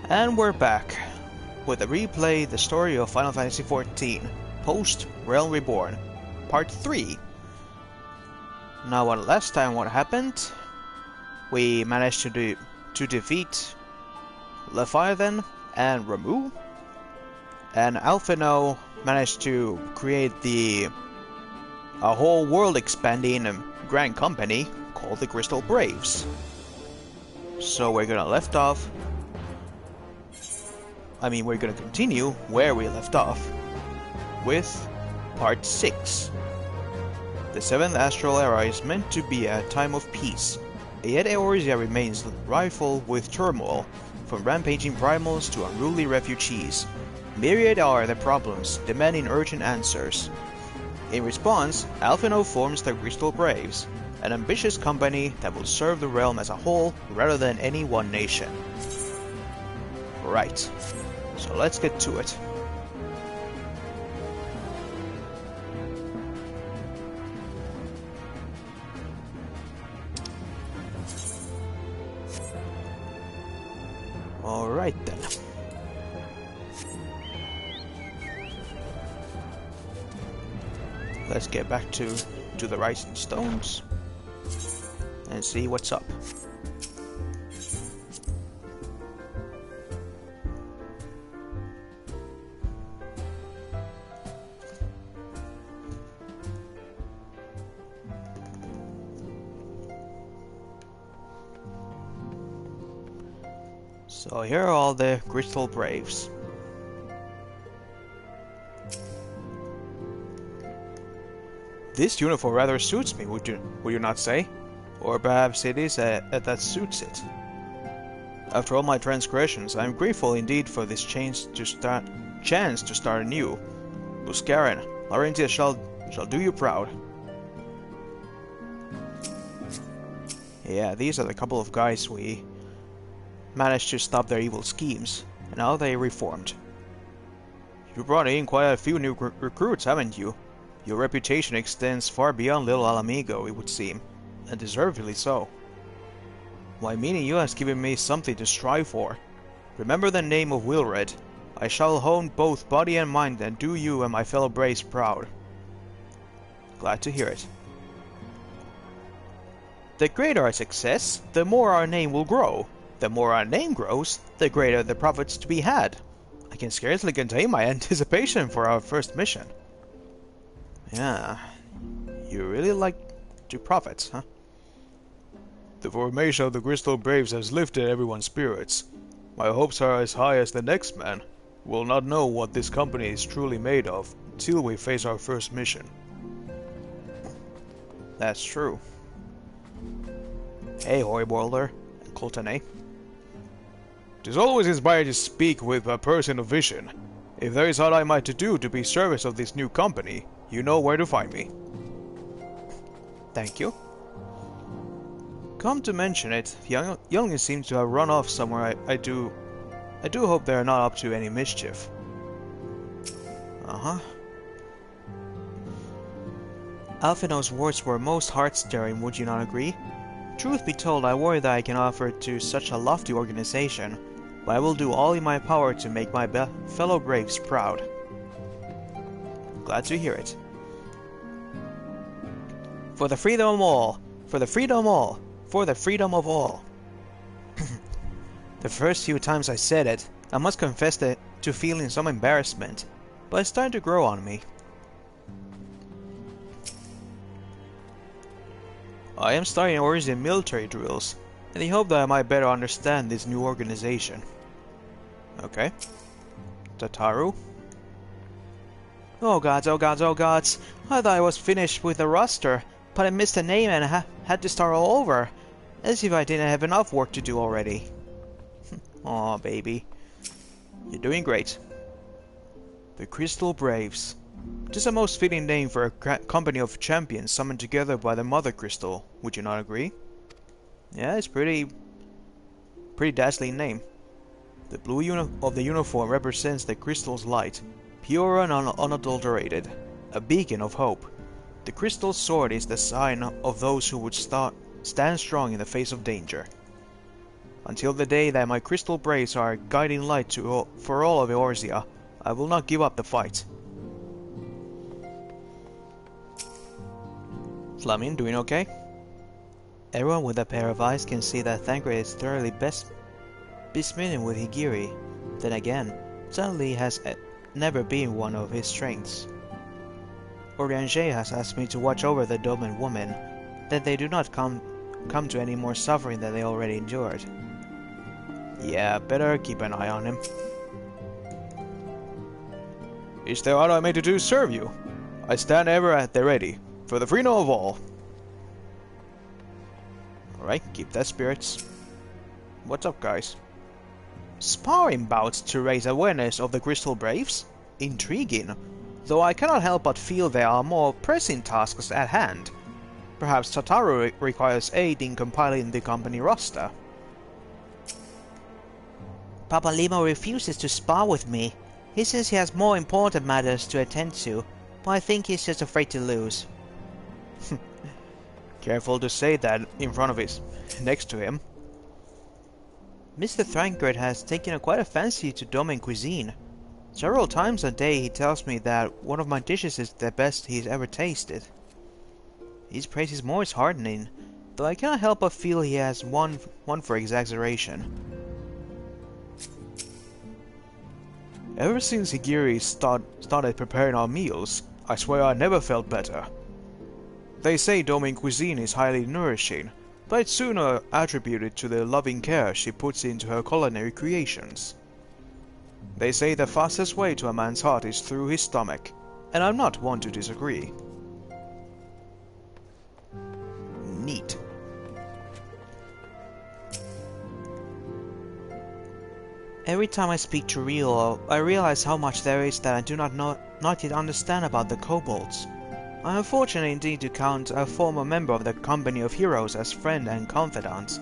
And we're back with a replay the story of Final Fantasy XIV Post Realm Reborn Part 3. Now last time what happened? We managed to defeat Leviathan and Ramu, and Alphino managed to create a whole world expanding grand company called the Crystal Braves. So we're gonna continue where we left off with Part 6. The 7th Astral Era is meant to be a time of peace, yet Eorzea remains rife with turmoil, from rampaging primals to unruly refugees. Myriad are the problems, demanding urgent answers. In response, Alphino forms the Crystal Braves, an ambitious company that will serve the realm as a whole rather than any one nation. Right, so let's get to it. Alright then. Let's get back to the Rising Stones and see what's up. So here are all the Crystal Braves. This uniform rather suits me, would you not say? Or perhaps it is that suits it. After all my transgressions, I am grateful indeed for this chance to start anew. Buscarin, Laurentia shall do you proud. Yeah, these are the couple of guys we managed to stop their evil schemes, and now they reformed. You brought in quite a few new recruits, haven't you? Your reputation extends far beyond Little Alamigo, it would seem, and deservedly so. Why, meeting you has given me something to strive for. Remember the name of Wilred. I shall hone both body and mind and do you and my fellow Braves proud. Glad to hear it. The greater our success, the more our name will grow. The more our name grows, the greater the profits to be had. I can scarcely contain my anticipation for our first mission. Yeah, you really like to profits, huh? The formation of the Crystal Braves has lifted everyone's spirits. My hopes are as high as the next man. We'll not know what this company is truly made of till we face our first mission. That's true. Hey, Hoyboulder and Coltane. It is always inspiring to speak with a person of vision. If there is aught I might do to be service of this new company, you know where to find me. Thank you. Come to mention it, youngins seem to have run off somewhere. I do hope they are not up to any mischief. Alphino's words were most heart-stirring, would you not agree? Truth be told, I worry that I can offer to such a lofty organization, but I will do all in my power to make my fellow Braves proud. Glad to hear it. For the freedom of all! For the freedom of all! For the freedom of all! The first few times I said it, I must confess to feeling some embarrassment, but it's starting to grow on me. I am starting Eorzea military drills, and I hope that I might better understand this new organization. Okay. Tataru. Oh gods, oh gods, oh gods. I thought I was finished with the roster, but I missed a name and had to start all over. As if I didn't have enough work to do already. Aw, baby. You're doing great. The Crystal Braves. Just a most fitting name for a company of champions summoned together by the Mother Crystal, would you not agree? Yeah, it's pretty dazzling name. The blue of the uniform represents the crystal's light, pure and unadulterated, a beacon of hope. The crystal sword is the sign of those who would stand strong in the face of danger. Until the day that my crystal braves are a guiding light for all of Eorzea, I will not give up the fight. Flamin, doing okay? Everyone with a pair of eyes can see that Thancred is thoroughly besmitten with Higiri. Then again, suddenly has never been one of his strengths. Orianger has asked me to watch over the Doman woman, that they do not come to any more suffering than they already endured. Yeah, better keep an eye on him. Is there aught I may to do serve you? I stand ever at the ready, for the freedom of all. Alright, keep that spirits. What's up, guys? Sparring bouts to raise awareness of the Crystal Braves? Intriguing, though I cannot help but feel there are more pressing tasks at hand. Perhaps Tataru requires aid in compiling the company roster. Papa Limo refuses to spar with me. He says he has more important matters to attend to, but I think he's just afraid to lose. Careful to say that in front of next to him. Mr. Thancred has taken quite a fancy to Doman cuisine. Several times a day he tells me that one of my dishes is the best he's ever tasted. His praise is more heartening, though I cannot help but feel he has one for exaggeration. Ever since Higiri started preparing our meals, I swear I never felt better. They say Domain cuisine is highly nourishing, but it's sooner attributed to the loving care she puts into her culinary creations. They say the fastest way to a man's heart is through his stomach, and I'm not one to disagree. Neat. Every time I speak to Rio, I realize how much there is that I do not yet understand about the kobolds. I am fortunate indeed to count a former member of the Company of Heroes as friend and confidant.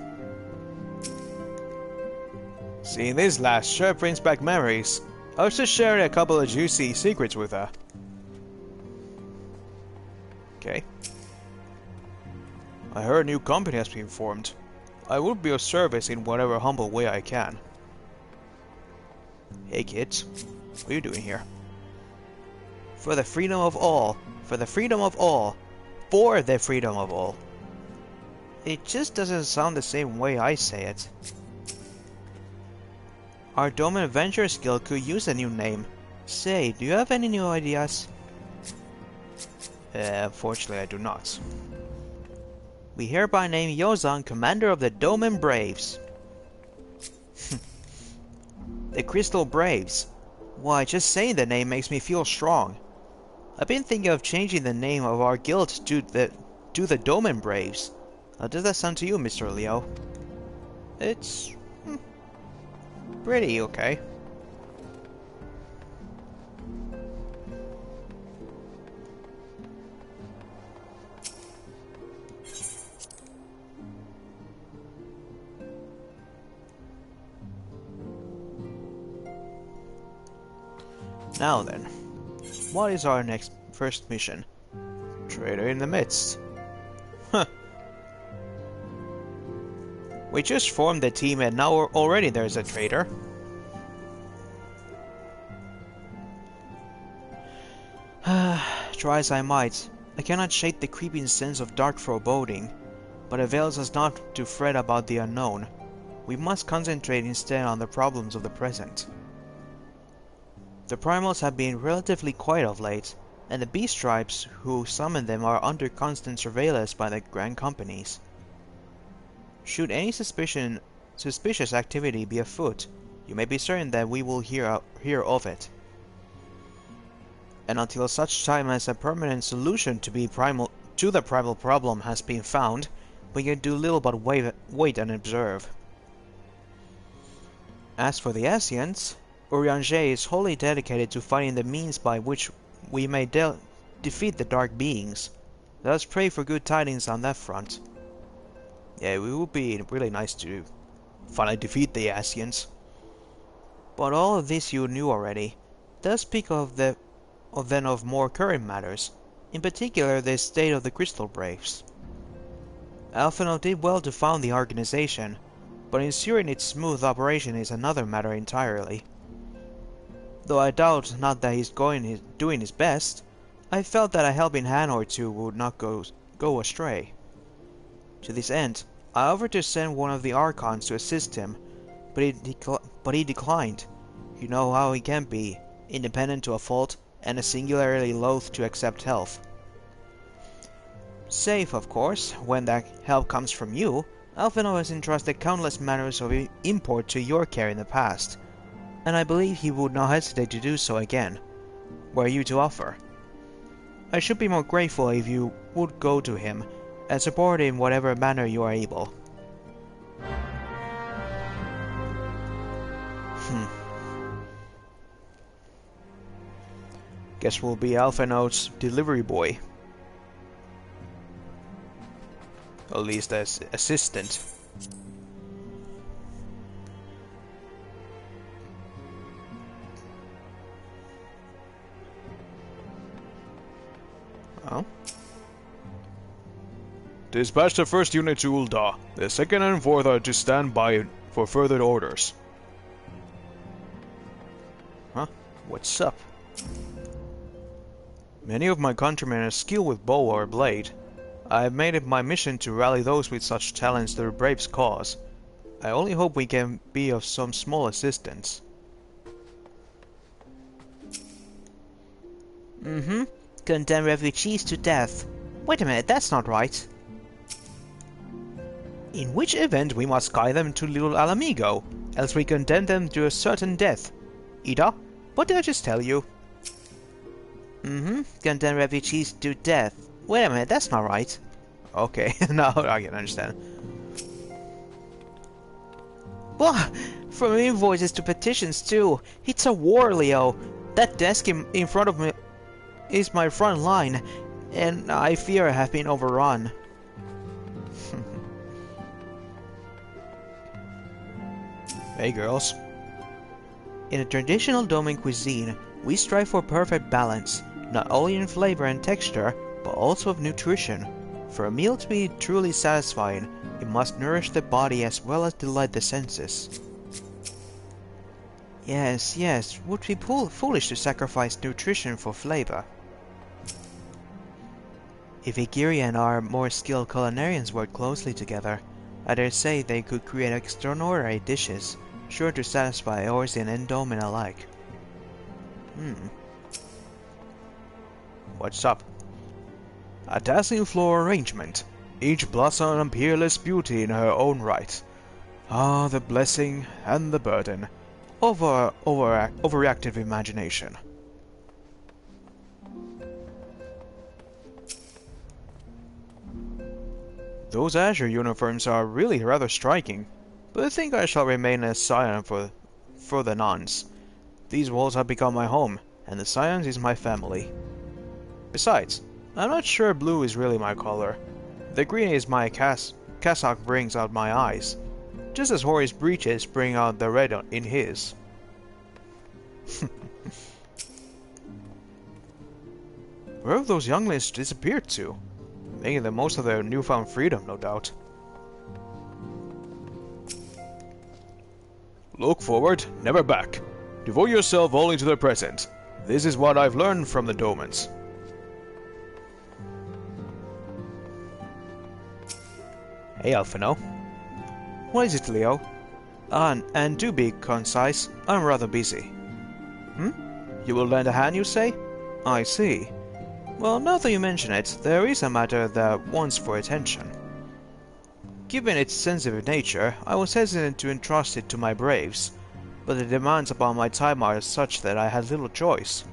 Seeing this last sure brings back memories. I was just sharing a couple of juicy secrets with her. Okay. I heard a new company has been formed. I will be of service in whatever humble way I can. Hey kids, what are you doing here? For the freedom of all. For the freedom of all. For the freedom of all. It just doesn't sound the same way I say it. Our Domain Adventurers Guild could use a new name. Say, do you have any new ideas? Unfortunately I do not. We hereby name Yozan Commander of the Domain Braves. The Crystal Braves. Why, just saying the name makes me feel strong. I've been thinking of changing the name of our guild to the Domain Braves. How does that sound to you, Mr. Leo? It's pretty okay. Now then, what is our first mission? Traitor in the midst. Huh. We just formed the team and now already there's a traitor. Try as I might, I cannot shake the creeping sense of dark foreboding, but it avails us not to fret about the unknown. We must concentrate instead on the problems of the present. The primals have been relatively quiet of late, and the beast tribes who summon them are under constant surveillance by the grand companies. Should any suspicious activity be afoot, you may be certain that we will hear of it. And until such time as a permanent solution to the primal problem has been found, we can do little but wait and observe. As for the Asians, Orianger is wholly dedicated to finding the means by which we may defeat the dark beings. Let us pray for good tidings on that front. Yeah, it would be really nice to finally defeat the Asians. But all of this you knew already. Let us speak of more current matters, in particular the state of the Crystal Braves. Alphinaud did well to found the organization, but ensuring its smooth operation is another matter entirely. Though I doubt not that he's doing his best, I felt that a helping hand or two would not go astray. To this end, I offered to send one of the Archons to assist him, but he declined. You know how he can be, independent to a fault, and singularly loath to accept help. Save, of course, when that help comes from you. Alphino has entrusted countless matters of import to your care in the past, and I believe he would not hesitate to do so again, were you to offer. I should be more grateful if you would go to him, and support him in whatever manner you are able. Guess we'll be Alphino's delivery boy. At least as assistant. Oh. Dispatch the first unit to Ul'dah. The second and fourth are to stand by for further orders. Huh? What's up? Many of my countrymen are skilled with bow or blade. I have made it my mission to rally those with such talents to the Brave's cause. I only hope we can be of some small assistance. Condemn refugees to death. Wait a minute, that's not right. In which event we must guide them to Little Alamigo, else we condemn them to a certain death. Ida, what did I just tell you? Condemn refugees to death. Wait a minute, that's not right. Okay, now I can understand. What? From invoices to petitions too. It's a war, Leo. That desk in front of me is my front line, and I fear I have been overrun. Hey girls. In a traditional domain cuisine, we strive for perfect balance, not only in flavor and texture, but also of nutrition. For a meal to be truly satisfying, it must nourish the body as well as delight the senses. Yes, would be foolish to sacrifice nutrition for flavor. If Igiri and our more skilled culinarians worked closely together, I dare say they could create extraordinary dishes, sure to satisfy Eorzean and Domin alike. What's up? A dazzling floral arrangement, each blossom and peerless beauty in her own right. Ah, the blessing and the burden. Overactive imagination. Those azure uniforms are really rather striking, but I think I shall remain a scion for the nonce. These walls have become my home, and the scions is my family. Besides, I'm not sure blue is really my color. The green is my cassock brings out my eyes, just as Hori's breeches bring out the red in his. Where have those younglings disappeared to? Making the most of their newfound freedom, no doubt. Look forward, never back. Devote yourself only to the present. This is what I've learned from the Domans. Hey, Alphino. What is it, Leo? And do be concise. I'm rather busy. You will lend a hand, you say? I see. Well, now that you mention it, there is a matter that wants for attention. Given its sensitive nature, I was hesitant to entrust it to my braves, but the demands upon my time are such that I had little choice.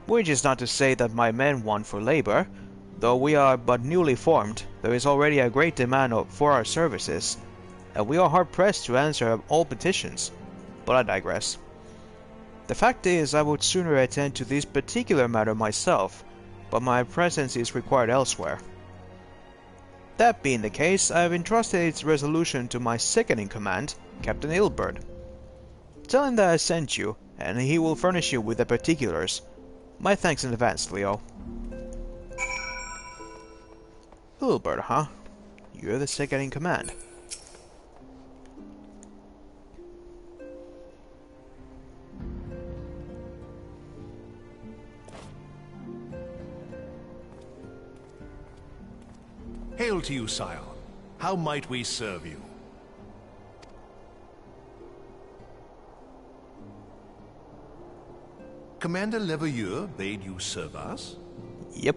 Which is not to say that my men want for labor. Though we are but newly formed, there is already a great demand for our services, and we are hard-pressed to answer all petitions. But I digress. The fact is, I would sooner attend to this particular matter myself, but my presence is required elsewhere. That being the case, I have entrusted its resolution to my second-in-command, Captain Ilbert. Tell him that I sent you, and he will furnish you with the particulars. My thanks in advance, Leo. Ilbert, huh? You're the second-in-command. Hail to you, sire. How might we serve you? Commander Leveilleur bade you serve us? Yep.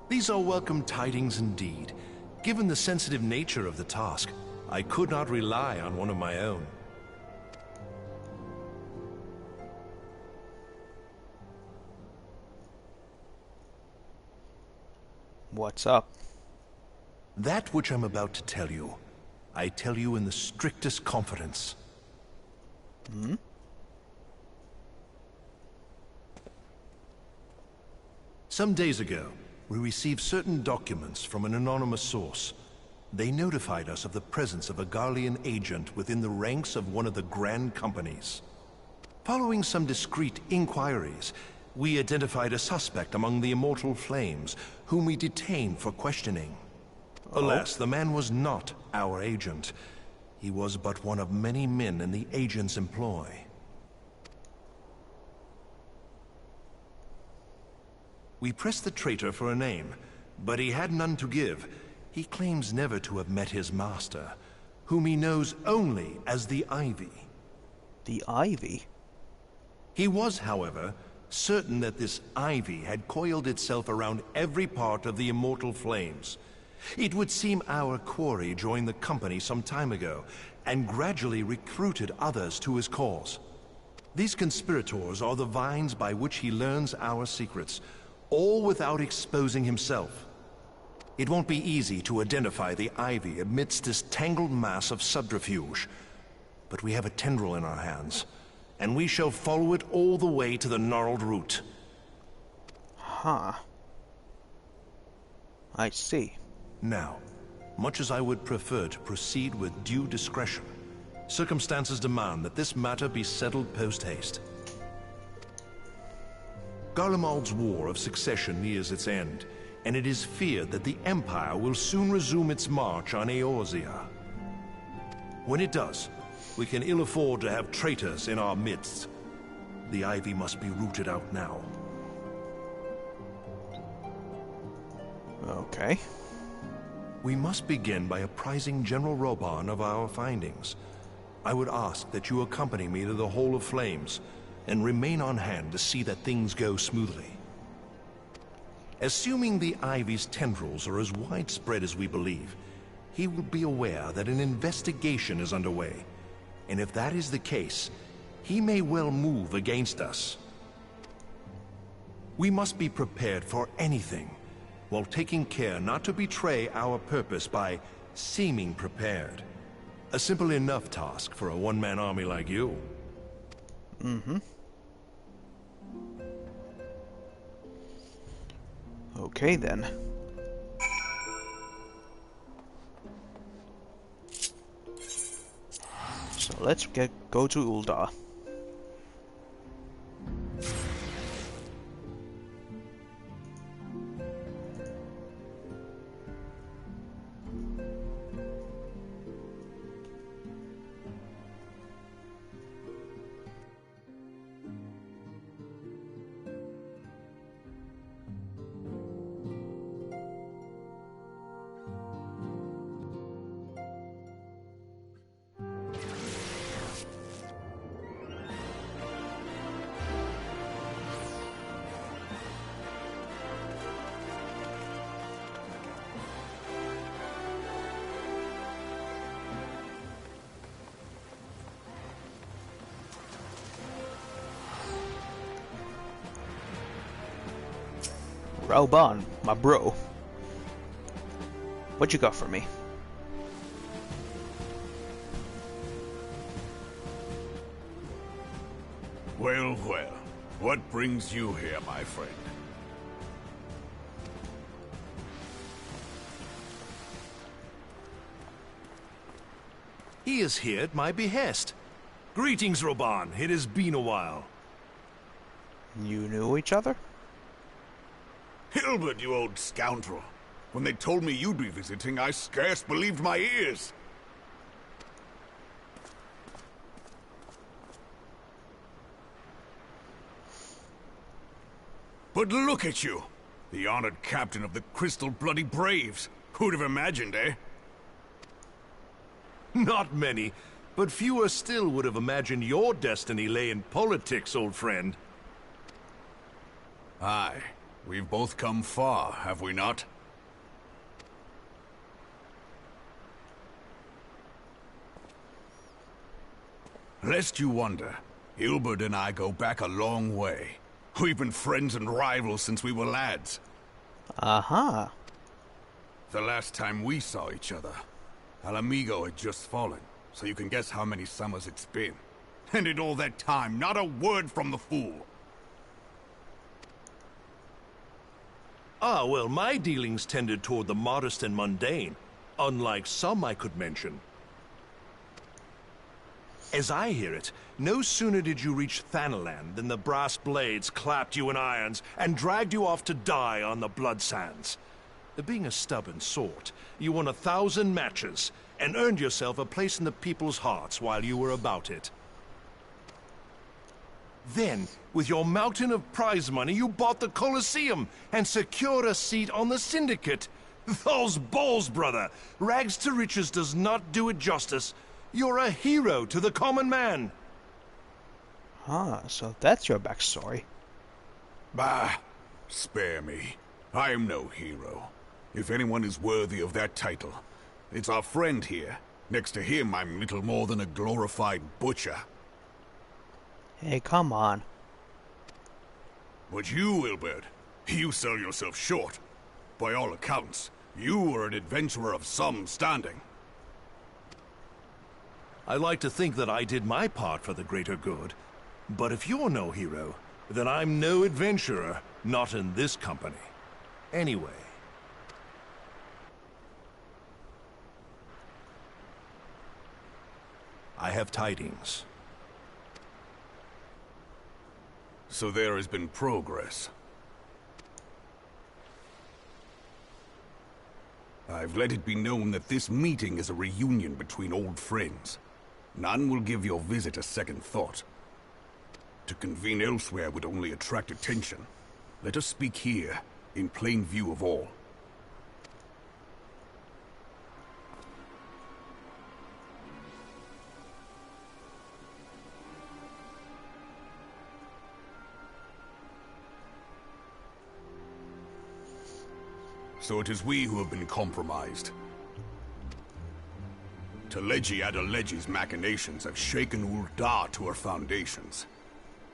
These are welcome tidings indeed. Given the sensitive nature of the task, I could not rely on one of my own. What's up? That which I'm about to tell you, I tell you in the strictest confidence. Hmm? Some days ago, we received certain documents from an anonymous source. They notified us of the presence of a Garlean agent within the ranks of one of the Grand Companies. Following some discreet inquiries, we identified a suspect among the Immortal Flames, whom we detained for questioning. Alas, the man was not our agent. He was but one of many men in the agent's employ. We pressed the traitor for a name, but he had none to give. He claims never to have met his master, whom he knows only as the Ivy. The Ivy? He was, however, certain that this Ivy had coiled itself around every part of the Immortal Flames. It would seem our quarry joined the company some time ago, and gradually recruited others to his cause. These conspirators are the vines by which he learns our secrets, all without exposing himself. It won't be easy to identify the Ivy amidst this tangled mass of subterfuge, but we have a tendril in our hands, and we shall follow it all the way to the gnarled root. Huh. I see. Now, much as I would prefer to proceed with due discretion, circumstances demand that this matter be settled post-haste. Garlemald's War of Succession nears its end, and it is feared that the Empire will soon resume its march on Eorzea. When it does, we can ill afford to have traitors in our midst. The Ivy must be rooted out now. Okay. We must begin by apprising General Reborn of our findings. I would ask that you accompany me to the Hall of Flames, and remain on hand to see that things go smoothly. Assuming the Ivy's tendrils are as widespread as we believe, he will be aware that an investigation is underway, and if that is the case, he may well move against us. We must be prepared for anything, while taking care not to betray our purpose by seeming prepared. A simple enough task for a one-man army like you. Mm-hmm. Okay, then. So let's go to Ul'dah. Reborn, my bro. What you got for me? Well, well. What brings you here, my friend? He is here at my behest. Greetings, Reborn. It has been a while. You knew each other? Hilbert, you old scoundrel. When they told me you'd be visiting, I scarce believed my ears. But look at you. The honored captain of the Crystal Bloody Braves. Who'd have imagined, eh? Not many, but fewer still would have imagined your destiny lay in politics, old friend. Aye, we've both come far, have we not? Lest you wonder, Hilbert and I go back a long way. We've been friends and rivals since we were lads. Uh-huh. The last time we saw each other, Alamigo had just fallen, so you can guess how many summers it's been. And in all that time, not a word from the fool. Ah, well, my dealings tended toward the modest and mundane, unlike some I could mention. As I hear it, no sooner did you reach Thanaland than the brass blades clapped you in irons and dragged you off to die on the blood sands. Being a stubborn sort, you won 1,000 matches and earned yourself a place in the people's hearts while you were about it. Then, with your mountain of prize money, you bought the Colosseum and secured a seat on the Syndicate. Those balls, brother! Rags to riches does not do it justice. You're a hero to the common man. Ah, so that's your backstory. Bah! Spare me. I am no hero. If anyone is worthy of that title, it's our friend here. Next to him, I'm little more than a glorified butcher. Hey, come on. But you, Wilbert, you sell yourself short. By all accounts, you are an adventurer of some standing. I like to think that I did my part for the greater good. But if you're no hero, then I'm no adventurer, not in this company. Anyway. I have tidings. So there has been progress. I've let it be known that this meeting is a reunion between old friends. None will give your visit a second thought. To convene elsewhere would only attract attention. Let us speak here, in plain view of all. So it is we who have been compromised. Teleji Adeleji's machinations have shaken Ul'dah to her foundations.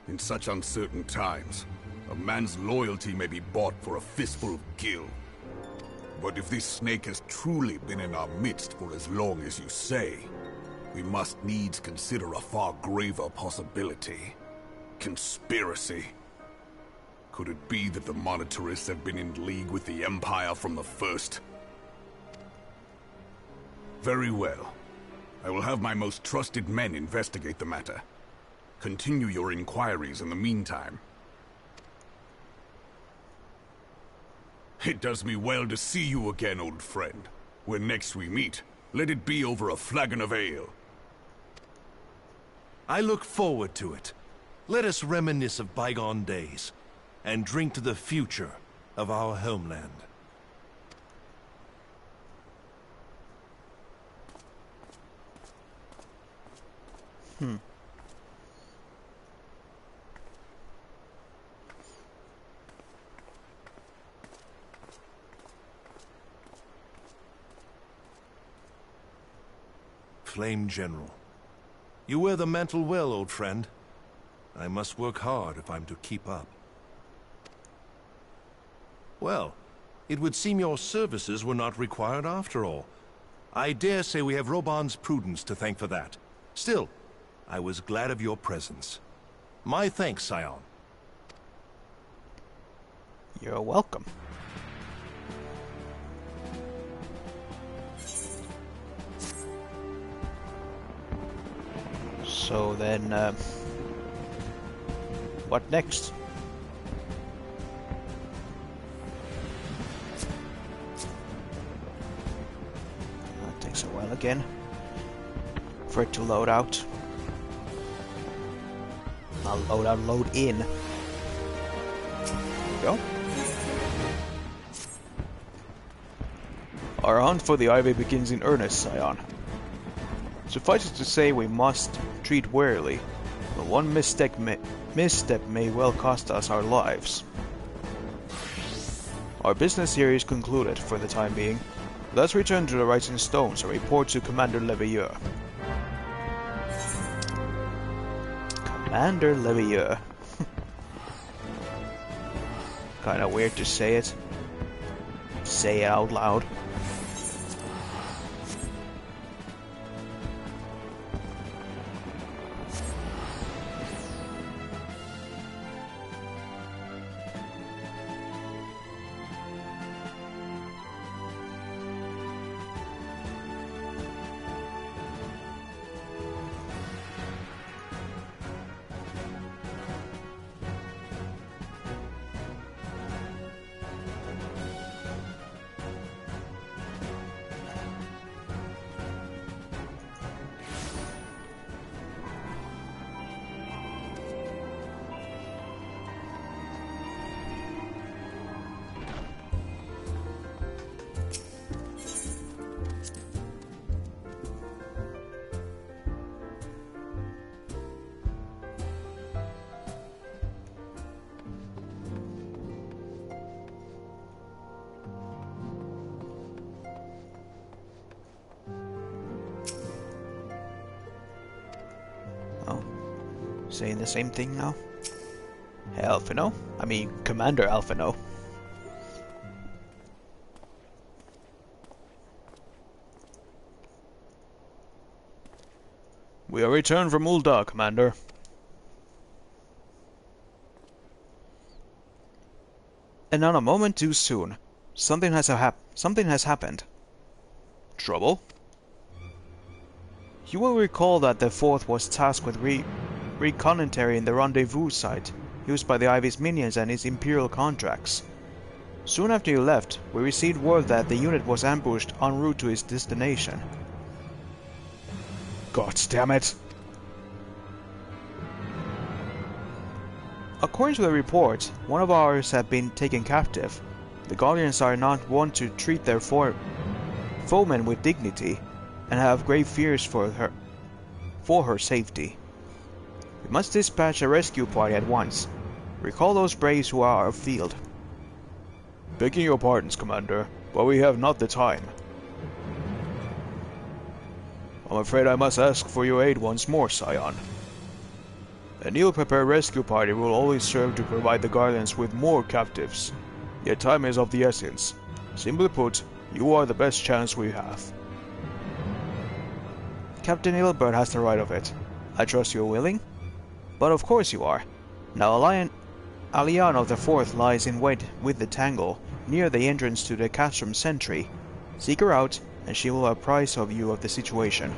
In such uncertain times, a man's loyalty may be bought for a fistful of gil. But if this snake has truly been in our midst for as long as you say, we must needs consider a far graver possibility. Conspiracy. Could it be that the Monitorists have been in league with the Empire from the first? Very well. I will have my most trusted men investigate the matter. Continue your inquiries in the meantime. It does me well to see you again, old friend. When next we meet, let it be over a flagon of ale. I look forward to it. Let us reminisce of bygone days and drink to the future of our homeland. Flame General. You wear the mantle well, old friend. I must work hard if I'm to keep up. Well, it would seem your services were not required after all. I dare say we have Robon's prudence to thank for that. Still, I was glad of your presence. My thanks, Scion. You're welcome. So then, what next? That takes a while again for it to load out. Not load out, load in. There we go. Our hunt for the Ivy begins in earnest, Scion. Suffice it to say we must tread warily, but one misstep may well cost us our lives. Our business here is concluded for the time being. Let's return to the Rising Stones and report to Commander Leveilleur. Commander Leveilleur. Kinda weird to say it. Say it out loud. Saying the same thing now? Alphino? I mean, Commander Alphino. We are returned from Ul'dah, Commander. And not a moment too soon. Something has happened. Trouble? You will recall that the Fourth was tasked with reconnoitering the rendezvous site used by the Ivy's minions and its Imperial contracts. Soon after you left, we received word that the unit was ambushed en route to its destination. God damn it! According to the report, one of ours had been taken captive. The Guardians are not wont to treat their foemen with dignity, and have grave fears for her safety. We must dispatch a rescue party at once. Recall those braves who are afield. Begging your pardons, Commander, but we have not the time. I'm afraid I must ask for your aid once more, Scion. An ill-prepared rescue party will always serve to provide the Guardians with more captives. Yet time is of the essence. Simply put, you are the best chance we have. Captain Ilbert has the right of it. I trust you're willing? But of course you are. Now Alian of the Fourth lies in wait with the Tangle, near the entrance to the Castrum Sentry. Seek her out, and she will apprise of you of the situation.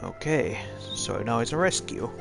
Okay, so now it's a rescue.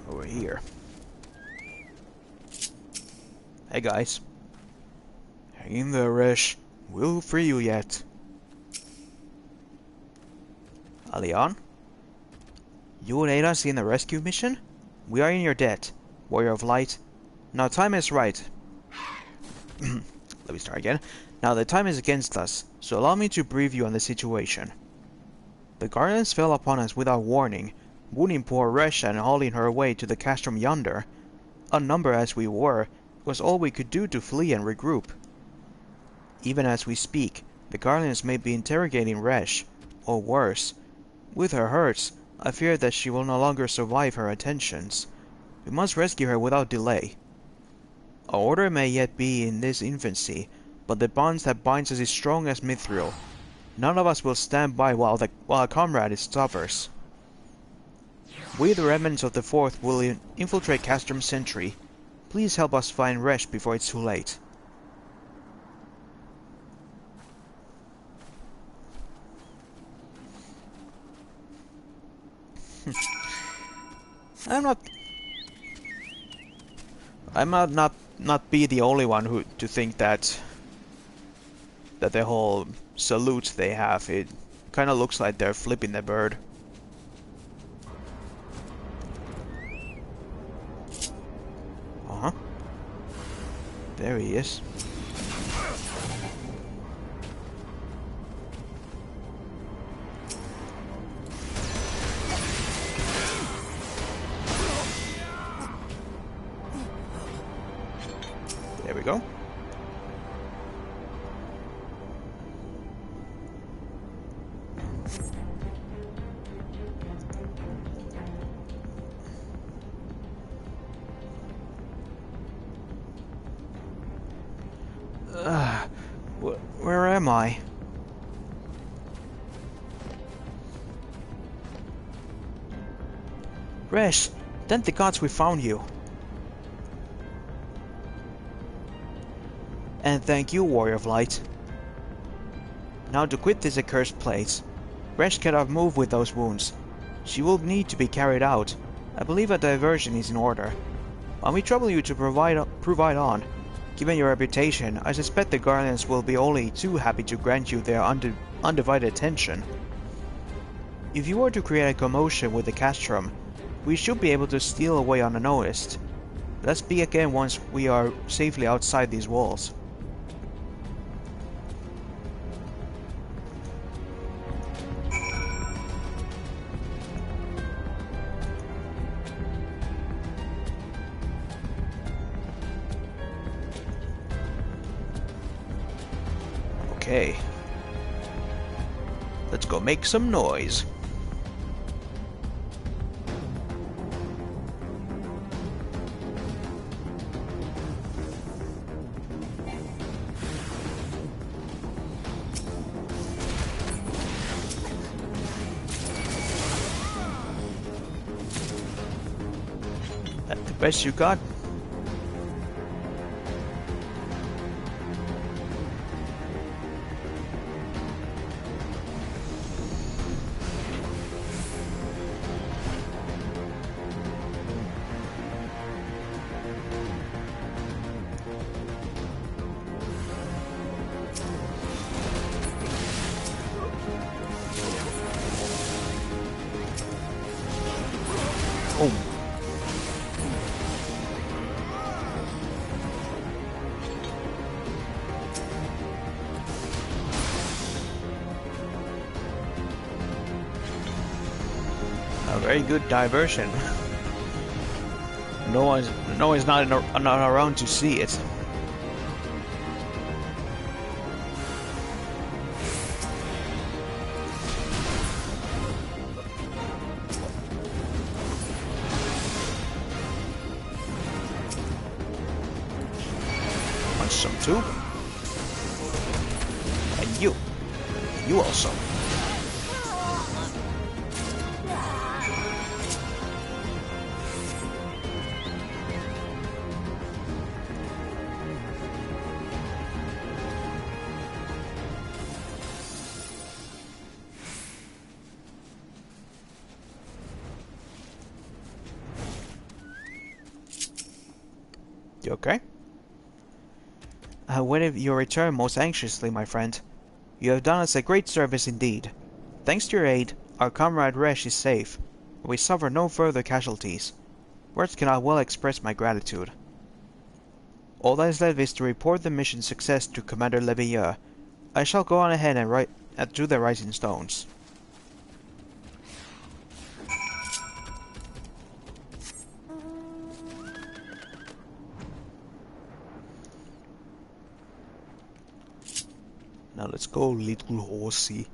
Over here. Hey guys. Hang in there, Resh. We'll free you yet. Alian? You would aid us in the rescue mission? We are in your debt, Warrior of Light. Now time is right. Let me start again. Now the time is against us, so allow me to brief you on the situation. The Guardians fell upon us without warning, wounding poor Resh and hauling her away to the castrum yonder. Unnumbered as we were, it was all we could do to flee and regroup. Even as we speak, the Guardians may be interrogating Resh, or worse. With her hurts, I fear that she will no longer survive her attentions. We must rescue her without delay. Our order may yet be in its infancy, but the bond that binds us is strong as mithril. None of us will stand by while a comrade suffers. We, the remnants of the Fourth, will infiltrate Castrum Sentry. Please help us find Resh before it's too late. I might not be the only one who to think that the whole salute they have, it kind of looks like they're flipping the bird. Uh-huh. There he is. There we go. Where am I? Resh, thank the gods we found you. And thank you, Warrior of Light. Now to quit this accursed place. Resh cannot move with those wounds. She will need to be carried out. I believe a diversion is in order. While we trouble you to provide on, given your reputation, I suspect the Guardians will be only too happy to grant you their undivided attention. If you were to create a commotion with the castrum, we should be able to steal away unnoticed. Let's speak again once we are safely outside these walls. Okay. Let's go make some noise. That the best you got? Oh. A very good diversion. No one's not around to see it. Want some too? And you also. You okay? I awaited your return most anxiously, my friend. You have done us a great service indeed. Thanks to your aid, our comrade Resh is safe. We suffer no further casualties. Words cannot well express my gratitude. All that is left is to report the mission's success to Commander Leveilleur. I shall go on ahead and do the Rising Stones. Now let's go, little horsey.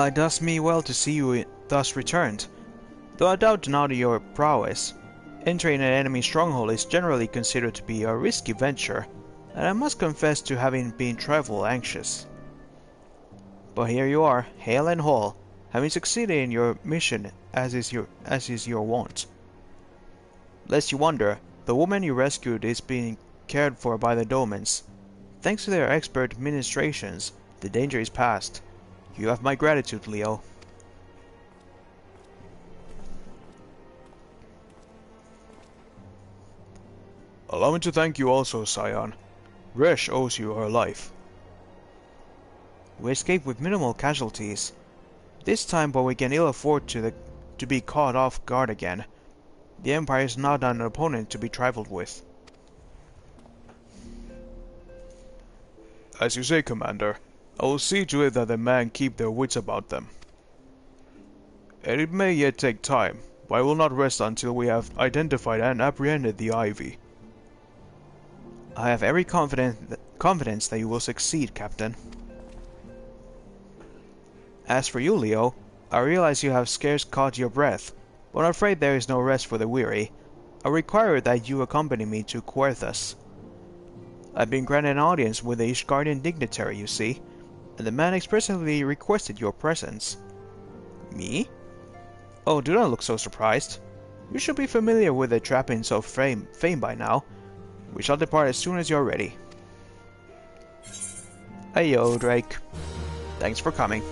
It does me well to see you thus returned, though I doubt not your prowess. Entering an enemy stronghold is generally considered to be a risky venture, and I must confess to having been trifle anxious. But here you are, hale and whole, having succeeded in your mission as is your wont. Lest you wonder, the woman you rescued is being cared for by the Domans. Thanks to their expert ministrations, the danger is past. You have my gratitude, Leo. Allow me to thank you also, Scion. Resh owes you her life. We escaped with minimal casualties. This time, but we can ill afford to be caught off guard again. The Empire is not an opponent to be trifled with. As you say, Commander. I will see to it that the men keep their wits about them. And it may yet take time, but I will not rest until we have identified and apprehended the Ivy. I have every confidence that you will succeed, Captain. As for you, Leo, I realize you have scarce caught your breath, but I'm afraid there is no rest for the weary. I require that you accompany me to Querthus. I've been granted an audience with the Ishgardian dignitary, you see, and the man expressly requested your presence. Me? Oh, do not look so surprised. You should be familiar with the trappings of fame by now. We shall depart as soon as you're ready. Ayo, Drake. Thanks for coming.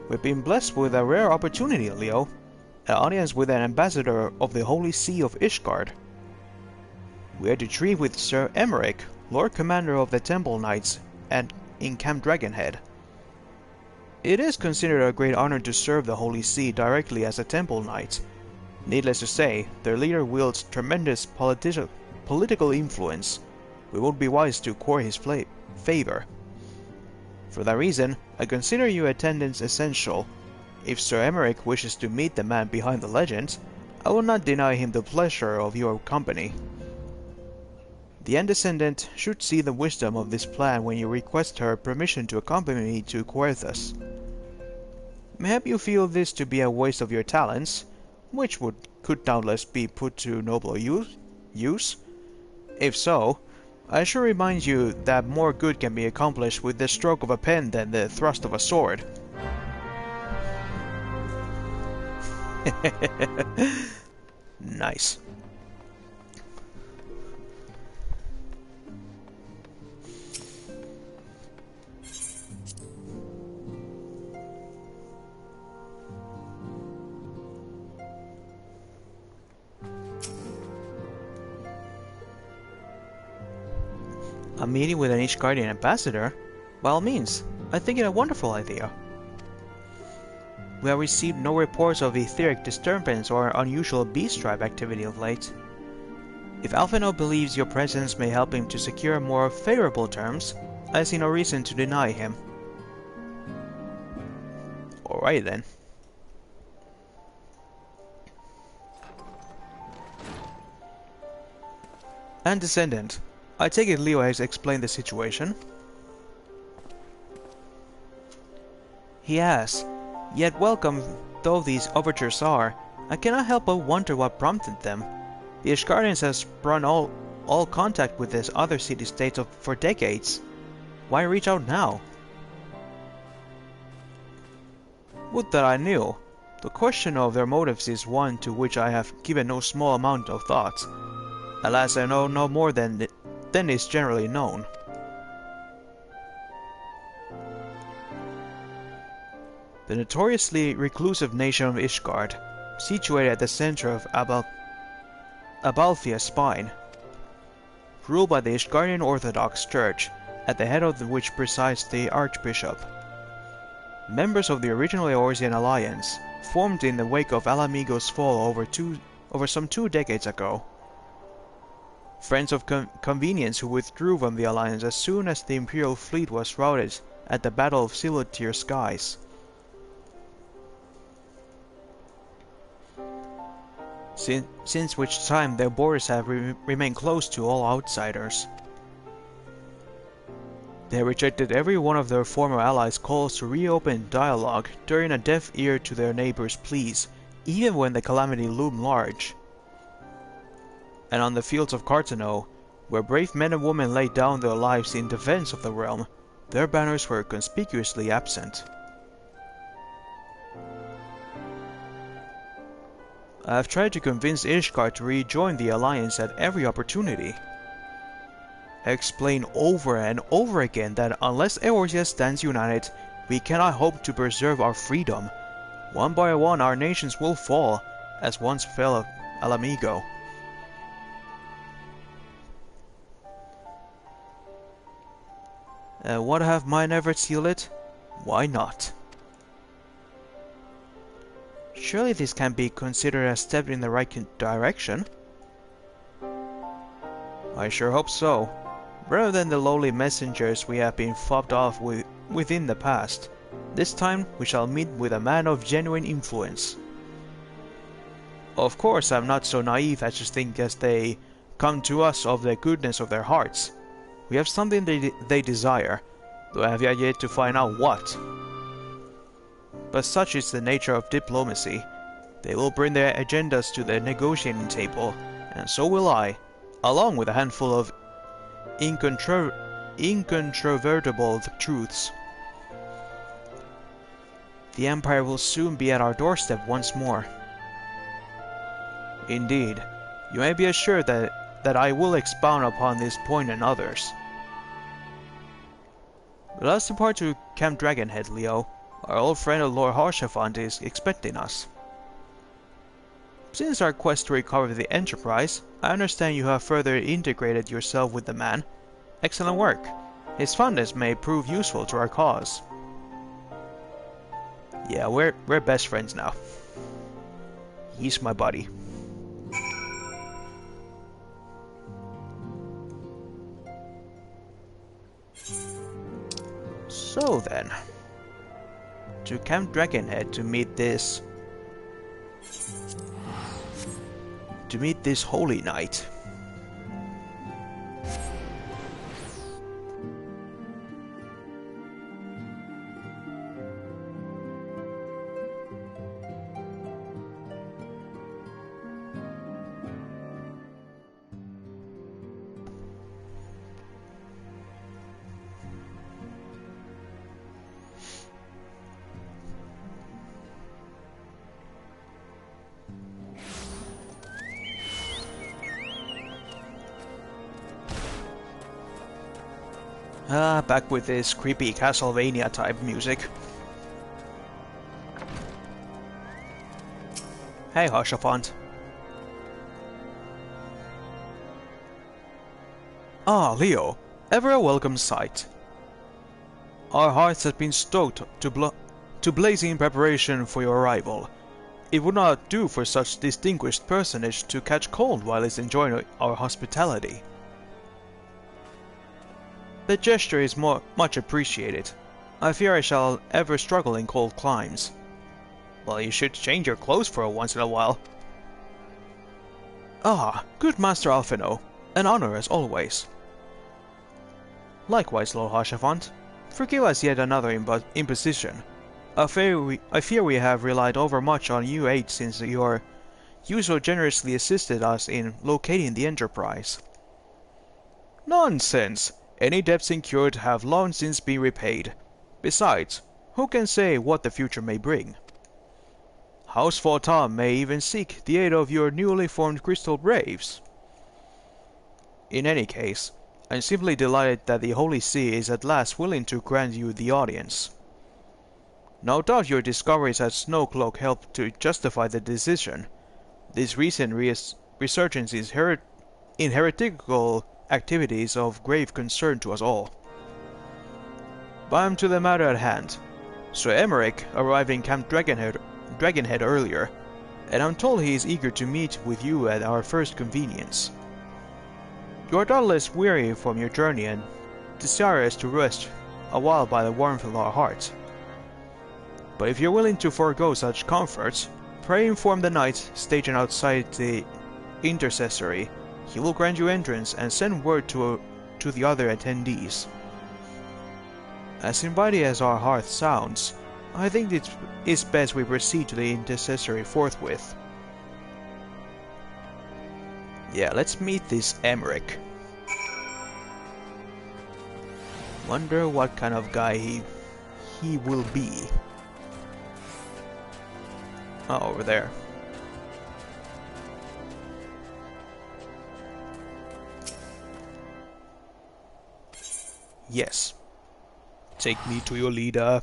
We've been blessed with a rare opportunity, Leo. An audience with an ambassador of the Holy See of Ishgard. We are to treat with Sir Emmerich, Lord Commander of the Temple Knights, and in Camp Dragonhead. It is considered a great honor to serve the Holy See directly as a Temple Knight. Needless to say, their leader wields tremendous political influence. We would be wise to court his favor. For that reason, I consider your attendance essential. If Sir Emmerich wishes to meet the man behind the legend, I will not deny him the pleasure of your company. The Undescendant should see the wisdom of this plan when you request her permission to accompany me to Querthus. Mayhap you feel this to be a waste of your talents, which could doubtless be put to nobler use? If so, I should remind you that more good can be accomplished with the stroke of a pen than the thrust of a sword. Nice. A meeting with an Ishgardian ambassador? By all means, I think it a wonderful idea. We have received no reports of etheric disturbance or unusual beast tribe activity of late. If Alphinaud believes your presence may help him to secure more favorable terms, I see no reason to deny him. Alright then. And Descendant, I take it Leo has explained the situation? He has. Yet welcome though these overtures are, I cannot help but wonder what prompted them. The Ishgardians have sprung all contact with this other city-states for decades. Why reach out now? Would that I knew. The question of their motives is one to which I have given no small amount of thought. Alas, I know no more than is generally known. The notoriously reclusive nation of Ishgard, situated at the center of Abalthea Spine, ruled by the Ishgardian Orthodox Church, at the head of which presides the Archbishop. Members of the original Eorzean alliance, formed in the wake of Alamigo's fall over some 2 decades ago. Friends of convenience who withdrew from the alliance as soon as the Imperial fleet was routed at the Battle of Silutier Skies. Since which time their borders have remained closed to all outsiders. They rejected every one of their former allies' calls to reopen dialogue, turning a deaf ear to their neighbors' pleas, even when the calamity loomed large. And on the fields of Cartano, where brave men and women laid down their lives in defense of the realm, their banners were conspicuously absent. I have tried to convince Ishgard to rejoin the alliance at every opportunity. I explain over and over again that unless Eorzea stands united, we cannot hope to preserve our freedom. One by one our nations will fall, as once fell Alamigo. What have mine efforts yielded? Why not? Surely this can be considered a step in the right direction? I sure hope so. Rather than the lowly messengers we have been fobbed off within the past, this time we shall meet with a man of genuine influence. Of course, I am not so naive as to think as they come to us of the goodness of their hearts. We have something they desire, though I have yet to find out what. But such is the nature of diplomacy. They will bring their agendas to the negotiating table, and so will I, along with a handful of incontrovertible truths. The Empire will soon be at our doorstep once more. Indeed, you may be assured that I will expound upon this point and others. Let us depart to Camp Dragonhead, Leo. Our old friend Lord Harshaphant is expecting us. Since our quest to recover the Enterprise, I understand you have further integrated yourself with the man. Excellent work. His fondness may prove useful to our cause. Yeah, we're best friends now. He's my buddy. So then, to Camp Dragonhead to meet this holy knight. Back with this creepy Castlevania type music. Hey, Harshaphant. Ah, Leo, ever a welcome sight. Our hearts have been stoked to blazing in preparation for your arrival. It would not do for such distinguished personage to catch cold while he's enjoying our hospitality. The gesture is much appreciated. I fear I shall ever struggle in cold climes. Well, you should change your clothes for once in a while. Ah, good Master Alphino. An honor as always. Likewise, Lord Harshaphant. Forgive us yet another imposition. I fear we have relied overmuch on you aid since you so generously assisted us in locating the Enterprise. Nonsense! Any debts incurred have long since been repaid. Besides, who can say what the future may bring? House Fortin may even seek the aid of your newly formed Crystal Braves. In any case, I'm simply delighted that the Holy See is at last willing to grant you the audience. No doubt your discoveries at Snowcloak helped to justify the decision. This recent resurgence in heretical activities of grave concern to us all. But to the matter at hand. Sir Emmerich arrived in Camp Dragonhead earlier, and I'm told he is eager to meet with you at our first convenience. You are doubtless weary from your journey and desirous to rest a while by the warmth of our hearts. But if you're willing to forego such comforts, pray inform the knight stationed outside the intercessory. He will grant you entrance and send word to the other attendees. As inviting as our hearth sounds, I think it's best we proceed to the intercessory forthwith. Yeah, let's meet this Emmerich. Wonder what kind of guy he will be. Oh, over there. Yes. Take me to your leader.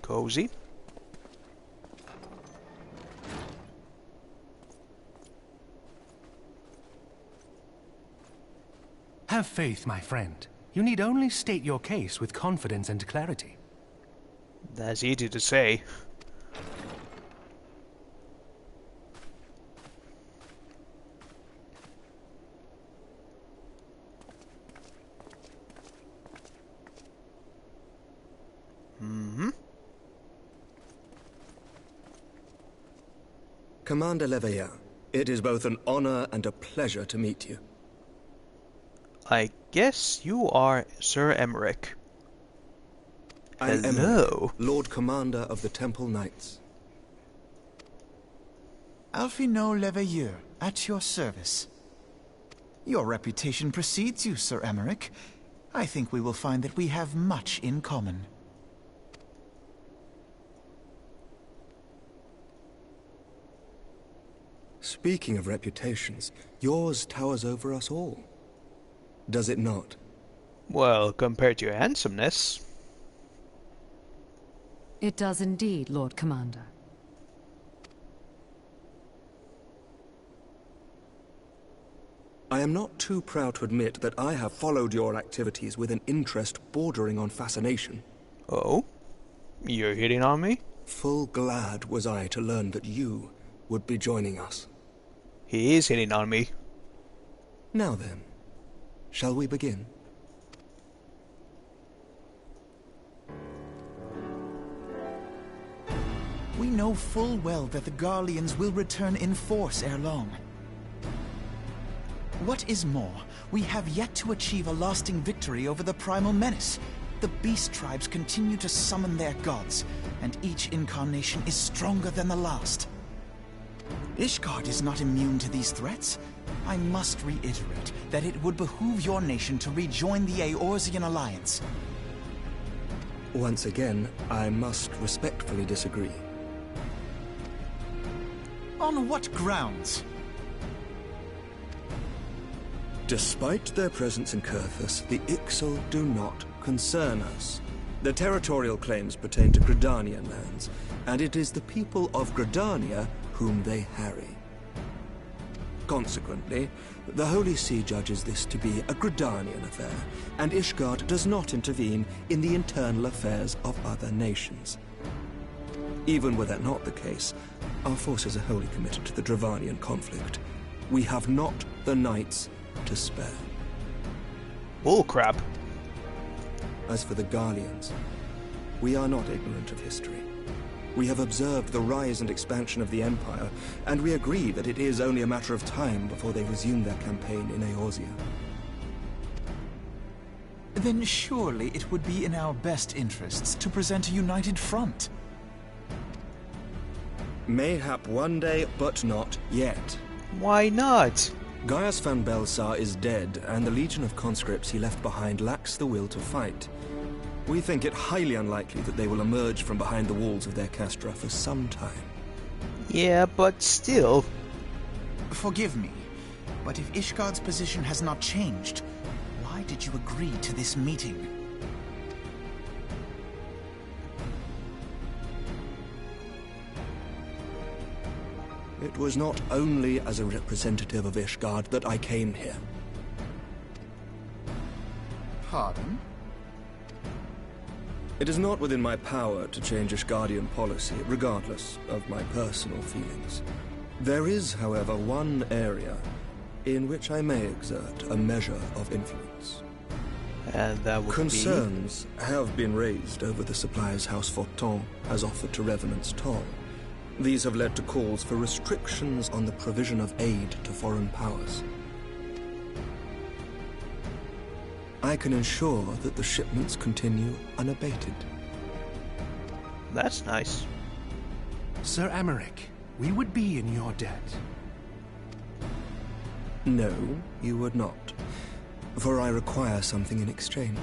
Cozy. Have faith, my friend. You need only state your case with confidence and clarity. That's easy to say. Commander Leveilleur, it is both an honor and a pleasure to meet you. I guess you are Sir Emmerich. I'm Hello. Emmerich, Lord Commander of the Temple Knights. Alphino Leveilleur, at your service. Your reputation precedes you, Sir Emmerich. I think we will find that we have much in common. Speaking of reputations, yours towers over us all. Does it not? Well, compared to your handsomeness. It does indeed, Lord Commander. I am not too proud to admit that I have followed your activities with an interest bordering on fascination. Oh? You're hitting on me? Full glad was I to learn that you would be joining us. He is hitting on me. Now then, shall we begin? We know full well that the Garleans will return in force ere long. What is more, we have yet to achieve a lasting victory over the primal menace. The beast tribes continue to summon their gods, and each incarnation is stronger than the last. Ishgard is not immune to these threats. I must reiterate that it would behoove your nation to rejoin the Eorzean alliance. Once again, I must respectfully disagree. On what grounds? Despite their presence in Kurthus, the Ixal do not concern us. The territorial claims pertain to Gridanian lands, and it is the people of Gridania whom they harry. Consequently, the Holy See judges this to be a Gridanian affair, and Ishgard does not intervene in the internal affairs of other nations. Even were that not the case, our forces are wholly committed to the Dravanian conflict. We have not the knights to spare. Bullcrap. As for the Garleans, we are not ignorant of history. We have observed the rise and expansion of the Empire, and we agree that it is only a matter of time before they resume their campaign in Eorzea. Then surely it would be in our best interests to present a united front. Mayhap one day, but not yet. Why not? Gaius van Belsar is dead, and the legion of conscripts he left behind lacks the will to fight. We think it highly unlikely that they will emerge from behind the walls of their castra for some time. Yeah, but still. Forgive me, but if Ishgard's position has not changed, why did you agree to this meeting? It was not only as a representative of Ishgard that I came here. Pardon? It is not within my power to change Ishgardian policy, regardless of my personal feelings. There is, however, one area in which I may exert a measure of influence. And that would Concerns have been raised over the supplies House Fortin has offered to Revenant's toll. These have led to calls for restrictions on the provision of aid to foreign powers. I can ensure that the shipments continue unabated. That's nice. Sir Amaric, we would be in your debt. No, you would not, for I require something in exchange.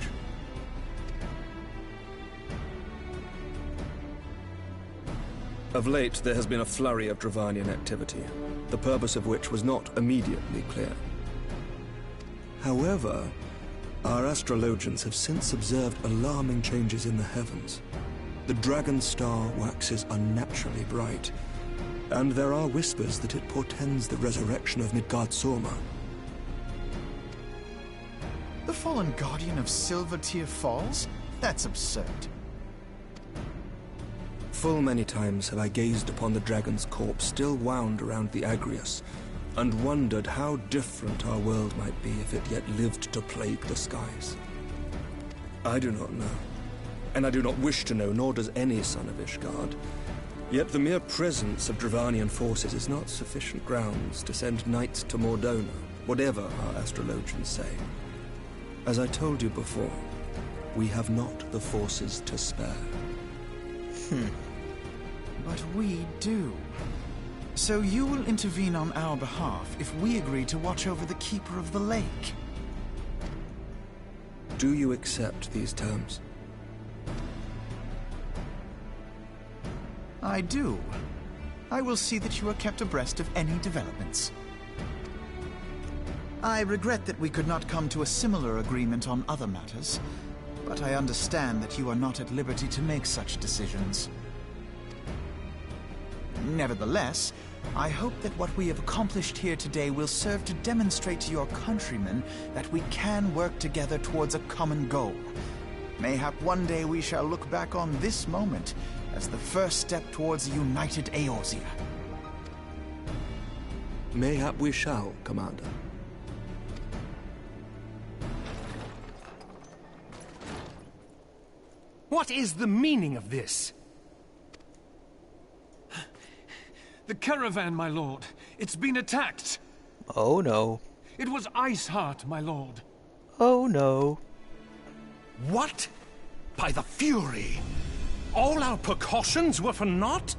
Of late, there has been a flurry of Dravanian activity, the purpose of which was not immediately clear. However, our astrologians have since observed alarming changes in the heavens. The dragon star waxes unnaturally bright, and there are whispers that it portends the resurrection of Midgard-Sorma. The fallen guardian of Silvertear Falls? That's absurd. Full many times have I gazed upon the dragon's corpse still wound around the Agrius, and wondered how different our world might be if it yet lived to plague the skies. I do not know, and I do not wish to know, nor does any son of Ishgard. Yet the mere presence of Dravanian forces is not sufficient grounds to send knights to Mordona, whatever our astrologians say. As I told you before, we have not the forces to spare. But we do. So you will intervene on our behalf if we agree to watch over the Keeper of the Lake. Do you accept these terms? I do. I will see that you are kept abreast of any developments. I regret that we could not come to a similar agreement on other matters, but I understand that you are not at liberty to make such decisions. Nevertheless, I hope that what we have accomplished here today will serve to demonstrate to your countrymen that we can work together towards a common goal. Mayhap one day we shall look back on this moment as the first step towards a united Eorzea. Mayhap we shall, Commander. What is the meaning of this? The caravan, my lord. It's been attacked. Oh no. It was Iceheart, my lord. Oh no. What? By the Fury! All our precautions were for naught?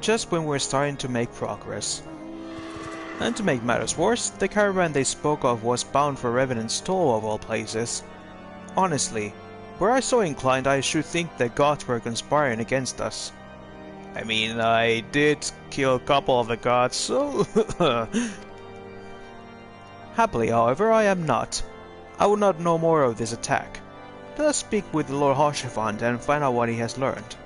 Just when we're starting to make progress. And to make matters worse, the caravan they spoke of was bound for Revenant's Toll of all places. Honestly, were I so inclined, I should think the gods were conspiring against us. I mean, I did kill a couple of the gods, so... Happily, however, I am not. I would not know more of this attack. Let us speak with Lord Harshevant and find out what he has learned.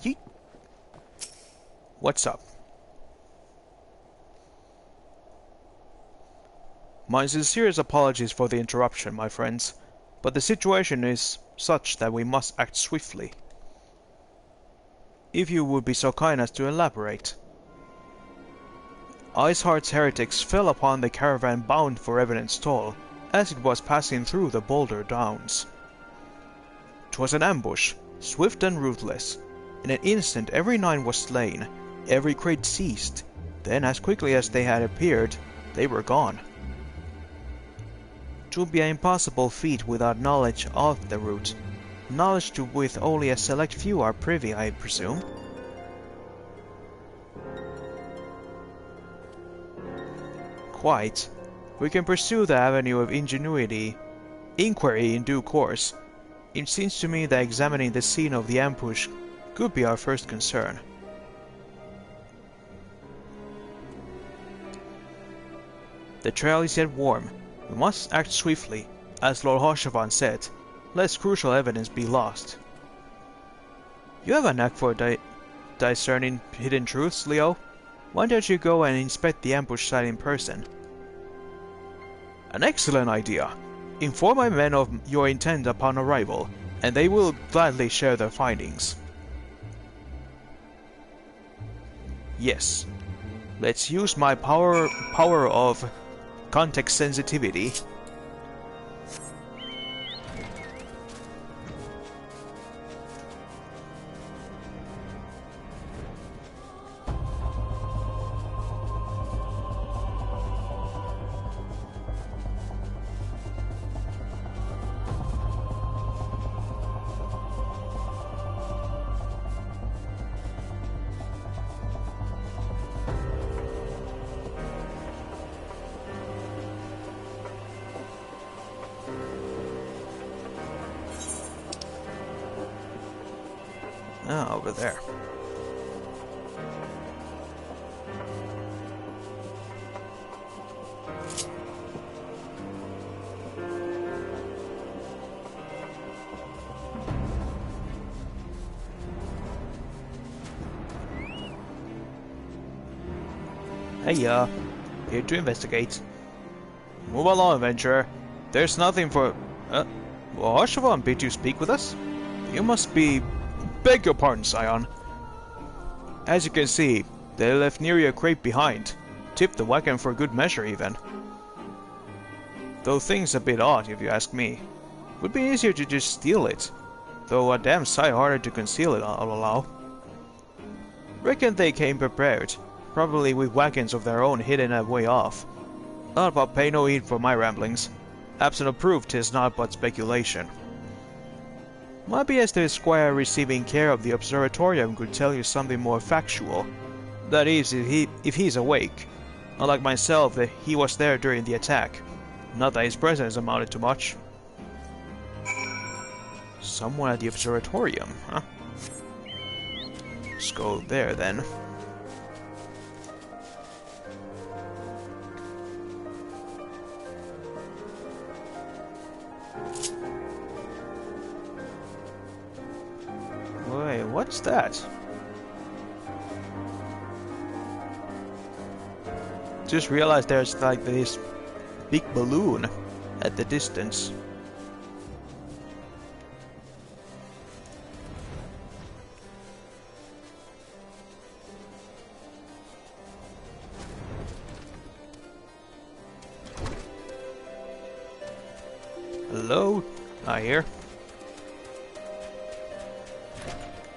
Yeet. What's up? My sincerest apologies for the interruption, my friends, but the situation is such that we must act swiftly. If you would be so kind as to elaborate. Iceheart's heretics fell upon the caravan bound for Evidence Toll as it was passing through the Boulder Downs. 'Twas an ambush, swift and ruthless. In an instant every 9 was slain, every crate ceased, then as quickly as they had appeared, they were gone. 'Twould be an impossible feat without knowledge of the route, knowledge to which only a select few are privy, I presume. Quite. We can pursue the avenue of ingenuity, inquiry in due course. It seems to me that examining the scene of the ambush could be our first concern. The trail is yet warm. We must act swiftly, as Lord Harshavan said, lest crucial evidence be lost. You have a knack for discerning hidden truths, Leo. Why don't you go and inspect the ambush site in person? An excellent idea. Inform my men of your intent upon arrival, and they will gladly share their findings. Yes. Let's use my power of context sensitivity. Ah, over there. Hey, here to investigate. Move along, adventurer. There's nothing for... Will Harshavan bid you speak with us? You must be... Beg your pardon, Scion. As you can see, they left nearly a crate behind. Tipped the wagon for good measure, even. Though things a bit odd, if you ask me. Would be easier to just steal it. Though a damn sight harder to conceal it, I'll allow. Reckon they came prepared. Probably with wagons of their own hidden a way off. But pay no heed for my ramblings. Absent of proof, 'tis not but speculation. Might be as the squire receiving care of the observatorium could tell you something more factual. That is, if he's awake. Unlike myself, that he was there during the attack. Not that his presence amounted to much. Someone at the observatorium, huh? Let's go there then. Wait, what's that? Just realized there's like this big balloon at the distance. Hello? I hear.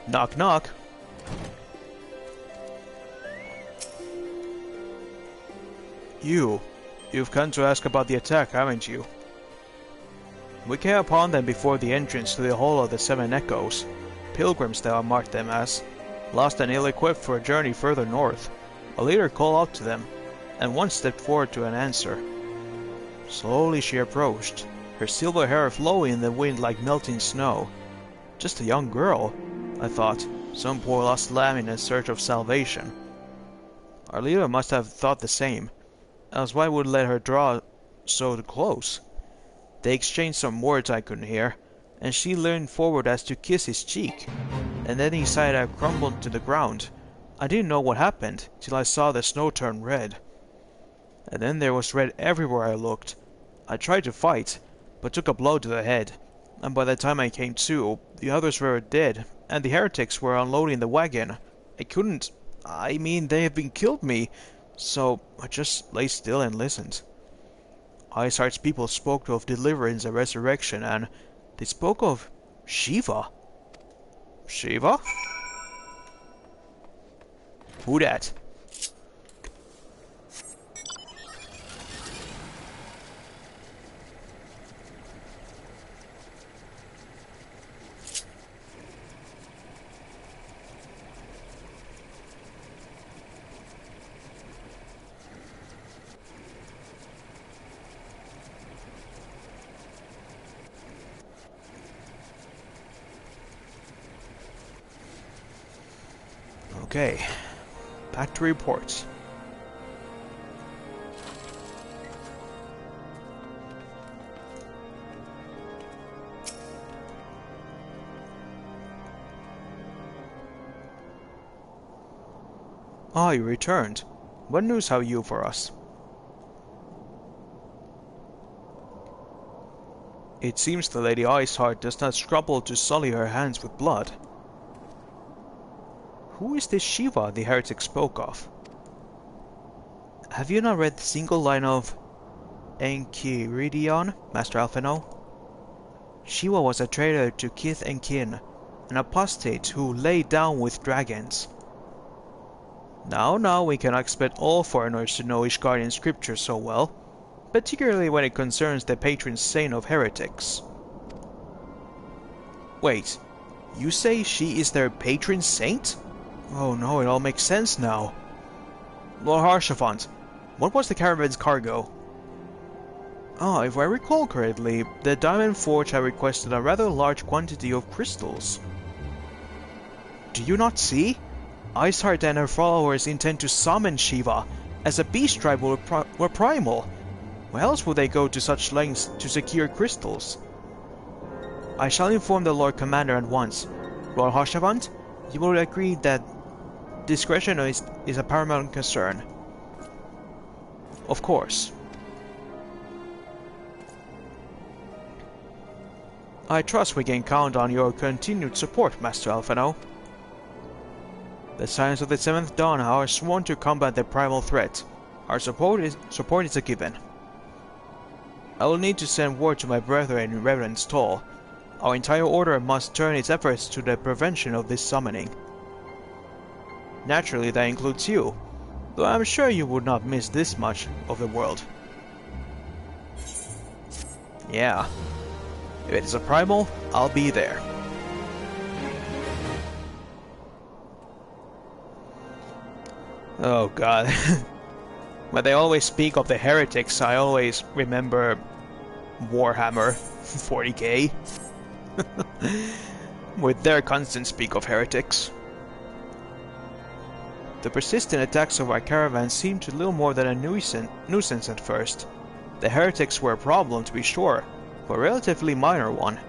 Knock knock. You've come to ask about the attack, haven't you? We came upon them before the entrance to the Hall of the Seven Echoes. Pilgrims they marked them as, lost and ill-equipped for a journey further north. A leader called out to them, and one stepped forward to an answer. Slowly she approached, her silver hair flowing in the wind like melting snow. Just a young girl, I thought, some poor lost lamb in a search of salvation. Our leader must have thought the same, else why would let her draw so close? They exchanged some words I couldn't hear, and she leaned forward as to kiss his cheek, and then he saw her crumble to the ground, I didn't know what happened till I saw the snow turn red. And then there was red everywhere I looked. I tried to fight, but took a blow to the head. And by the time I came to, the others were dead, and the heretics were unloading the wagon. They have been killed me, so I just lay still and listened. Isart's people spoke of deliverance and resurrection, and they spoke of Shiva. Shiva? Who dat? Okay, back to reports. Ah, you returned. What news have you for us? It seems the Lady Iceheart does not scruple to sully her hands with blood. Who is this Shiva the heretic spoke of? Have you not read the single line of Enchiridion, Master Alphino? Shiva was a traitor to kith and kin, an apostate who lay down with dragons. Now, we cannot expect all foreigners to know Ishgardian scripture so well, particularly when it concerns the patron saint of heretics. Wait, you say she is their patron saint? Oh no, it all makes sense now. Lord Harshavant, what was the caravan's cargo? If I recall correctly, the Diamond Forge had requested a rather large quantity of crystals. Do you not see? Iceheart and her followers intend to summon Shiva, as a beast tribe were primal. Why else would they go to such lengths to secure crystals? I shall inform the Lord Commander at once. Lord Harshavant, you will agree that discretion is a paramount concern. Of course. I trust we can count on your continued support, Master Alphino. The Scions of the Seventh Dawn are sworn to combat the primal threat. Our support is a given. I will need to send word to my brethren in Revenant's Toll. Our entire order must turn its efforts to the prevention of this summoning. Naturally, that includes you, though I'm sure you would not miss this much of the world. Yeah. If it is a primal, I'll be there. Oh god. When they always speak of the heretics, I always remember Warhammer 40k. With their constant speak of heretics. The persistent attacks of our caravan seemed to little more than a nuisance at first. The heretics were a problem, to be sure, but a relatively minor one.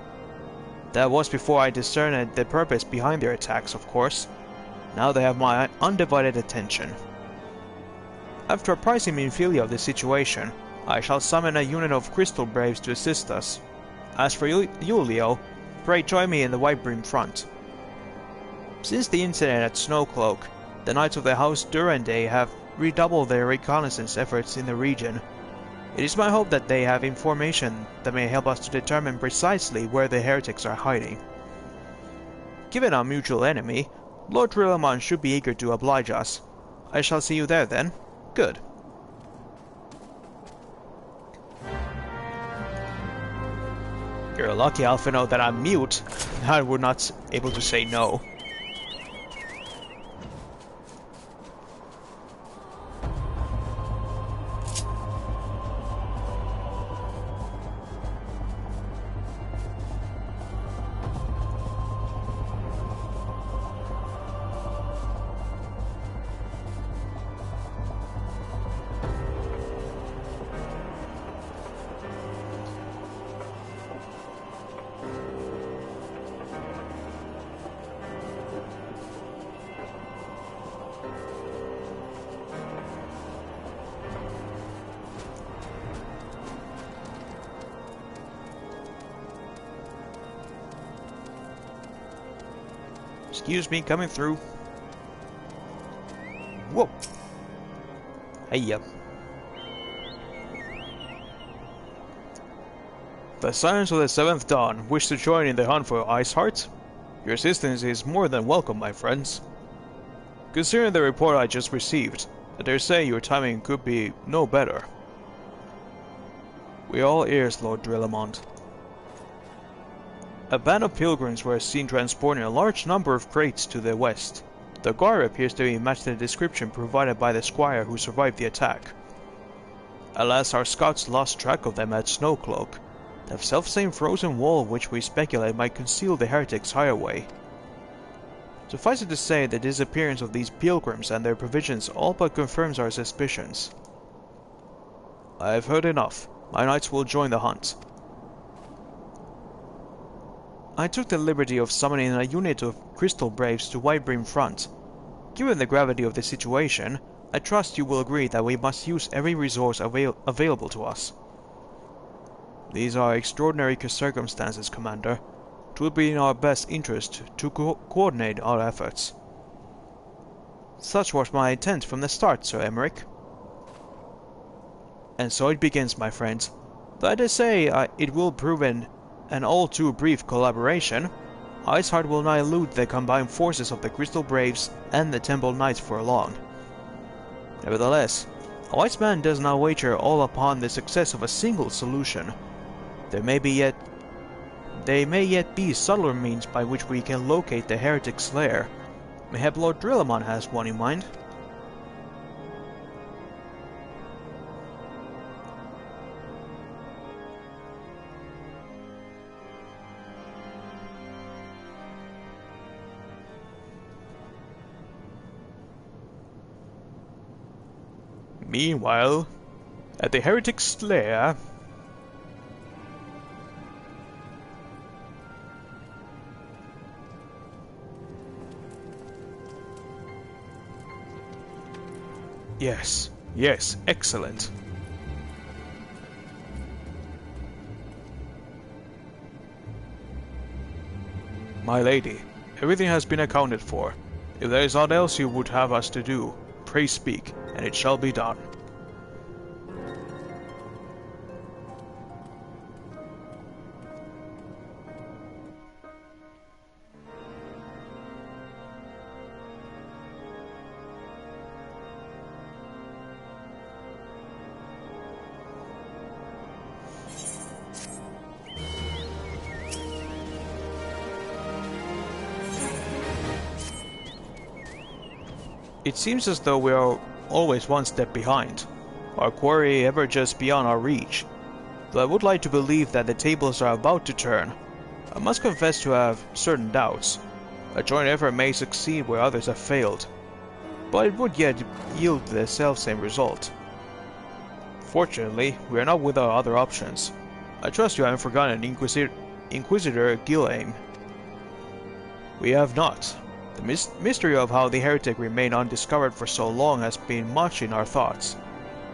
That was before I discerned the purpose behind their attacks, of course. Now they have my undivided attention. After apprising Minfilia of the situation, I shall summon a unit of Crystal Braves to assist us. As for you, Leo, pray join me in the Whitebrim front. Since the incident at Snowcloak, the Knights of the House Durande have redoubled their reconnaissance efforts in the region. It is my hope that they have information that may help us to determine precisely where the heretics are hiding. Given our mutual enemy, Lord Rillaman should be eager to oblige us. I shall see you there then. Good. You're lucky, Alphino, that I'm mute. I would not able to say no. Excuse me, coming through. Whoa. Hey, The Scions of the Seventh Dawn wish to join in the hunt for Iceheart? Your assistance is more than welcome, my friends. Considering the report I just received, I dare say your timing could be no better. We are all ears, Lord Drillamont. A band of pilgrims were seen transporting a large number of crates to the west. The guard appears to match the description provided by the squire who survived the attack. Alas, our scouts lost track of them at Snowcloak, the selfsame frozen wall which we speculate might conceal the heretics' highway. Suffice it to say, the disappearance of these pilgrims and their provisions all but confirms our suspicions. I have heard enough. My knights will join the hunt. I took the liberty of summoning a unit of Crystal Braves to Whitebrim Front. Given the gravity of the situation, I trust you will agree that we must use every resource available to us. These are extraordinary circumstances, Commander. It will be in our best interest to coordinate our efforts. Such was my intent from the start, Sir Emmerich. And so it begins, my friends. Though I dare say it will prove an all too brief collaboration, Iceheart will not elude the combined forces of the Crystal Braves and the Temple Knights for long. Nevertheless, a wise man does not wager all upon the success of a single solution. There may yet be subtler means by which we can locate the heretic's lair. Mayhap Lord Drillamon has one in mind. Meanwhile, at the heretic's lair, Yes, excellent. My lady, everything has been accounted for. If there is aught else you would have us to do, pray speak, and it shall be done. It seems as though we are always one step behind, our quarry ever just beyond our reach. Though I would like to believe that the tables are about to turn, I must confess to have certain doubts. A joint effort may succeed where others have failed, but it would yet yield the selfsame result. Fortunately, we are not without other options. I trust you haven't forgotten Inquisitor Gilame. We have not. The mystery of how the heretic remained undiscovered for so long has been much in our thoughts,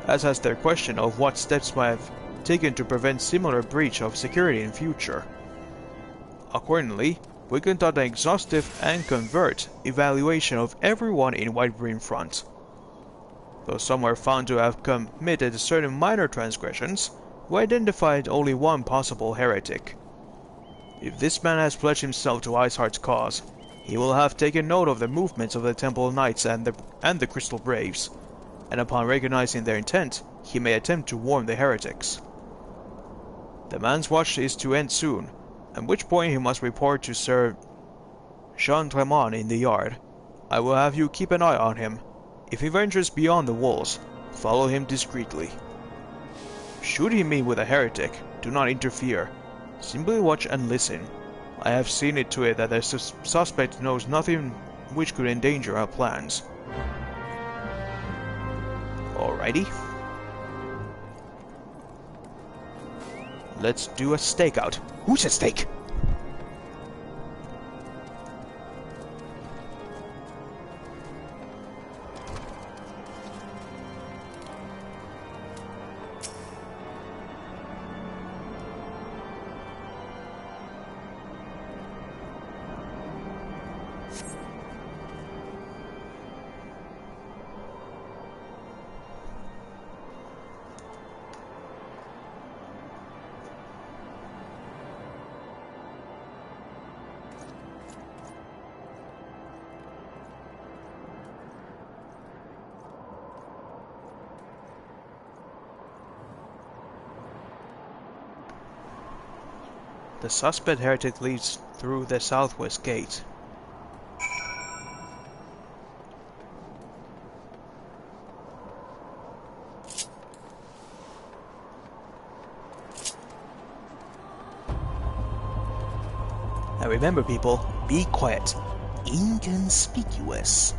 as has their question of what steps might have taken to prevent similar breach of security in future. Accordingly, we conduct an exhaustive and covert evaluation of everyone in Whitebrim Front. Though some were found to have committed certain minor transgressions, we identified only one possible heretic. If this man has pledged himself to Iceheart's cause, he will have taken note of the movements of the Temple Knights and the Crystal Braves, and upon recognizing their intent, he may attempt to warn the heretics. The man's watch is to end soon, at which point he must report to Sir Jean Tremont in the yard. I will have you keep an eye on him. If he ventures beyond the walls, follow him discreetly. Should he meet with a heretic, do not interfere. Simply watch and listen. I have seen it to it that the suspect knows nothing which could endanger our plans. Alrighty. Let's do a stakeout. Who said steak? The suspect heretic leads through the southwest gate. Now remember, people, be quiet. Inconspicuous.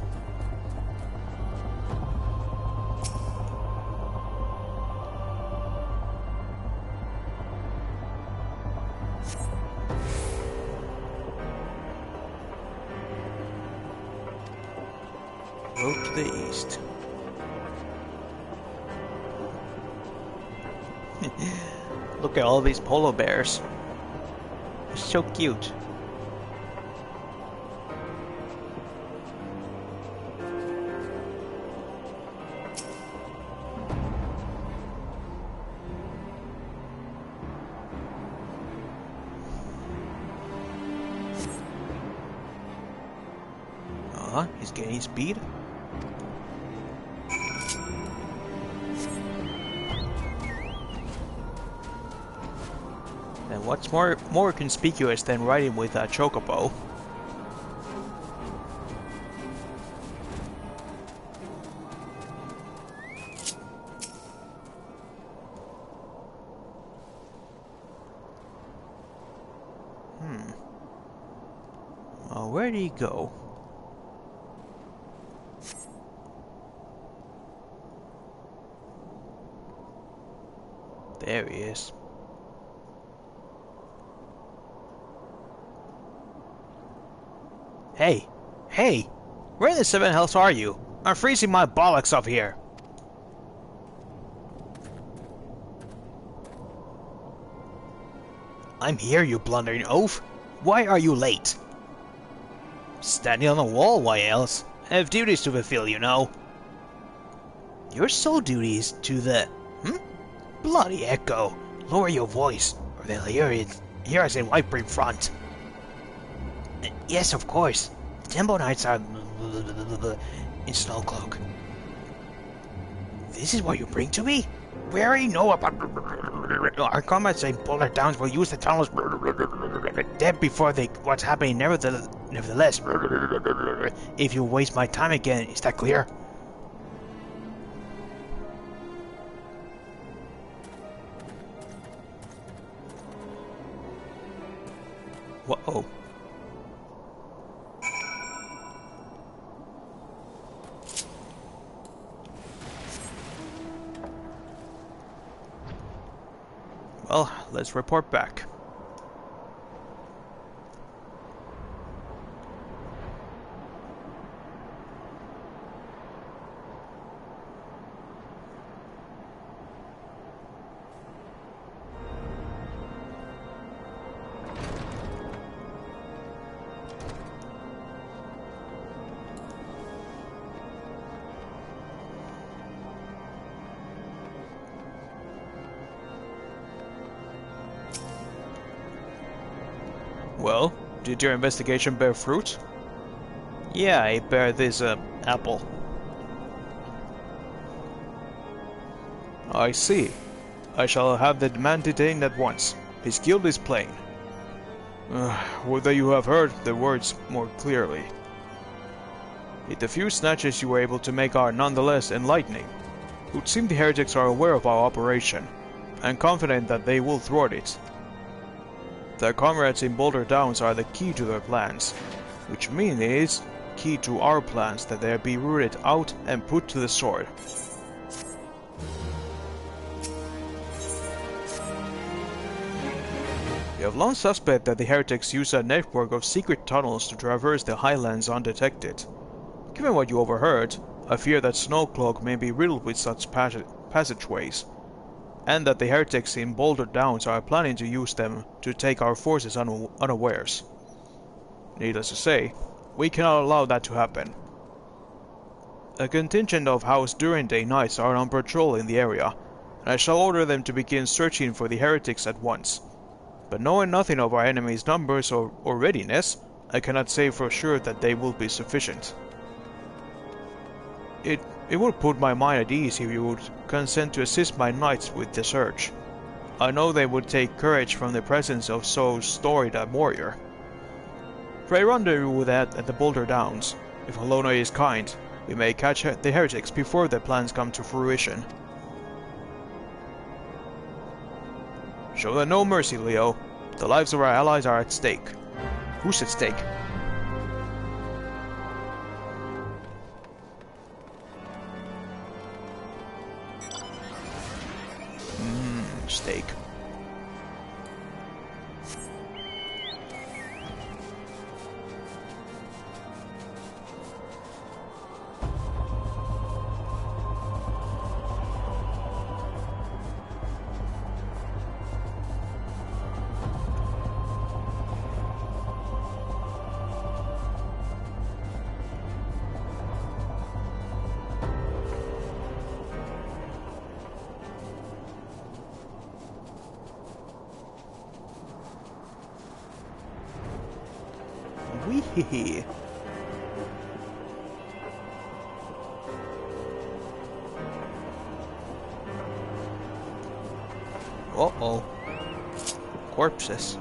Road to the east. Look at all these polar bears. They're so cute. He's gaining speed. And what's more conspicuous than riding with a chocobo? Well, where did he go? There he is. Hey! Hey! Where in the seven hells are you? I'm freezing my bollocks up here! I'm here, you blundering oaf! Why are you late? Standing on the wall, why else? I have duties to fulfill, you know. Your sole duty is to the... Bloody echo! Lower your voice, or they'll hear us in Whitebream front. Yes, of course. The Temple Knights are... in Snowcloak. This is what you bring to me? We already know about... Our comrades in Boulder Downs will use the tunnels... dead before they... what's happening, nevertheless... If you waste my time again, is that clear? Whoa. Well, let's report back. Well, did your investigation bear fruit? Yeah, it bear this, apple. I see. I shall have the man detained at once. His guilt is plain. Whether you have heard the words more clearly. Yet the few snatches you were able to make are nonetheless enlightening. It would seem the heretics are aware of our operation, and confident that they will thwart it. Their comrades in Boulder Downs are the key to their plans, which means it is key to our plans that they be rooted out and put to the sword. We have long suspected that the heretics use a network of secret tunnels to traverse the highlands undetected. Given what you overheard, I fear that Snowcloak may be riddled with such passageways, and that the heretics in Boulder Downs are planning to use them to take our forces unawares. Needless to say, we cannot allow that to happen. A contingent of House Durande Knights are on patrol in the area, and I shall order them to begin searching for the heretics at once. But knowing nothing of our enemy's numbers or readiness, I cannot say for sure that they will be sufficient. It would put my mind at ease if you would consent to assist my knights with the search. I know they would take courage from the presence of so storied a warrior. Pray rendezvous with that at the Boulder Downs. If Alona is kind, we may catch the heretics before their plans come to fruition. Show them no mercy, Leo. The lives of our allies are at stake. Who's at stake? Stake. Wee. Uh-oh. Corpses.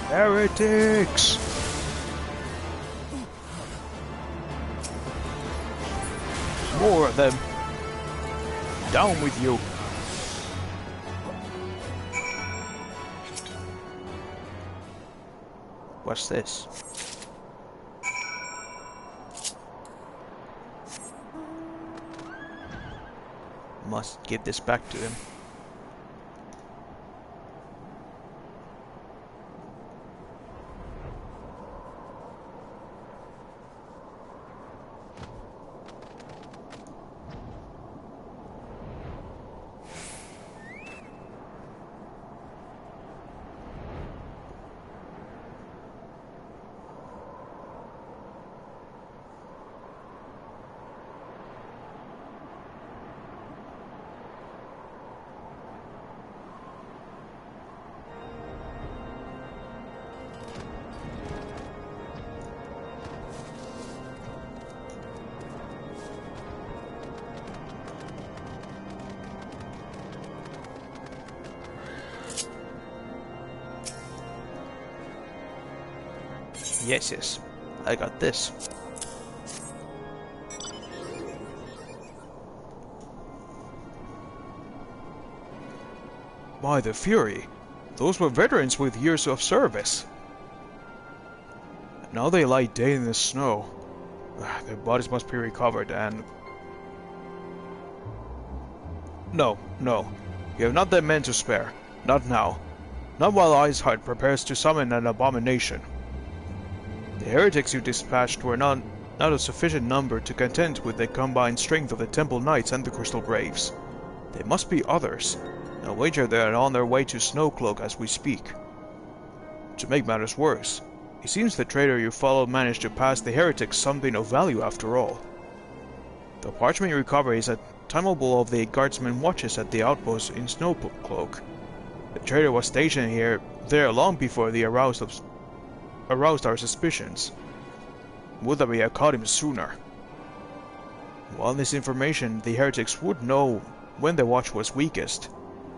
Heretics! More of them. Down with you. What's this? Must give this back to him. Yes, I got this. By the Fury, those were veterans with years of service. Now they lie dead in the snow. Their bodies must be recovered and... No. You have not the men to spare. Not now. Not while Iceheart prepares to summon an abomination. The heretics you dispatched were not a sufficient number to contend with the combined strength of the Temple Knights and the Crystal Braves. There must be others. I'll wager they are on their way to Snowcloak as we speak. To make matters worse, it seems the trader you followed managed to pass the heretics something of value after all. The parchment you recover is a timable of the guardsman watches at the outpost in Snowcloak. The trader was stationed there long before they aroused our suspicions. Would that we had caught him sooner. While this information, the heretics would know when the watch was weakest.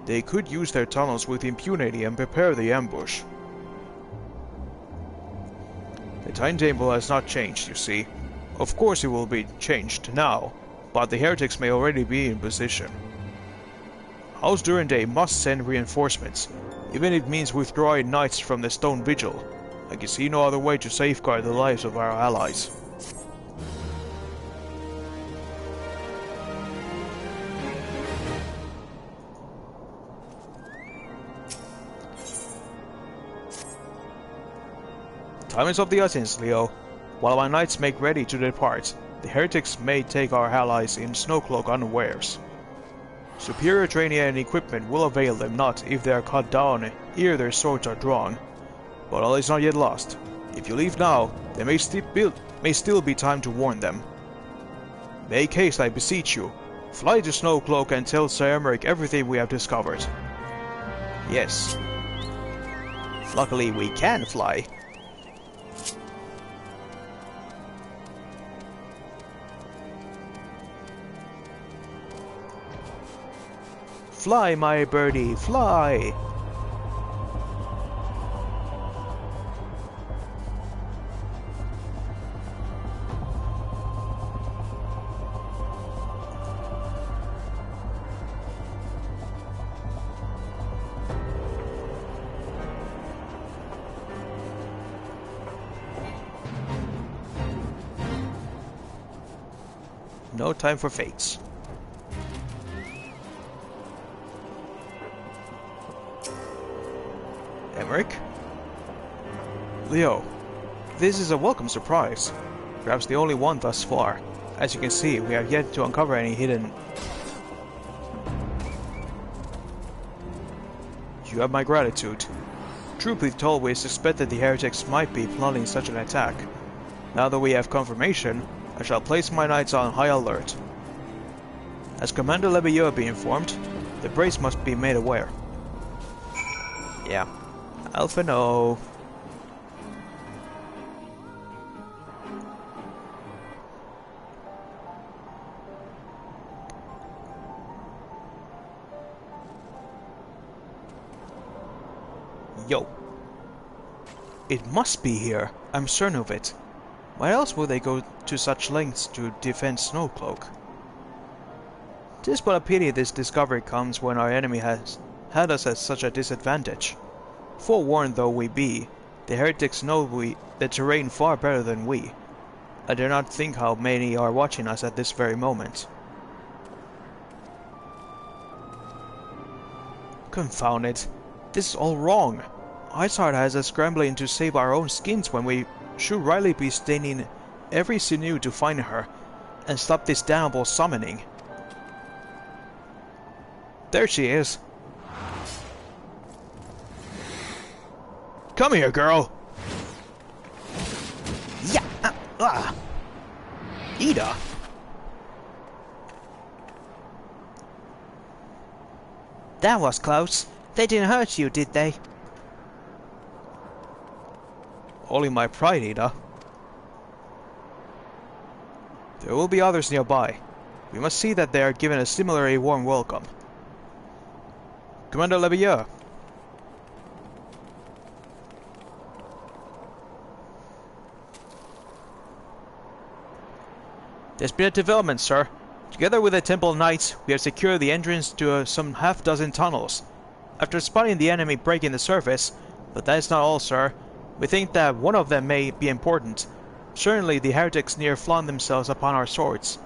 They could use their tunnels with impunity and prepare the ambush. The timetable has not changed, you see. Of course it will be changed now, but the heretics may already be in position. House Durandal must send reinforcements, even if it means withdrawing knights from the Stone Vigil. I can see no other way to safeguard the lives of our allies. Time is of the essence, Leo. While my knights make ready to depart, the heretics may take our allies in Snowcloak unawares. Superior training and equipment will avail them not if they are cut down ere their swords are drawn. But all is not yet lost. If you leave now, there may still be time to warn them. Make haste, I beseech you. Fly to Snowcloak and tell Sir Emmerich everything we have discovered. Yes. Luckily we can fly. . Fly, my birdie, fly! No time for fates. Emmerich? Leo, this is a welcome surprise. Perhaps the only one thus far. As you can see, we have yet to uncover any hidden... You have my gratitude. Truth be told, we suspected the heretics might be plotting such an attack. Now that we have confirmation, I shall place my knights on high alert. As Commander Lebilleux be informed, the brace must be made aware. Yeah. Alpha no. Yo. It must be here. I'm certain of it. Why else would they go to such lengths to defend Snowcloak? 'Tis but a pity this discovery comes when our enemy has had us at such a disadvantage. Forewarned though we be, the heretics know the terrain far better than we. I dare not think how many are watching us at this very moment. Confound it. This is all wrong. Izard has us scrambling to save our own skins when we should rightly be staining every sinew to find her and stop this damnable summoning. There she is. Come here, girl. Yeah. Ida. That was close. They didn't hurt you, did they? Only my pride, Ida. There will be others nearby. We must see that they are given a similarly warm welcome. Commander Lebilleux. There's been a development, sir. Together with the Temple Knights, we have secured the entrance to some half-dozen tunnels. After spotting the enemy breaking the surface, but that is not all, sir. We think that one of them may be important. Certainly the heretics near flaunt themselves upon our swords.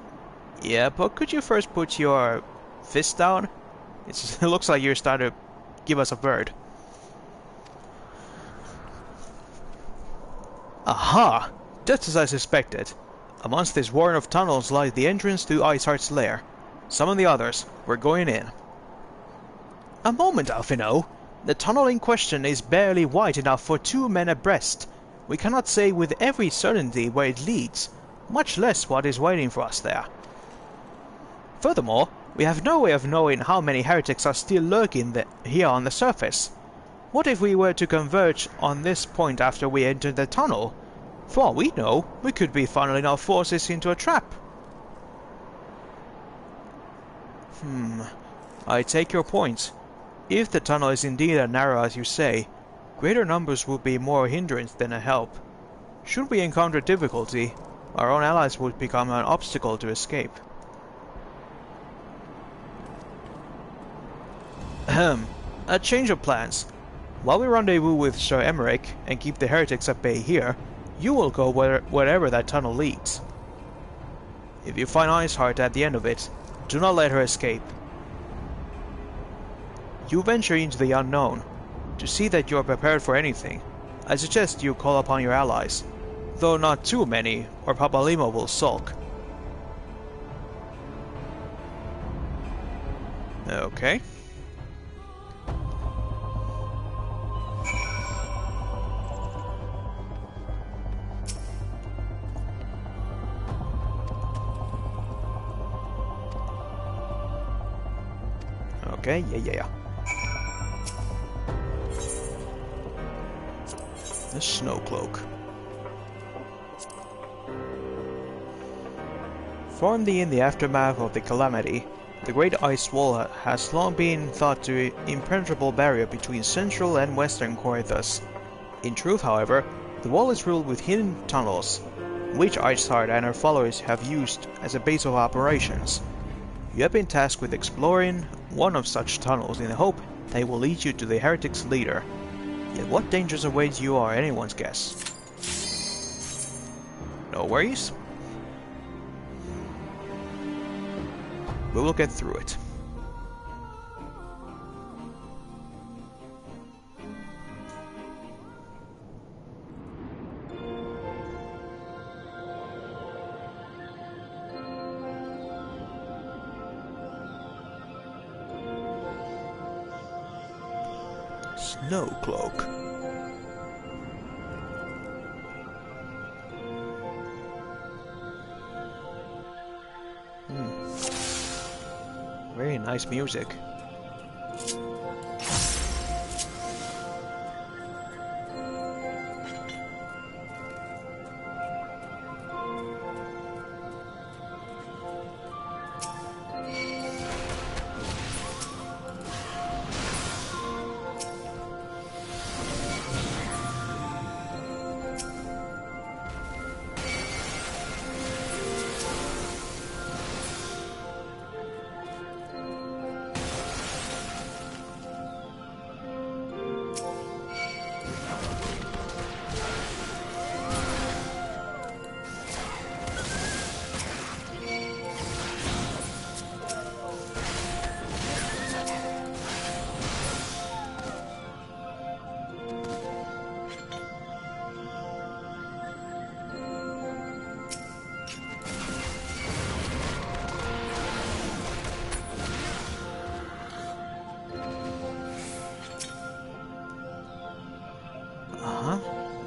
Yeah, but could you first put your fist down? It looks like you're starting to give us a bird. Aha! Just as I suspected. Amongst this warren of tunnels lies the entrance to Izard's lair. Summon the others. We're going in. A moment, Alphino. The tunnel in question is barely wide enough for 2 men abreast. We cannot say with every certainty where it leads, much less what is waiting for us there. Furthermore, we have no way of knowing how many heretics are still lurking here on the surface. What if we were to converge on this point after we enter the tunnel? For all we know, we could be funneling our forces into a trap. I take your point. If the tunnel is indeed as narrow as you say, greater numbers would be more a hindrance than a help. Should we encounter difficulty, our own allies would become an obstacle to escape. A change of plans. While we rendezvous with Sir Emmerich and keep the heretics at bay here, you will go wherever that tunnel leads. If you find Iceheart at the end of it, do not let her escape. You venture into the unknown. To see that you are prepared for anything, I suggest you call upon your allies, though not too many, or Papalimo will sulk. Okay. Okay, yeah. The Snowcloak. Formed in the aftermath of the calamity, The Great Ice Wall has long been thought to be an impenetrable barrier between central and western Corythus. In truth, however, the wall is riddled with hidden tunnels, which Iceheart and her followers have used as a base of operations. You have been tasked with exploring one of such tunnels in the hope that it will lead you to the heretic's leader. Yet what dangers await you are anyone's guess. No worries. We will get through it. Snow Cloak. Very nice music.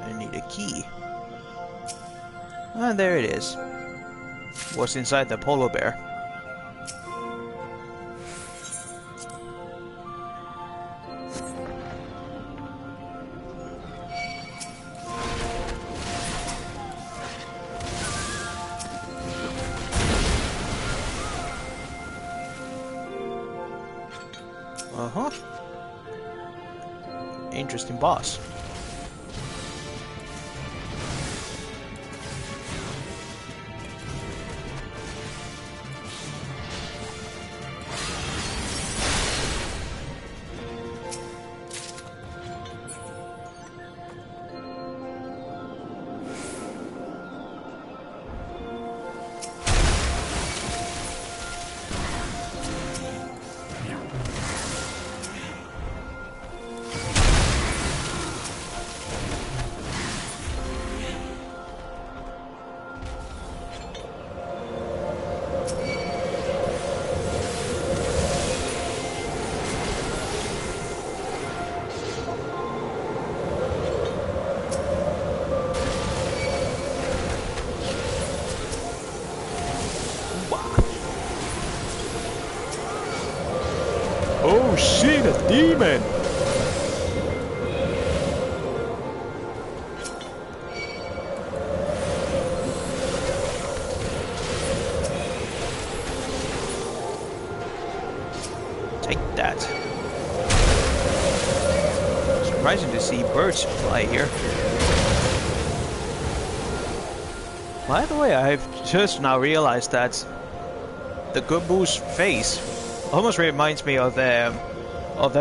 I need a key. And there it is. What's inside the polar bear? Interesting boss. Oh shit, a demon! Take that. Surprising to see birds fly here. By the way, I've just now realized that the Gooboo's face almost reminds me of the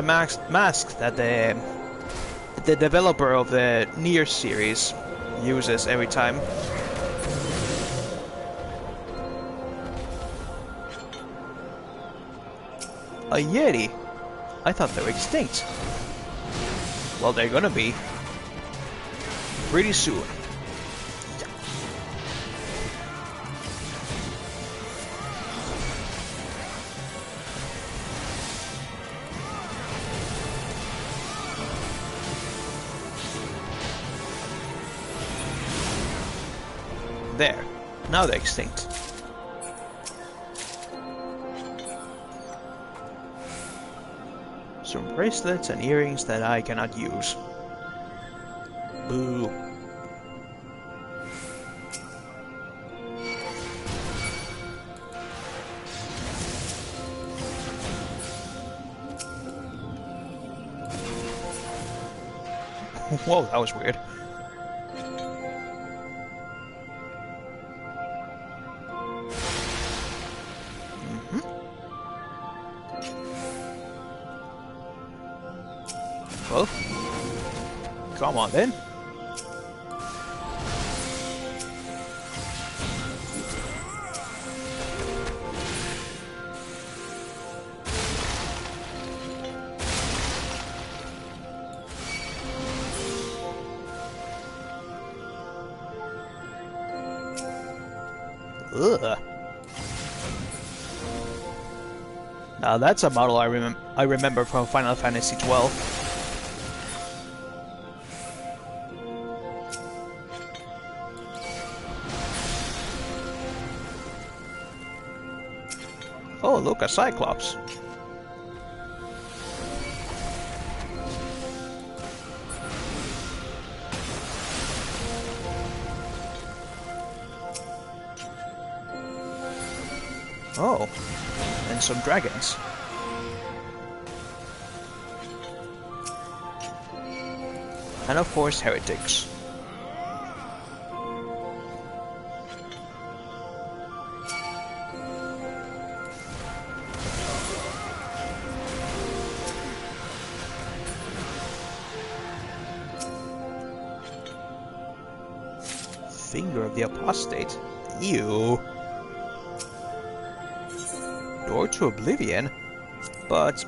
mask that the developer of the Nier series uses every time. A Yeti? I thought they were extinct. Well, they're gonna be. Pretty soon. There. Now they're extinct. Some bracelets and earrings that I cannot use. Boo. Whoa, that was weird. Well, come on then. Ugh. Now that's a model I remember from Final Fantasy XII. Oh, look, a Cyclops. Oh, and some dragons. And of course, heretics. Finger of the Apostate? Ew. Door to Oblivion? But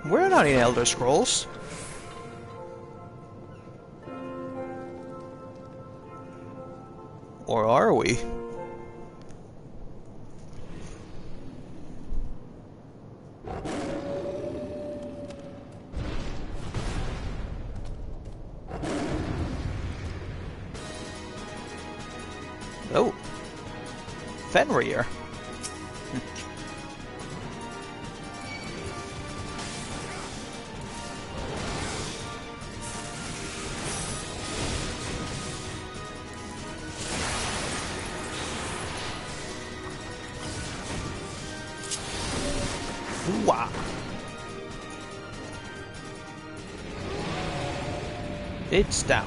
we're not in Elder Scrolls. Or are we? Oh. Fenrir. Wow. It's down.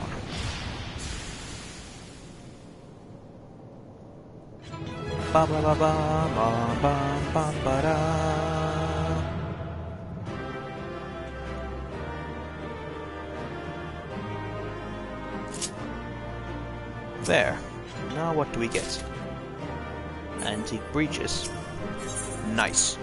Ba ba ba ba ba ba ba ba da. There. Now what do we get? Antique breeches. Nice.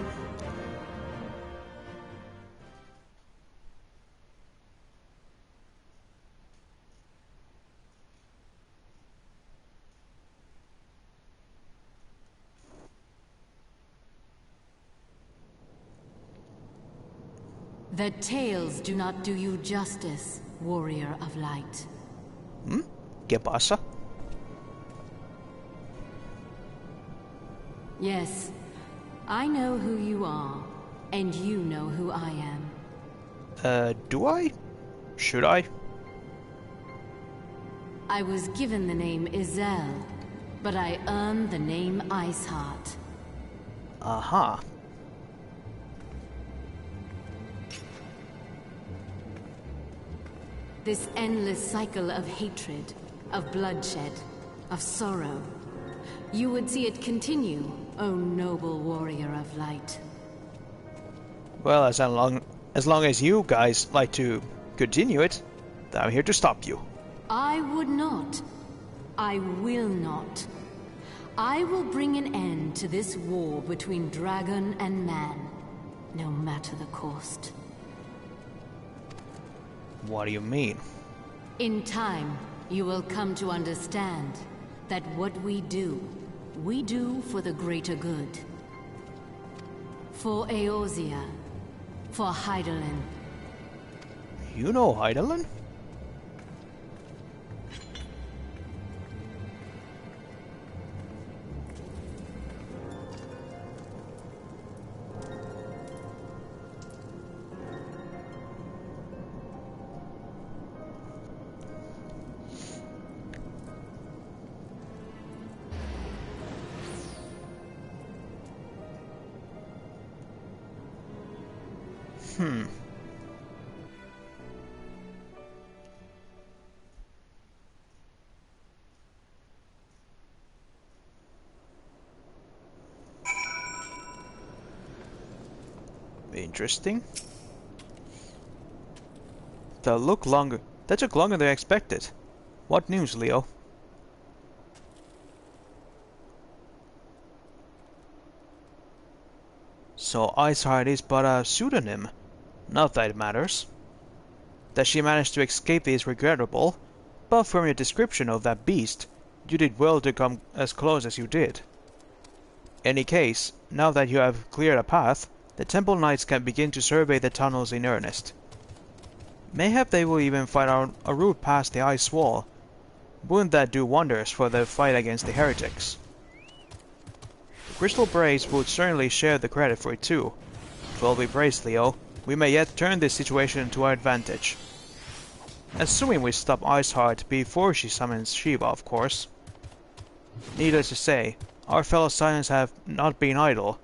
The tales do not do you justice, warrior of light. Hmm? ¿Qué pasa? Yes, I know who you are, and you know who I am. Do I? Should I? I was given the name Izel, but I earned the name Iceheart. Aha. This endless cycle of hatred, of bloodshed, of sorrow. You would see it continue, O noble warrior of light. Well, as long as you guys like to continue it, I'm here to stop you. I would not. I will not. I will bring an end to this war between dragon and man, no matter the cost. What do you mean? In time, you will come to understand that what we do for the greater good. For Eorzea, for Hydaelyn. You know Hydaelyn? Interesting. That took longer than I expected. What news, Leo? So Iceheart is but a pseudonym. Not that it matters. That she managed to escape is regrettable, but from your description of that beast, you did well to come as close as you did. Any case, now that you have cleared a path, the Temple Knights can begin to survey the tunnels in earnest. Mayhap they will even find out a route past the ice wall. Wouldn't that do wonders for the fight against the heretics? The Crystal Braves would certainly share the credit for it too. Well be praised, Leo. We may yet turn this situation to our advantage. Assuming we stop Iceheart before she summons Shiva, of course. Needless to say, our fellow Scions have not been idle.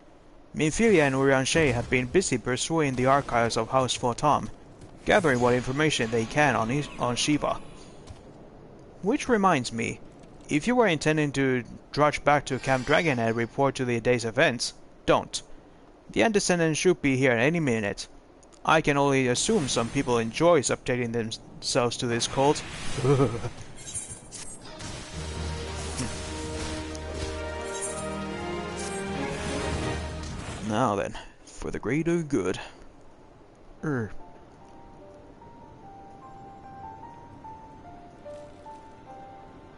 Minfilia and Urianshe have been busy pursuing the archives of House Photom, gathering what information they can on Shiva. Which reminds me, if you were intending to trudge back to Camp Dragon and report to the day's events, don't. The Descendants should be here any minute. I can only assume some people enjoy subjecting themselves to this cult. Now then, for the greater good.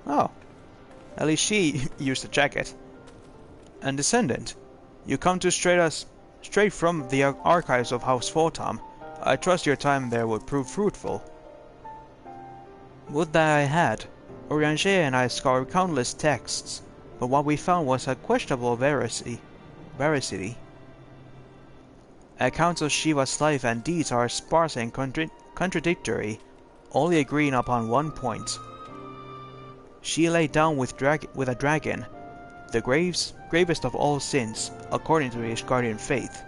Oh, at least she used the jacket. And Descendant, you come to straight from the archives of House Photom. I trust your time there would prove fruitful. Would that I had. Urianshe and I scoured countless texts, but what we found was a questionable veracity. Accounts of Shiva's life and deeds are sparse and contradictory, only agreeing upon one point. She lay down with a dragon, the gravest of all sins, according to his guardian faith.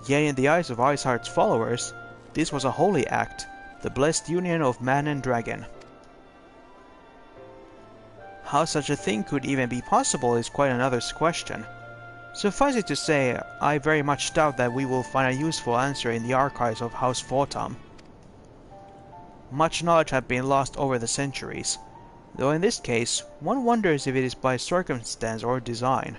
Yet in the eyes of Iceheart's followers, this was a holy act, the blessed union of man and dragon. How such a thing could even be possible is quite another question. Suffice it to say, I very much doubt that we will find a useful answer in the archives of House Photom. Much knowledge has been lost over the centuries, though in this case, one wonders if it is by circumstance or design.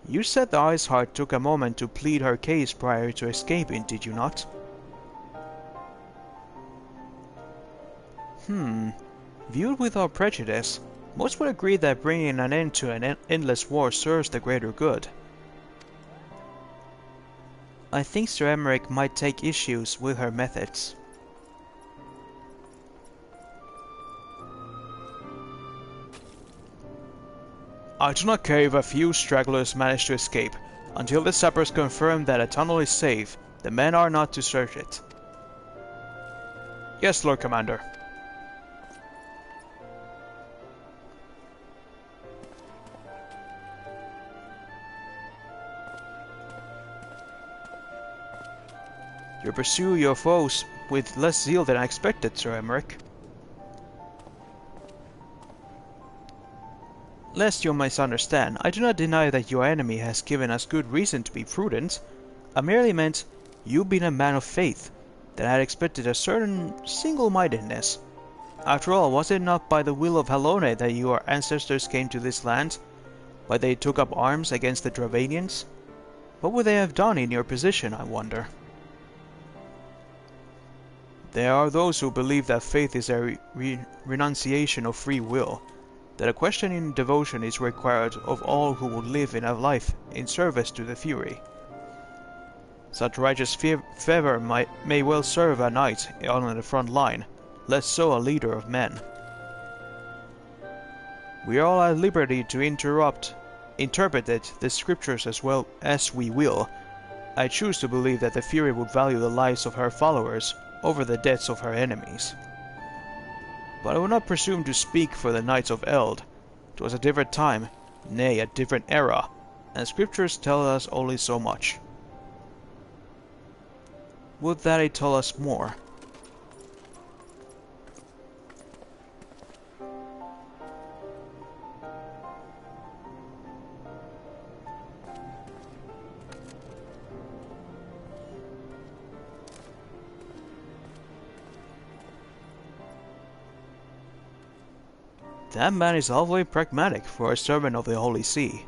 You said the Iceheart took a moment to plead her case prior to escaping, did you not? Viewed without prejudice, most would agree that bringing an end to an endless war serves the greater good. I think Sir Emmerich might take issues with her methods. I do not care if a few stragglers manage to escape. Until the sappers confirm that a tunnel is safe, the men are not to search it. Yes, Lord Commander. You pursue your foes with less zeal than I expected, Sir Emmerich. Lest you misunderstand, I do not deny that your enemy has given us good reason to be prudent. I merely meant you being a man of faith, that I had expected a certain single-mindedness. After all, was it not by the will of Halone that your ancestors came to this land? Why they took up arms against the Dravanians? What would they have done in your position, I wonder? There are those who believe that faith is a renunciation of free will, that a questioning devotion is required of all who would live in a life in service to the Fury. Such righteous fervor may well serve a knight on the front line, less so a leader of men. We are all at liberty to interpret the scriptures as well as we will. I choose to believe that the Fury would value the lives of her followers over the deaths of her enemies. But I will not presume to speak for the Knights of Eld. 'Twas a different time, nay, a different era, and scriptures tell us only so much. Would that it told us more. That man is awfully pragmatic for a servant of the Holy See.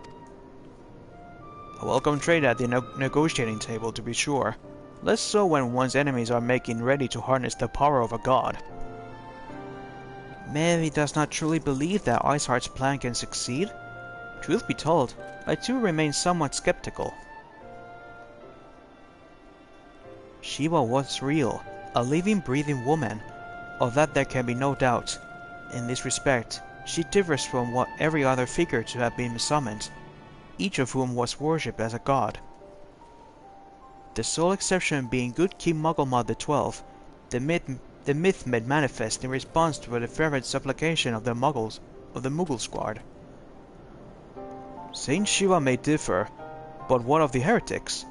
A welcome trade at the negotiating table, to be sure. Less so when one's enemies are making ready to harness the power of a god. Mary does not truly believe that Iceheart's plan can succeed. Truth be told, I too remain somewhat skeptical. Shiva was real, a living, breathing woman. Of that there can be no doubt. In this respect, she differs from what every other figure to have been summoned, each of whom was worshipped as a god. The sole exception being good King Mugglemud XII, the myth made manifest in response to the fervent supplication of the Mughal squad. Saint Shiva may differ, but what of the heretics?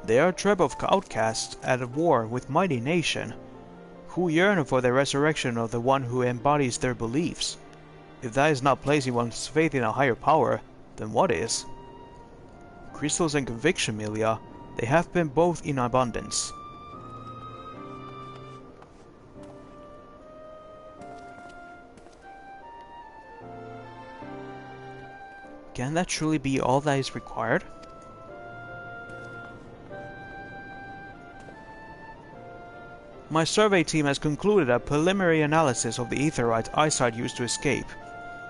They are a tribe of outcasts at war with mighty nation, who yearn for the resurrection of the one who embodies their beliefs. If that is not placing one's faith in a higher power, then what is? Crystals and conviction, Milia, they have been both in abundance. Can that truly be all that is required? My survey team has concluded a preliminary analysis of the Aetheryte Eyesight used to escape.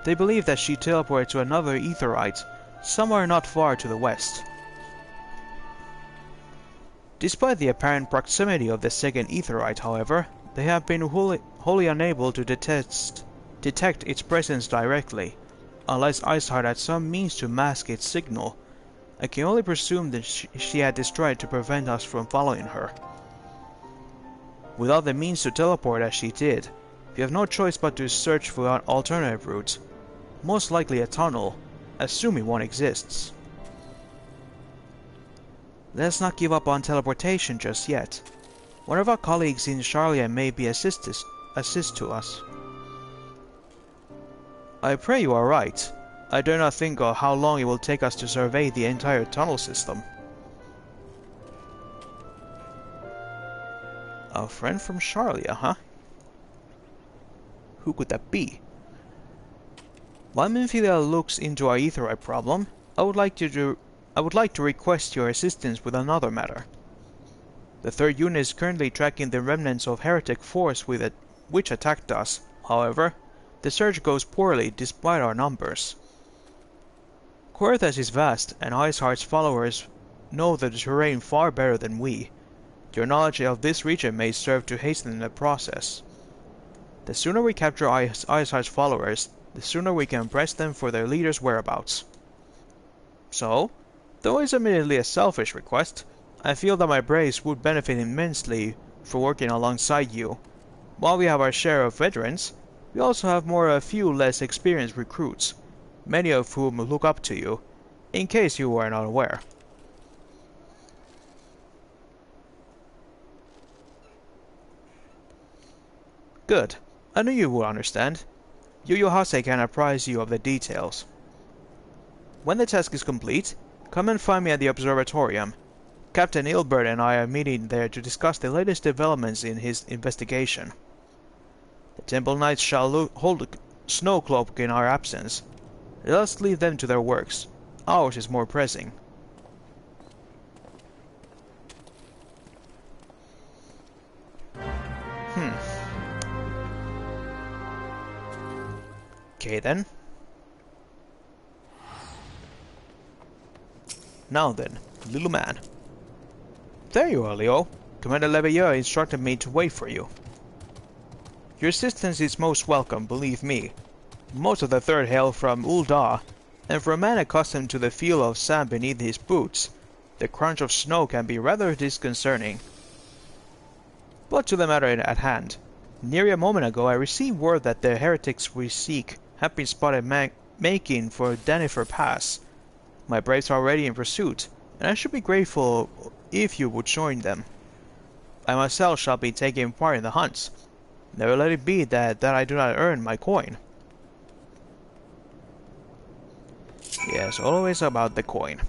They believe that she teleported to another Aetheryte, somewhere not far to the west. Despite the apparent proximity of the second Aetheryte, however, they have been wholly unable to detect its presence directly, unless Iceheart had some means to mask its signal. I can only presume that she had destroyed to prevent us from following her. Without the means to teleport as she did, we have no choice but to search for an alternative route, most likely a tunnel, assuming one exists. Let's not give up on teleportation just yet. One of our colleagues in Charlia may be assist to us. I pray you are right. I dare not think of how long it will take us to survey the entire tunnel system. A friend from Charlia, huh? Who could that be? While Minfilia looks into our Aetheryte problem, I would like to request your assistance with another matter. The third unit is currently tracking the remnants of heretic force which attacked us. However, the search goes poorly despite our numbers. Korthas is vast, and Iceheart's followers know the terrain far better than we. Your knowledge of this region may serve to hasten the process. The sooner we capture Iceheart's followers, the sooner we can press them for their leader's whereabouts. So, though it's admittedly a selfish request, I feel that my braves would benefit immensely for working alongside you. While we have our share of veterans, we also have a few less experienced recruits, many of whom look up to you, in case you were not aware. Good. I knew you would understand. Yu-Yu-Hase can apprise you of the details. When the task is complete, come and find me at the observatorium. Captain Ilbert and I are meeting there to discuss the latest developments in his investigation. The Temple Knights shall hold a snow cloak in our absence. Let us leave them to their works. Ours is more pressing. Okay then. Now then, little man. There you are, Leo. Commander Leveilleur instructed me to wait for you. Your assistance is most welcome, believe me. Most of the Third hail from Ul'dah, and for a man accustomed to the feel of sand beneath his boots, the crunch of snow can be rather disconcerting. But to the matter at hand. Nearly a moment ago I received word that the heretics we seek have been spotted making for Danifer Pass. My braves are already in pursuit, and I should be grateful if you would join them. I myself shall be taking part in the hunts. Never let it be that I do not earn my coin. Yes, always about the coin.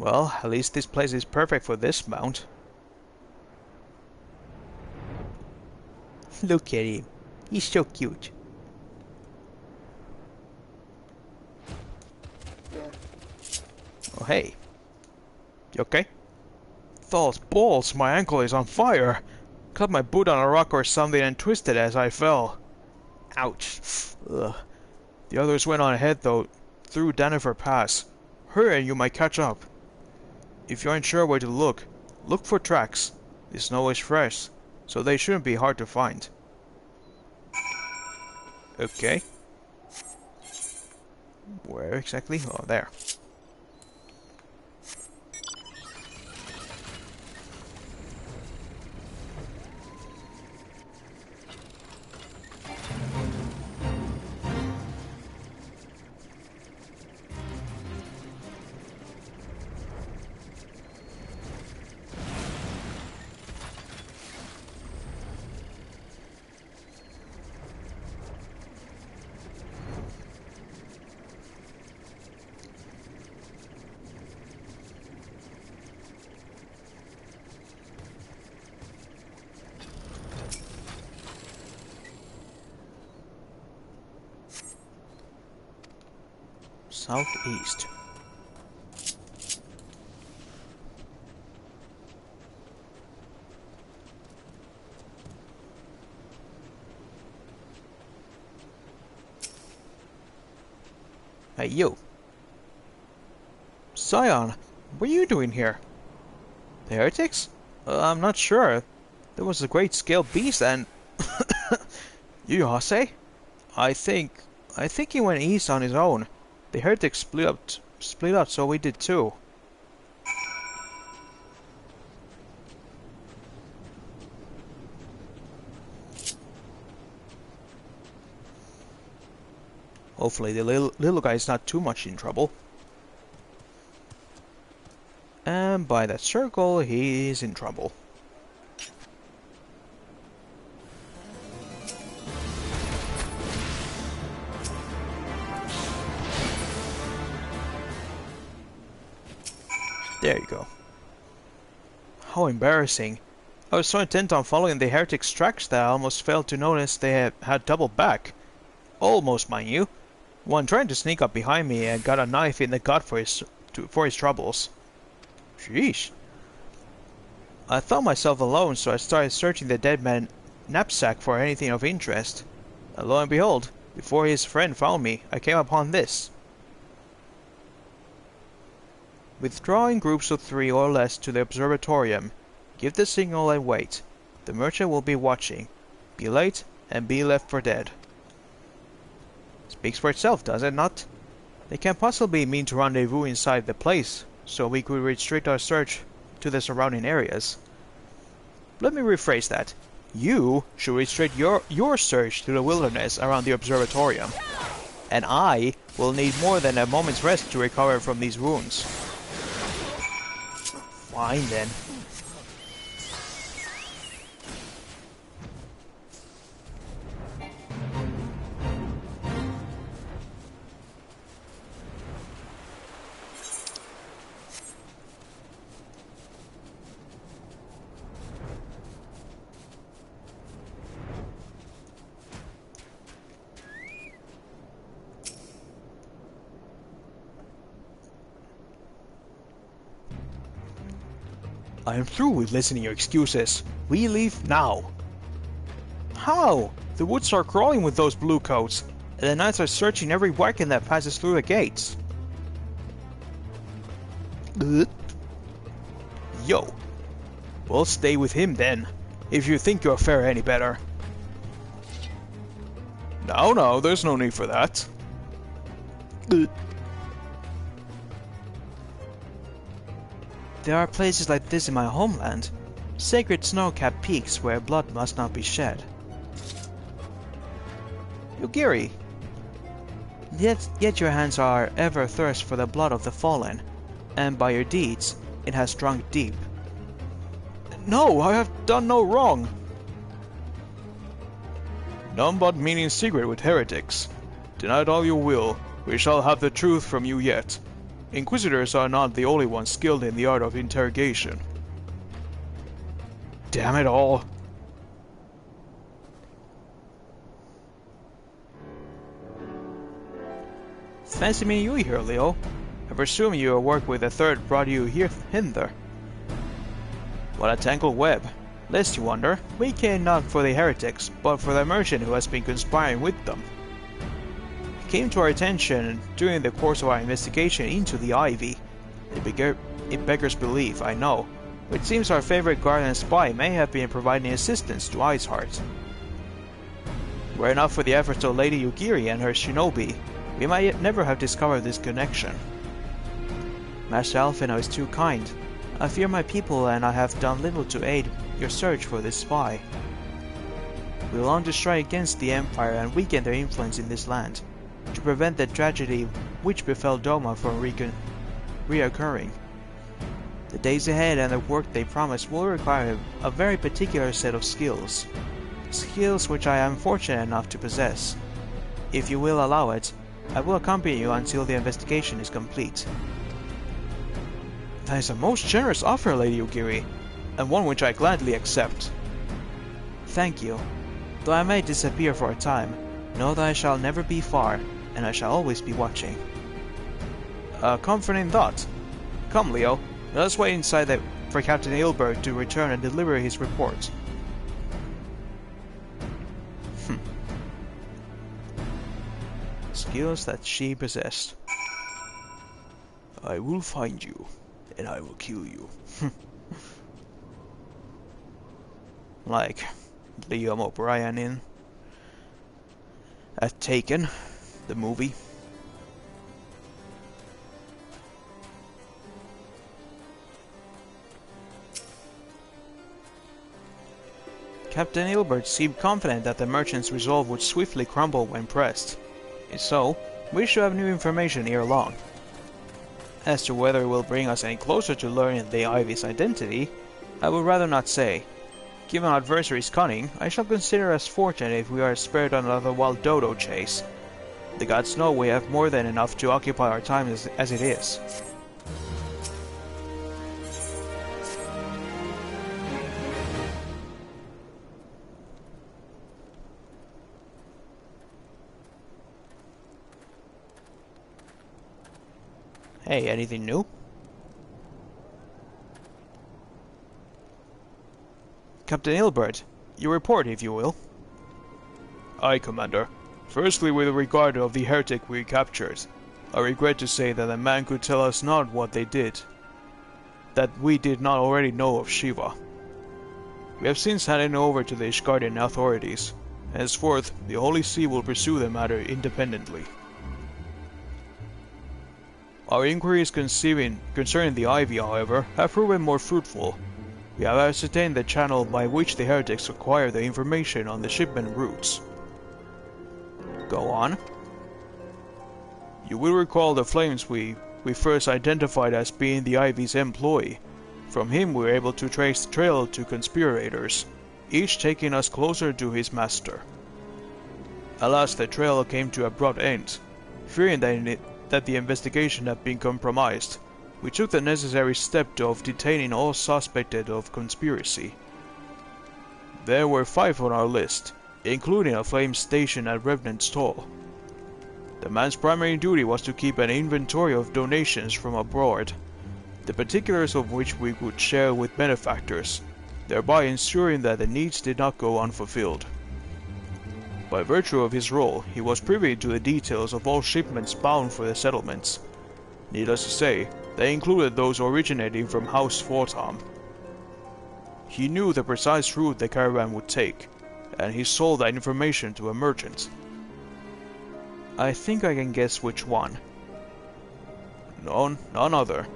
Well, at least this place is perfect for this mount. Look at him. He's so cute. Oh, hey. You okay? Those balls, my ankle is on fire. Caught my boot on a rock or something and twisted as I fell. Ouch. Ugh. The others went on ahead though, through Danifer Pass. Hurry and you might catch up. If you aren't sure where to look for tracks. The snow is fresh, so they shouldn't be hard to find. Okay. Where exactly? Oh, there. Southeast. Hey, you. Scion, what are you doing here? The heretics? I'm not sure. There was a great scale beast and... You Hase? I think he went east on his own. The heretics split up, so we did too. Hopefully the little guy is not too much in trouble. And by that circle, he is in trouble. There you go. How embarrassing. I was so intent on following the heretics' tracks that I almost failed to notice they had doubled back. Almost, mind you. One trying to sneak up behind me and got a knife in the gut for his troubles. Sheesh. I thought myself alone, so I started searching the dead man's knapsack for anything of interest. And lo and behold, before his friend found me, I came upon this. Withdraw in groups of 3 or less to the observatorium. Give the signal and wait. The merchant will be watching. Be late and be left for dead. Speaks for itself, does it not? They can't possibly mean to rendezvous inside the place, so we could restrict our search to the surrounding areas. Let me rephrase that. You should restrict your search to the wilderness around the observatorium. And I will need more than a moment's rest to recover from these wounds. Fine then. I am through with listening to your excuses. We leave now. How? The woods are crawling with those blue coats, and the knights are searching every wagon that passes through the gates. Yo. We'll stay with him then, if you think your fare any better. No, there's no need for that. There are places like this in my homeland, sacred snow-capped peaks where blood must not be shed. Yugiri, yet your hands are ever thirst for the blood of the fallen, and by your deeds it has drunk deep. No, I have done no wrong. None but meaning secret with heretics. Deny it all you will, we shall have the truth from you yet. Inquisitors are not the only ones skilled in the art of interrogation. Damn it all! Fancy meeting you here, Leo. I presume your work with the Third brought you hither. What a tangled web. Lest you wonder, we came not for the heretics, but for the merchant who has been conspiring with them. It came to our attention during the course of our investigation into the Ivy. It beggars belief, I know, but it seems our favorite guard and spy may have been providing assistance to Iceheart. Were it not for the efforts of Lady Yugiri and her shinobi, we might never have discovered this connection. Master Alfino is too kind. I fear my people and I have done little to aid your search for this spy. We long to strike against the Empire and weaken their influence in this land, to prevent the tragedy which befell Doma from reoccurring. The days ahead and the work they promise will require a very particular set of skills. Skills which I am fortunate enough to possess. If you will allow it, I will accompany you until the investigation is complete. That is a most generous offer, Lady Yugiri, and one which I gladly accept. Thank you. Though I may disappear for a time, know that I shall never be far, and I shall always be watching. A comforting thought. Come, Leo, let us wait inside for Captain Ilbert to return and deliver his report. Skills that she possessed. I will find you, and I will kill you. Like Liam O'Brien in Taken, the movie. Captain Ilbert seemed confident that the merchant's resolve would swiftly crumble when pressed. If so, we should have new information ere long. As to whether it will bring us any closer to learning the Ivy's identity, I would rather not say. Given our adversary's cunning, I shall consider us fortunate if we are spared another wild dodo chase. The gods know we have more than enough to occupy our time as it is. Hey, anything new? Captain Ilbert, your report, if you will. Aye, Commander. Firstly, with regard of the heretic we captured, I regret to say that the man could tell us not what they did, that we did not already know of Shiva. We have since handed over to the Ishgardian authorities. Henceforth, the Holy See will pursue the matter independently. Our inquiries concerning the Ivy, however, have proven more fruitful. We have ascertained the channel by which the heretics acquire the information on the shipment routes. Go on. You will recall the flames we first identified as being the Ivy's employee. From him we were able to trace the trail to conspirators, each taking us closer to his master. Alas, the trail came to an abrupt end. Fearing that the investigation had been compromised, we took the necessary step of detaining all suspected of conspiracy. There were 5 on our list, including a flame station at Revenant Stall. The man's primary duty was to keep an inventory of donations from abroad, the particulars of which we would share with benefactors, thereby ensuring that the needs did not go unfulfilled. By virtue of his role, he was privy to the details of all shipments bound for the settlements. Needless to say, they included those originating from House Fortam. He knew the precise route the caravan would take, and he sold that information to a merchant. I think I can guess which one. None other.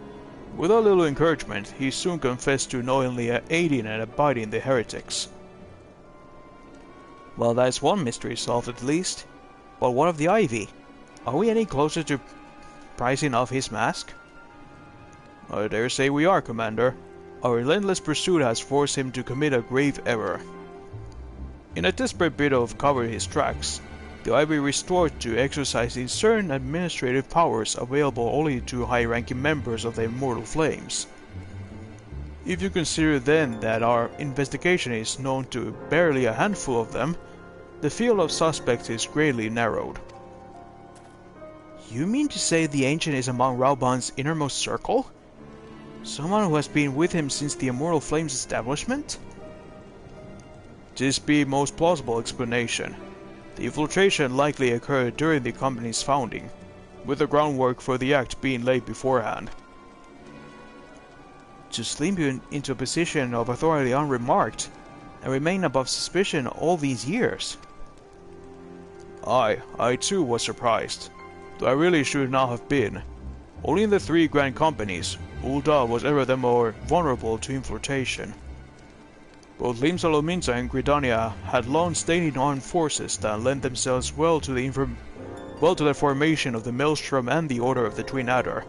With a little encouragement, he soon confessed to knowingly aiding and abiding the heretics. Well, that's one mystery solved at least. But what of the Ivy? Are we any closer to pricing off his mask? I dare say we are, Commander. Our relentless pursuit has forced him to commit a grave error. In a desperate bid of cover his tracks, the Ivy restored to exercising certain administrative powers available only to high-ranking members of the Immortal Flames. If you consider then that our investigation is known to barely a handful of them, the field of suspects is greatly narrowed. You mean to say the Ancient is among Raubann's innermost circle? Someone who has been with him since the Immortal Flames establishment? This be most plausible explanation. The infiltration likely occurred during the company's founding, with the groundwork for the act being laid beforehand. To slip you into a position of authority unremarked, and remain above suspicion all these years. I too was surprised, though I really should not have been. Only in the three grand companies, Ul'dah was ever the more vulnerable to infiltration. Both Limsa and Gridania had long-standing armed forces that lent themselves well to the formation of the Maelstrom and the Order of the Twin Adder.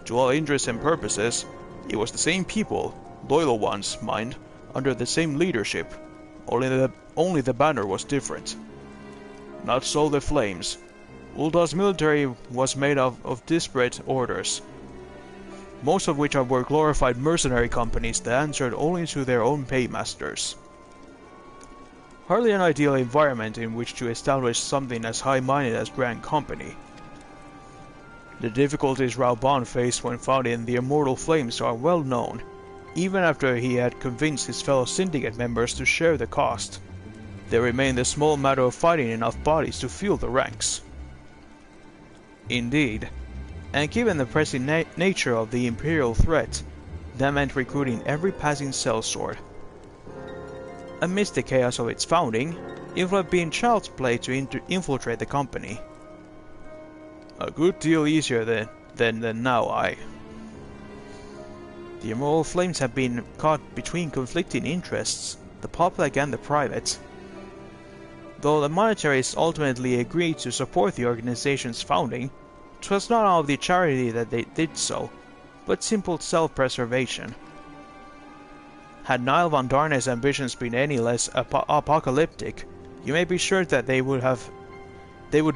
To all interests and purposes, it was the same people, loyal ones, mind, under the same leadership, only the banner was different. Not so the Flames. Ul'dah's military was made of disparate orders, most of which were glorified mercenary companies that answered only to their own paymasters. Hardly an ideal environment in which to establish something as high-minded as Grand Company. The difficulties Raubann faced when founding the Immortal Flames are well known, even after he had convinced his fellow syndicate members to share the cost. There remained the small matter of finding enough bodies to fill the ranks. Indeed, and given the pressing nature of the Imperial threat, that meant recruiting every passing sellsword. Amidst the chaos of its founding, it would have been child's play to infiltrate the company. A good deal easier than now, The Immortal Flames have been caught between conflicting interests, the public and the private. Though the monetaries ultimately agreed to support the organization's founding, it was not out of the charity that they did so, but simple self-preservation. Had Nile van Darnay's ambitions been any less apocalyptic, you may be sure that they would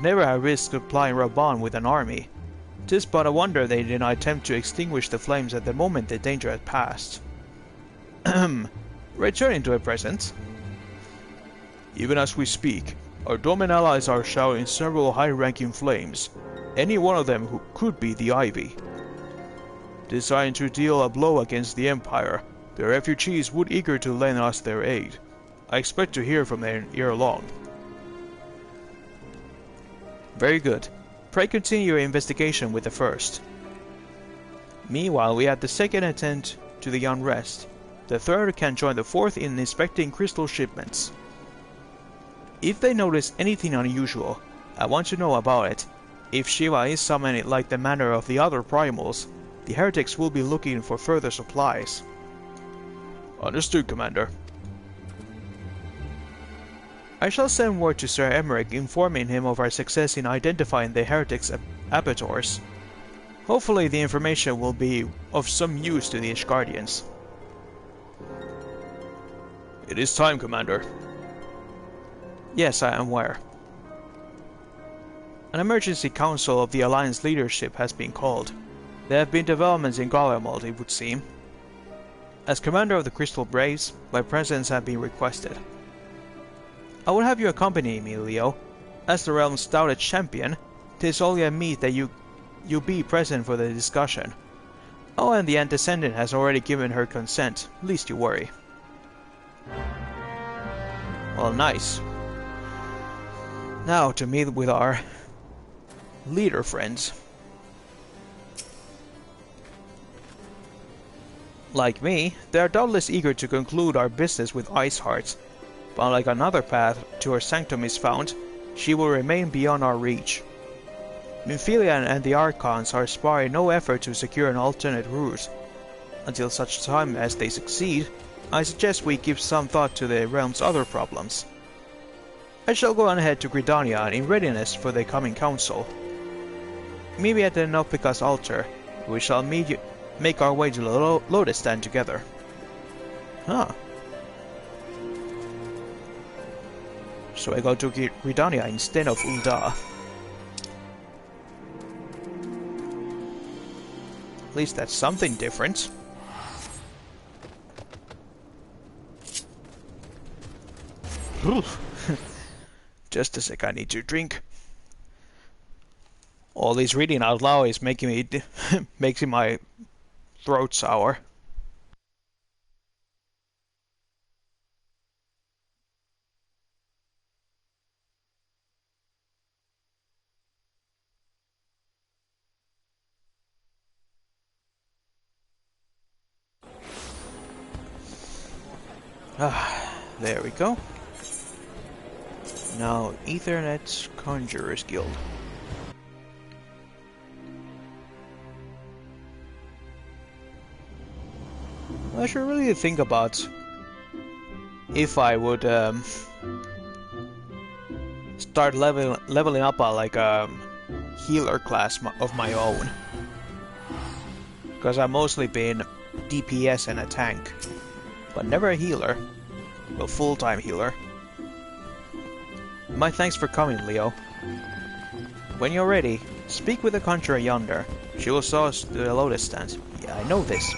never have risked supplying Raubann with an army. 'Tis but a wonder they did not attempt to extinguish the flames at the moment the danger had passed. Returning to the present. Even as we speak, our Domin allies are shouting several high-ranking flames, any one of them who could be the Ivy. Desiring to deal a blow against the Empire, the refugees would eager to lend us their aid. I expect to hear from them ere long. Very good. Pray continue your investigation with the first. Meanwhile, we add the second attend to the unrest. The third can join the fourth in inspecting crystal shipments. If they notice anything unusual, I want to know about it. If Shiva is summoned like the manner of the other primals, the heretics will be looking for further supplies. Understood, Commander. I shall send word to Sir Emmerich informing him of our success in identifying the heretics' abattoirs. Hopefully the information will be of some use to the Ishgardians. It is time, Commander. Yes, I am aware. An emergency council of the Alliance leadership has been called. There have been developments in Garlemald, it would seem. As commander of the Crystal Braves, my presence has been requested. I would have you accompany me, Leo. As the realm's stoutest champion, 'tis only a meet that you be present for the discussion. Oh, and the Antecedent has already given her consent, least you worry. Well, nice. Now to meet with our leader friends. Like me, they are doubtless eager to conclude our business with Iceheart, but like another path to her sanctum is found, she will remain beyond our reach. Minfilia and the Archons are sparing no effort to secure an alternate route. Until such time as they succeed, I suggest we give some thought to the realm's other problems. I shall go on ahead to Gridania in readiness for the coming council. Meet me at the Nopika's altar. We shall make our way to the Lotus Stand together. Huh. so I go to Gridania instead of Ul'dah. At least that's something different. Just a sec, I need to drink. All this reading out loud is making me making my throat sour. There we go. Now, Ethernet Conjurer's Guild. I should really think about if I would start leveling up a like a healer class of my own, because I've mostly been DPS and a tank, but never a healer, a full-time healer. My thanks for coming, Leo. When you're ready, speak with the conjurer yonder. She will show us the lotus stand. Yeah, I know this.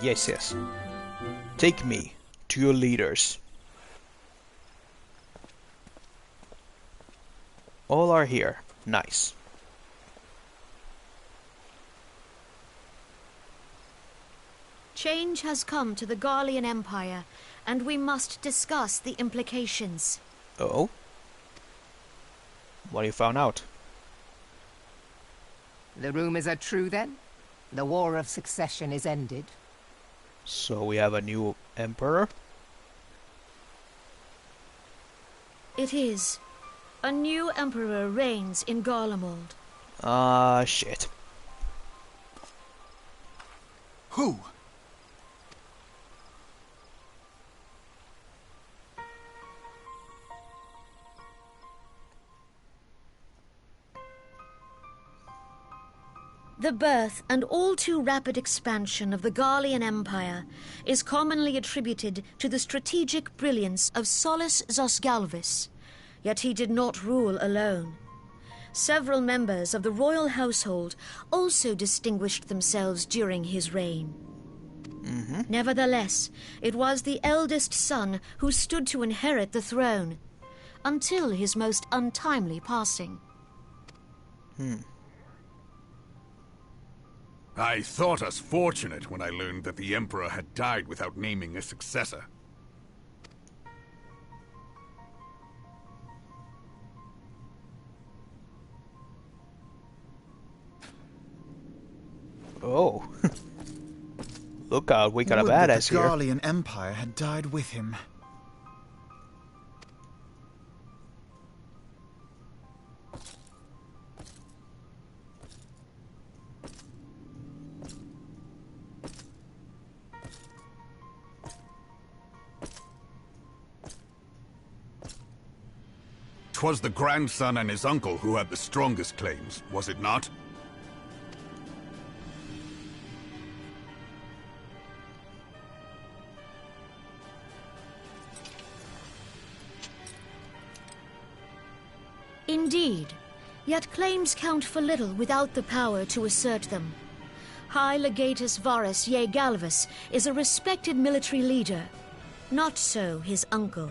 Yes, yes. Take me to your leaders. All are here. Nice. Change has come to the Garlean Empire, and we must discuss the implications. Oh? What have you found out? The rumors are true, then? The War of Succession is ended? So we have a new emperor? It is. A new emperor reigns in Garlemald. Shit. Who? The birth and all too rapid expansion of the Garlean Empire is commonly attributed to the strategic brilliance of Solus Zosgalvis, yet he did not rule alone. Several members of the royal household also distinguished themselves during his reign. Nevertheless, it was the eldest son who stood to inherit the throne, until his most untimely passing. I thought us fortunate when I learned that the Emperor had died without naming a successor. Oh. Look out, we got a Would that badass the here. Garlean Empire had died with him. Twas the grandson and his uncle who had the strongest claims, was it not? Indeed, yet claims count for little without the power to assert them. High Legatus Varus Ye Galvus is a respected military leader. Not so his uncle.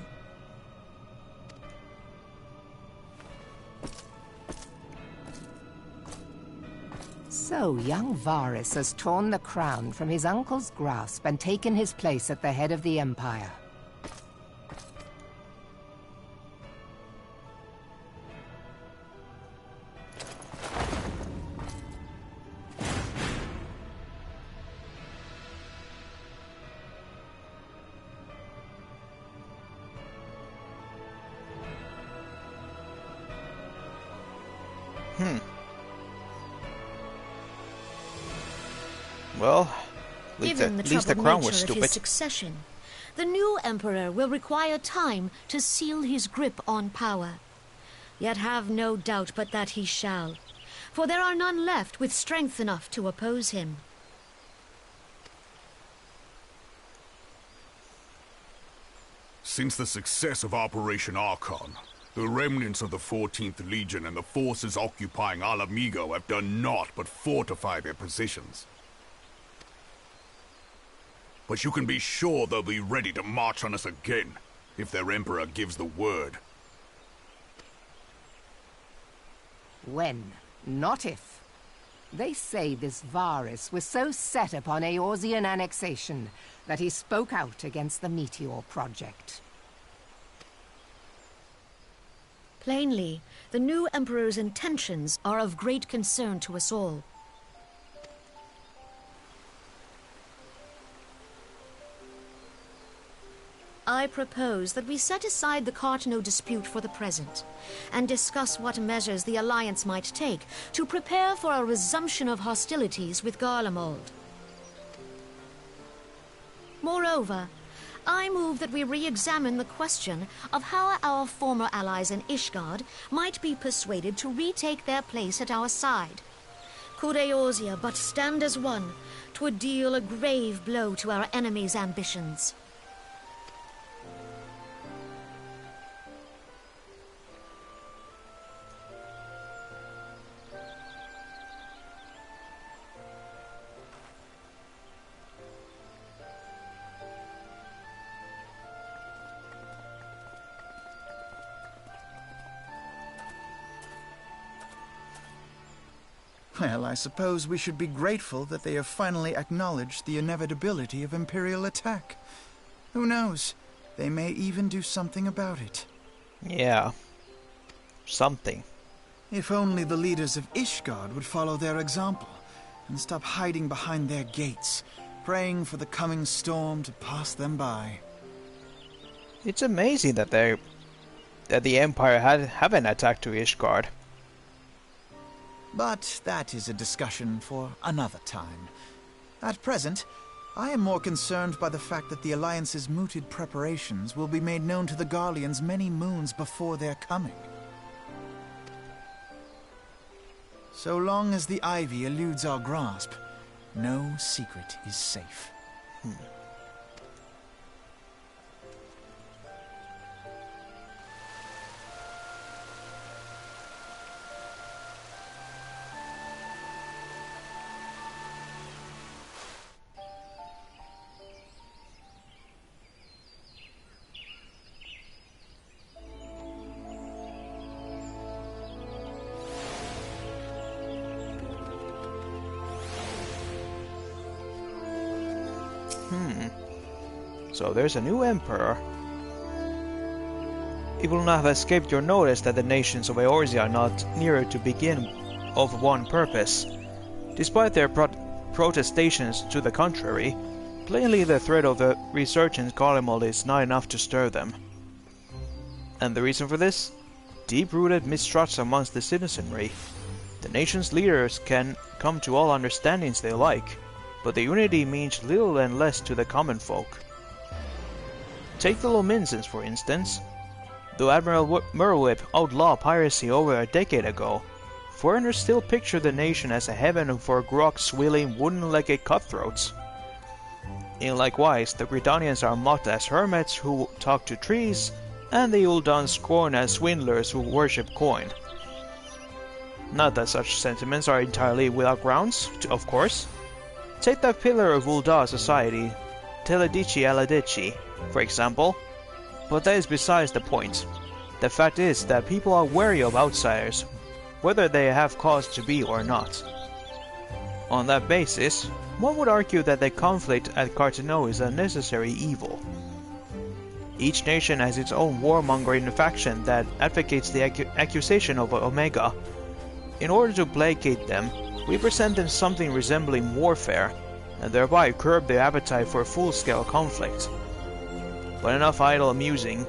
So young Varus has torn the crown from his uncle's grasp and taken his place at the head of the Empire. Well, at Given the least the troubled crown nature was of his stupid. succession, the new emperor will require time to seal his grip on power. Yet have no doubt but that he shall, for there are none left with strength enough to oppose him. Since the success of Operation Archon, the remnants of the 14th Legion and the forces occupying Alamigo have done naught but fortify their positions. But you can be sure they'll be ready to march on us again, if their Emperor gives the word. When, not if. They say this Varus was so set upon Eorzean annexation that he spoke out against the Meteor Project. Plainly, the new Emperor's intentions are of great concern to us all. I propose that we set aside the Cartano dispute for the present, and discuss what measures the Alliance might take to prepare for a resumption of hostilities with Garlemald. Moreover, I move that we re-examine the question of how our former allies in Ishgard might be persuaded to retake their place at our side. Could Eorzea but stand as one, 'twould deal a grave blow to our enemies' ambitions. Well, I suppose we should be grateful that they have finally acknowledged the inevitability of Imperial attack. Who knows? They may even do something about it. Yeah. Something. If only the leaders of Ishgard would follow their example and stop hiding behind their gates, praying for the coming storm to pass them by. It's amazing that the Empire haven't attacked to Ishgard. But that is a discussion for another time. At present, I am more concerned by the fact that the Alliance's mooted preparations will be made known to the Garleans many moons before their coming. So long as the Ivy eludes our grasp, no secret is safe. So there's a new emperor. It will not have escaped your notice that the nations of Eorzea are not nearer to begin of one purpose. Despite their protestations to the contrary, plainly the threat of the resurgent Garlemald is not enough to stir them. And the reason for this? Deep-rooted mistrust amongst the citizenry. The nation's leaders can come to all understandings they like, but the unity means little and less to the common folk. Take the Lominsons, for instance. Though Admiral Merlwip outlawed piracy over a decade ago, foreigners still picture the nation as a heaven for grog-swilling, wooden-legged cutthroats. In likewise, the Gridanians are mocked as hermits who talk to trees, and the Uldans scorned as swindlers who worship coin. Not that such sentiments are entirely without grounds, of course. Take that pillar of Ulda society, Teledici Aladici, for example, but that is besides the point. The fact is that people are wary of outsiders, whether they have cause to be or not. On that basis, one would argue that the conflict at Cartano is a necessary evil. Each nation has its own warmongering faction that advocates the accusation of Omega. In order to placate them, we present them something resembling warfare, and thereby curb their appetite for full-scale conflict. But enough idle musing.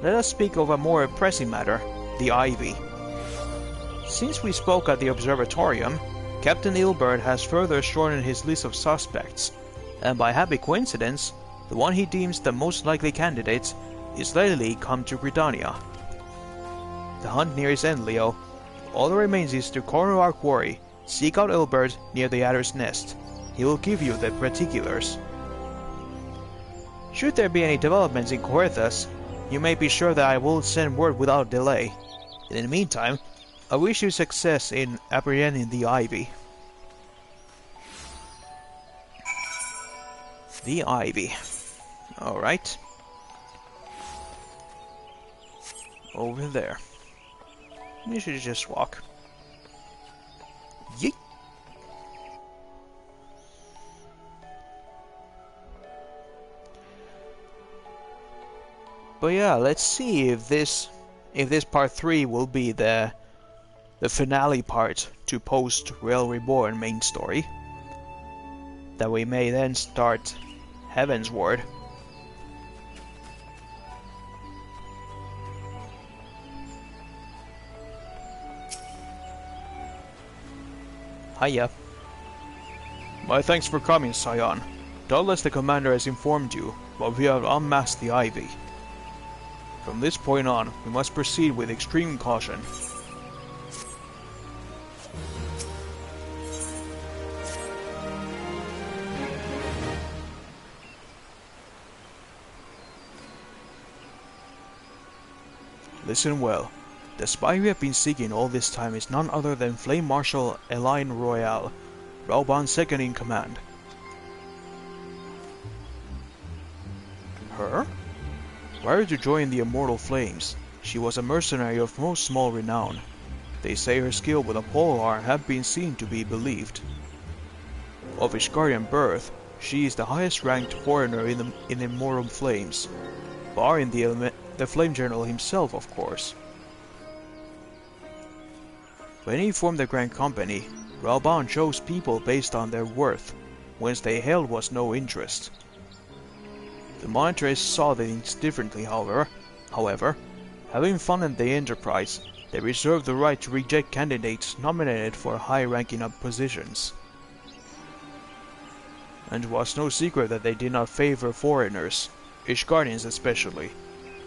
Let us speak of a more pressing matter, the Ivy. Since we spoke at the observatorium, Captain Ilbert has further shortened his list of suspects, and by happy coincidence, the one he deems the most likely candidate is lately come to Gridania. The hunt nears end, Leo. All that remains is to corner our quarry, seek out Ilbert near the Adder's Nest. He will give you the particulars. Should there be any developments in Coerthas, you may be sure that I will send word without delay. In the meantime, I wish you success in apprehending the Ivy. The Ivy. Alright. Over there. You should just walk. Yeet! But yeah, let's see if this part 3 will be the finale part to post Real Reborn main story. That we may then start Heaven's Ward. Hiya. My thanks for coming, Scion. Doubtless the commander has informed you, but we have unmasked the Ivy. From this point on, we must proceed with extreme caution. Listen well. The spy we have been seeking all this time is none other than Flame Marshal Elaine Royale, Raubon's second in command. Her? Prior to joining the Immortal Flames, she was a mercenary of most small renown. They say her skill with a polearm have been seen to be believed. Of Ishgardian birth, she is the highest ranked foreigner in Immortal Flames, barring the Flame General himself, of course. When he formed the Grand Company, Raubon chose people based on their worth, whence they held was no interest. The monitors saw things differently, however, having funded the enterprise, they reserved the right to reject candidates nominated for high-ranking positions. And it was no secret that they did not favor foreigners, Ishgardians especially,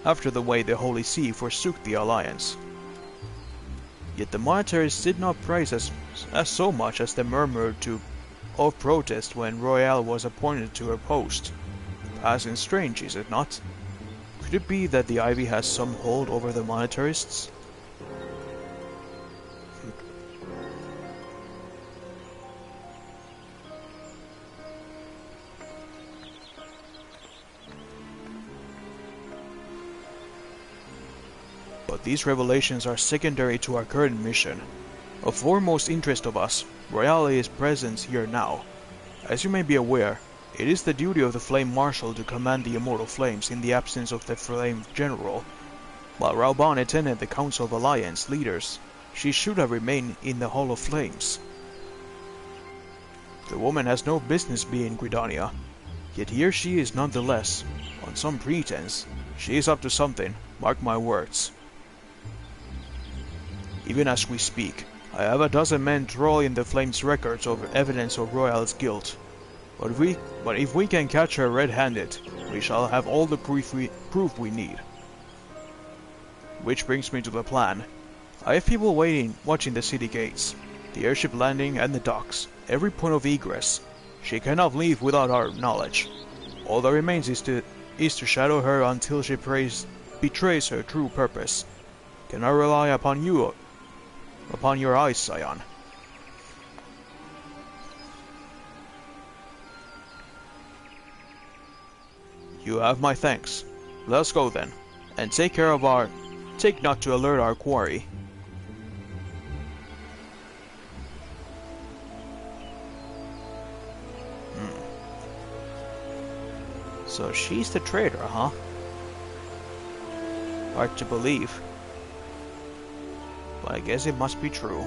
after the way the Holy See forsook the Alliance. Yet the monitors did not praise as so much as they murmured of protest when Royale was appointed to her post. Passing strange, is it not? Could it be that the Ivy has some hold over the monetarists? But these revelations are secondary to our current mission. Of foremost interest of us, Royale is present here now. As you may be aware, it is the duty of the Flame Marshal to command the Immortal Flames in the absence of the Flame General. While Raubon attended the Council of Alliance leaders, she should have remained in the Hall of Flames. The woman has no business being in Gridania, yet here she is nonetheless. On some pretense, she is up to something, mark my words. Even as we speak, I have a dozen men trawling the Flames' records of evidence of Royale's guilt. But if we can catch her red-handed, we shall have all the proof we need. Which brings me to the plan. I have people watching the city gates, the airship landing and the docks, every point of egress. She cannot leave without our knowledge. All that remains is to shadow her until she betrays her true purpose. Can I rely upon you? Upon your eyes, Scion. You have my thanks. Let us go then, and take not to alert our quarry. So she's the traitor, huh? Hard to believe. But I guess it must be true.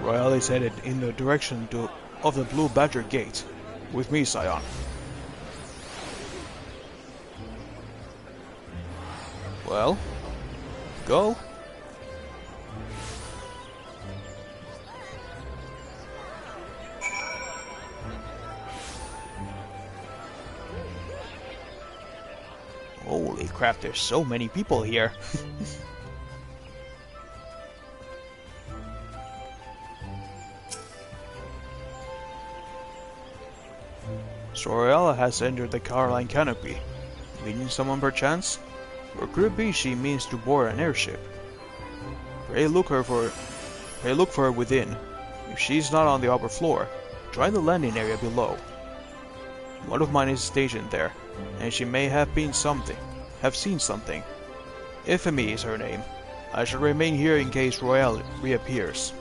Royale is headed in the direction of the Blue Badger Gate. With me, Scion. Well, go. Holy crap, there's so many people here. Sorella has entered the Caroline canopy. Leading someone perchance? Or could it be she means to board an airship? Pray look for her within. If she's not on the upper floor, try the landing area below. One of mine is stationed there, and she may have seen something. Infamy is her name. I shall remain here in case Royale reappears.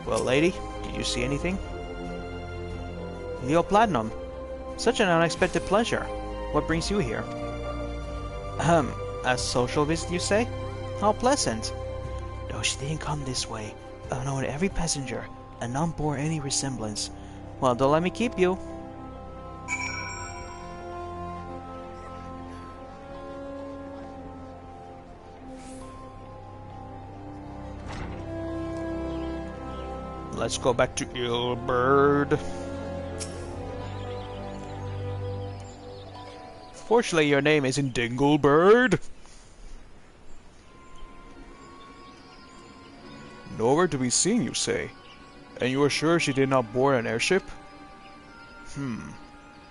Well, lady, did you see anything? Leo Platinum. Such an unexpected pleasure. What brings you here? A social visit, you say? How pleasant. No, she didn't come this way. I know every passenger, and none bore any resemblance. Well, don't let me keep you. Let's go back to Ilbird. Fortunately, your name isn't Dinglebird. Nowhere to be seen, you say? And you are sure she did not board an airship?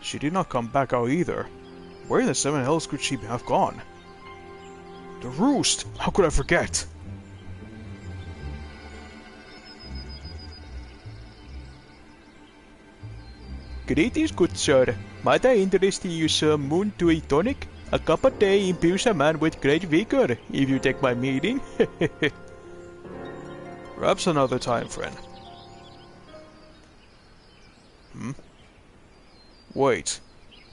She did not come back out either. Where in the seven hells could she have gone? The roost! How could I forget? Greetings, good sir. Might I interest you some moon to a tonic? A cup a day imbues a man with great vigor, if you take my meaning. Perhaps another time, friend. Wait,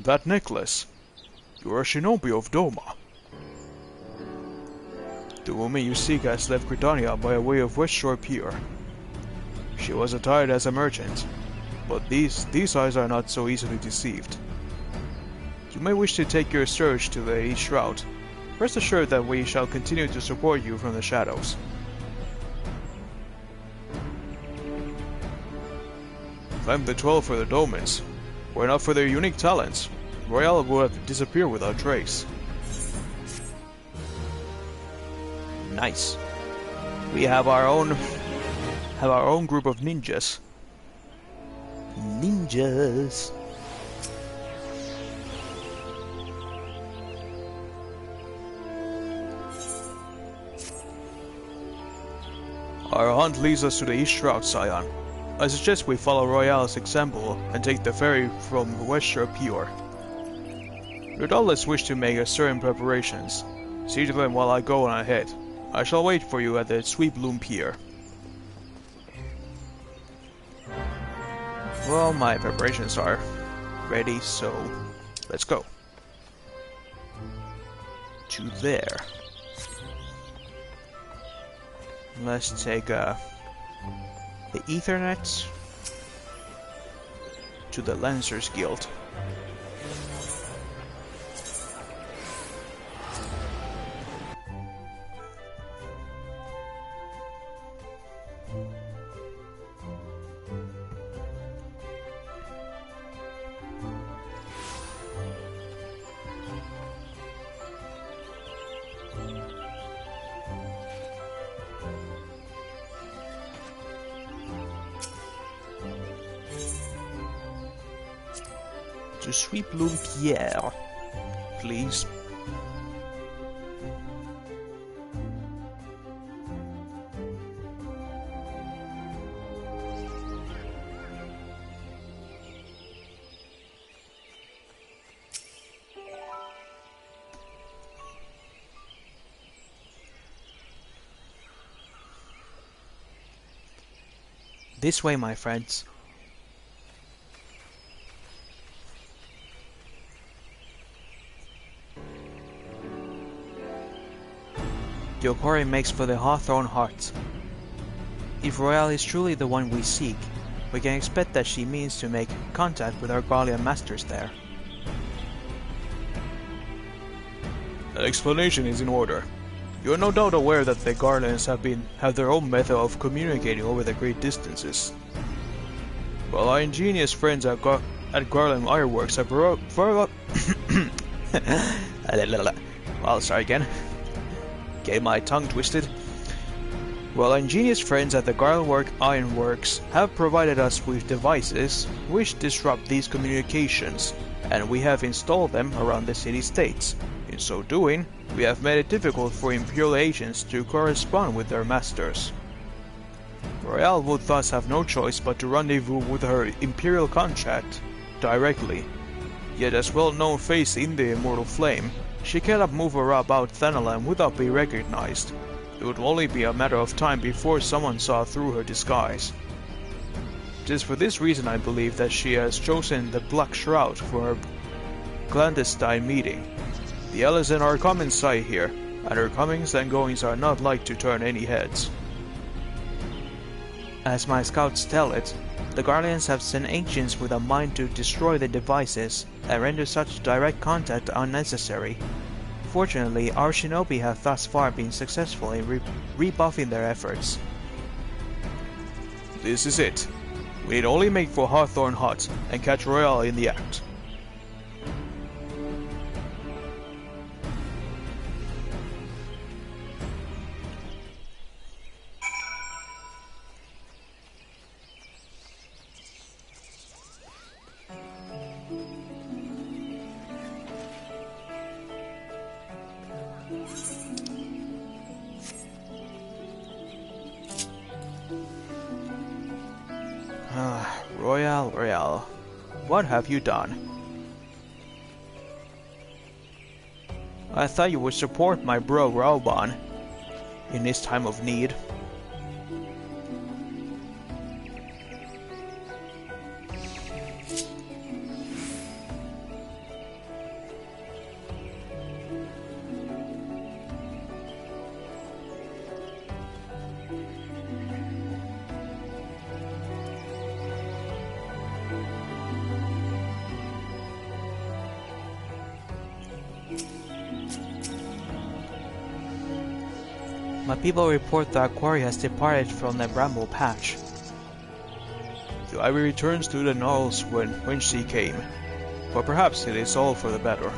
that necklace. You are a shinobi of Doma. The woman you seek has left Gridania by way of West Shore Pier. She was attired as a merchant, but these eyes are not so easily deceived. You may wish to take your search to the East Route. Rest assured that we shall continue to support you from the shadows. Thank the 12 for the domins. Were it not for their unique talents, Royale would have disappeared without trace. Nice. We have our own group of ninjas. Ninjas. Our hunt leads us to the East Route, Scion. I suggest we follow Royale's example and take the ferry from West Shore Pier. You doubtless wish to make certain preparations. See to them while I go on ahead. I shall wait for you at the Sweet Bloom Pier. Well, my preparations are ready, so let's go. To there. Let's take the Ethernet to the Lancers Guild. To Sweet Bloom Pierre, please. This way, my friends. The Okori makes for the Hawthorn Heart. If Royale is truly the one we seek, we can expect that she means to make contact with our Garlean masters there. An explanation is in order. You are no doubt aware that the Garleans have their own method of communicating over the great distances. Well, our ingenious friends at at Garland Ironworks have well, sorry again. Get my tongue twisted. Well, ingenious friends at the Garlandwork Ironworks have provided us with devices which disrupt these communications, and we have installed them around the city-states. In so doing, we have made it difficult for Imperial agents to correspond with their masters. Royale would thus have no choice but to rendezvous with her Imperial contact directly. Yet as well-known face in the Immortal Flame, she cannot move about Thanalan without being recognized. It would only be a matter of time before someone saw through her disguise. It is for this reason I believe that she has chosen the Black Shroud for her clandestine meeting. The Ellison are common sight here, and her comings and goings are not like to turn any heads. As my scouts tell it, the Guardians have sent agents with a mind to destroy the devices and render such direct contact unnecessary. Fortunately, our shinobi have thus far been successful in rebuffing their efforts. This is it. We need only make for Hawthorne Hut and catch Royale in the act. Royale, what have you done? I thought you would support my bro Raoban in his time of need. My people report that quarry has departed from the bramble patch. The ivy returns to the knolls whence she came, but perhaps it is all for the better.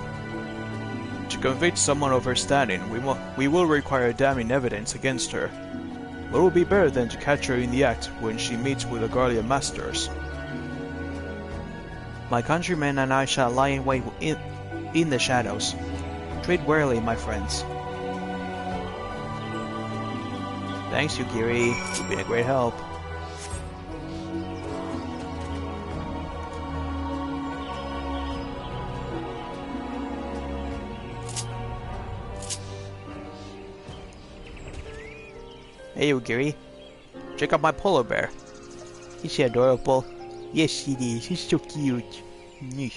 To convict someone of her standing, we will require damning evidence against her. What will be better than to catch her in the act when she meets with the Guardian Masters? My countrymen and I shall lie in wait in the shadows. Tread warily, my friends. Thanks, Yukiri. You've been a great help. Hey, Yukiri. Check out my polar bear. Is she adorable? Yes, she is. She's so cute. Nyeh.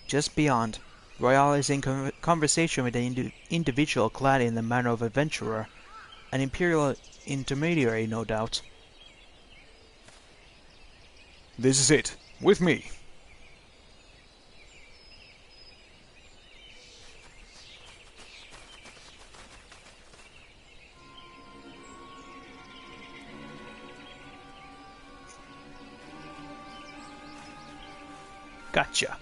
Just beyond, Royale is in conversation with an individual clad in the manner of adventurer, an Imperial intermediary, no doubt. This is it. With me. Gotcha.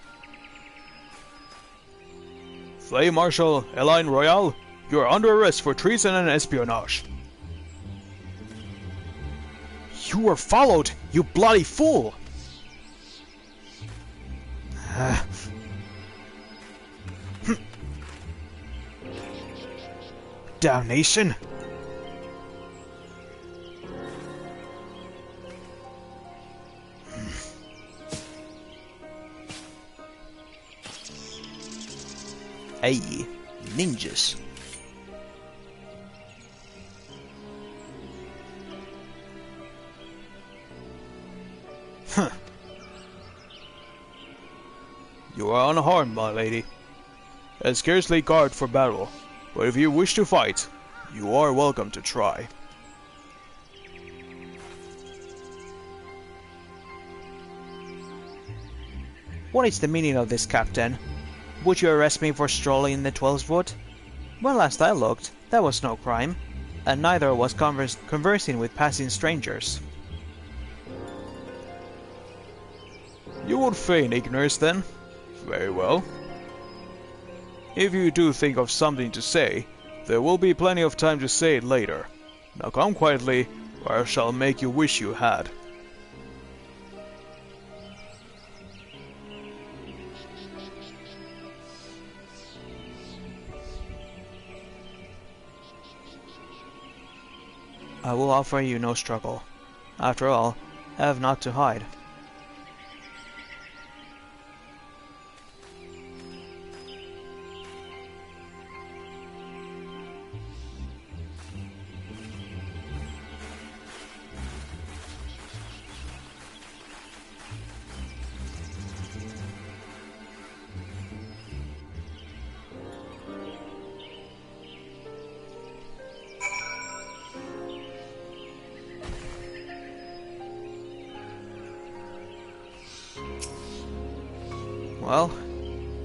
Flame Marshal Elaine Royale, you are under arrest for treason and espionage. You were followed, you bloody fool! Damnation! Hey, ninjas. Huh. You are unharmed, my lady, and scarcely guard for battle, but if you wish to fight, you are welcome to try. What is the meaning of this, Captain? Would you arrest me for strolling in the 12th wood? When last I looked, that was no crime, and neither was conversing with passing strangers. You would feign ignorance then? Very well. If you do think of something to say, there will be plenty of time to say it later. Now come quietly, or I shall make you wish you had. I will offer you no struggle. After all, I have naught to hide. Well,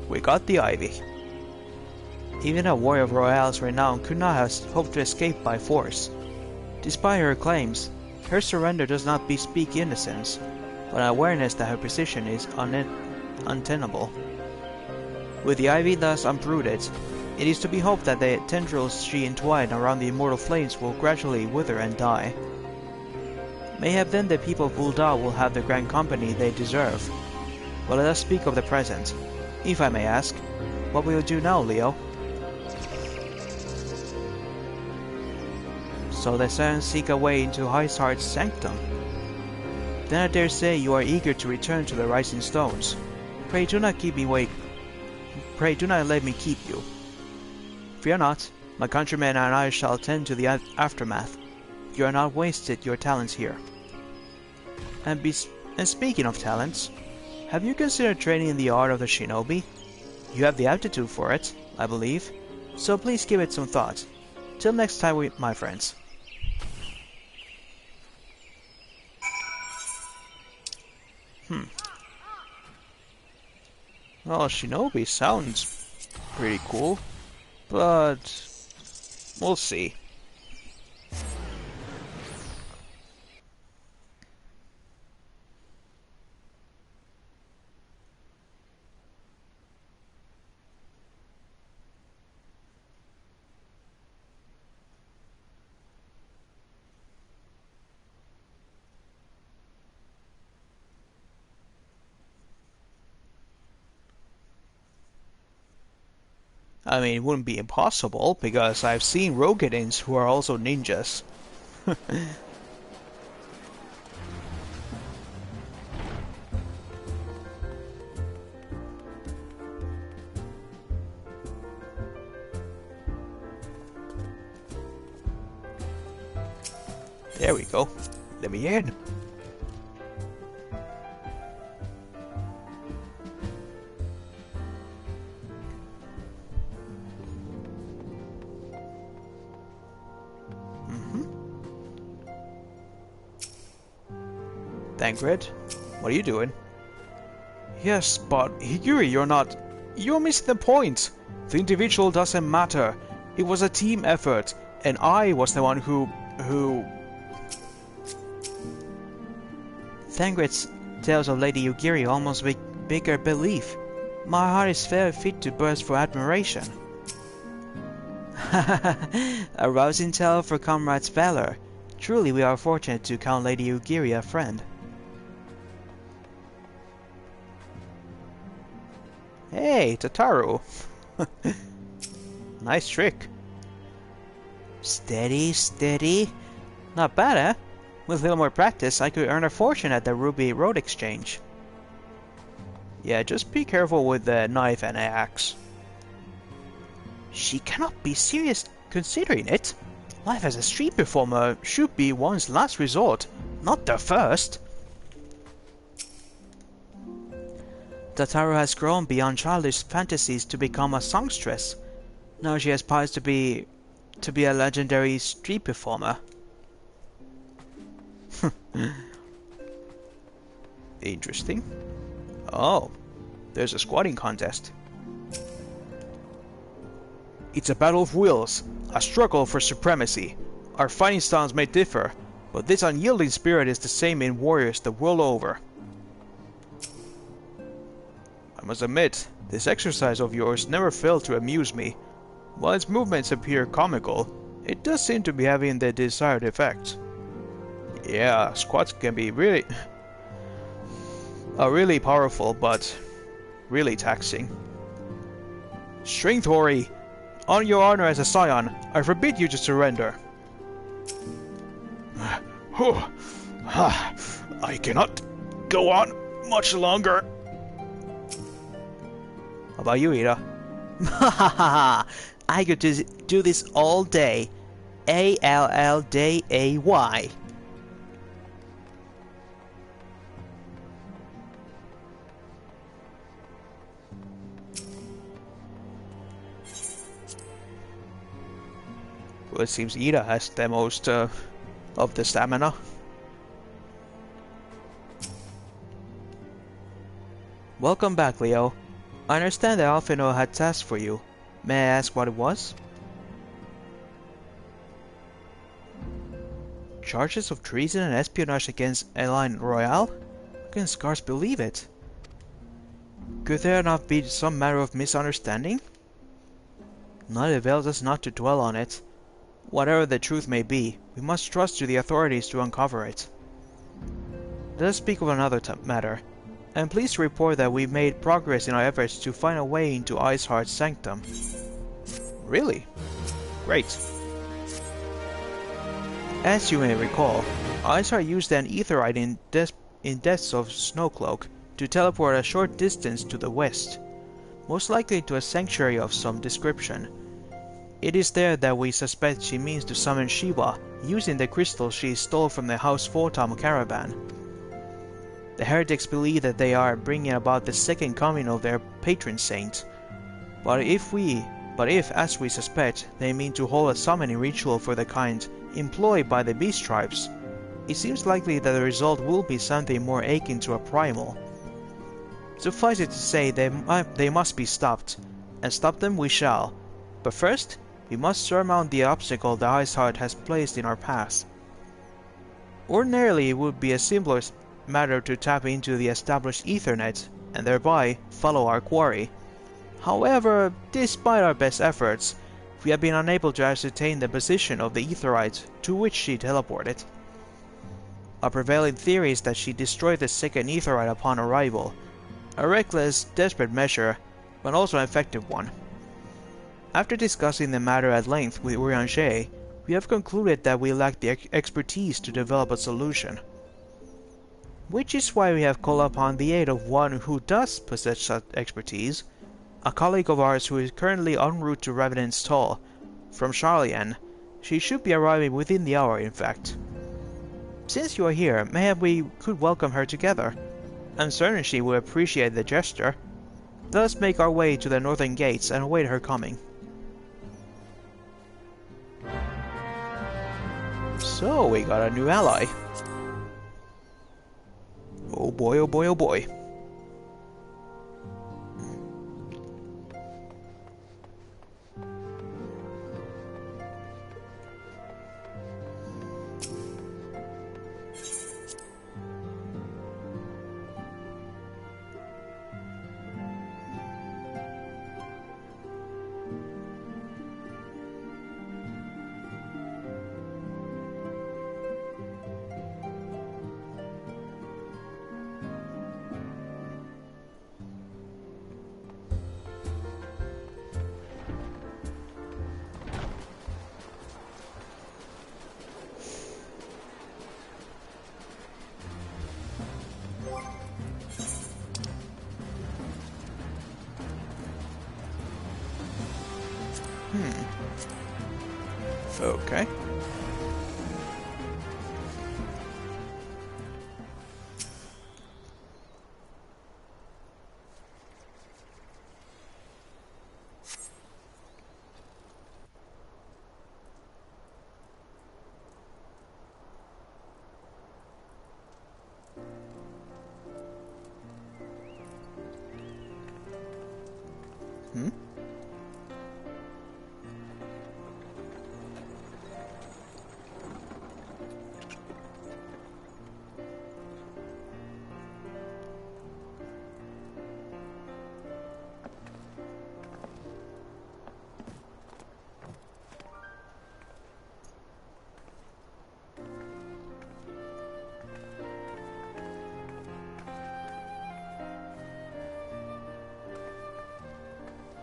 we got the Ivy. Even a warrior of Royale's renown could not have hoped to escape by force. Despite her claims, her surrender does not bespeak innocence, but an awareness that her position is untenable. With the Ivy thus uprooted, it is to be hoped that the tendrils she entwined around the immortal flames will gradually wither and die. Mayhap then the people of Ul'dah will have the grand company they deserve. But let us speak of the present. If I may ask, what will you do now, Leo? So the Scions seek a way into Highsheart's sanctum. Then I dare say you are eager to return to the Rising Stones. Pray do not keep me wait. Pray do not let me keep you. Fear not, my countrymen and I shall attend to the aftermath. You are not wasted your talents here. And speaking of talents, have you considered training in the art of the shinobi? You have the aptitude for it, I believe, so please give it some thought. Till next time, my friends. Well, shinobi sounds pretty cool, but we'll see. I mean, it wouldn't be impossible, because I've seen Rogadins who are also ninjas. There we go. Let me in. Thancred, what are you doing? Yes, but Higuri, you're missing the point. The individual doesn't matter. It was a team effort, and I was the one who... Thancred's tales of Lady Yugiri almost bigger belief. My heart is fair fit to burst for admiration. A rousing tale for comrade's valor. Truly we are fortunate to count Lady Yugiri a friend. Hey, Tataru! Nice trick. Steady, steady. Not bad, eh? With a little more practice, I could earn a fortune at the Ruby Road Exchange. Yeah, just be careful with the knife and axe. She cannot be serious considering it. Life as a street performer should be one's last resort, not their first. Tataru has grown beyond childish fantasies to become a songstress. Now she aspires to be a legendary street performer. Interesting. Oh, there's a squatting contest. It's a battle of wills, a struggle for supremacy. Our fighting styles may differ, but this unyielding spirit is the same in warriors the world over. I must admit, this exercise of yours never failed to amuse me. While its movements appear comical, it does seem to be having the desired effect. Yeah, squats can be really powerful, but really taxing. Strength Hori! On your honor as a scion, I forbid you to surrender. I cannot go on much longer. How about you, Ida? I could do this all day. ALLDAY. Well, it seems Ida has the most of the stamina. Welcome back, Leo. I understand that Alphino had tasks for you. May I ask what it was? Charges of treason and espionage against Aline Royale? I can scarce believe it. Could there not be some matter of misunderstanding? Not avails us not to dwell on it. Whatever the truth may be, we must trust to the authorities to uncover it. Let us speak of another matter. I am pleased to report that we've made progress in our efforts to find a way into Iceheart's sanctum. Really? Great. As you may recall, Iceheart used an aetherite in Deaths of Snowcloak to teleport a short distance to the west, most likely to a sanctuary of some description. It is there that we suspect she means to summon Shiva, using the crystals she stole from the House Photom caravan. The heretics believe that they are bringing about the second coming of their patron saint. But if, as we suspect, they mean to hold a summoning ritual for the kind employed by the beast tribes, it seems likely that the result will be something more akin to a primal. Suffice it to say, they must be stopped, and stop them we shall. But first, we must surmount the obstacle the Iceheart has placed in our path. Ordinarily, it would be a simpler matter to tap into the established Ethernet, and thereby follow our quarry. However, despite our best efforts, we have been unable to ascertain the position of the aetherite to which she teleported. Our prevailing theory is that she destroyed the second aetherite upon arrival, a reckless, desperate measure, but also an effective one. After discussing the matter at length with Urianger, we have concluded that we lack the expertise to develop a solution. Which is why we have called upon the aid of one who does possess such expertise, a colleague of ours who is currently en route to Revenant's Stall. From Charlian. She should be arriving within the hour, in fact. Since you are here, mayhap we could welcome her together. I'm certain she will appreciate the gesture. Let us make our way to the northern gates and await her coming. So, we got a new ally. Oh boy, oh boy, oh boy. Okay.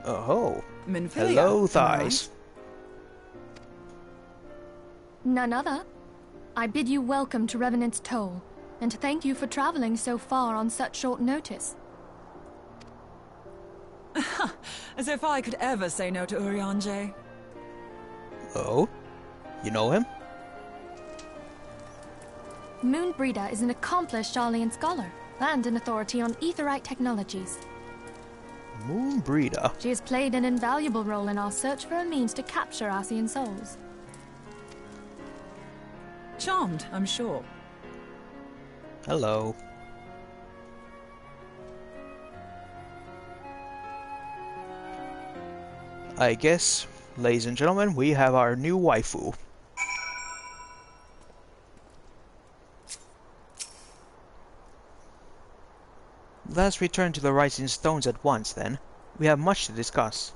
Oh. Minfilia, Hello, thighs. None other. I bid you welcome to Revenant's Toll, and thank you for traveling so far on such short notice. As if I could ever say no to Urianger. Oh? You know him? Moonbreeder is an accomplished Sharlayan scholar, and an authority on aetherite technologies. Moonbreeder? She has played an invaluable role in our search for a means to capture Ascian souls. Charmed, I'm sure. Hello. I guess, ladies and gentlemen, we have our new waifu. Let's return to the Rising Stones at once, then. We have much to discuss.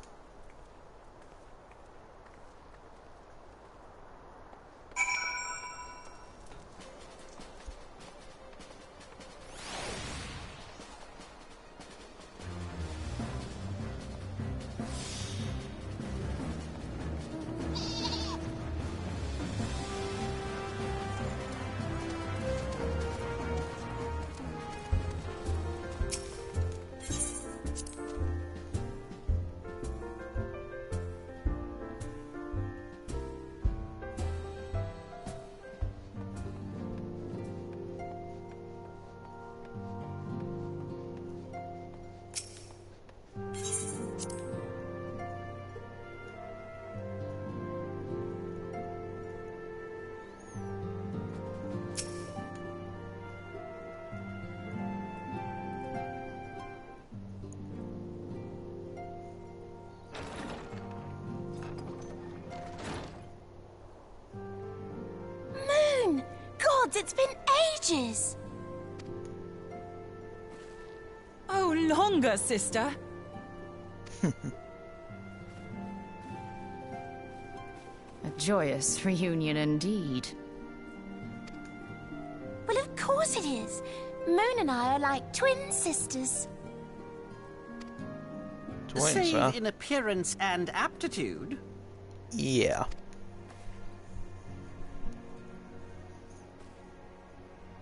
It's been ages! Oh, longer, sister. A joyous reunion indeed. Well, of course it is. Moon and I are like twin sisters. Twins, Save huh? in appearance and aptitude. Yeah.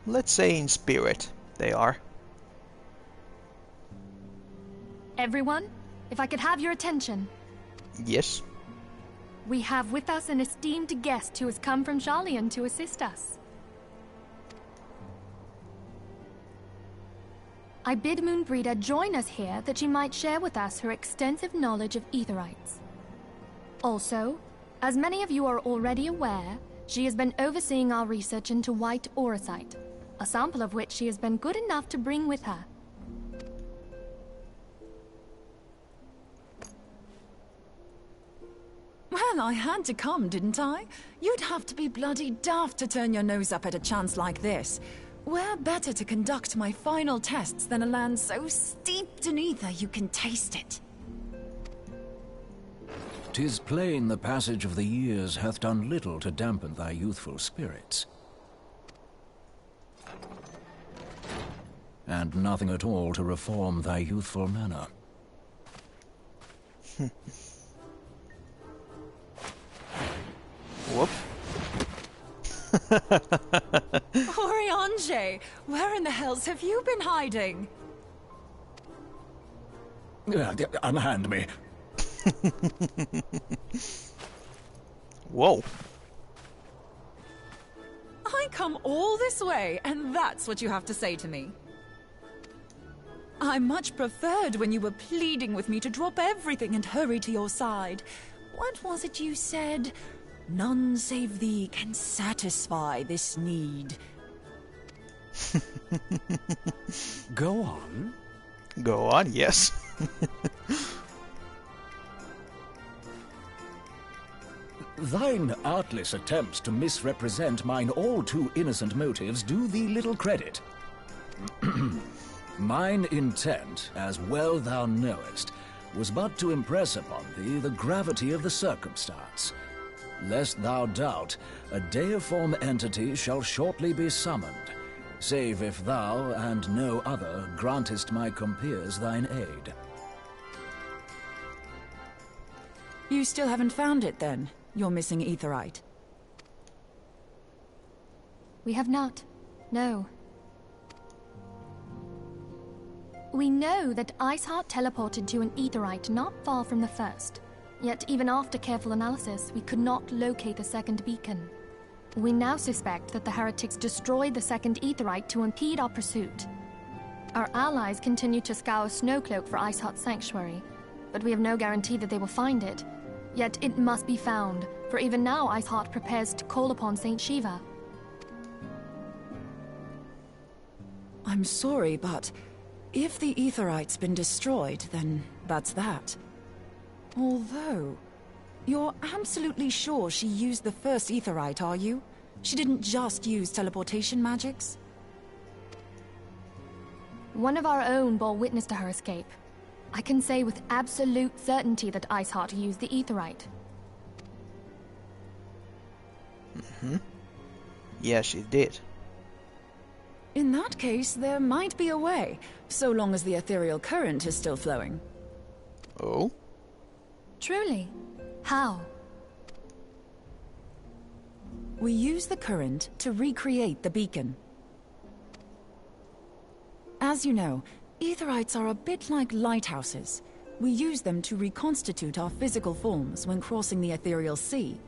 Let's say in spirit, they are. Everyone, if I could have your attention. Yes. We have with us an esteemed guest who has come from Sharlayan to assist us. I bid Moonbreeder join us here that she might share with us her extensive knowledge of aetherites. Also, as many of you are already aware, she has been overseeing our research into white auracite, a sample of which she has been good enough to bring with her. Well, I had to come, didn't I? You'd have to be bloody daft to turn your nose up at a chance like this. Where better to conduct my final tests than a land so steeped in ether you can taste it? 'Tis plain the passage of the years hath done little to dampen thy youthful spirits. And nothing at all to reform thy youthful manner. Whoop. Urianger, where in the hells have you been hiding? Unhand me. Whoa. I come all this way, and that's what you have to say to me. I much preferred when you were pleading with me to drop everything and hurry to your side. What was it you said? None save thee can satisfy this need. Go on. Go on, yes. Thine artless attempts to misrepresent mine all too innocent motives do thee little credit. Mine intent, as well thou knowest, was but to impress upon thee the gravity of the circumstance. Lest thou doubt, a deiform entity shall shortly be summoned, save if thou and no other grantest my compeers thine aid. You still haven't found it, then? Your missing aetherite? We have not. No. We know that Iceheart teleported to an aetherite not far from the first. Yet even after careful analysis, we could not locate the second beacon. We now suspect that the heretics destroyed the second aetherite to impede our pursuit. Our allies continue to scour Snowcloak for Iceheart's sanctuary, but we have no guarantee that they will find it. Yet it must be found, for even now Iceheart prepares to call upon Saint Shiva. I'm sorry, but if the aetherite's been destroyed, then that's that. Although, you're absolutely sure she used the first aetherite, are you? She didn't just use teleportation magics? One of our own bore witness to her escape. I can say with absolute certainty that Iceheart used the aetherite. Yeah, she did. In that case, there might be a way, so long as the ethereal current is still flowing. Oh? Truly? How? We use the current to recreate the beacon. As you know, aetherites are a bit like lighthouses. We use them to reconstitute our physical forms when crossing the ethereal sea.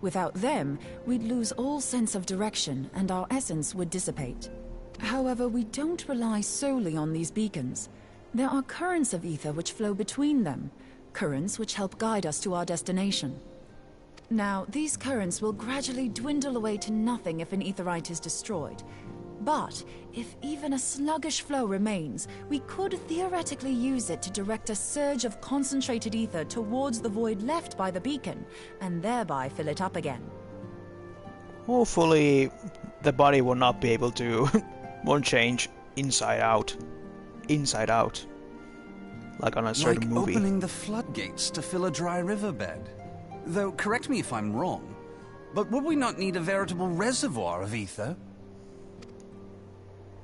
Without them, we'd lose all sense of direction and our essence would dissipate. However, we don't rely solely on these beacons. There are currents of ether which flow between them, currents which help guide us to our destination. Now, these currents will gradually dwindle away to nothing if an aetherite is destroyed. But if even a sluggish flow remains, we could theoretically use it to direct a surge of concentrated ether towards the void left by the beacon, and thereby fill it up again. Hopefully, the body will not be able to won't change inside out. Inside out. Like on a certain movie. Like opening the floodgates to fill a dry riverbed. Though, correct me if I'm wrong, but would we not need a veritable reservoir of ether?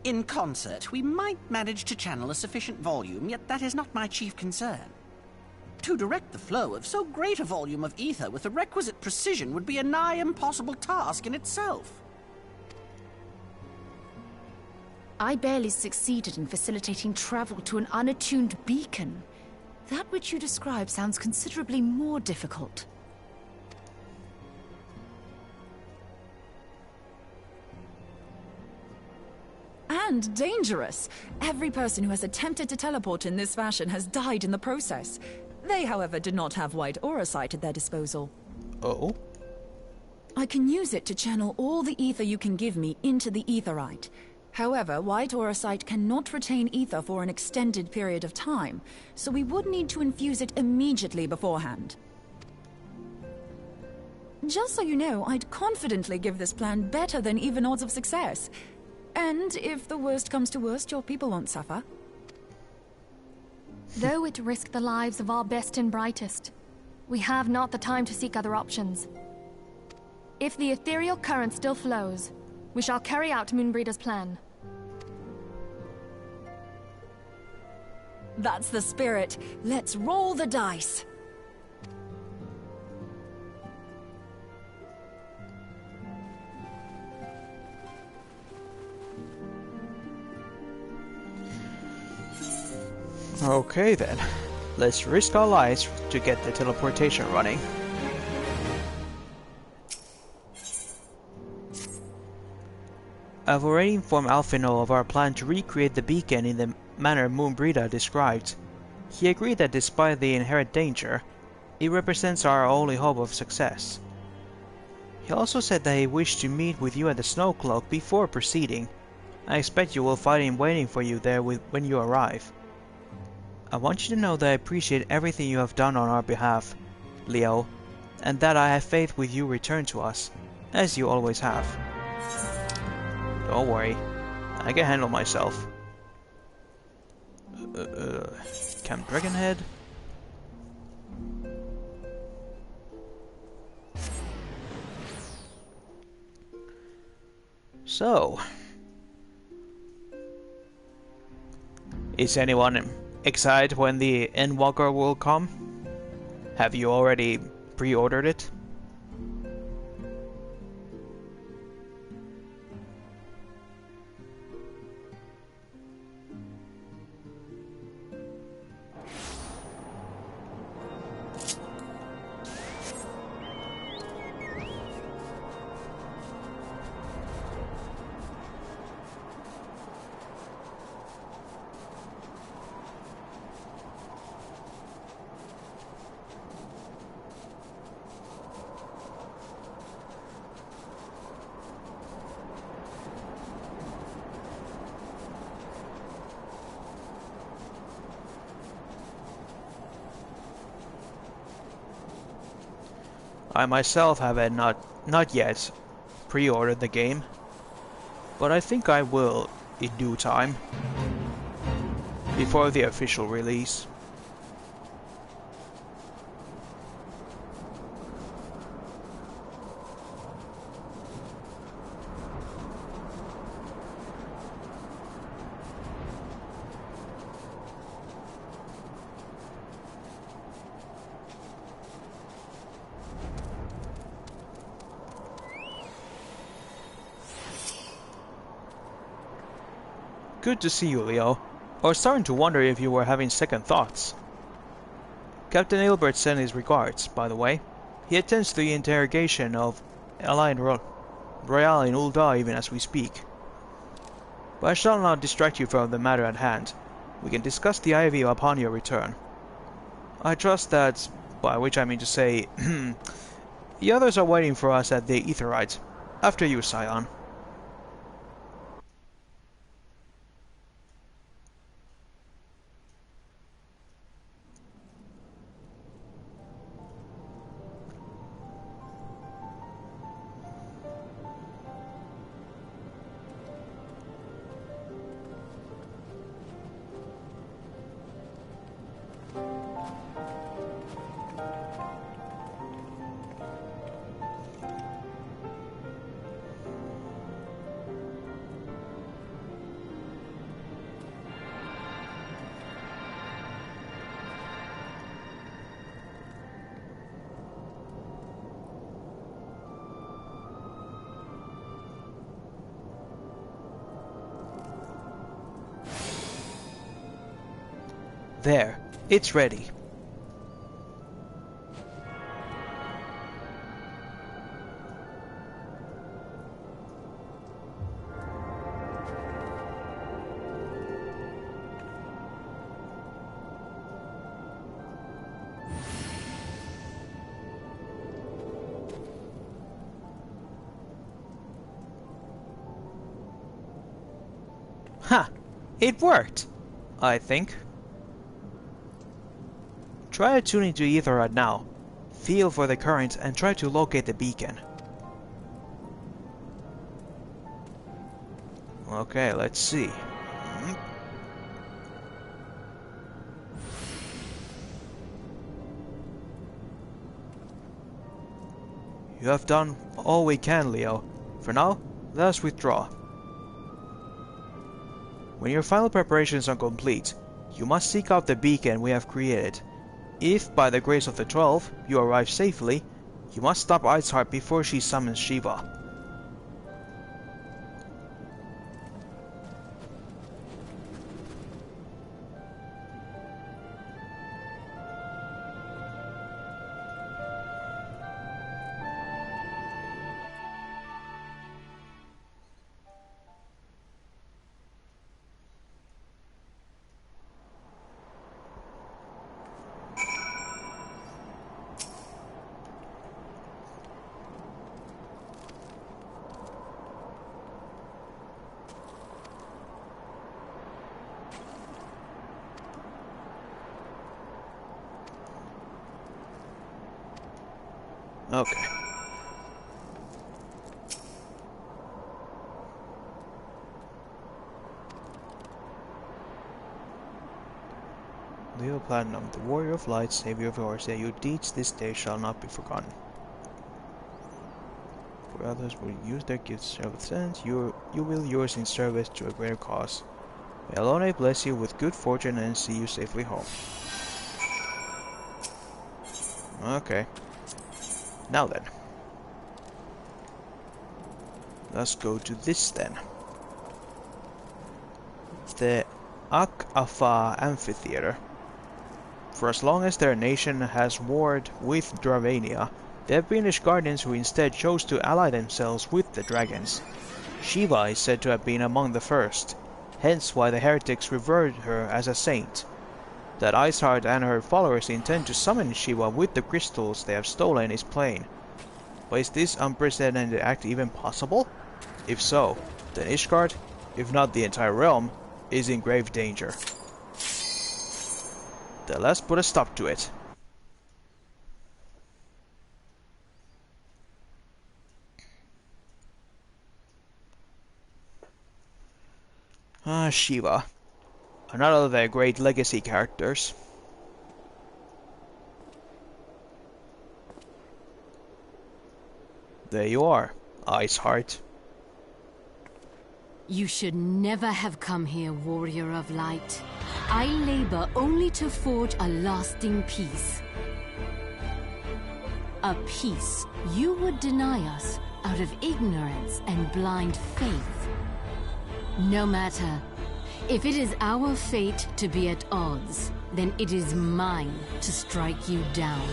In concert, we might manage to channel a sufficient volume, yet that is not my chief concern. To direct the flow of so great a volume of ether with the requisite precision would be a nigh impossible task in itself. I barely succeeded in facilitating travel to an unattuned beacon. That which you describe sounds considerably more difficult. And dangerous. Every person who has attempted to teleport in this fashion has died in the process. They, however, did not have white aura sight at their disposal. Oh? I can use it to channel all the ether you can give me into the aetherite. However, white aura sight cannot retain ether for an extended period of time, so we would need to infuse it immediately beforehand. Just so you know, I'd confidently give this plan better than even odds of success. And if the worst comes to worst, your people won't suffer. Though it risked the lives of our best and brightest, we have not the time to seek other options. If the ethereal current still flows, we shall carry out Moonbreeder's plan. That's the spirit. Let's roll the dice. Okay then. Let's risk our lives to get the teleportation running. I've already informed Alphino of our plan to recreate the beacon in the manner Moonbreeder described. He agreed that despite the inherent danger, it represents our only hope of success. He also said that he wished to meet with you at the Snowcloak before proceeding. I expect you will find him waiting for you there when you arrive. I want you to know that I appreciate everything you have done on our behalf, Leo, and that I have faith with you return to us, as you always have. Don't worry, I can handle myself. Camp Dragonhead? So, is anyone excited when the Endwalker will come? Have you already pre-ordered it? I myself have not yet pre-ordered the game, but I think I will in due time, before the official release. Good to see you, Leo. I was starting to wonder if you were having second thoughts. Captain Ilbert sent his regards, by the way. He attends to the interrogation of Alain Royale in Ul'dah even as we speak. But I shall not distract you from the matter at hand. We can discuss the Ivy upon your return. I trust that, by which I mean to say, the others are waiting for us at the Aetheryte. After you, Scion. There, it's ready. Ha! It worked, I think. Try attuning to Aetheryte now. Feel for the current and try to locate the beacon. Okay, let's see. You have done all we can, Leo. For now, let us withdraw. When your final preparations are complete, you must seek out the beacon we have created. If, by the grace of the 12, you arrive safely, you must stop Iceheart before she summons Shiva. Okay. Leo Platinum, the warrior of light, savior of Orsia, your deeds this day shall not be forgotten. For others will use their gifts to serve with sense, you will yours in service to a greater cause. May Alone bless you with good fortune and see you safely home. Okay. Now then. Let's go to this then. The XIV Amphitheater. For as long as their nation has warred with Dravania, there have been Ishgardians who instead chose to ally themselves with the dragons. Shiva is said to have been among the first, hence why the heretics revered her as a saint. That Iceheart and her followers intend to summon Shiva with the crystals they have stolen is plain. But is this unprecedented act even possible? If so, then Ishgard, if not the entire realm, is in grave danger. Then let's put a stop to it. Shiva. Another of their great legacy characters. There you are, Iceheart. You should never have come here, warrior of light. I labor only to forge a lasting peace. A peace you would deny us out of ignorance and blind faith. No matter. If it is our fate to be at odds, then it is mine to strike you down.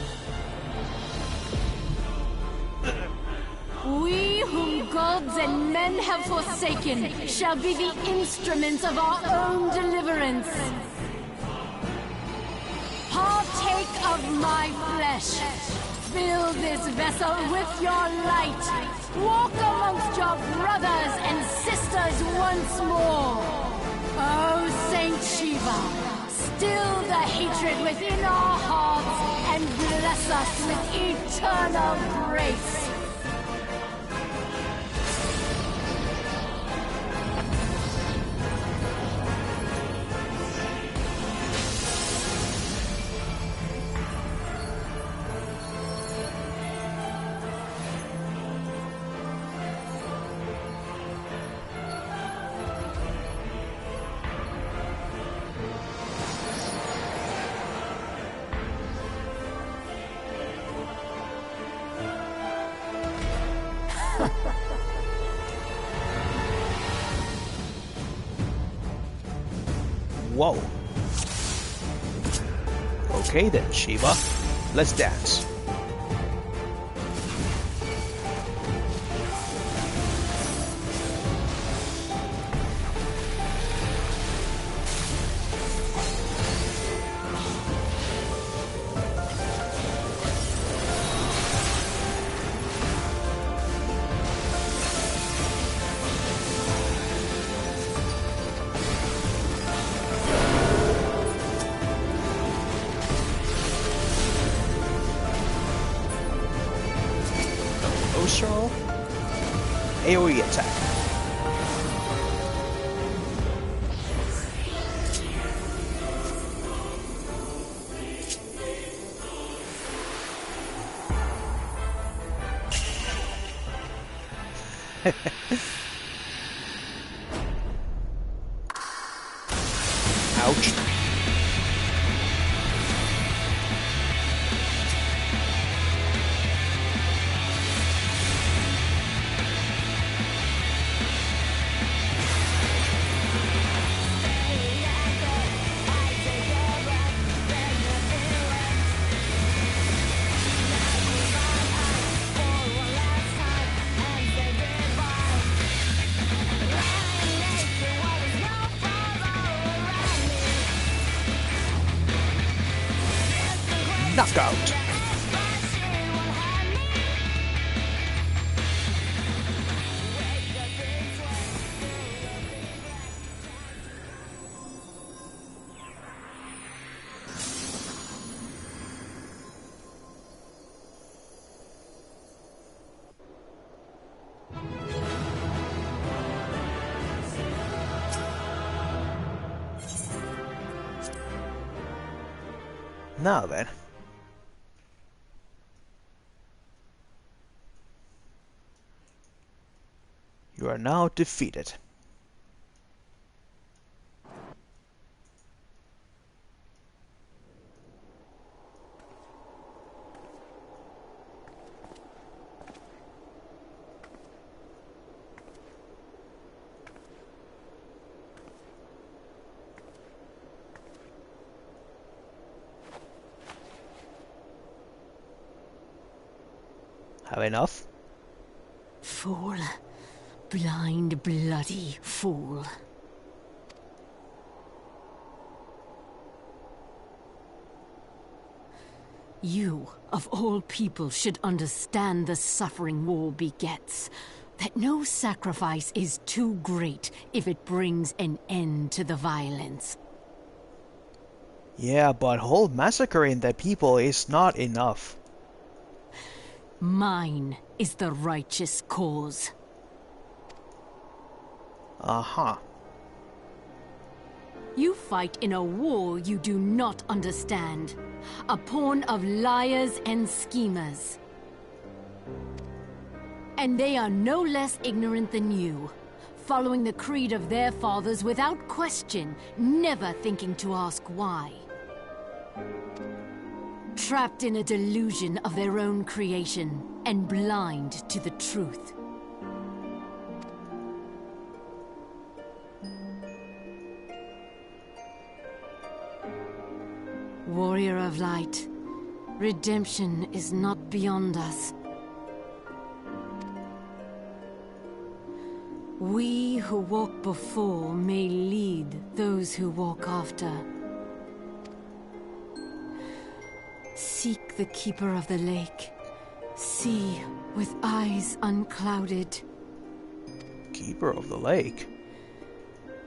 We whom gods and men have forsaken shall be the instruments of our own deliverance. Partake of my flesh. Fill this vessel with your light. Walk amongst your brothers and sisters once more. Oh, Saint Shiva, still the hatred within our hearts and bless us with eternal grace. Whoa. Okay then, Shiva. Let's dance. AoE attack. Ouch. Knockout. Now then. You are now defeated. Have enough? Fool. Blind, bloody fool. You, of all people, should understand the suffering war begets. That no sacrifice is too great if it brings an end to the violence. Yeah, but whole massacring the people is not enough. Mine is the righteous cause. Uh-huh. You fight in a war you do not understand. A pawn of liars and schemers. And they are no less ignorant than you, following the creed of their fathers without question, never thinking to ask why. Trapped in a delusion of their own creation, and blind to the truth. Warrior of Light, redemption is not beyond us. We who walk before may lead those who walk after. Seek the Keeper of the Lake. See with eyes unclouded. Keeper of the Lake?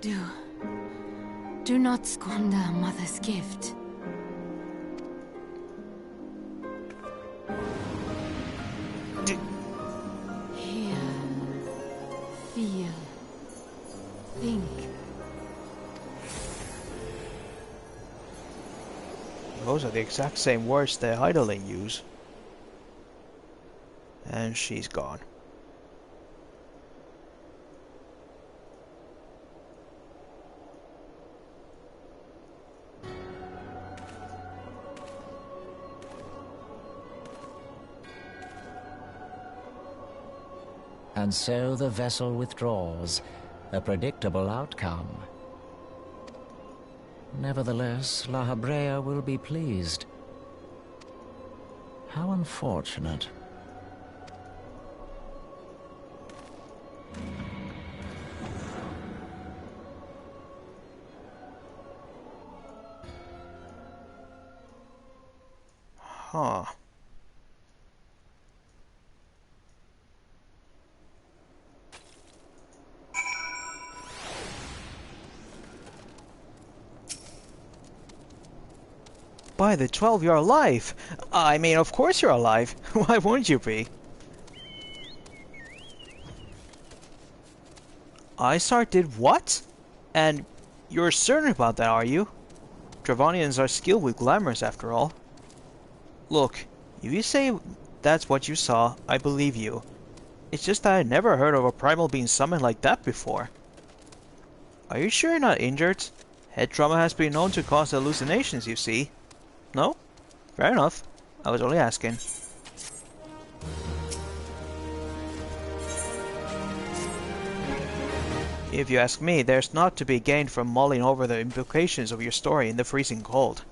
Do not squander Mother's gift. Hear, feel, think. Those are the exact same words the Heidelin use. And she's gone. And so the vessel withdraws, a predictable outcome. Nevertheless, La Habrea will be pleased. How unfortunate. Huh. By the 12, you're alive! I mean, of course you're alive. Why wouldn't you be? Isar did what? And you're certain about that, are you? Dravanians are skilled with glamours, after all. Look, if you say that's what you saw, I believe you. It's just that I never heard of a primal being summoned like that before. Are you sure you're not injured? Head trauma has been known to cause hallucinations, you see. No? Fair enough. I was only asking. If you ask me, there's not to be gained from mulling over the implications of your story in the freezing cold.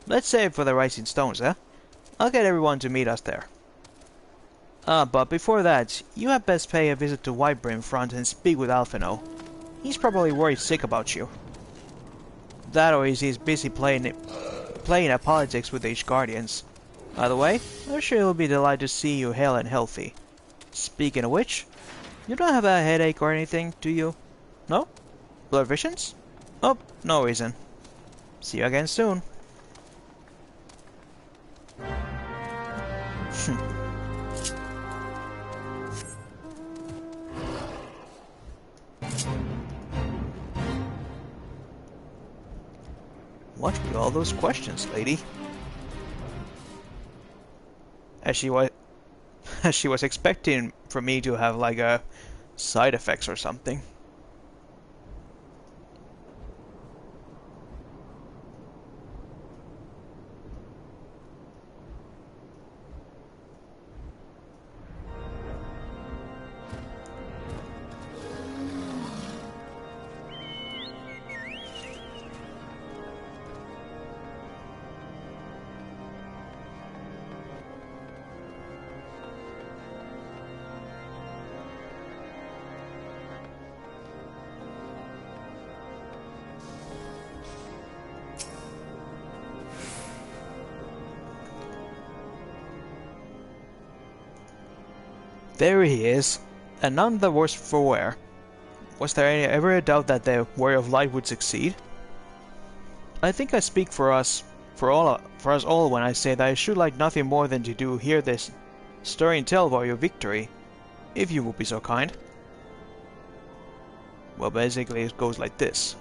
Let's save for the Rising Stones, eh? I'll get everyone to meet us there. But before that, you had best pay a visit to Whitebrim Front and speak with Alphino. He's probably worried sick about you. That or he's busy playing at politics with the Guardians. By the way, I'm sure he'll be delighted to see you hale and healthy. Speaking of which, you don't have a headache or anything, do you? No? Blurred visions? Oh, no reason. See you again soon. What were all those questions, lady? As she was expecting for me to have like a side effects or something. There he is, and none the worse for wear. Was there ever a doubt that the Warrior of Light would succeed? I think I speak for us all when I say that I should like nothing more than to hear this stirring tale of your victory, if you would be so kind. Well, basically it goes like this.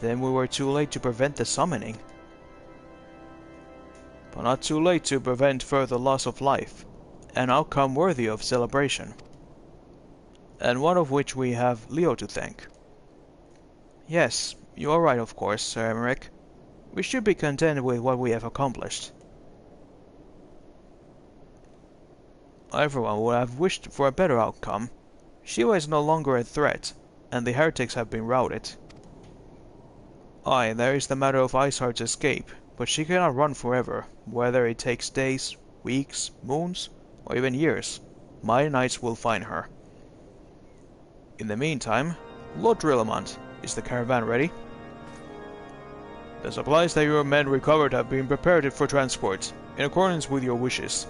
Then we were too late to prevent the summoning, but not too late to prevent further loss of life, an outcome worthy of celebration, and one of which we have Leo to thank. Yes, you are right, of course, Sir Emmerich. We should be content with what we have accomplished. Everyone would have wished for a better outcome. Shiva is no longer a threat, and the heretics have been routed. Aye, there is the matter of Iceheart's escape, but she cannot run forever, whether it takes days, weeks, moons, or even years. My knights will find her. In the meantime, Lord Drillamont, is the caravan ready? The supplies that your men recovered have been prepared for transport, in accordance with your wishes.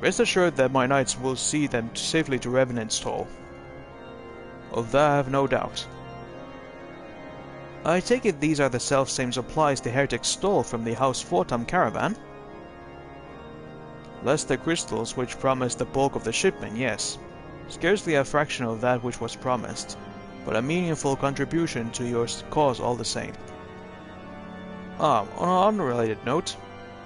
Rest assured that my knights will see them safely to Revenant's Toll. Of that I have no doubt. I take it these are the self-same supplies the heretics stole from the House Fortam caravan? Less the crystals which promised the bulk of the shipment, yes. Scarcely a fraction of that which was promised, but a meaningful contribution to your cause all the same. On an unrelated note,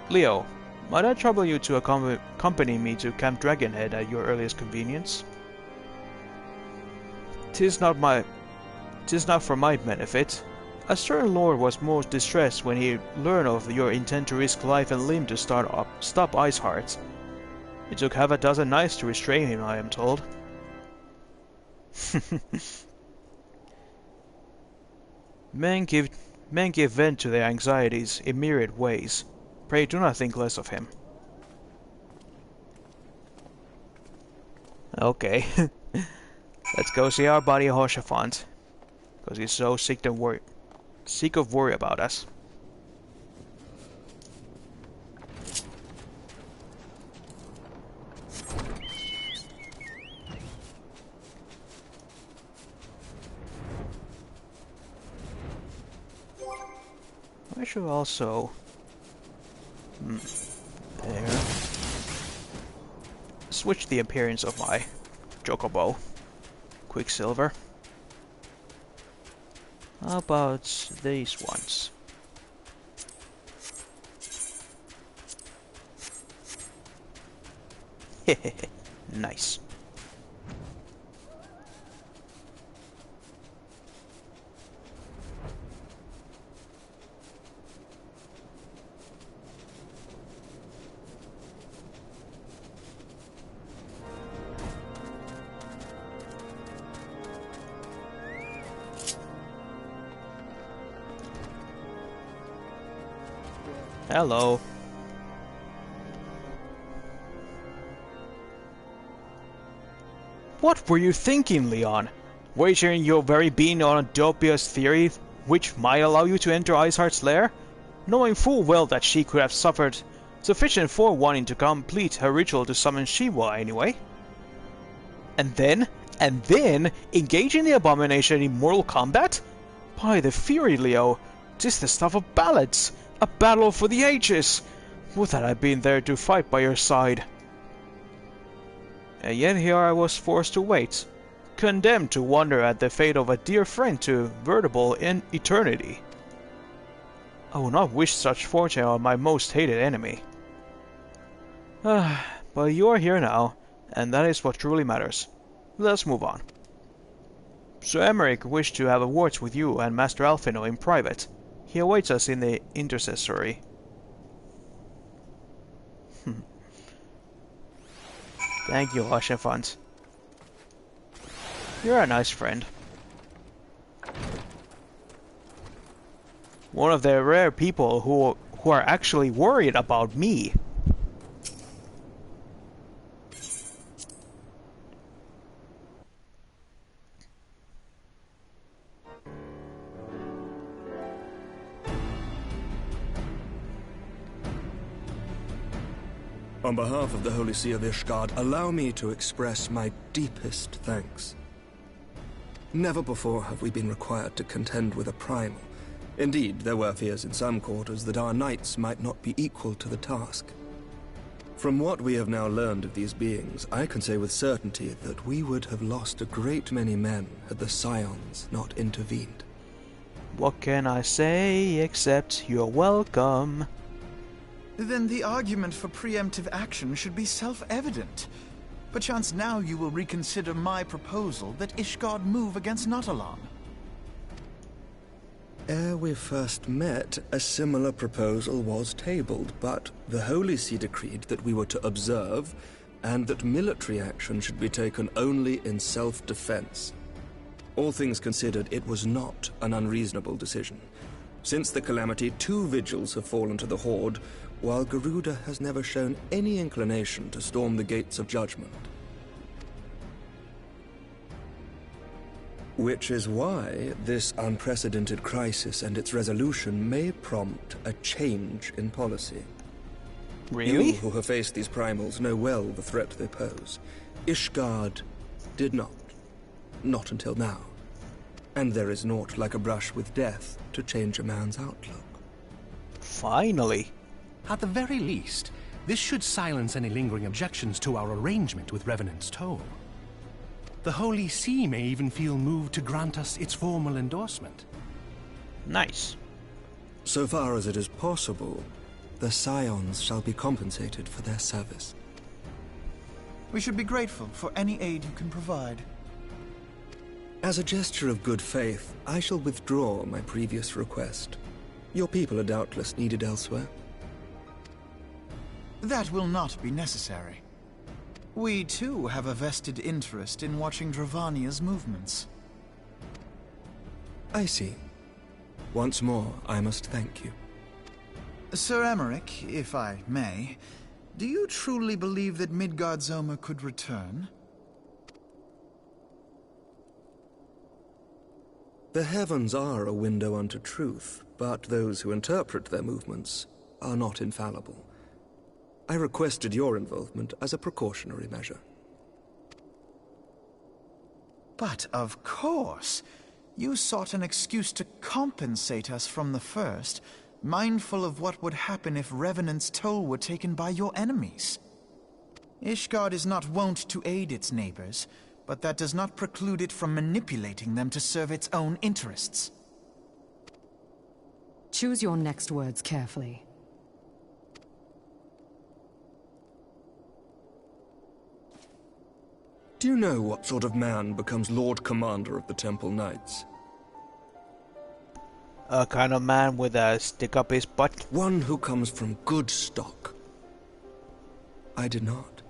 Leo, might I trouble you to accompany me to Camp Dragonhead at your earliest convenience? 'Tis not for my benefit. A certain lord was most distressed when he learned of your intent to risk life and limb to stop Iceheart. It took half a dozen knights to restrain him, I am told. Men give vent to their anxieties in myriad ways. Pray do not think less of him. Okay. Let's go see our buddy Hoshafant, because he's so sick of worry about us. I should also... there. Switch the appearance of my Chocobo. Quicksilver. How about these ones? Hehehe, nice. Hello. What were you thinking, Leon? Wagering your very being on a dubious theory which might allow you to enter Iceheart's lair? Knowing full well that she could have suffered sufficient forewarning to complete her ritual to summon Shiva anyway? And then engage in the abomination in mortal combat? By the Fury, Leo, 'tis the stuff of ballads! A battle for the ages! Would that I'd been there to fight by your side. And yet here I was forced to wait, condemned to wonder at the fate of a dear friend to veritable eternity. I would not wish such fortune on my most hated enemy. But you are here now, and that is what truly matters. Let's move on. Sir Emmerich wished to have a word with you and Master Alphino in private. He awaits us in the intercessory. Thank you, Hoshafant. You're a nice friend. One of the rare people who are actually worried about me. On behalf of the Holy See of Ishgard, allow me to express my deepest thanks. Never before have we been required to contend with a primal. Indeed, there were fears in some quarters that our knights might not be equal to the task. From what we have now learned of these beings, I can say with certainty that we would have lost a great many men had the Scions not intervened. What can I say except you're welcome? Then the argument for preemptive action should be self-evident. Perchance now you will reconsider my proposal that Ishgard move against Nautalon. Ere we first met, a similar proposal was tabled, but the Holy See decreed that we were to observe, and that military action should be taken only in self-defense. All things considered, it was not an unreasonable decision. Since the calamity, 2 vigils have fallen to the Horde, while Garuda has never shown any inclination to storm the gates of judgment. Which is why this unprecedented crisis and its resolution may prompt a change in policy. Really? You who have faced these primals know well the threat they pose. Ishgard did not. Not until now. And there is naught like a brush with death to change a man's outlook. Finally. At the very least, this should silence any lingering objections to our arrangement with Revenant's Toll. The Holy See may even feel moved to grant us its formal endorsement. Nice. So far as it is possible, the Scions shall be compensated for their service. We should be grateful for any aid you can provide. As a gesture of good faith, I shall withdraw my previous request. Your people are doubtless needed elsewhere. That will not be necessary. We, too, have a vested interest in watching Dravania's movements. I see. Once more, I must thank you. Sir Emmerich, if I may, do you truly believe that Midgardsormr could return? The heavens are a window unto truth, but those who interpret their movements are not infallible. I requested your involvement as a precautionary measure. But of course, you sought an excuse to compensate us from the first, mindful of what would happen if Revenant's Toll were taken by your enemies. Ishgard is not wont to aid its neighbors, but that does not preclude it from manipulating them to serve its own interests. Choose your next words carefully. Do you know what sort of man becomes Lord Commander of the Temple Knights? A kind of man with a stick up his butt? One who comes from good stock. I did not.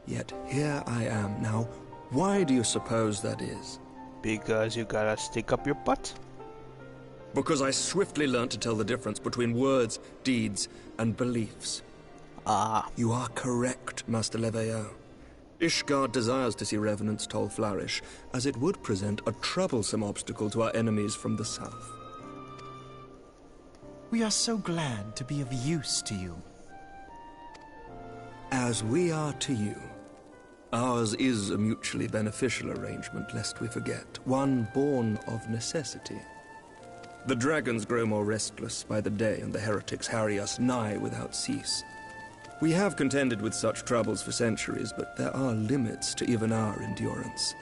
Yet here I am now. Why do you suppose that is? Because you gotta stick up your butt? Because I swiftly learned to tell the difference between words, deeds, and beliefs. Ah. You are correct, Master Leveilleur. Ishgard desires to see Revenant's Toll flourish, as it would present a troublesome obstacle to our enemies from the south. We are so glad to be of use to you. As we are to you. Ours is a mutually beneficial arrangement, lest we forget, one born of necessity. The dragons grow more restless by the day, and the heretics harry us nigh without cease. We have contended with such troubles for centuries, but there are limits to even our endurance.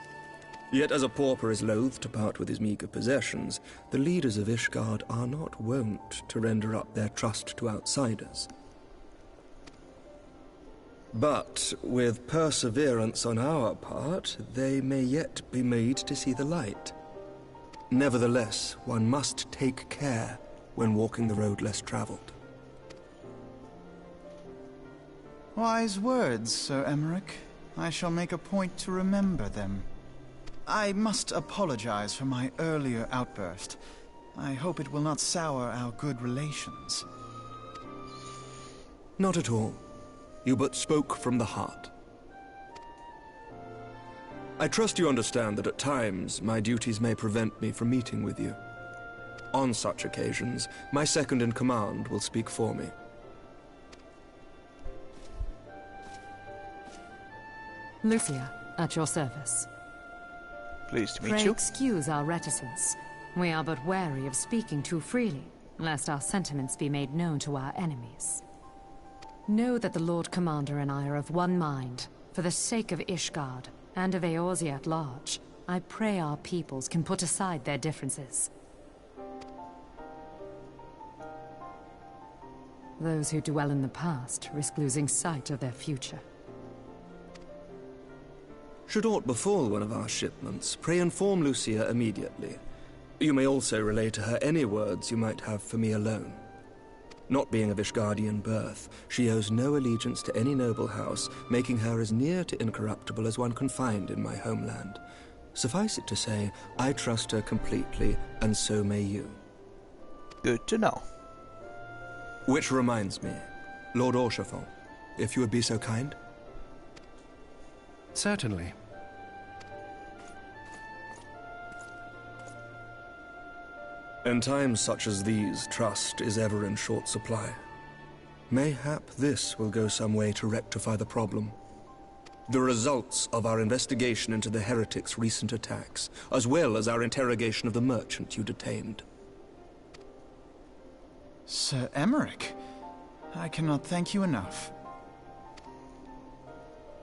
Yet as a pauper is loath to part with his meager possessions, the leaders of Ishgard are not wont to render up their trust to outsiders. But with perseverance on our part, they may yet be made to see the light. Nevertheless, one must take care when walking the road less traveled. Wise words, Sir Emmerich. I shall make a point to remember them. I must apologize for my earlier outburst. I hope it will not sour our good relations. Not at all. You but spoke from the heart. I trust you understand that at times my duties may prevent me from meeting with you. On such occasions, my second-in-command will speak for me. Lucia, at your service. Pleased to meet Pray you. excuse our reticence. We are but wary of speaking too freely, lest our sentiments be made known to our enemies. Know that the Lord Commander and I are of one mind. For the sake of Ishgard, and of Eorzea at large, I pray our peoples can put aside their differences. Those who dwell in the past risk losing sight of their future. Should aught befall one of our shipments, pray inform Lucia immediately. You may also relay to her any words you might have for me alone. Not being of Ishgardian birth, she owes no allegiance to any noble house, making her as near to incorruptible as one can find in my homeland. Suffice it to say, I trust her completely, and so may you. Good to know. Which reminds me, Lord Orshafon, if you would be so kind? Certainly. In times such as these, trust is ever in short supply. Mayhap this will go some way to rectify the problem. The results of our investigation into the heretics' recent attacks, as well as our interrogation of the merchant you detained. Sir Emmerich, I cannot thank you enough.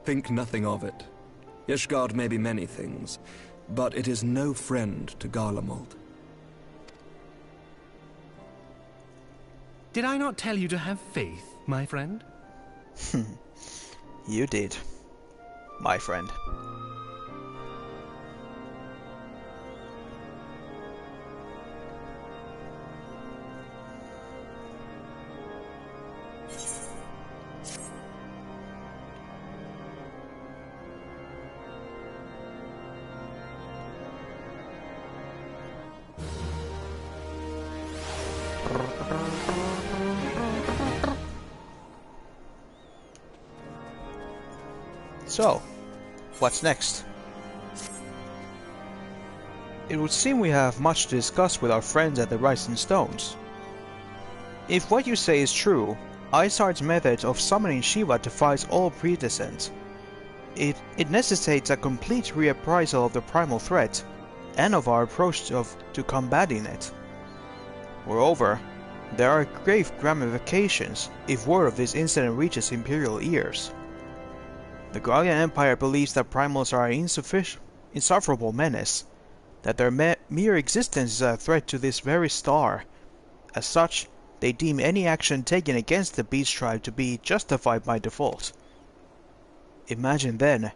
Think nothing of it. Ishgard may be many things, but it is no friend to Garlemald. Did I not tell you to have faith, my friend? You did, my friend. So, what's next? It would seem we have much to discuss with our friends at the Rising Stones. If what you say is true, Isard's method of summoning Shiva defies all precedent. It necessitates a complete reappraisal of the primal threat, and of our approach to combating it. Moreover, there are grave ramifications if word of this incident reaches Imperial ears. The Garlean Empire believes that primals are an insufferable menace, that their mere existence is a threat to this very star. As such, they deem any action taken against the beast tribe to be justified by default. Imagine then,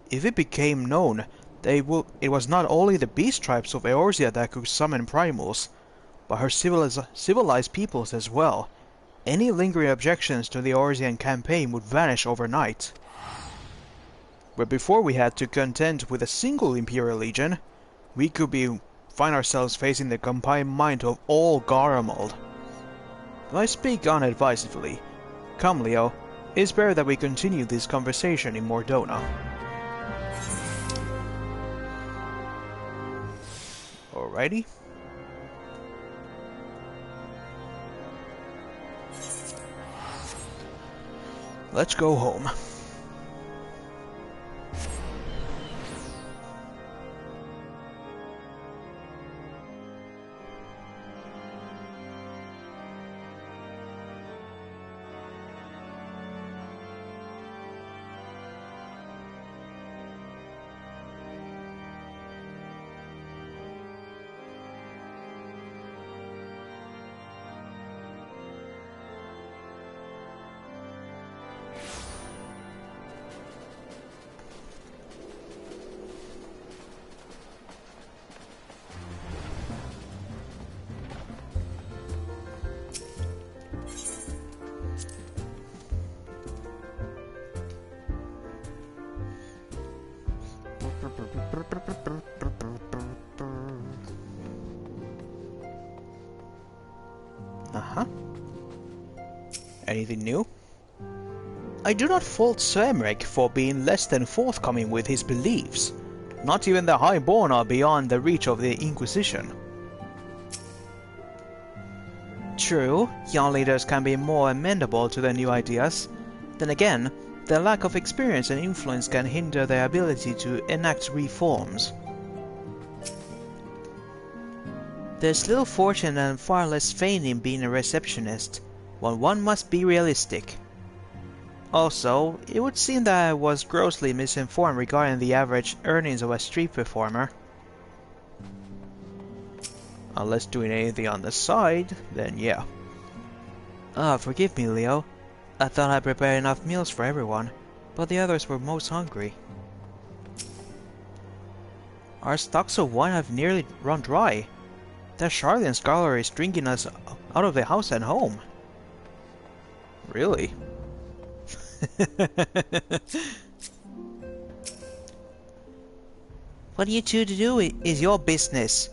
if it became known that it was not only the beast tribes of Eorzea that could summon primals, but her civilized peoples as well. Any lingering objections to the Eorzean campaign would vanish overnight. Where before we had to contend with a single Imperial Legion, we could find ourselves facing the combined might of all Garlemald. I speak unadvisedly. Come, Leo, it is better that we continue this conversation in Mordona. Alrighty. Let's go home. Anything new? I do not fault Sir Emmerich for being less than forthcoming with his beliefs. Not even the Highborn are beyond the reach of the Inquisition. True, young leaders can be more amenable to the new ideas. Then again, their lack of experience and influence can hinder their ability to enact reforms. There's little fortune and far less fame in being a receptionist, but one must be realistic. Also, it would seem that I was grossly misinformed regarding the average earnings of a street performer. Unless doing anything on the side, then yeah. Forgive me, Leo. I thought I prepared enough meals for everyone, but the others were most hungry. Our stocks of wine have nearly run dry. That Charlie and Scholar is drinking us out of the house and home. Really? What you two do is your business.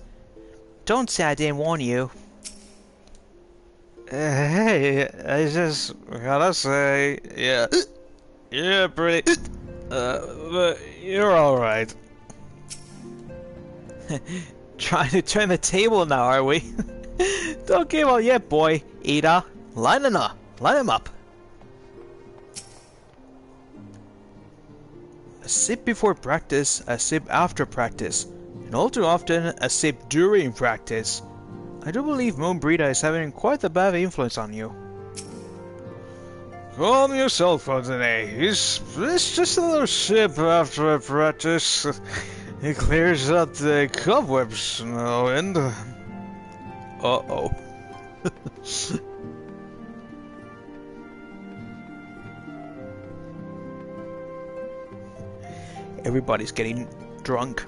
Don't say I didn't warn you. Hey, I just gotta say, yeah, pretty, but you're alright. Trying to turn the table now, are we? Don't give up yet, boy. Ida, line him up. A sip before practice, a sip after practice, and all too often, a sip during practice. I do believe Moonbreeder is having quite a bad influence on you. Calm yourself for today. It's just a little sip after a practice. It clears out the cobwebs, no end. Uh-oh. Everybody's getting drunk.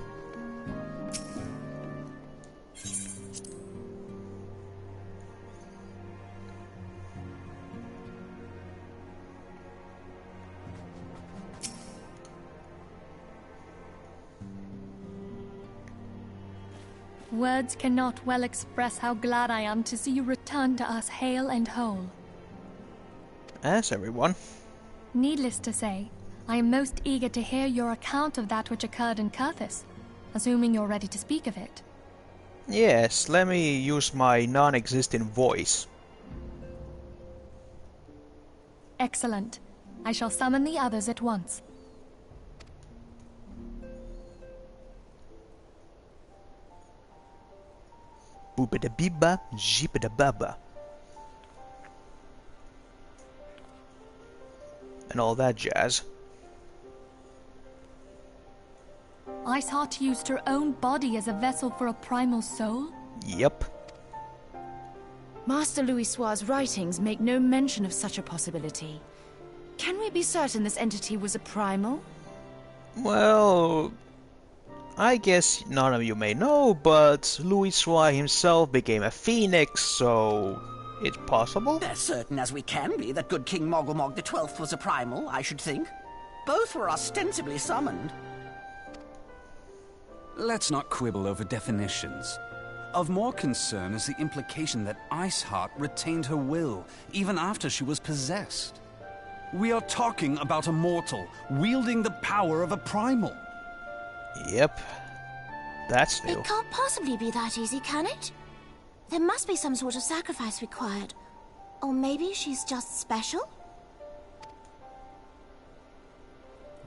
Words cannot well express how glad I am to see you return to us hale and whole. As everyone. Needless to say, I am most eager to hear your account of that which occurred in Kurthis, assuming you're ready to speak of it. Yes, let me use my non-existent voice. Excellent. I shall summon the others at once. Boobada-bibba, jeepida-baba. And all that jazz. Iceheart used her own body as a vessel for a primal soul? Yep. Master Louisoir's writings make no mention of such a possibility. Can we be certain this entity was a primal? Well, I guess none of you may know, but Louisoir himself became a phoenix, so it's possible? As certain as we can be that good King Mogglmog XII was a primal, I should think. Both were ostensibly summoned. Let's not quibble over definitions. Of more concern is the implication that Iceheart retained her will, even after she was possessed. We are talking about a mortal, wielding the power of a primal. Yep. That's new. It can't possibly be that easy, can it? There must be some sort of sacrifice required. Or maybe she's just special?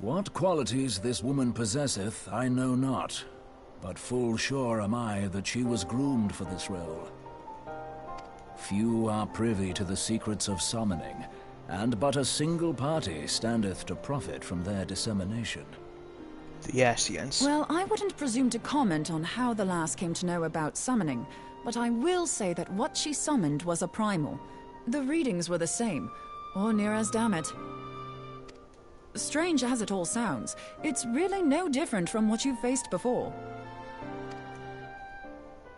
What qualities this woman possesseth, I know not. But full sure am I that she was groomed for this role. Few are privy to the secrets of summoning, and but a single party standeth to profit from their dissemination. The Asians. Well, I wouldn't presume to comment on how the lass came to know about summoning, but I will say that what she summoned was a primal. The readings were the same, or near as damn it. Strange as it all sounds, it's really no different from what you've faced before.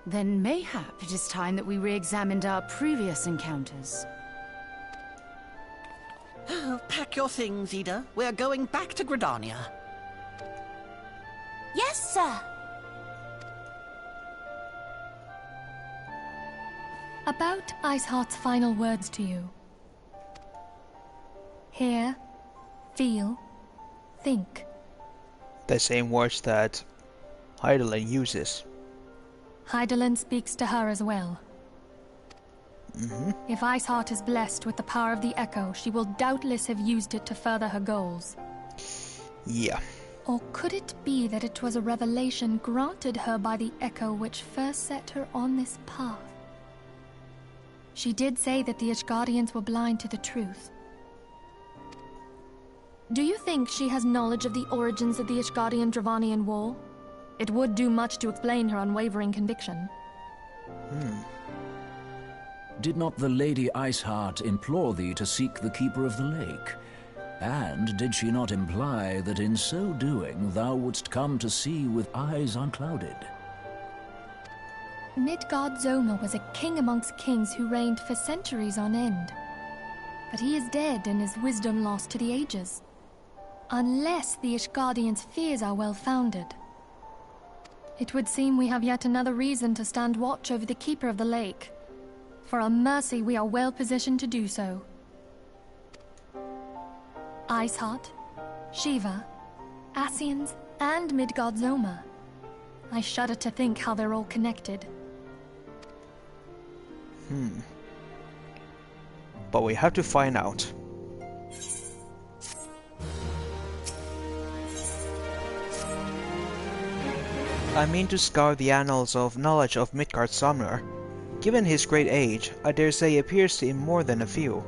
Then mayhap it is time that we re-examined our previous encounters. Oh, pack your things, Ida. We're going back to Gridania. Yes, sir. About Iceheart's final words to you. Hear, feel, think. The same words that Heidelin uses. Heidelin speaks to her as well. If Iceheart is blessed with the power of the Echo, she will doubtless have used it to further her goals. Yeah. Or could it be that it was a revelation granted her by the Echo which first set her on this path? She did say that the Ishgardians were blind to the truth. Do you think she has knowledge of the origins of the Ishgardian-Dravanian War? It would do much to explain her unwavering conviction. Did not the Lady Iceheart implore thee to seek the Keeper of the Lake? And did she not imply that in so doing thou wouldst come to see with eyes unclouded? Midgard-Zoma was a king amongst kings who reigned for centuries on end. But he is dead and his wisdom lost to the ages. Unless the Ishgardians' fears are well-founded. It would seem we have yet another reason to stand watch over the Keeper of the Lake. For a mercy, we are well positioned to do so. Iceheart, Shiva, Ascians, and Midgard-Zoma. I shudder to think how they're all connected. But we have to find out. I mean to scour the annals of knowledge of Midgard Sumner. Given his great age, I dare say he appears in more than a few.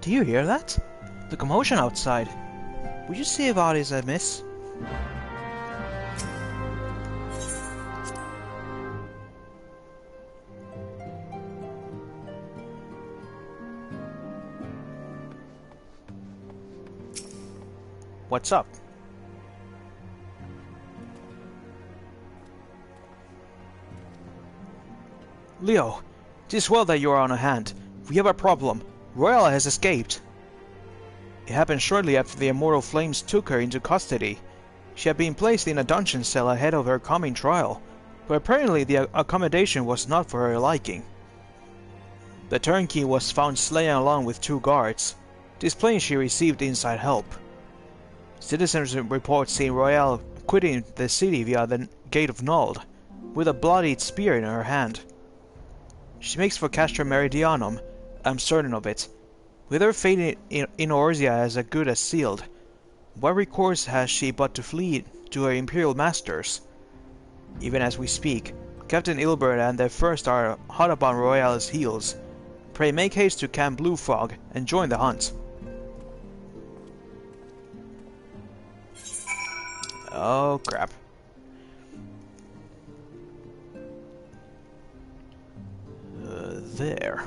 Do you hear that? The commotion outside. Would you see if aught is amiss? What's up? Leo, tis well that you are on hand. We have a problem. Royal has escaped. It happened shortly after the Immortal Flames took her into custody. She had been placed in a dungeon cell ahead of her coming trial, but apparently the accommodation was not for her liking. The turnkey was found slain along with 2 guards, displaying she received inside help. Citizens report seeing Royale quitting the city via the Gate of Nuld, with a bloodied spear in her hand. She makes for Castra Meridianum, I'm certain of it. With her fate in Orzia as good as sealed, what recourse has she but to flee to her imperial masters? Even as we speak, Captain Ilbert and the First are hot upon Royale's heels. Pray make haste to Camp Blue Fog and join the hunt. Oh crap. There.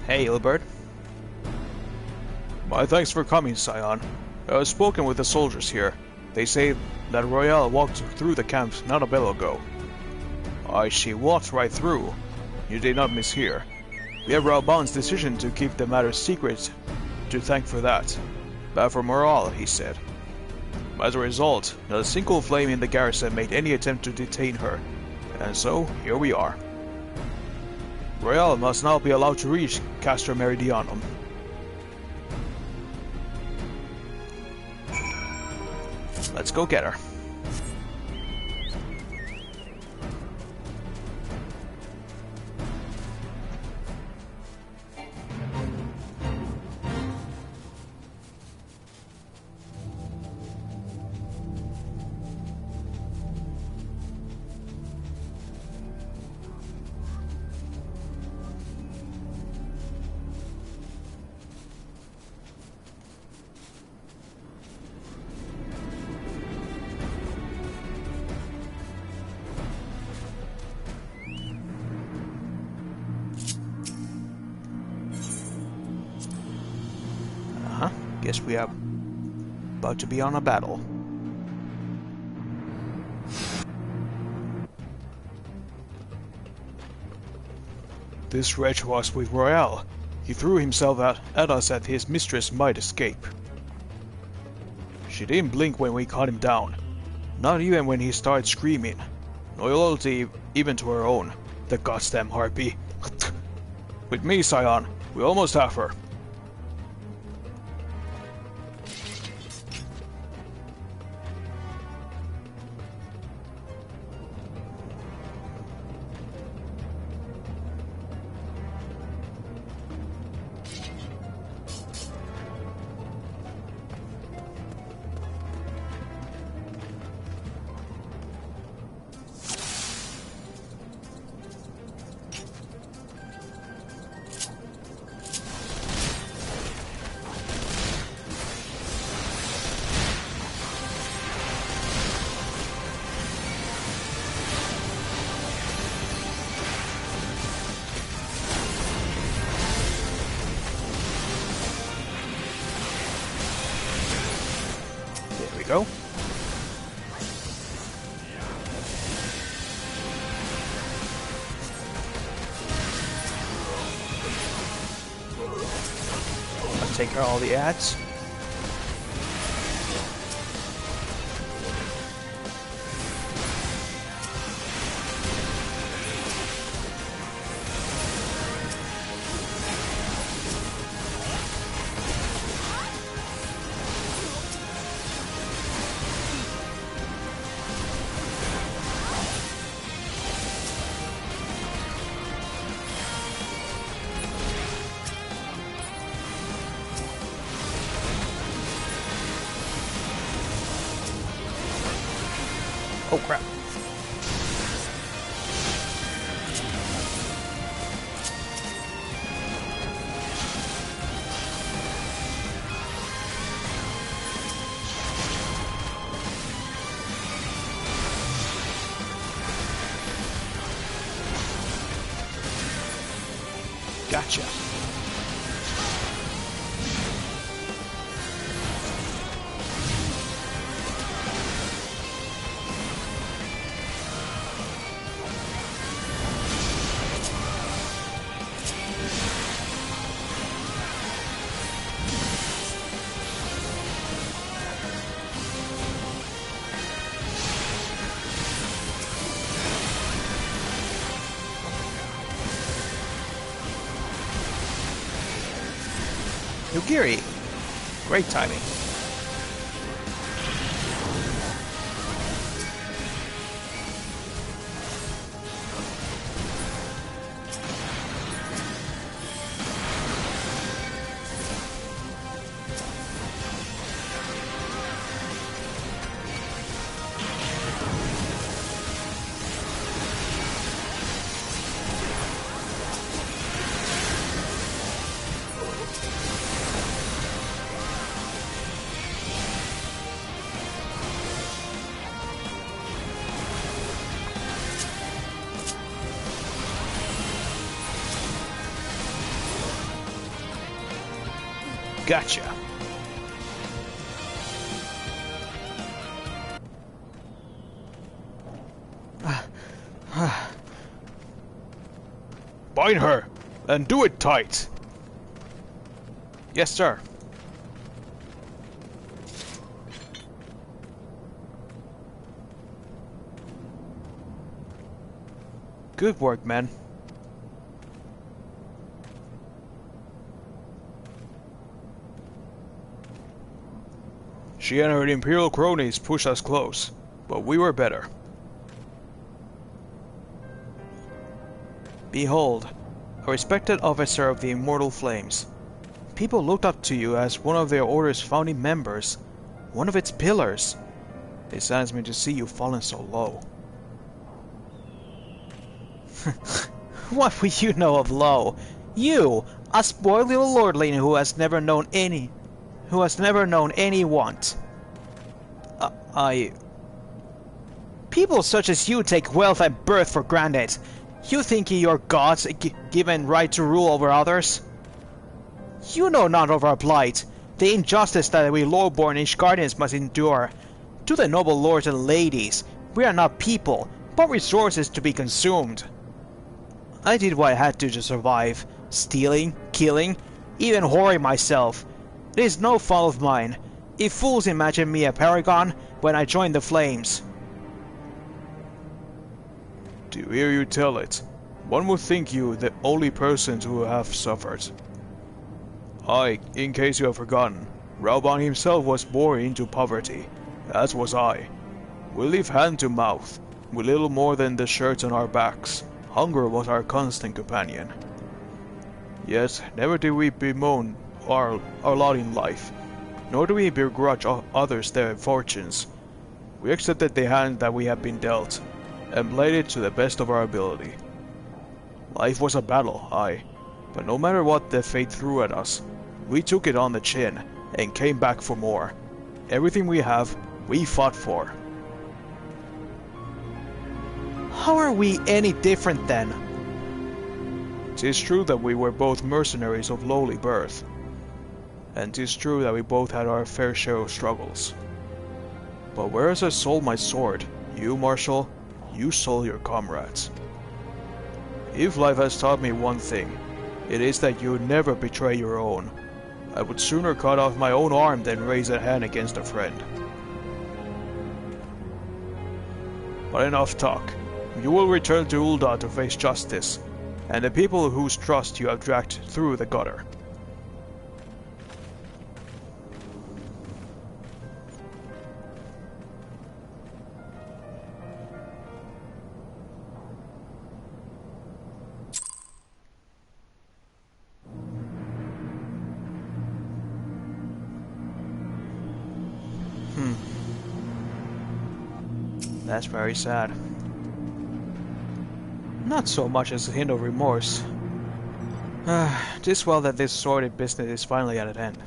Hey, Ilbert. My thanks for coming, Scion. I have spoken with the soldiers here. They say that Royale walked through the camp not a bell ago. Aye, she walked right through. You did not mishear. We have Raoban's decision to keep the matter secret to thank for that. Bad for morale, he said. As a result, not a single flame in the garrison made any attempt to detain her. And so, here we are. Royale must now be allowed to reach Castra Meridianum. Let's go get her. Guess we are about to be on a battle. This wretch was with Royale. He threw himself at us at his mistress might escape. She didn't blink when we cut him down. Not even when he started screaming. No loyalty even to her own. The goddamn harpy. With me, Scion, we almost have her. Go. I'll take out all the ads. Oh crap. Gotcha. Yugiri. Great timing. Gotcha. Bind her, and do it tight. Yes, sir. Good work, man. She and her Imperial cronies pushed us close, but we were better. Behold, a respected officer of the Immortal Flames. People looked up to you as one of their order's founding members, one of its pillars. It saddens me to see you fallen so low. What would you know of low? You, a spoiled little lordling who has never known any want. People such as you take wealth and birth for granted. You think you're gods given right to rule over others? You know not of our plight, the injustice that we low-born Ishgardians must endure. To the noble lords and ladies, we are not people, but resources to be consumed. I did what I had to survive, stealing, killing, even whoring myself. It is no fault of mine. If fools imagine me a paragon when I joined the flames. To hear you tell it, one would think you the only person to have suffered. In case you have forgotten, Reborn himself was born into poverty, as was I. We lived hand to mouth, with little more than the shirts on our backs. Hunger was our constant companion. Yet, never did we bemoan our lot in life, nor do we begrudge others their fortunes. We accepted the hand that we had been dealt, and played it to the best of our ability. Life was a battle, but no matter what the fate threw at us, we took it on the chin, and came back for more. Everything we have, we fought for. How are we any different then? 'Tis true that we were both mercenaries of lowly birth, and 'tis true that we both had our fair share of struggles. But whereas I sold my sword, you, Marshal, you sold your comrades. If life has taught me one thing, it is that you never betray your own. I would sooner cut off my own arm than raise a hand against a friend. But enough talk. You will return to Ul'dah to face justice, and the people whose trust you have dragged through the gutter. That's very sad. Not so much as a hint of remorse. Tis well that this sordid business is finally at an end.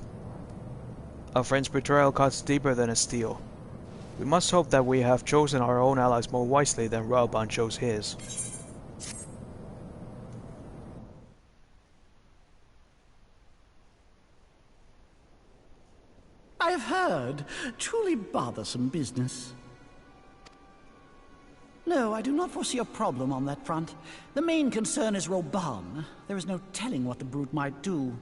A friend's betrayal cuts deeper than a steel. We must hope that we have chosen our own allies more wisely than Reborn chose his. I have heard. Truly bothersome business. No, I do not foresee a problem on that front. The main concern is Reborn. There is no telling what the brute might do.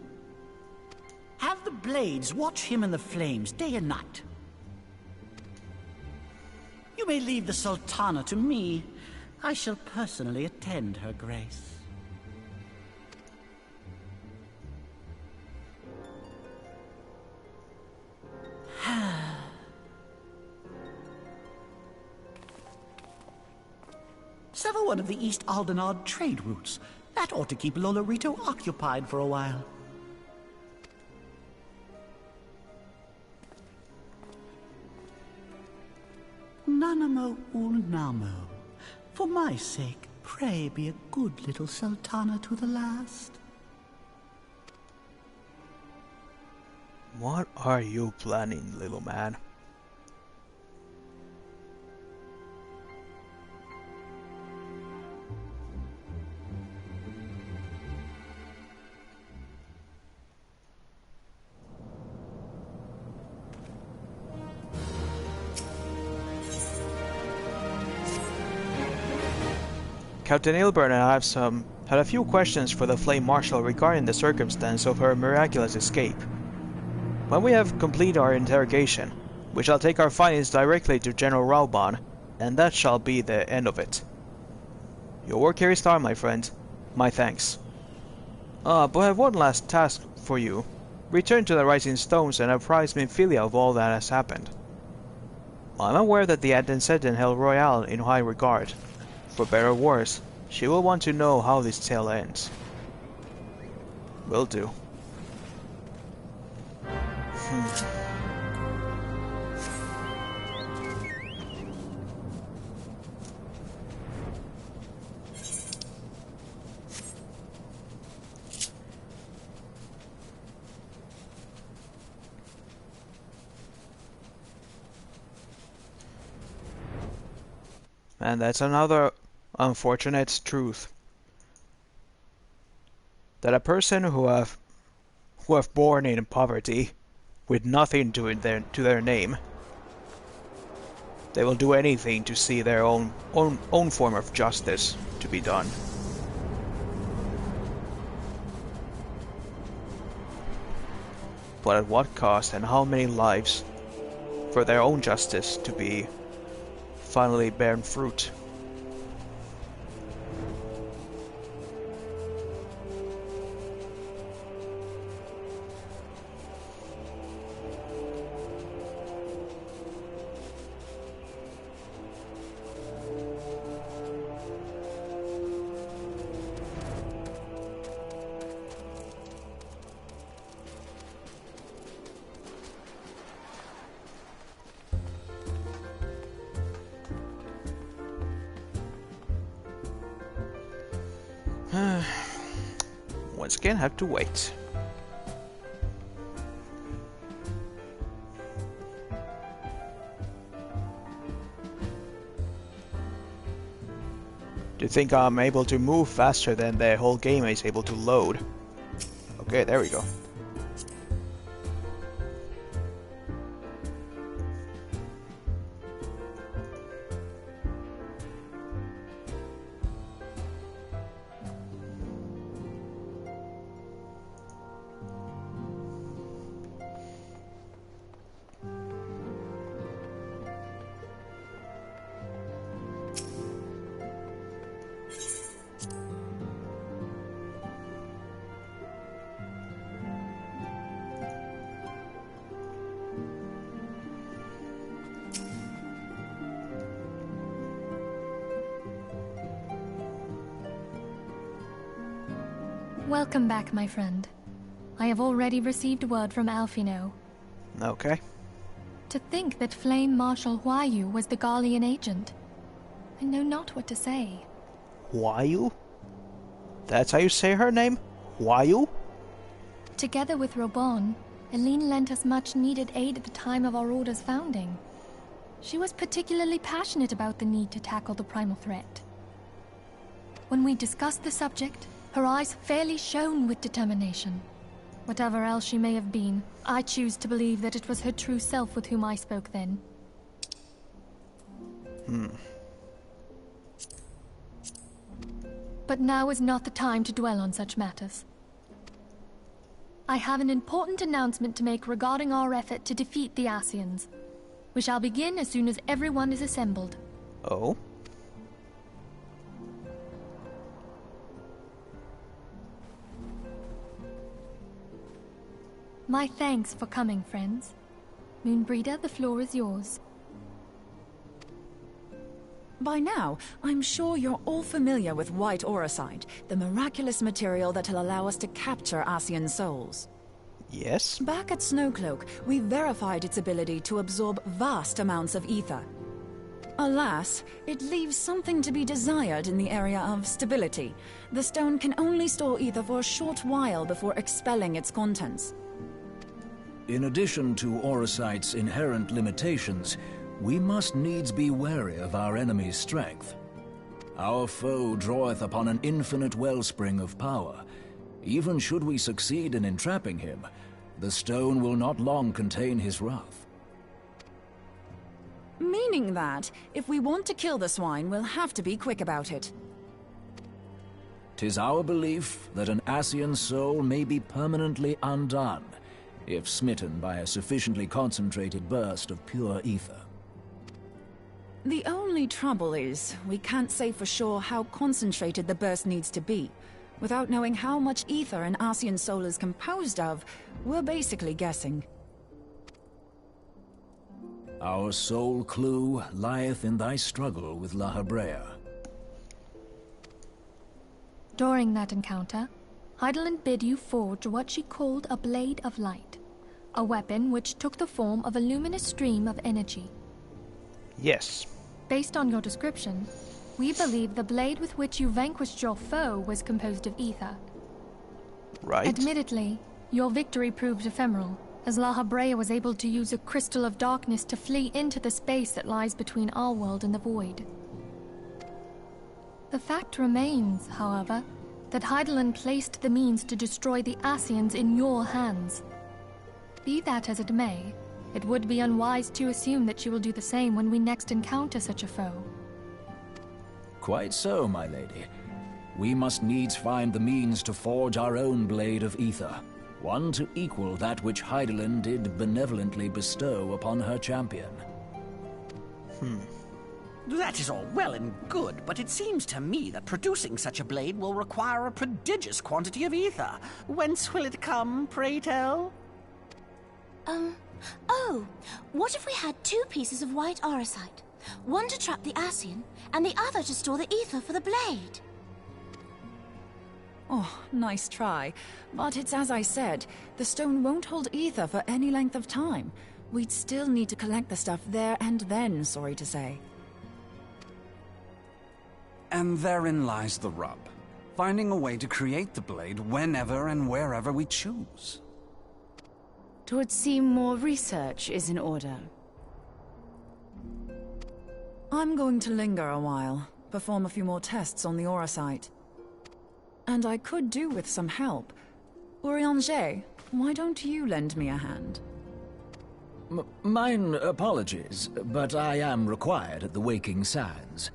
Have the blades watch him in the flames day and night. You may leave the Sultana to me. I shall personally attend her grace. Sever one of the East Aldenard trade routes. That ought to keep Lolorito occupied for a while. Nanamo Ulnamo. For my sake, pray be a good little Sultana to the last. What are you planning, little man? Captain Ilbert and I had a few questions for the Flame Marshal regarding the circumstance of her miraculous escape. When we have completed our interrogation, we shall take our findings directly to General Reborn, and that shall be the end of it. Your work here is done, my friend. My thanks. But I have one last task for you. Return to the Rising Stones and apprise Minfilia of all that has happened. I'm aware that the Adenseten held Royale in high regard. For better or worse, she will want to know how this tale ends. Will do. And that's another unfortunate truth. That a person who have born in poverty, with nothing to their name, they will do anything to see their own form of justice to be done. But at what cost and how many lives for their own justice to be finally bearing fruit. Once again, have to wait. Do you think I'm able to move faster than the whole game is able to load? Okay, there we go. Welcome back, my friend. I have already received word from Alfino. Okay. To think that Flame Marshal Huayu was the Garlean agent. I know not what to say. Huayu? That's how you say her name? Huayu? Together with Reborn, Eileen lent us much-needed aid at the time of our Order's founding. She was particularly passionate about the need to tackle the primal threat. When we discussed the subject, her eyes fairly shone with determination. Whatever else she may have been, I choose to believe that it was her true self with whom I spoke then. But now is not the time to dwell on such matters. I have an important announcement to make regarding our effort to defeat the Ascians. We shall begin as soon as everyone is assembled. Oh? My thanks for coming, friends. Moonbreeder, the floor is yours. By now, I'm sure you're all familiar with White Auracite, the miraculous material that'll allow us to capture Ascian souls. Yes? Back at Snowcloak, we verified its ability to absorb vast amounts of ether. Alas, it leaves something to be desired in the area of stability. The stone can only store ether for a short while before expelling its contents. In addition to Auracite's inherent limitations, we must needs be wary of our enemy's strength. Our foe draweth upon an infinite wellspring of power. Even should we succeed in entrapping him, the stone will not long contain his wrath. Meaning that, if we want to kill the swine, we'll have to be quick about it. 'Tis our belief that an Ascian soul may be permanently undone, if smitten by a sufficiently concentrated burst of pure ether. The only trouble is, we can't say for sure how concentrated the burst needs to be. Without knowing how much ether an Ascian soul is composed of, we're basically guessing. Our sole clue lieth in thy struggle with La Habrea. During that encounter, Heidelin bid you forge what she called a Blade of Light, a weapon which took the form of a luminous stream of energy. Yes. Based on your description, we believe the blade with which you vanquished your foe was composed of ether. Right. Admittedly, your victory proved ephemeral, as La Habrea was able to use a crystal of darkness to flee into the space that lies between our world and the void. The fact remains, however, that Heidelin placed the means to destroy the Ascians in your hands. Be that as it may, it would be unwise to assume that you will do the same when we next encounter such a foe. Quite so, my lady. We must needs find the means to forge our own blade of ether, one to equal that which Hydaelyn did benevolently bestow upon her champion. That is all well and good, but it seems to me that producing such a blade will require a prodigious quantity of ether. Whence will it come, pray tell? Oh, what if we had 2 pieces of white orosite? One to trap the Ascian, and the other to store the ether for the blade. Oh, nice try. But it's as I said, the stone won't hold ether for any length of time. We'd still need to collect the stuff there and then, sorry to say. And therein lies the rub. Finding a way to create the blade whenever and wherever we choose. 'Twould seem more research is in order. I'm going to linger a while, perform a few more tests on the Orosite. And I could do with some help. Urianger, why don't you lend me a hand? Mine apologies, but I am required at the Waking Sands.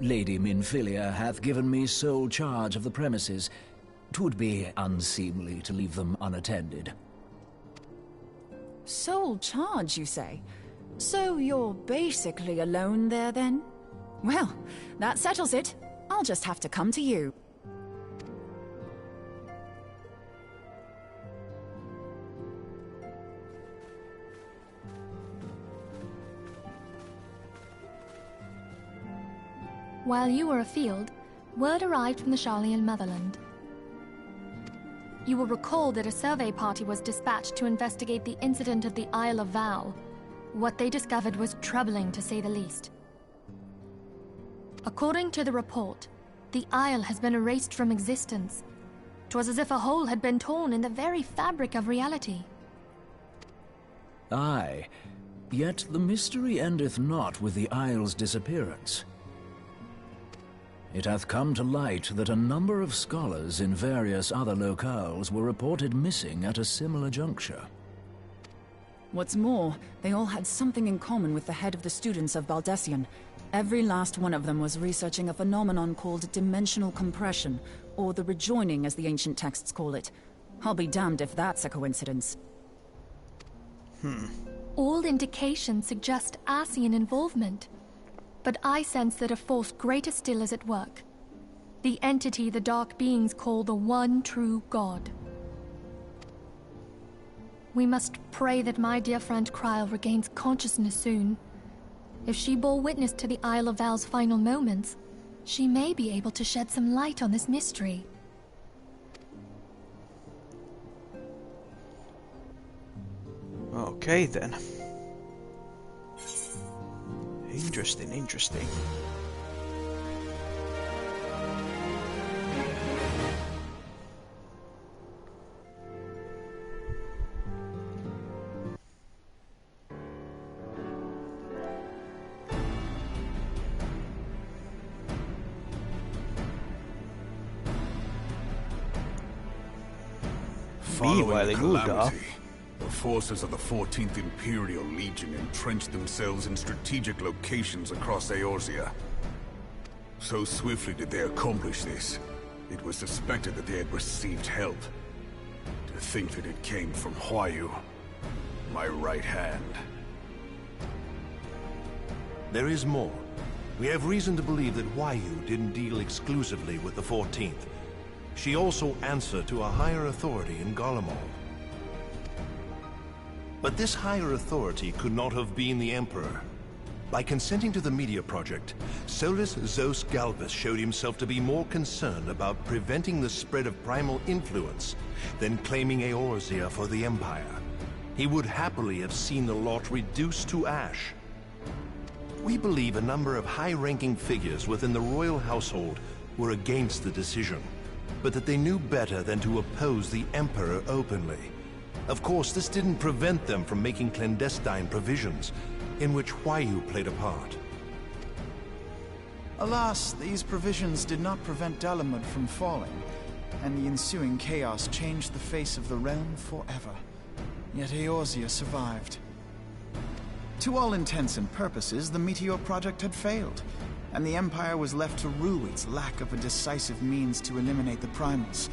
Lady Minfilia hath given me sole charge of the premises. 'Twould be unseemly to leave them unattended. Sole charge, you say? So you're basically alone there, then? Well, that settles it. I'll just have to come to you. While you were afield, word arrived from the Sharlayan motherland. You will recall that a survey party was dispatched to investigate the incident of the Isle of Val. What they discovered was troubling, to say the least. According to the report, the isle has been erased from existence. 'Twas as if a hole had been torn in the very fabric of reality. Aye, yet the mystery endeth not with the isle's disappearance. It hath come to light that a number of scholars in various other locales were reported missing at a similar juncture. What's more, they all had something in common with the head of the students of Baldessian. Every last one of them was researching a phenomenon called dimensional compression, or the rejoining as the ancient texts call it. I'll be damned if that's a coincidence. All indications suggest Ascian involvement. But I sense that a force greater still is at work. The entity the Dark Beings call the One True God. We must pray that my dear friend Kryl regains consciousness soon. If she bore witness to the Isle of Val's final moments, she may be able to shed some light on this mystery. Okay then. Interesting. Meanwhile, in Ul'dah, the forces of the 14th Imperial Legion entrenched themselves in strategic locations across Eorzea. So swiftly did they accomplish this, it was suspected that they had received help. To think that it came from Huayu, my right hand. There is more. We have reason to believe that Huayu didn't deal exclusively with the 14th. She also answered to a higher authority in Garlemald. But this higher authority could not have been the Emperor. By consenting to the Media Project, Solus Zos Galvus showed himself to be more concerned about preventing the spread of primal influence than claiming Eorzea for the Empire. He would happily have seen the lot reduced to ash. We believe a number of high-ranking figures within the royal household were against the decision, but that they knew better than to oppose the Emperor openly. Of course, this didn't prevent them from making clandestine provisions, in which Huayu played a part. Alas, these provisions did not prevent Dalamud from falling, and the ensuing chaos changed the face of the realm forever. Yet Eorzea survived. To all intents and purposes, the Meteor Project had failed, and the Empire was left to rue its lack of a decisive means to eliminate the primals.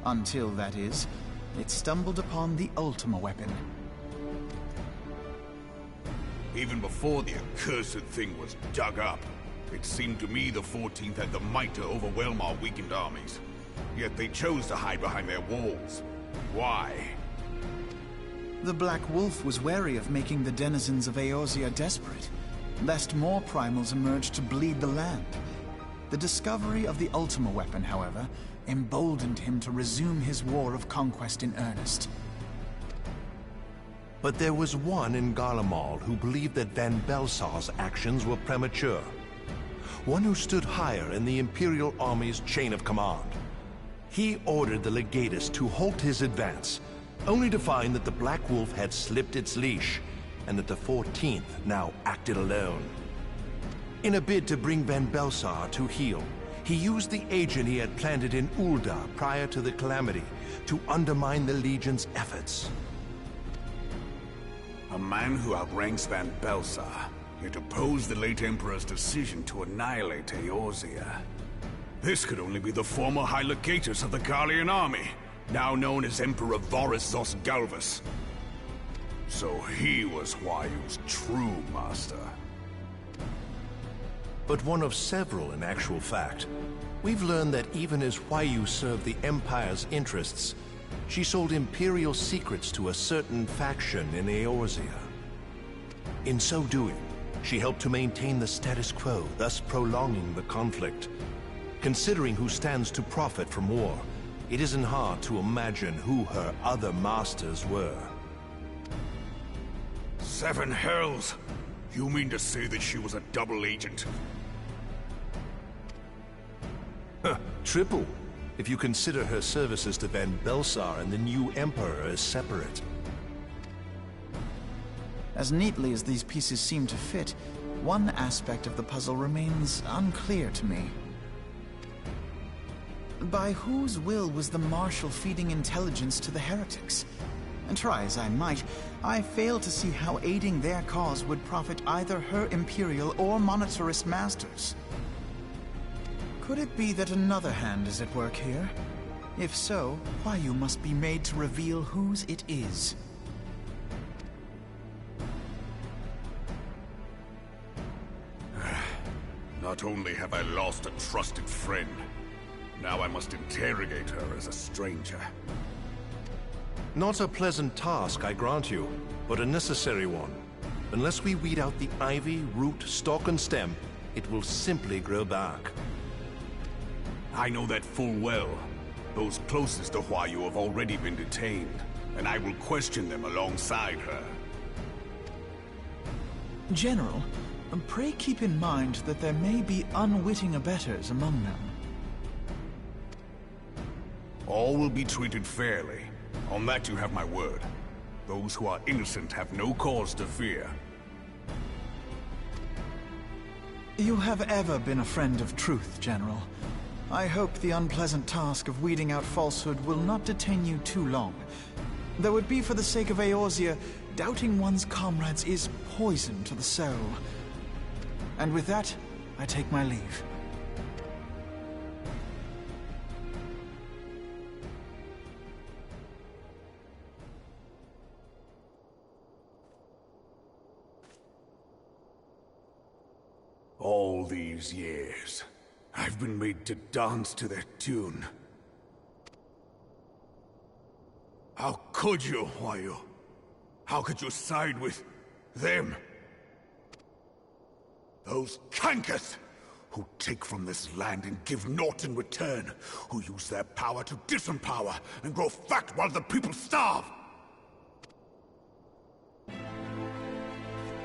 Until, that is, it stumbled upon the Ultima weapon. Even before the accursed thing was dug up, it seemed to me the 14th had the might to overwhelm our weakened armies. Yet they chose to hide behind their walls. Why? The Black Wolf was wary of making the denizens of Eorzea desperate, lest more primals emerge to bleed the land. The discovery of the Ultima weapon, however, emboldened him to resume his war of conquest in earnest. But there was one in Garlemald who believed that Van Belsar's actions were premature. One who stood higher in the Imperial Army's chain of command. He ordered the Legatus to halt his advance, only to find that the Black Wolf had slipped its leash, and that the 14th now acted alone. In a bid to bring Van Belsar to heel, he used the agent he had planted in Ul'dah prior to the Calamity to undermine the Legion's efforts. A man who outranks Van Belsar, yet opposed the late Emperor's decision to annihilate Eorzea. This could only be the former High Legatus of the Garlean army, now known as Emperor Varys Zosgalvus. So he was Huayu's true master. But one of several in actual fact. We've learned that even as Huayu served the Empire's interests, she sold Imperial secrets to a certain faction in Eorzea. In so doing, she helped to maintain the status quo, thus prolonging the conflict. Considering who stands to profit from war, it isn't hard to imagine who her other masters were. 7 hells! You mean to say that she was a double agent? Triple, if you consider her services to Van Belsar and the new Emperor as separate. As neatly as these pieces seem to fit, one aspect of the puzzle remains unclear to me. By whose will was the Marshal feeding intelligence to the heretics? And try as I might, I fail to see how aiding their cause would profit either her Imperial or monetarist masters. Could it be that another hand is at work here? If so, Huayu must be made to reveal whose it is. Not only have I lost a trusted friend, now I must interrogate her as a stranger. Not a pleasant task, I grant you, but a necessary one. Unless we weed out the ivy, root, stalk, and stem, it will simply grow back. I know that full well. Those closest to Huayu have already been detained, and I will question them alongside her. General, pray keep in mind that there may be unwitting abettors among them. All will be treated fairly. On that you have my word. Those who are innocent have no cause to fear. You have ever been a friend of truth, General. I hope the unpleasant task of weeding out falsehood will not detain you too long. Though it be for the sake of Eorzea, doubting one's comrades is poison to the soul. And with that, I take my leave. All these years, I've been made to dance to their tune. How could you, Huayu? How could you side with them? Those cankers who take from this land and give naught in return, who use their power to disempower and grow fat while the people starve.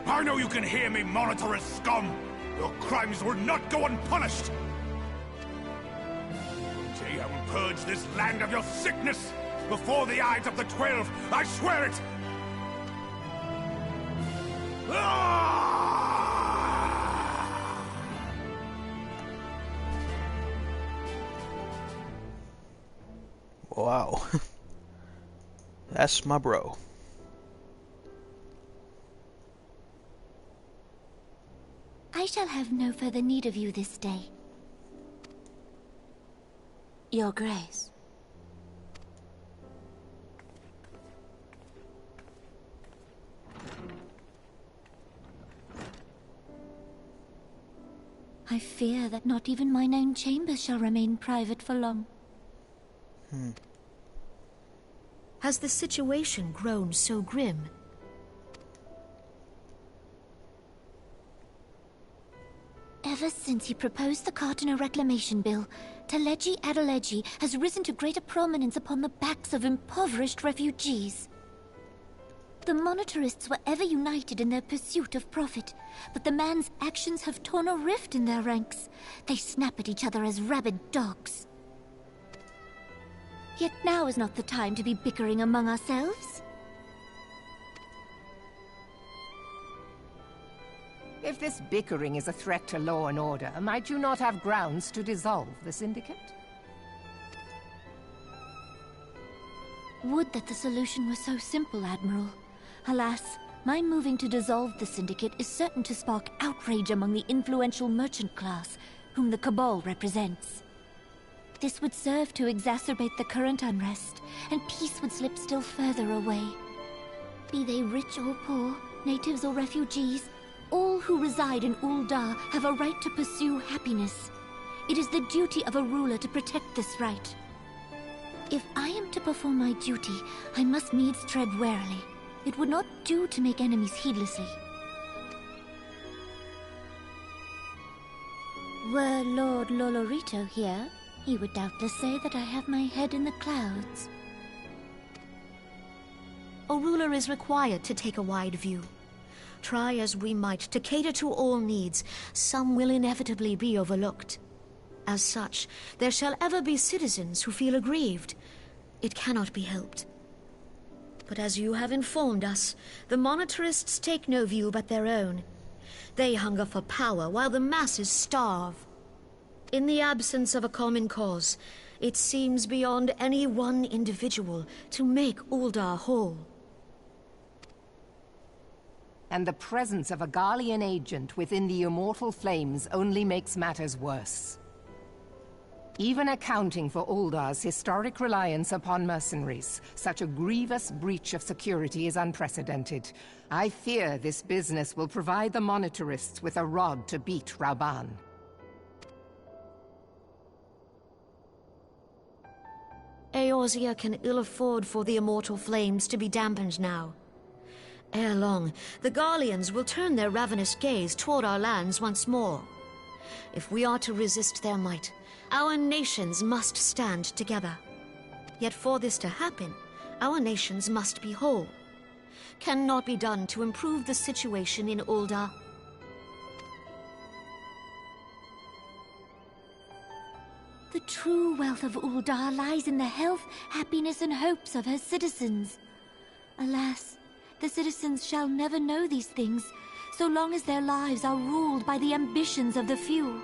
I know you can hear me, monetarist scum! Your crimes will not go unpunished! Today I will purge this land of your sickness! Before the eyes of the 12, I swear it! Wow. That's my bro. I shall have no further need of you this day. Your Grace. I fear that not even mine own chambers shall remain private for long. Has the situation grown so grim? Ever since he proposed the Cartiner Reclamation Bill, Teleji Adeleji has risen to greater prominence upon the backs of impoverished refugees. The monetarists were ever united in their pursuit of profit, but the man's actions have torn a rift in their ranks. They snap at each other as rabid dogs. Yet now is not the time to be bickering among ourselves. If this bickering is a threat to law and order, might you not have grounds to dissolve the Syndicate? Would that the solution were so simple, Admiral. Alas, my moving to dissolve the Syndicate is certain to spark outrage among the influential merchant class, whom the Cabal represents. This would serve to exacerbate the current unrest, and peace would slip still further away. Be they rich or poor, natives or refugees, all who reside in Ul'dah have a right to pursue happiness. It is the duty of a ruler to protect this right. If I am to perform my duty, I must needs tread warily. It would not do to make enemies heedlessly. Were Lord Lolorito here, he would doubtless say that I have my head in the clouds. A ruler is required to take a wide view. Try as we might to cater to all needs, some will inevitably be overlooked. As such, there shall ever be citizens who feel aggrieved. It cannot be helped. But as you have informed us, the monetarists take no view but their own. They hunger for power while the masses starve. In the absence of a common cause, it seems beyond any one individual to make Ul'dah whole. And the presence of a Garlean agent within the Immortal Flames only makes matters worse. Even accounting for Ul'dah's historic reliance upon mercenaries, such a grievous breach of security is unprecedented. I fear this business will provide the monetarists with a rod to beat Rauban. Eorzea can ill afford for the Immortal Flames to be dampened now. Ere long, the Garleans will turn their ravenous gaze toward our lands once more. If we are to resist their might, our nations must stand together. Yet for this to happen, our nations must be whole. Cannot be done to improve the situation in Ul'dah. The true wealth of Ul'dah lies in the health, happiness, and hopes of her citizens. Alas, the citizens shall never know these things, so long as their lives are ruled by the ambitions of the few.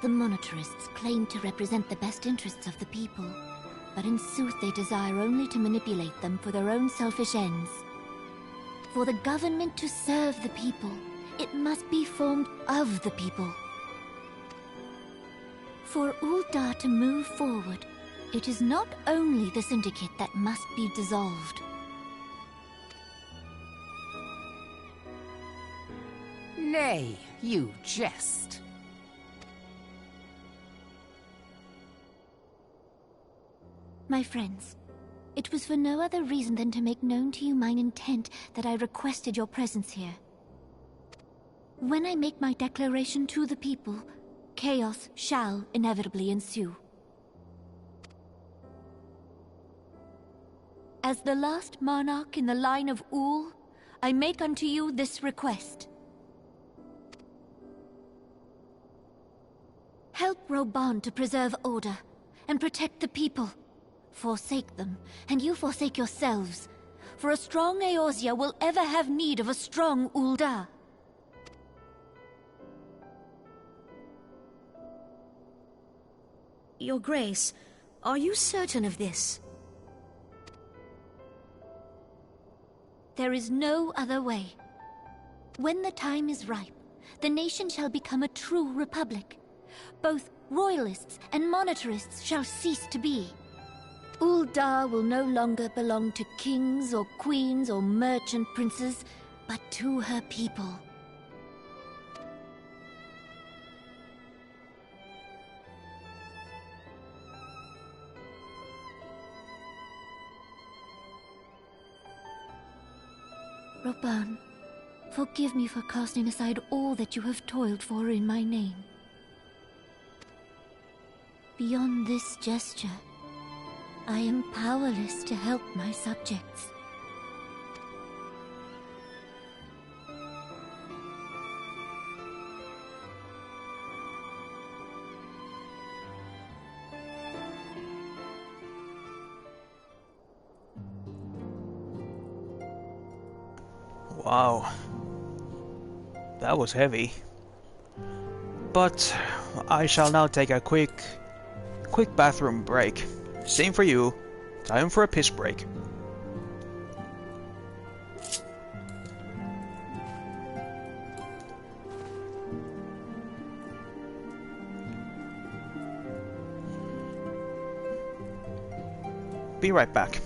The monetarists claim to represent the best interests of the people, but in sooth they desire only to manipulate them for their own selfish ends. For the government to serve the people, it must be formed of the people. For Ul'dah to move forward, it is not only the Syndicate that must be dissolved. Nay, you jest. My friends, it was for no other reason than to make known to you mine intent that I requested your presence here. When I make my declaration to the people, chaos shall inevitably ensue. As the last monarch in the line of Ul, I make unto you this request. Help Reborn to preserve order, and protect the people. Forsake them, and you forsake yourselves. For a strong Eorzea will ever have need of a strong Ul'dah. Your Grace, are you certain of this? There is no other way. When the time is ripe, the nation shall become a true republic. Both royalists and monetarists shall cease to be. Ul'dah will no longer belong to kings or queens or merchant princes, but to her people. Reborn, forgive me for casting aside all that you have toiled for in my name. Beyond this gesture, I am powerless to help my subjects. Wow. That was heavy. But I shall now take a quick bathroom break. Same for you. Time for a piss break. Be right back.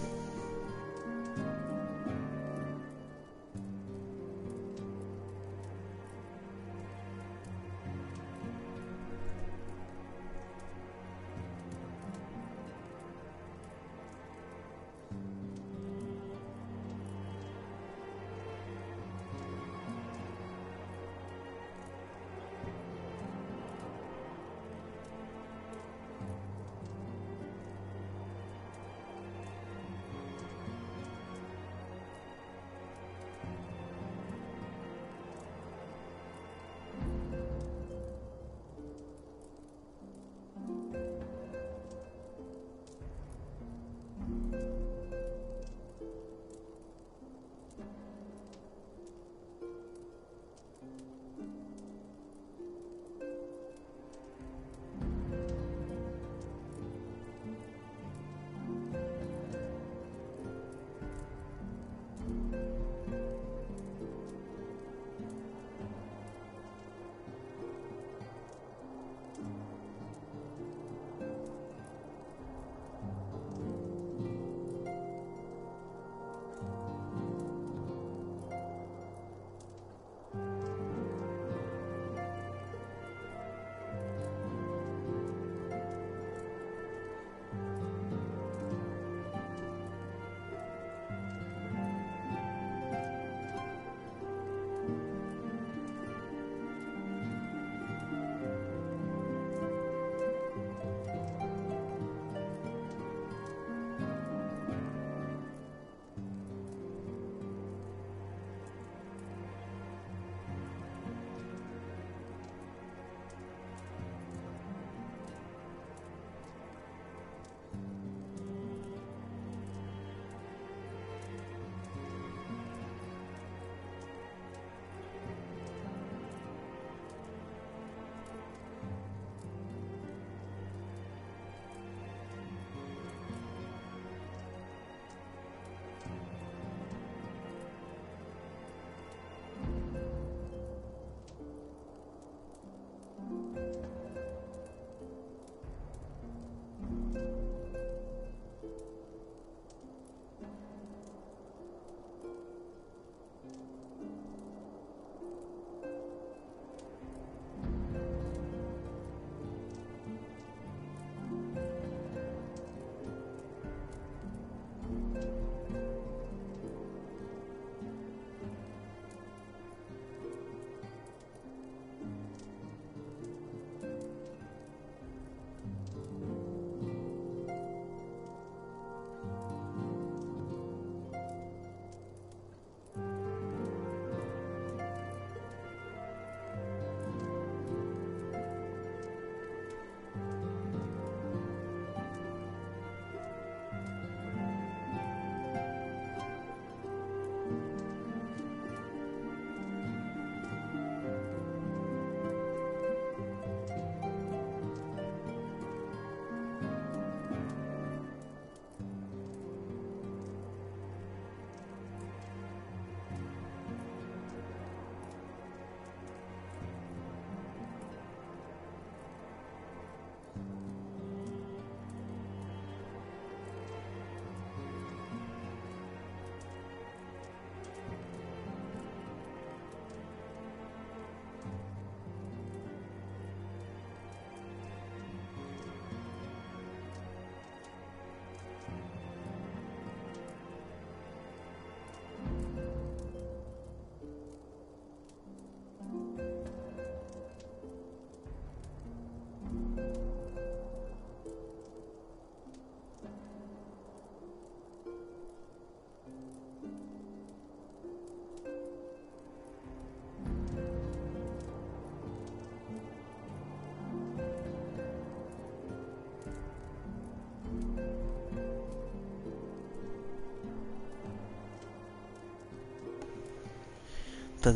Now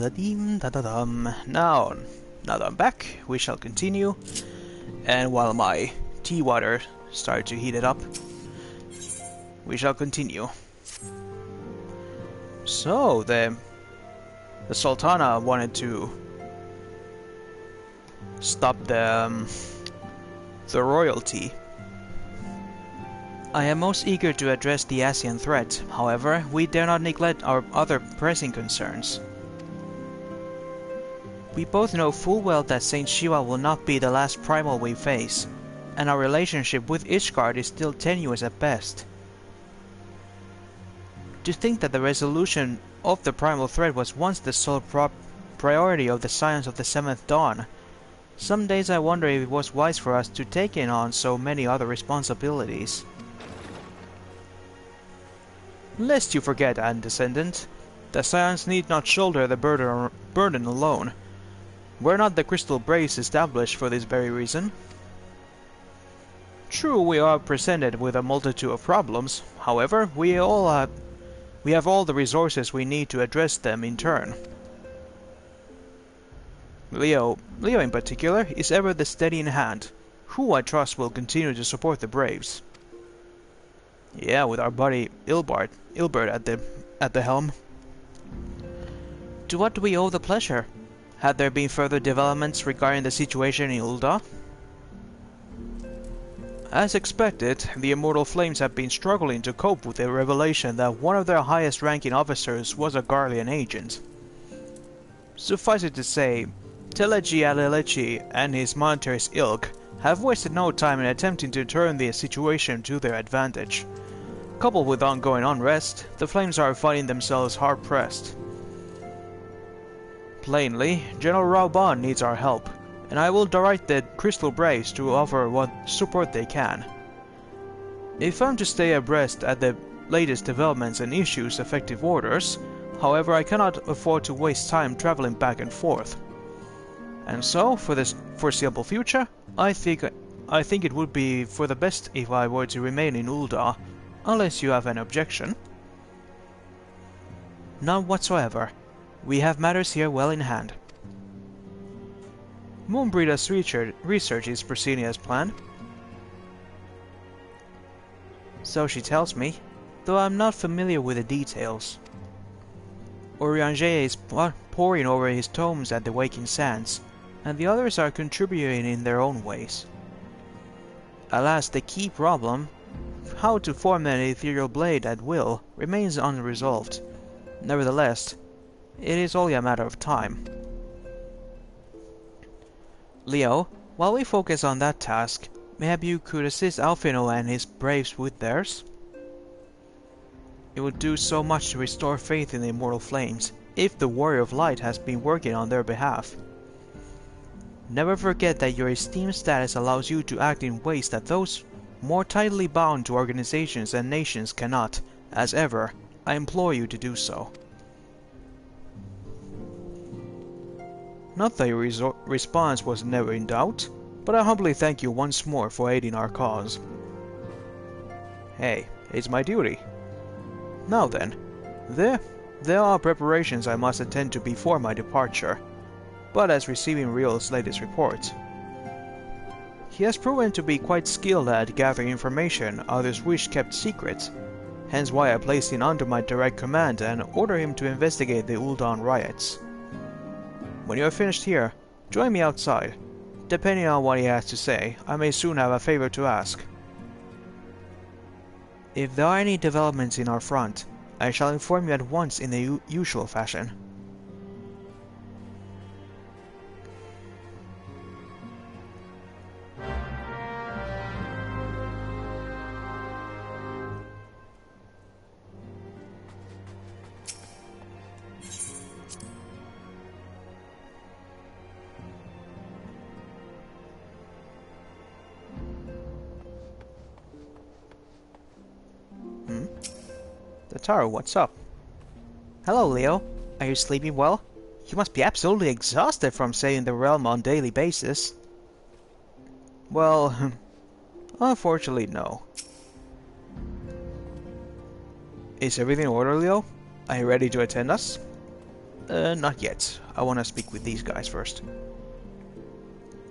that I'm back, we shall continue. And while my tea water starts to heat it up, we shall continue. So, the Sultana wanted to stop the royalty. I am most eager to address the ASEAN threat. However, we dare not neglect our other pressing concerns. We both know full well that Saint Shiva will not be the last primal we face, and our relationship with Ishgard is still tenuous at best. To think that the resolution of the primal threat was once the sole priority of the Scions of the Seventh Dawn, some days I wonder if it was wise for us to take on so many other responsibilities. Lest you forget, Descendant, the Scions need not shoulder the burden alone. Were not the Crystal Braves established for this very reason? True, we are presented with a multitude of problems. However, we have all the resources we need to address them in turn. Leo in particular, is ever the steady in hand, who I trust will continue to support the Braves. Yeah, with our buddy Ilbert at the helm. To what do we owe the pleasure? Had there been further developments regarding the situation in Ul'dah? As expected, the Immortal Flames have been struggling to cope with the revelation that one of their highest-ranking officers was a Garlean agent. Suffice it to say, Teleji Alelechi and his monetarist ilk have wasted no time in attempting to turn the situation to their advantage. Coupled with ongoing unrest, the Flames are finding themselves hard-pressed. Plainly, General Rauban needs our help, and I will direct the Crystal Braves to offer what support they can. If I'm to stay abreast at the latest developments and issues effective orders, however, I cannot afford to waste time traveling back and forth. And so, for this foreseeable future, I think it would be for the best if I were to remain in Ul'dah, unless you have an objection. None whatsoever. We have matters here well in hand. Moonbreeder's research is proceeding as planned. So she tells me, though I'm not familiar with the details. Orianger is poring over his tomes at the Waking Sands, and the others are contributing in their own ways. Alas, the key problem, how to form an ethereal blade at will, remains unresolved. Nevertheless, it is only a matter of time. Leo, while we focus on that task, maybe you could assist Alfino and his Braves with theirs? It would do so much to restore faith in the Immortal Flames, if the Warrior of Light has been working on their behalf. Never forget that your esteemed status allows you to act in ways that those more tightly bound to organizations and nations cannot. As ever, I implore you to do so. Not that your response was never in doubt, but I humbly thank you once more for aiding our cause. Hey, it's my duty. Now then, there are preparations I must attend to before my departure, but as receiving Riel's latest report. He has proven to be quite skilled at gathering information others wish kept secret, hence why I placed him under my direct command and ordered him to investigate the Ul'dah riots. When you are finished here, join me outside. Depending on what he has to say, I may soon have a favor to ask. If there are any developments in our front, I shall inform you at once in the usual fashion. Taro, what's up? Hello, Leo. Are you sleeping well? You must be absolutely exhausted from saving the realm on a daily basis. Well, unfortunately, no. Is everything in order, Leo? Are you ready to attend us? Not yet. I want to speak with these guys first.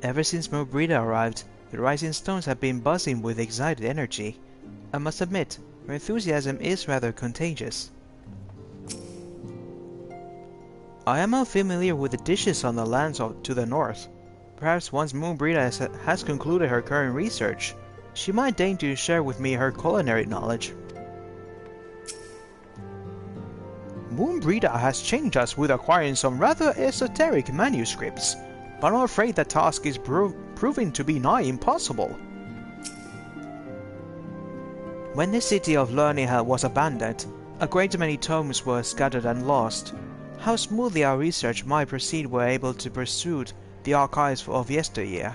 Ever since Mobrida arrived, the Rising Stones have been buzzing with excited energy. I must admit, her enthusiasm is rather contagious. I am unfamiliar with the dishes on the lands to the north. Perhaps once Moonbrida has concluded her current research, she might deign to share with me her culinary knowledge. Moonbrida has changed us with acquiring some rather esoteric manuscripts, but I'm afraid that task is proving to be nigh impossible. When the city of Learning was abandoned, a great many tomes were scattered and lost. How smoothly our research might proceed were able to pursue the archives of yesteryear.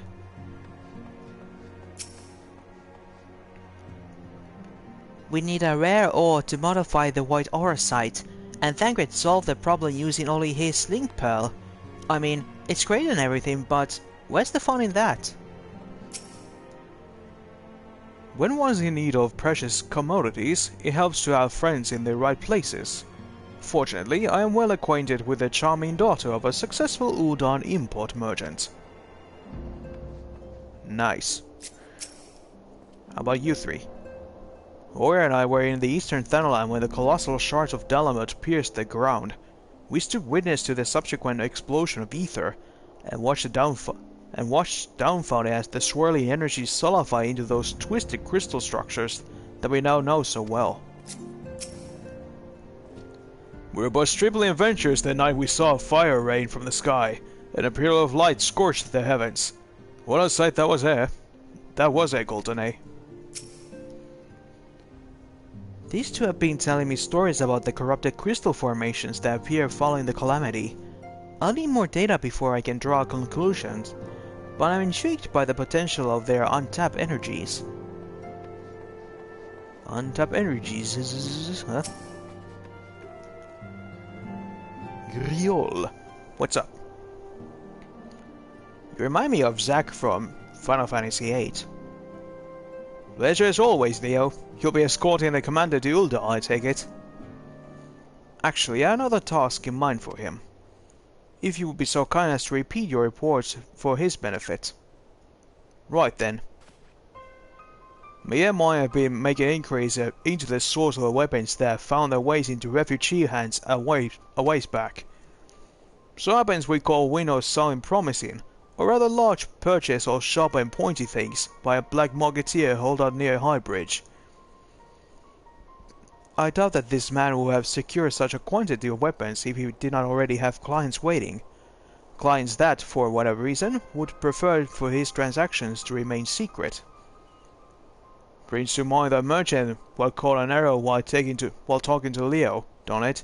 We need a rare ore to modify the white auracite, and Thancred solved the problem using only his link pearl. I mean, it's great and everything, but where's the fun in that? When one's in need of precious commodities, it helps to have friends in the right places. Fortunately, I am well acquainted with the charming daughter of a successful Uldan import merchant. Nice. How about you three? Oya and I were in the eastern Thanalan when the colossal shards of Dalamut pierced the ground. We stood witness to the subsequent explosion of ether, and watched dumbfounded as the swirling energies solidify into those twisted crystal structures that we now know so well. We were but stripling adventurers the night we saw fire rain from the sky, and a pillar of light scorched the heavens. What a sight that was, eh? That was a Golden, eh? These two have been telling me stories about the corrupted crystal formations that appear following the calamity. I'll need more data before I can draw conclusions, but I'm intrigued by the potential of their untapped energies. Untapped energies, huh? Griol. What's up? You remind me of Zack from Final Fantasy VIII. Pleasure as always, Leo. You'll be escorting the commander to Ulda, I take it. Actually, I have another task in mind for him. If you would be so kind as to repeat your reports for his benefit. Right then. Me and mine have been making inquiries into the source of the weapons that found their ways into refugee hands a ways back. So happens we call windows sounding promising, a rather large purchase of sharp and pointy things by a black marketeer holed out near High Bridge. I doubt that this man would have secured such a quantity of weapons if he did not already have clients waiting. Clients that, for whatever reason, would prefer for his transactions to remain secret. Brings to mind that merchant what caught an arrow while talking to Leo, don't it?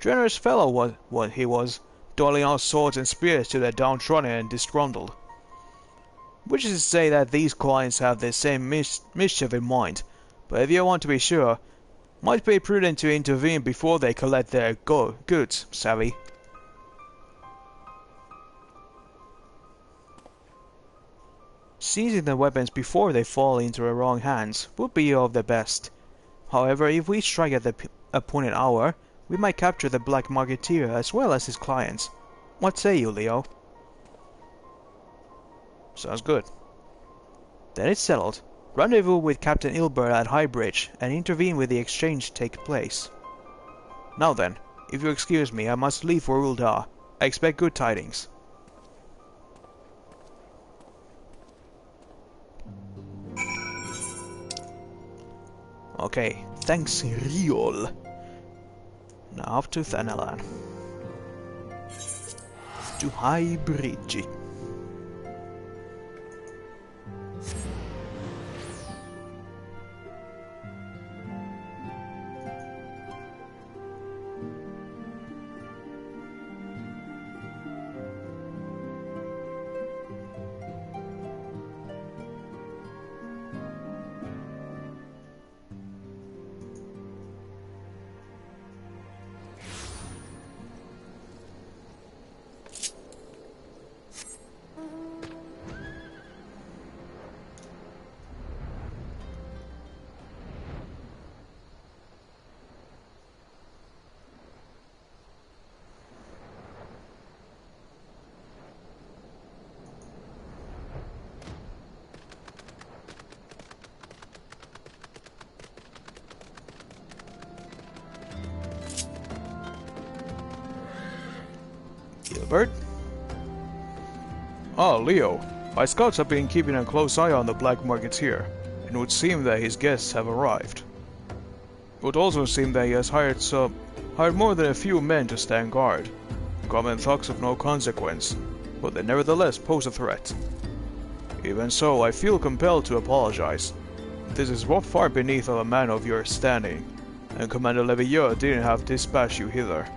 Generous fellow what he was, doling out swords and spears to the downtrodden and disgruntled. Which is to say that these clients have the same mischief in mind, but if you want to be sure, might be prudent to intervene before they collect their goods, savvy? Seizing the weapons before they fall into the wrong hands would be of the best. However, if we strike at the appointed hour, we might capture the black marketeer as well as his clients. What say you, Leo? Sounds good. Then it's settled. Rendezvous with Captain Ilbert at High Bridge and intervene with the exchange take place. Now then, if you excuse me, I must leave for Ulda. I expect good tidings. Okay, thanks Riol. Now off to Thanalan. To High Bridge. Hilbert? Ah, Leo. My scouts have been keeping a close eye on the black markets here, and it would seem that his guests have arrived. It would also seem that he has hired more than a few men to stand guard. Common thugs of no consequence, but they nevertheless pose a threat. Even so, I feel compelled to apologize. This is far beneath of a man of your standing, and Commander Levieux didn't have dispatched you hither.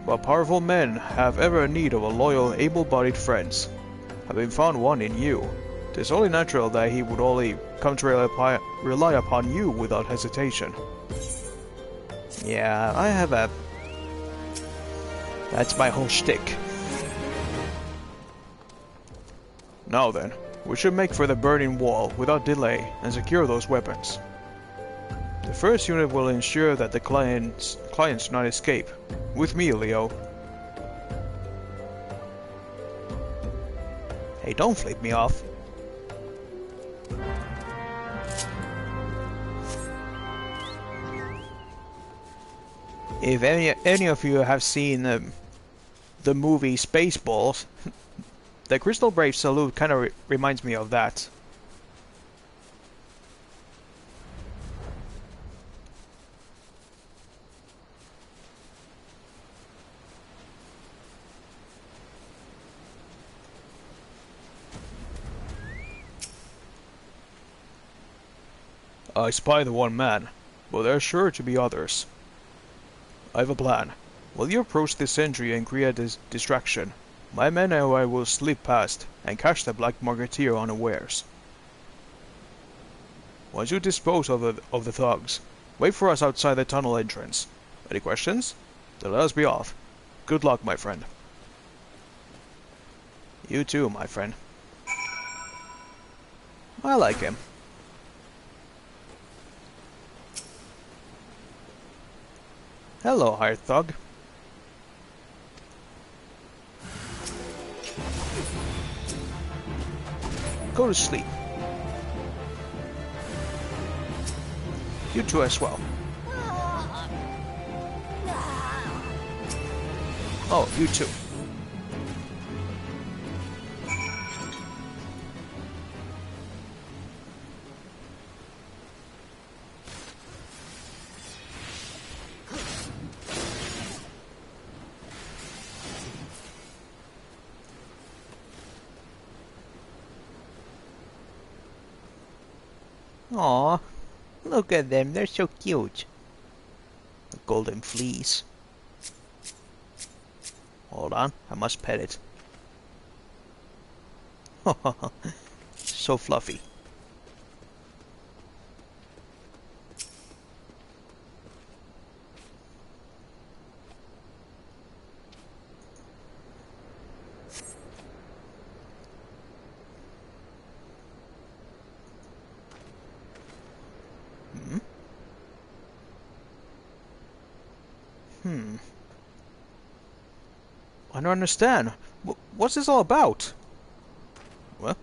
But powerful men have ever need of a loyal, able-bodied friends. Having found one in you, it is only natural that he would only come to rely upon you without hesitation. Yeah, I have a... That's my whole shtick. Now then, we should make for the burning wall without delay and secure those weapons. The first unit will ensure that the clients do not escape. With me, Leo. Hey, don't flip me off. If any of you have seen the movie Spaceballs, the Crystal Brave salute kind of reminds me of that. I spy the one man, but there are sure to be others. I have a plan. While you approach this entry and create this distraction, my men and I will slip past and catch the Black Marketeer unawares. Once you dispose of the thugs, wait for us outside the tunnel entrance. Any questions? Then let us be off. Good luck, my friend. You too, my friend. I like him. Hello, hired thug. Go to sleep. You too as well. Oh, you too. Aw, look at them, they're so cute. The golden fleece. Hold on, I must pet it. So fluffy. I don't understand. What's this all about? What?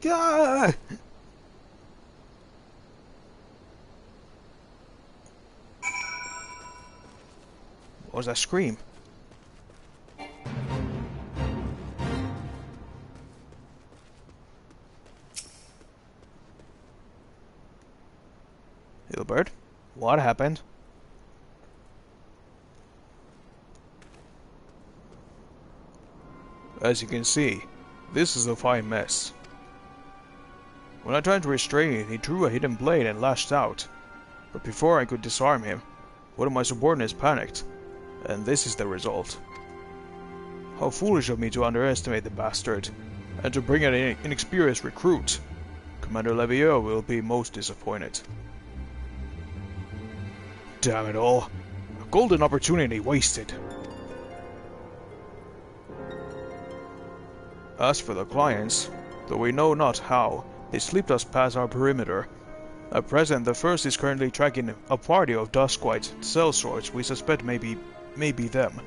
Gah! What was that scream? Hilbert, what happened? As you can see, this is a fine mess. When I tried to restrain him, he drew a hidden blade and lashed out. But before I could disarm him, one of my subordinates panicked, and this is the result. How foolish of me to underestimate the bastard, and to bring an inexperienced recruit. Commander Levieux will be most disappointed. Damn it all. A golden opportunity wasted. As for the clients, though we know not how, they slipped us past our perimeter. At present, the first is currently tracking a party of Duskwhite sellswords we suspect may be them.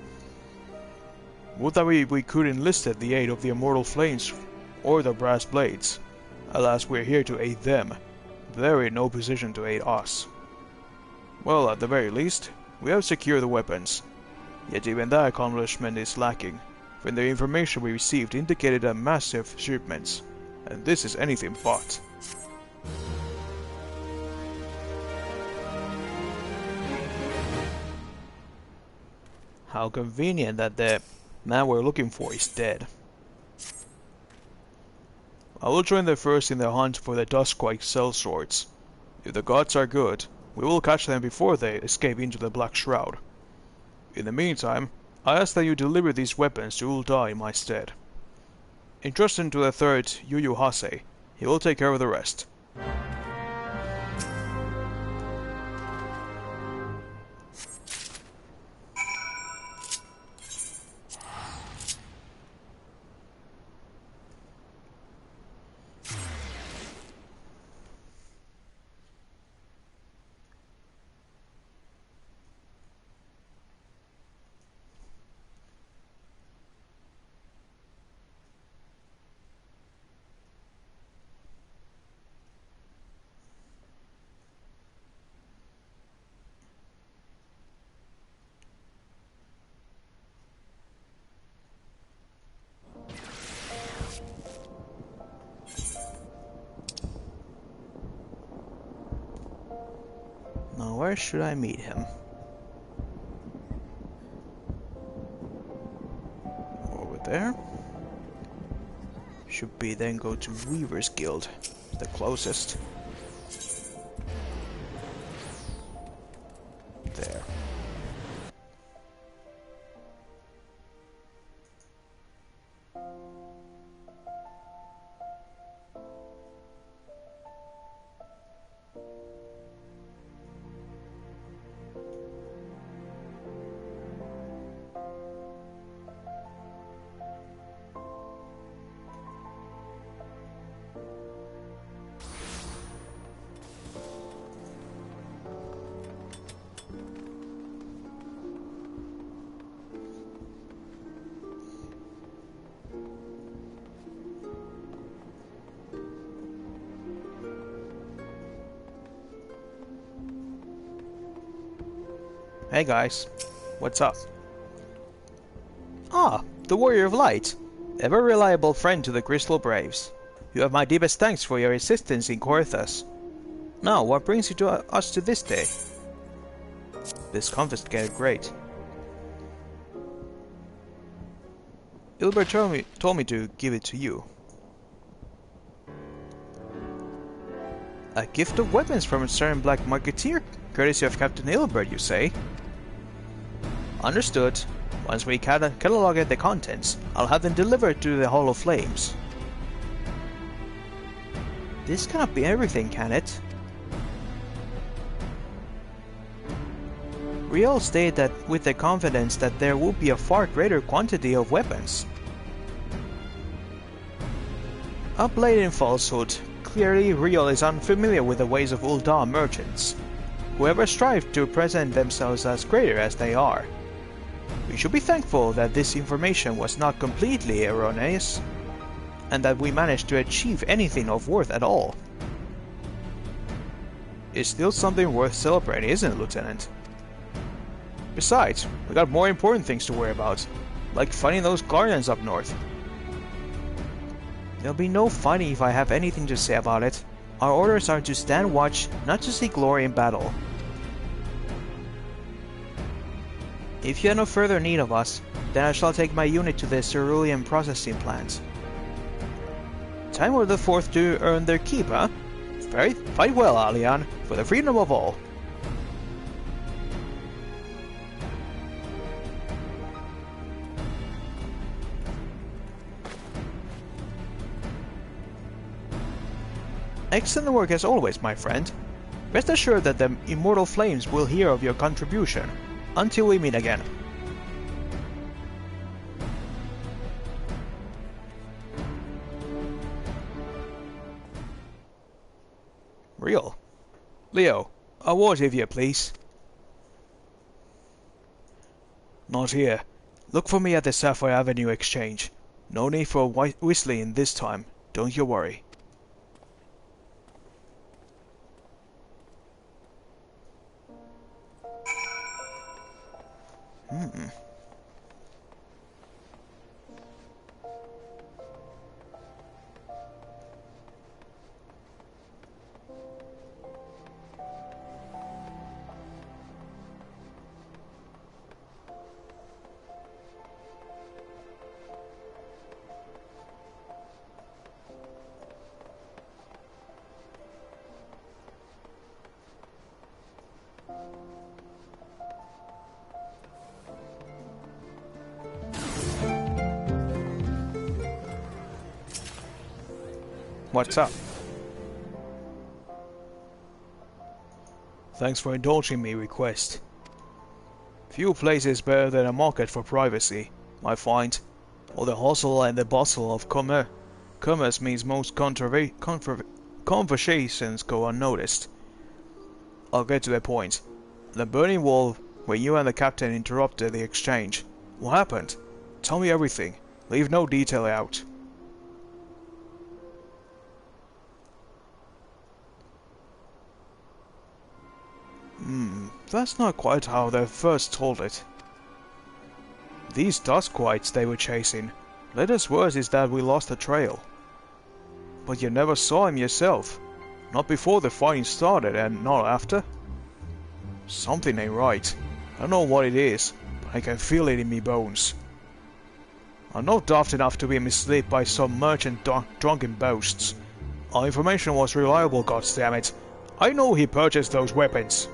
Would that we could enlisted the aid of the Immortal Flames or the Brass Blades. Alas, we are here to aid them. They're in no position to aid us. Well, at the very least, we have secured the weapons. Yet even that accomplishment is lacking, when the information we received indicated a massive shipments, and this is anything but. How convenient that the man we're looking for is dead. I will join the first in the hunt for the Duskquake sellswords. If the gods are good, we will catch them before they escape into the Black Shroud. In the meantime, I ask that you deliver these weapons to Ul'dah in my stead. Entrust them to the third Yuyu Hase. He will take care of the rest. Now where should I meet him? Over there? Should be then go to Weaver's Guild, the closest. There. Hey guys, what's up? Ah, the Warrior of Light, ever reliable friend to the Crystal Braves. You have my deepest thanks for your assistance in Korthas. Now, what brings you to us to this day? This confiscated great. Ilbert told me to give it to you. A gift of weapons from a certain black marketeer, courtesy of Captain Ilbert, you say? Understood. Once we catalog the contents, I'll have them delivered to the Hall of Flames. This cannot be everything, can it? Riel stated that with the confidence that there will be a far greater quantity of weapons. A blatant falsehood. Clearly, Riel is unfamiliar with the ways of Ul'dah merchants, whoever strive to present themselves as greater as they are. We should be thankful that this information was not completely erroneous, and that we managed to achieve anything of worth at all. It's still something worth celebrating, isn't it, Lieutenant? Besides, we got more important things to worry about, like fighting those guardians up north. There'll be no fighting if I have anything to say about it. Our orders are to stand watch, not to seek glory in battle. If you have no further need of us, then I shall take my unit to the cerulean processing plant. Time for the fourth to earn their keep, huh? Fight well, Alian, for the freedom of all. Excellent work as always, my friend. Rest assured that the immortal flames will hear of your contribution. Until we meet again. Real. Leo, a word if you please. Not here. Look for me at the Sapphire Avenue Exchange. No need for whistling this time, don't you worry. What's up? Thanks for indulging me request. Few places better than a market for privacy, I find. All the hustle and the bustle of commerce means most conversations go unnoticed. I'll get to the point. The burning wall, where you and the captain interrupted the exchange. What happened? Tell me everything. Leave no detail out. That's not quite how they first told it. These Duskwights they were chasing. Latest word is that we lost the trail. But you never saw him yourself. Not before the fighting started and not after. Something ain't right. I don't know what it is, but I can feel it in me bones. I'm not daft enough to be misled by some merchant drunken boasts. Our information was reliable, goddammit. I know he purchased those weapons.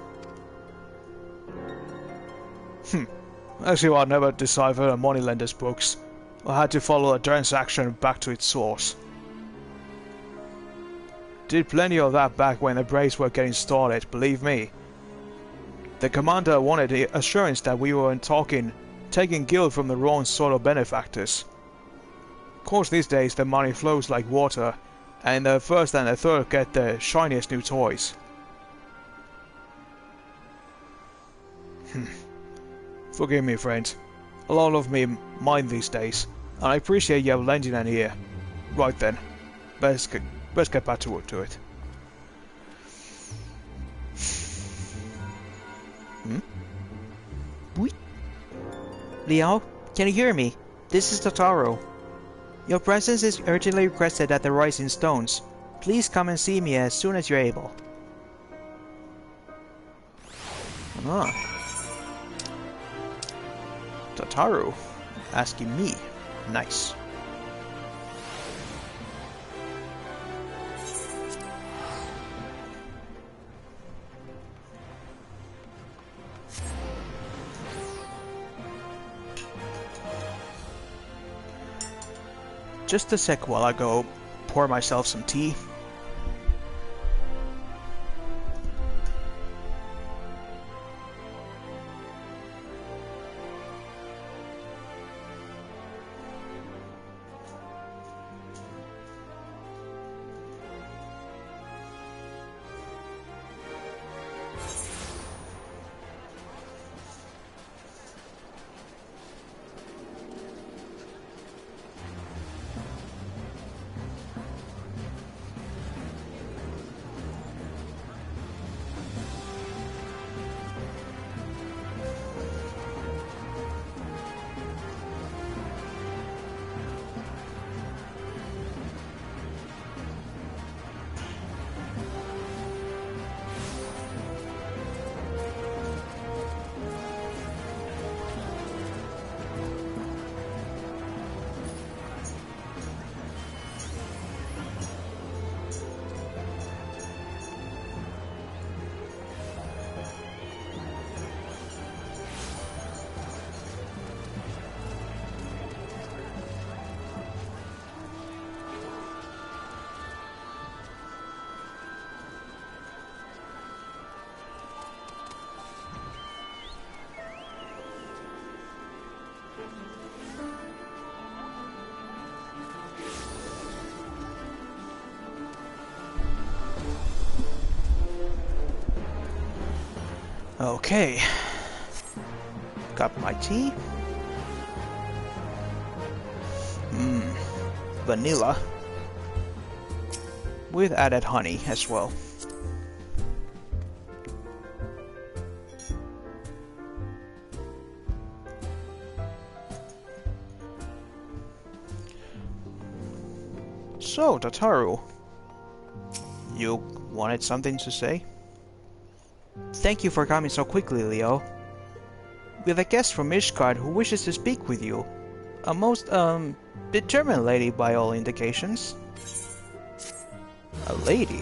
As if I never deciphered a moneylender's books. I had to follow a transaction back to its source. Did plenty of that back when the Braves were getting started, believe me. The commander wanted the assurance that we weren't taking guild from the wrong sort of benefactors. Of course these days the money flows like water, and the first and the third get the shiniest new toys. Forgive me, friend. A lot of me mind these days, and I appreciate you lending an ear. Right then, let's get back to it. Leo, can you hear me? This is Totaro. Your presence is urgently requested at the Rising Stones. Please come and see me as soon as you're able. Ah. Totaro asking me. Nice. Just a sec while I go pour myself some tea. Okay. Got my tea. Vanilla. With added honey as well. So, Tataru, you wanted something to say? Thank you for coming so quickly, Leo. We have a guest from Ishgard who wishes to speak with you. A most, determined lady by all indications. A lady?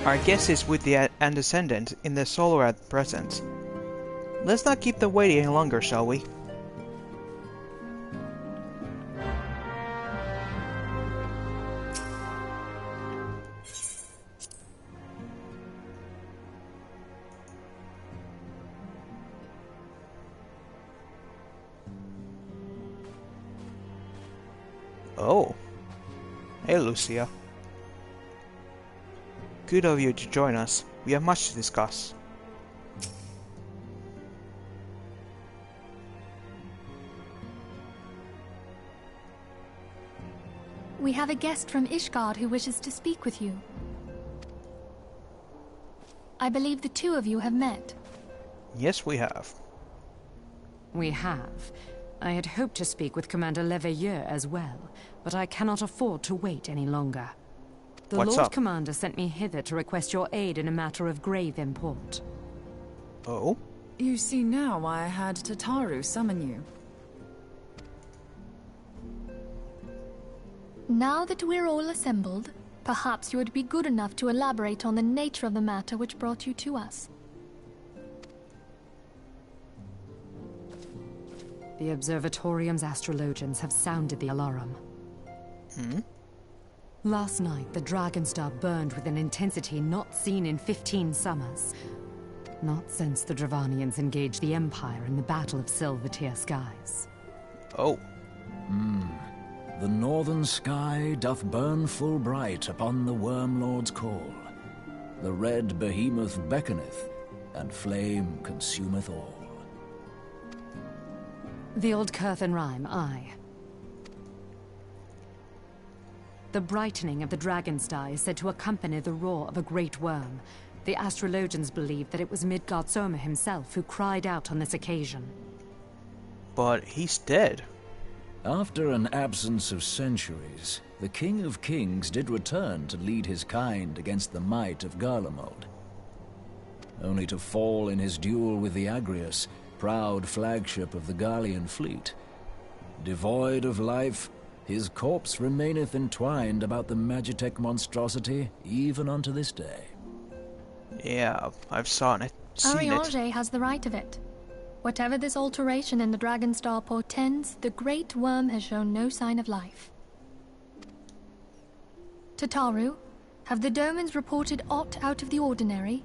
Our guest is with the Ascendant in the Solar at present. Let's not keep them waiting any longer, shall we? Oh. Hey, Lucia. Good of you to join us. We have much to discuss. We have a guest from Ishgard who wishes to speak with you. I believe the two of you have met. Yes, we have. We have. I had hoped to speak with Commander Leveilleur as well, but I cannot afford to wait any longer. The What's Lord up? Commander sent me hither to request your aid in a matter of grave import. Oh? You see now why I had Tataru summon you. Now that we're all assembled, perhaps you would be good enough to elaborate on the nature of the matter which brought you to us. The Observatorium's astrologians have sounded the alarm. Last night, the Dragonstar burned with an intensity not seen in 15 summers. Not since the Dravanians engaged the Empire in the Battle of Silvertear Skies. Oh. The northern sky doth burn full bright upon the Wormlord's call. The red behemoth beckoneth, and flame consumeth all. The old Curthan rhyme, aye. The brightening of the Dragonstar is said to accompany the roar of a great worm. The astrologians believe that it was Midgard Soma himself who cried out on this occasion. But he's dead. After an absence of centuries, the King of Kings did return to lead his kind against the might of Garlemald, only to fall in his duel with the Agrius, proud flagship of the Gallian fleet. Devoid of life, his corpse remaineth entwined about the Magitech monstrosity even unto this day. Yeah, I've seen it. Ariange has the right of it. Whatever this alteration in the Dragonstar portends, the Great Worm has shown no sign of life. Tataru, have the Domans reported aught out of the ordinary?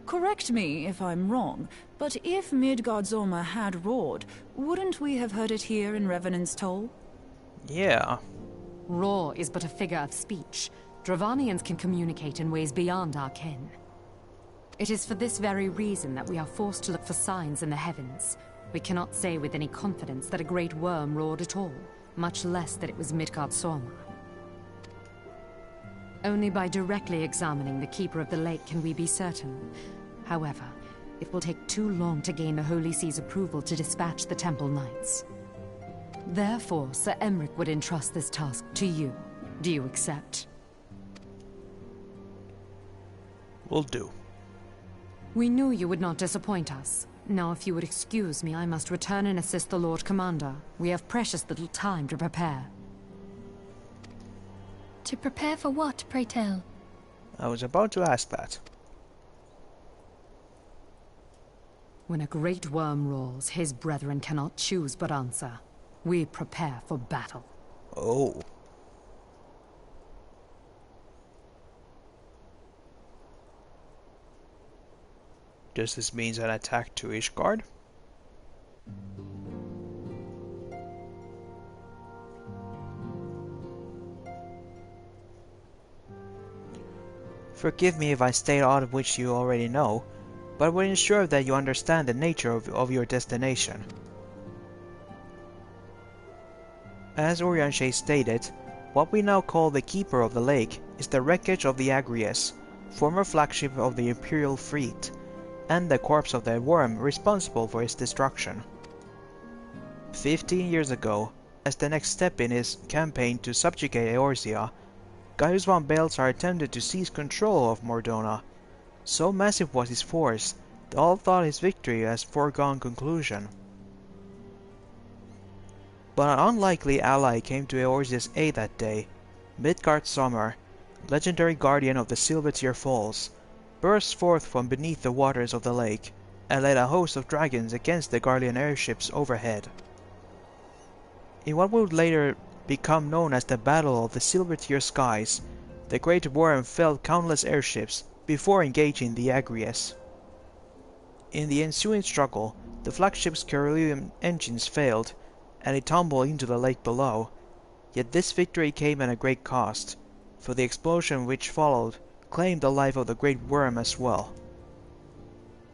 Correct me if I'm wrong, but if Midgard Zorma had roared, wouldn't we have heard it here in Revenant's Toll? Yeah. Roar is but a figure of speech. Dravanians can communicate in ways beyond our ken. It is for this very reason that we are forced to look for signs in the heavens. We cannot say with any confidence that a great worm roared at all, much less that it was Midgard Sorma. Only by directly examining the Keeper of the Lake can we be certain. However, it will take too long to gain the Holy See's approval to dispatch the Temple Knights. Therefore, Sir Emric would entrust this task to you. Do you accept? Will do. We knew you would not disappoint us. Now, if you would excuse me, I must return and assist the Lord Commander. We have precious little time to prepare. To prepare for what, pray tell? I was about to ask that. When a great worm roars, his brethren cannot choose but answer. We prepare for battle. Oh. Does this mean an attack to Ishgard? Forgive me if I state all of which you already know, but I will ensure that you understand the nature of your destination. As Orianche stated, what we now call the Keeper of the Lake is the wreckage of the Agrius, former flagship of the Imperial fleet, and the corpse of the worm responsible for its destruction. 15 years ago, as the next step in his campaign to subjugate Eorzea, Gaius von Balthasar attempted to seize control of Mordona. So massive was his force that all thought his victory as foregone conclusion. But an unlikely ally came to Eorzea's aid that day. Midgard Sommer, legendary guardian of the Silvertear Falls, burst forth from beneath the waters of the lake, and led a host of dragons against the Garlean airships overhead. In what would later become known as the Battle of the Silvertear Skies, the Great Worm felled countless airships before engaging the Agrius. In the ensuing struggle, the flagship's Caroleum engines failed, and it tumbled into the lake below. Yet this victory came at a great cost, for the explosion which followed claimed the life of the great worm as well.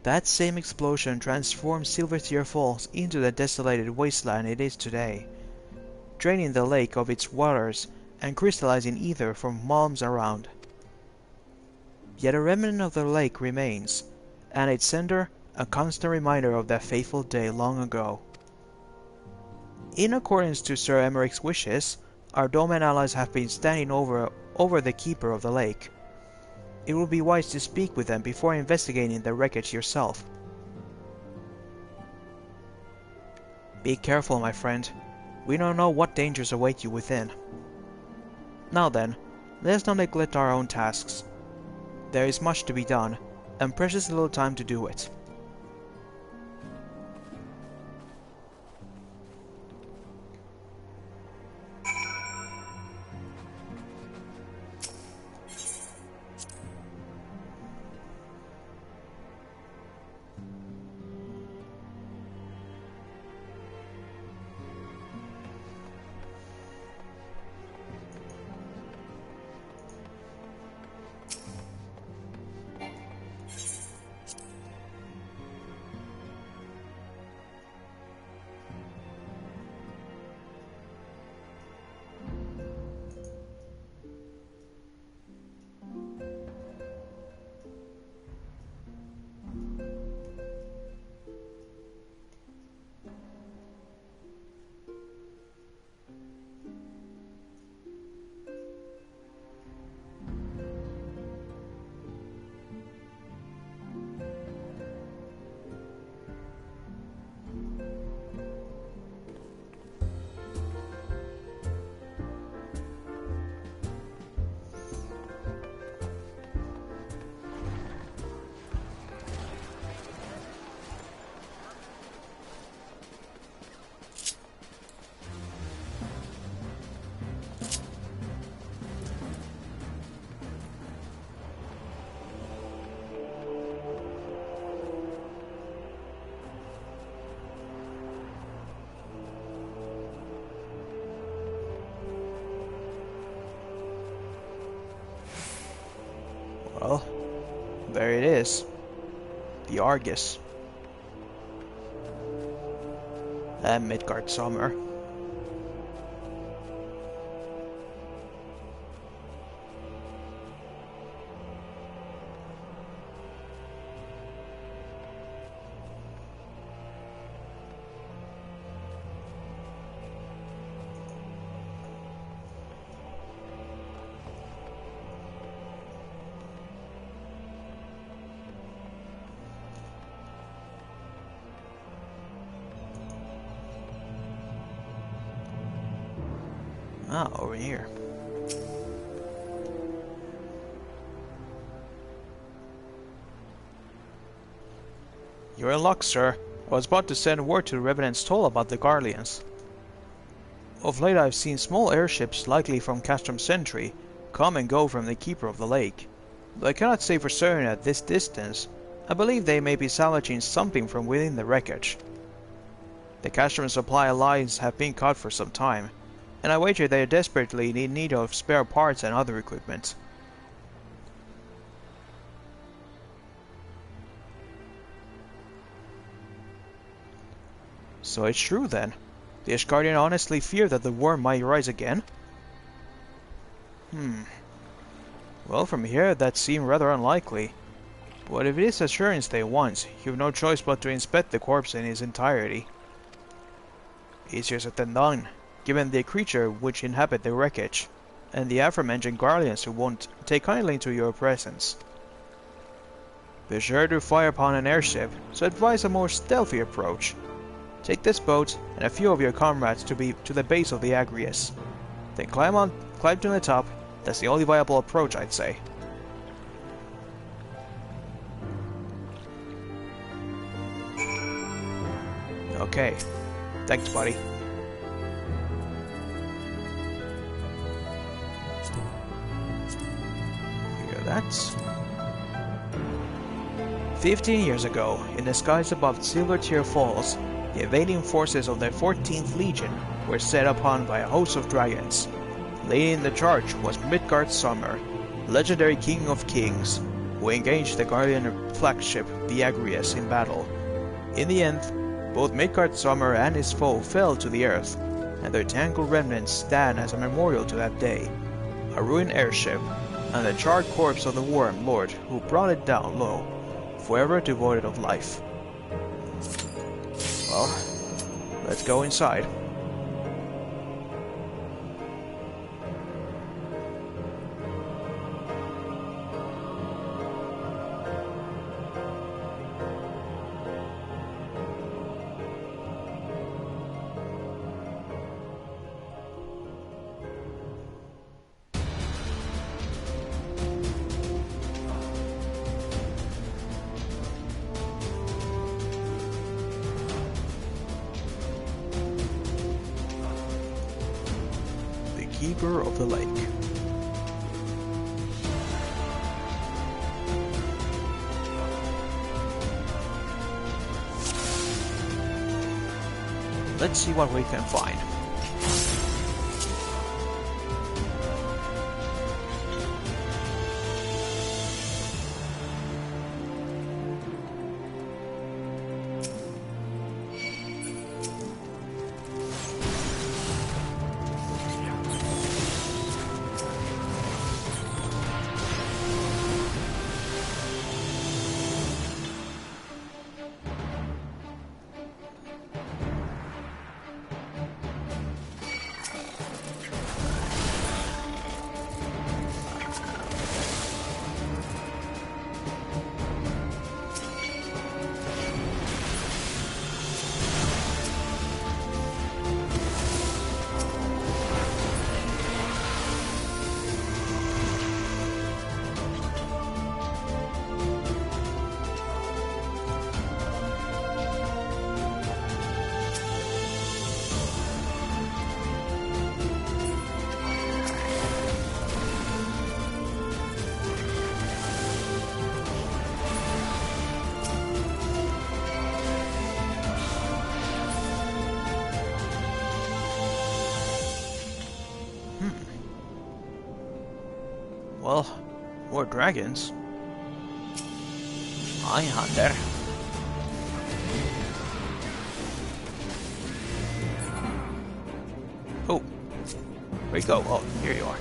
That same explosion transformed Silvertear Falls into the desolated wasteland it is today, draining the lake of its waters and crystallizing ether from miles around. Yet a remnant of the lake remains, and its center a constant reminder of that fateful day long ago. In accordance to Sir Emeric's wishes, our Doman allies have been standing over the keeper of the lake. It would be wise to speak with them before investigating the wreckage yourself. Be careful, my friend. We don't know what dangers await you within. Now then, let us not neglect our own tasks. There is much to be done, and precious little time to do it. Well, there it is. The Argus. And Midgard Summer. Ah, over here. You're in luck, sir. I was about to send word to Revenant's Toll about the Garleans. Of late I've seen small airships, likely from Castrum Sentry, come and go from the Keeper of the Lake. Though I cannot say for certain at this distance, I believe they may be salvaging something from within the wreckage. The Castrum supply lines have been cut for some time, and I wager they are desperately in need of spare parts and other equipment. So it's true then. The Ashgardian honestly fear that the worm might rise again? Well, from here that seemed rather unlikely. But if it is assurance they want, you've no choice but to inspect the corpse in its entirety. Easier said than done, given the creature which inhabit the wreckage, and the aforementioned Garleans who won't take kindly to your presence. Be sure to fire upon an airship, so advise a more stealthy approach. Take this boat and a few of your comrades to the base of the Agrius. Then climb to the top. That's the only viable approach, I'd say. Okay. Thanks, buddy. Hear that? 15 years ago, in the skies above Silvertear Falls, the invading forces of the 14th Legion were set upon by a host of dragons. Leading the charge was Midgard Summer, legendary king of kings, who engaged the Guardian flagship, the Agrius, in battle. In the end, both Midgard Summer and his foe fell to the earth, and their tangled remnants stand as a memorial to that day. A ruined airship, and the charred corpse of the Worm Lord who brought it down low, forever devoid of life. Well, let's go inside. Keeper of the Lake. Let's see what we can find. Well, more dragons. Hi, Hunter. Oh, where'd you go? Oh, here you are.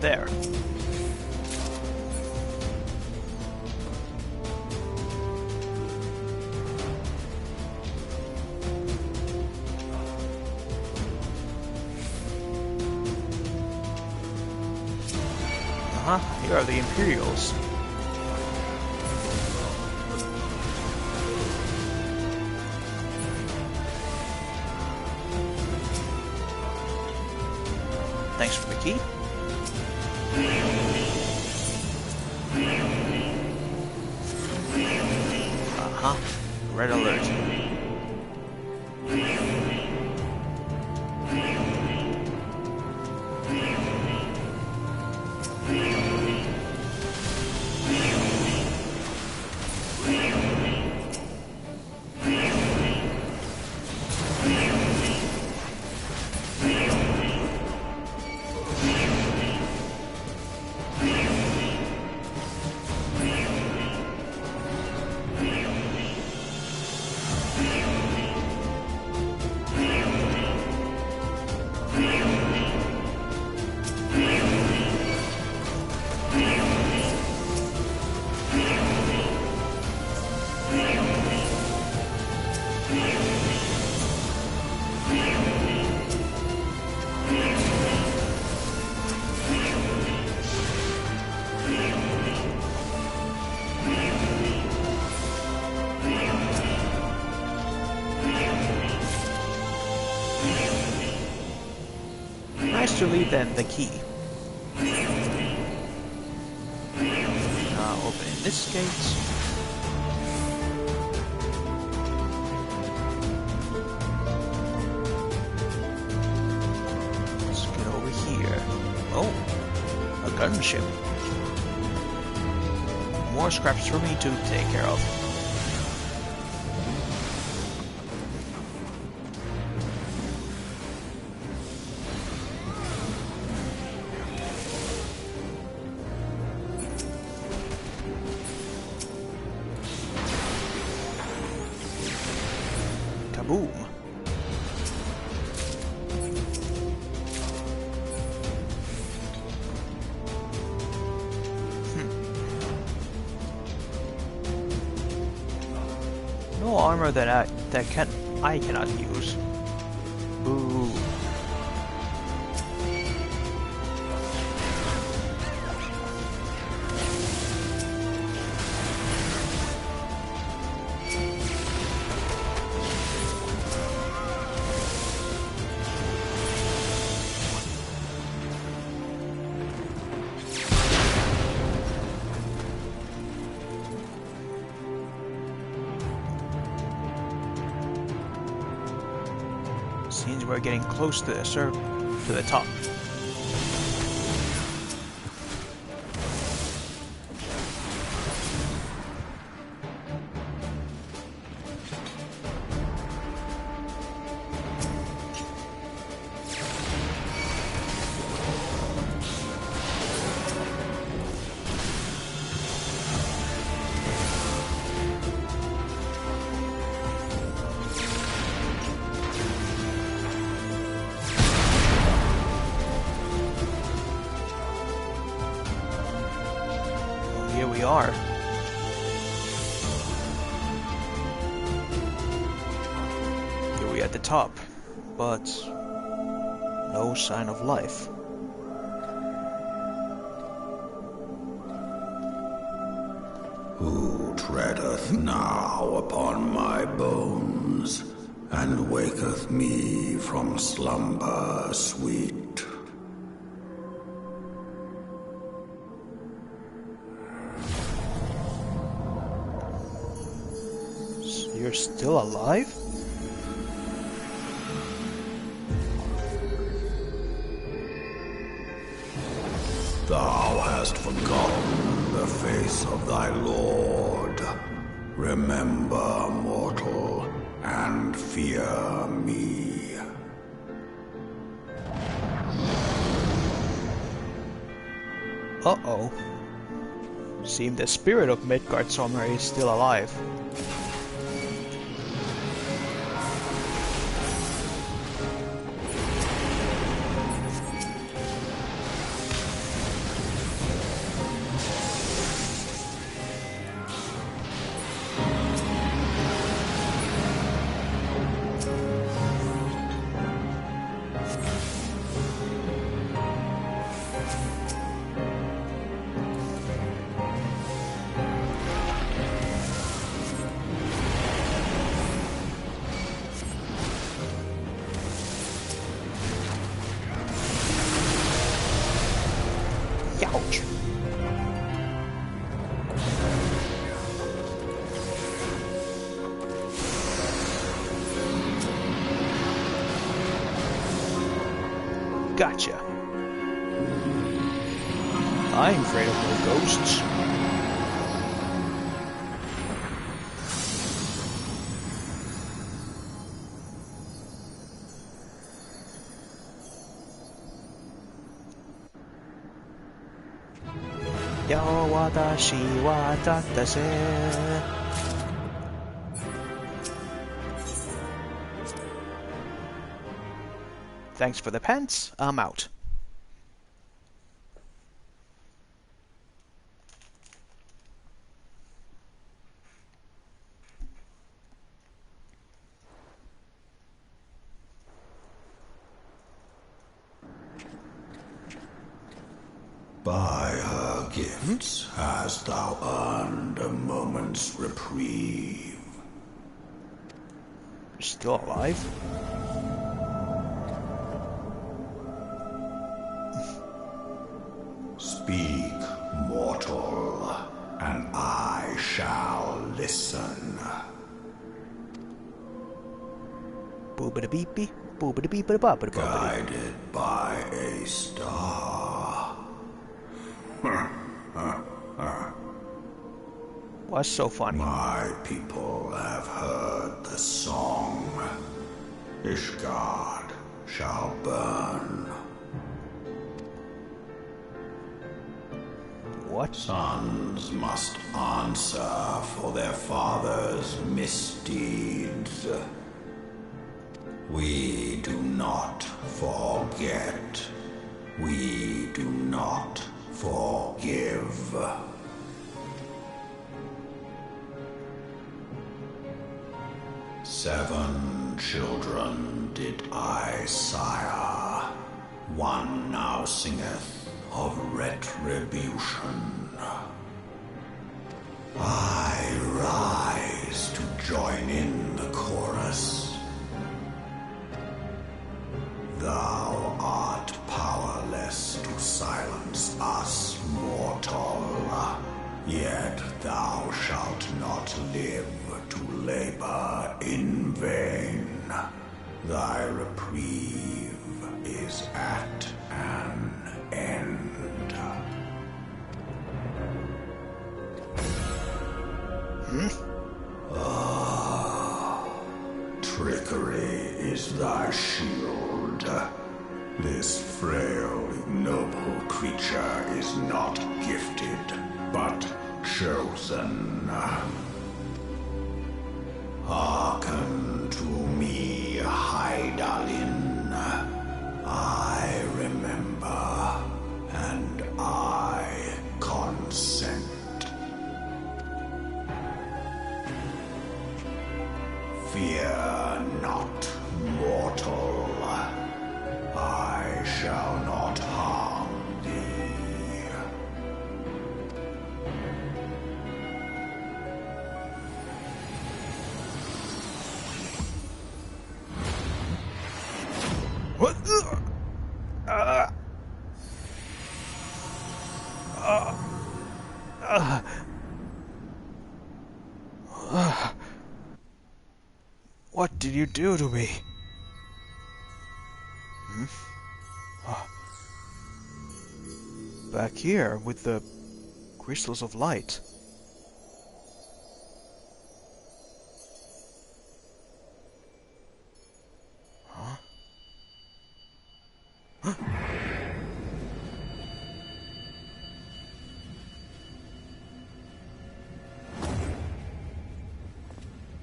There. Here are the Imperials. Thanks for the key. Red alert. Nice to leave them the key. Now opening this gate. Let's get over here. Oh, a gunship. More scraps for me to take care of. Kaboom. No armor that I cannot use. Boo. Seems we're getting close to the top. Here we are. Here we at the top, but no sign of life. Who treadeth now upon my bones, and waketh me from slumber sweet? You're still alive? Thou hast forgotten the face of thy Lord. Remember, mortal, and fear me. Uh-oh. Seems the spirit of Midgard somewhere is still alive. Ouch. Gotcha. I'm afraid of no ghosts. Yo watashi wa tatase. Thanks for the pants. I'm out. By her gifts hast thou earned a moment's reprieve. Still alive? Speak, mortal, and I shall listen. Boobity-beepy, boobity-beepity-boppity-boppity. Guided by a star. What's so funny? My people have heard the song. Ishgard shall burn. What? Sons must answer for their father's misdeeds. We do not forget. We do not forgive. Seven children did I sire. One now singeth of retribution. I rise to join in the chorus. Thou art powerless to silence us, mortal. Yet thou shalt not live to labor in vain. Thy reprieve is at an end. Trickery is thy shield. This frail, ignoble creature is not gifted, but chosen. Hearken to me, Hydaelyn. I remember, and I consent. Fear not, mortal. I shall not harm thee. What? What did you do to me? Back here with the crystals of light.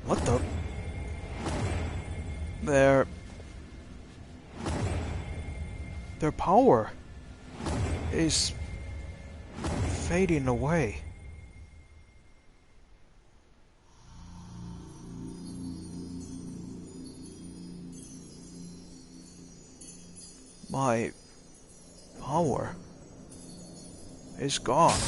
What the? Their power is fading away. My power is gone.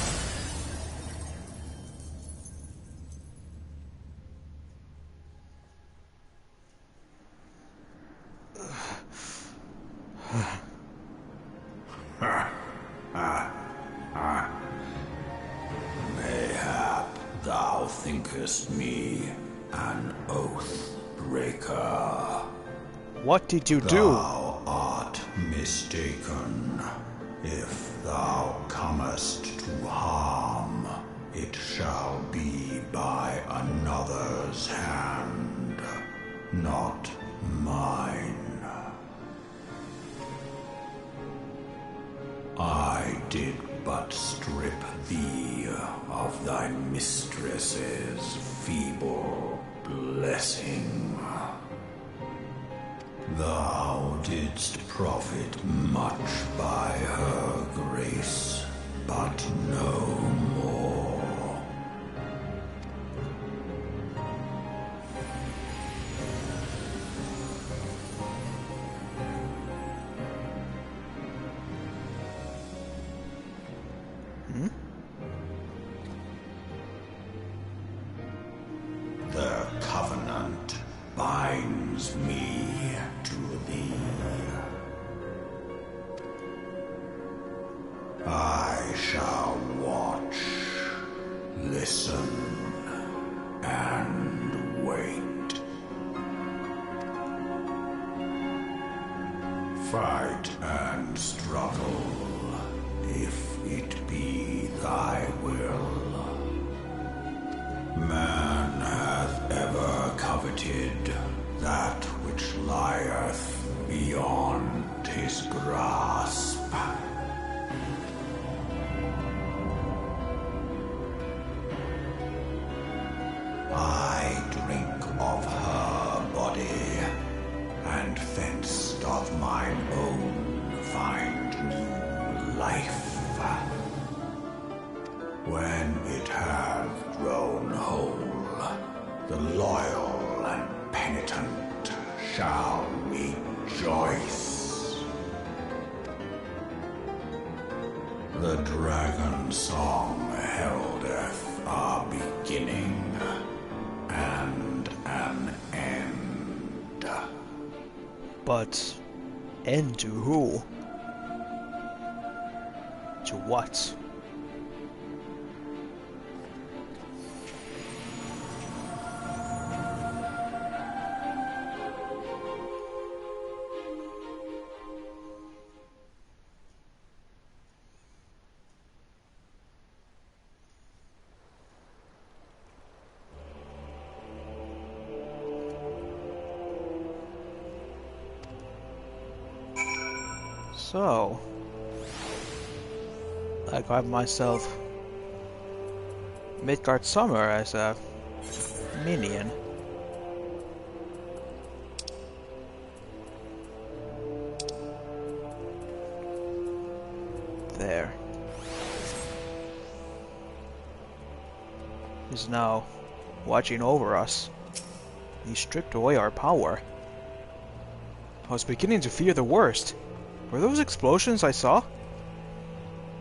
Mayhap thou thinkest me an oath breaker. What did you do? Thou art mistaken. If thou comest to harm, it shall be by another's hand, not mine. I did but strip thee of thy mistress's feeble blessing. Thou didst profit much by her grace, but no more. The covenant binds me to thee. I shall walk Listen and wait. Fight and struggle, if it be thy will. Man hath ever coveted that which lieth beyond his grasp. I drink of her body, and thence doth mine own find new life. When it hath grown whole, the loyal and penitent shall rejoice. The dragon song heraldeth our beginning and an end. But end to who? To what? So, I got myself Midgard Summer as a minion. There. He's now watching over us. He stripped away our power. I was beginning to fear the worst. Were those explosions I saw?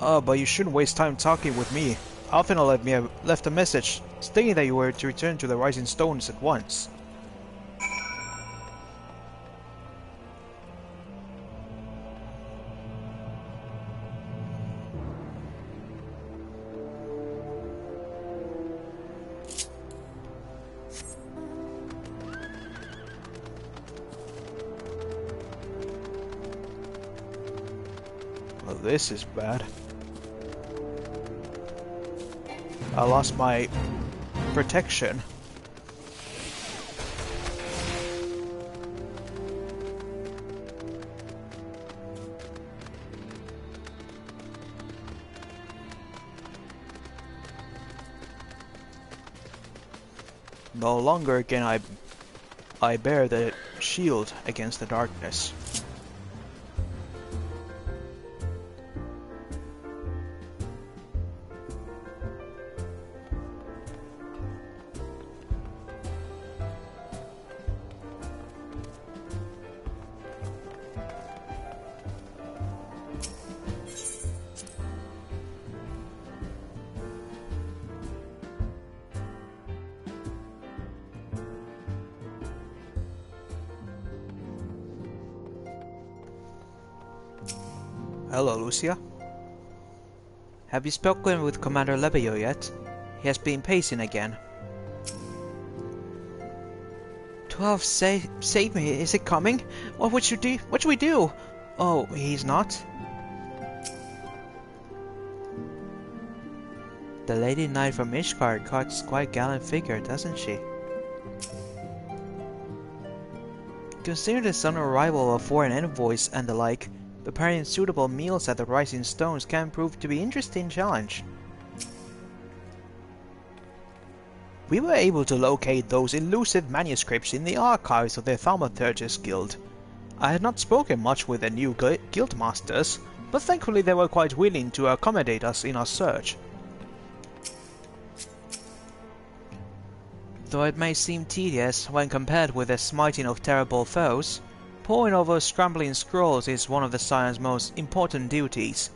But you shouldn't waste time talking with me. Alfina left a message stating that you were to return to the Rising Stones at once. Well, this is bad. I lost my protection. No longer can I bear the shield against the darkness. Hello, Lucia. Have you spoken with Commander Lebeo yet? He has been pacing again. 12, save me, is it coming? What would you do? What should we do? Oh, he's not? The Lady Knight from Ishgard cuts quite gallant figure, doesn't she? Considering the sudden arrival of foreign envoys and the like, preparing suitable meals at the Rising Stones can prove to be an interesting challenge. We were able to locate those elusive manuscripts in the archives of the Thaumaturgus Guild. I had not spoken much with the new guildmasters, but thankfully they were quite willing to accommodate us in our search. Though it may seem tedious when compared with the smiting of terrible foes, poring over scrambling scrolls is one of the Scion's most important duties.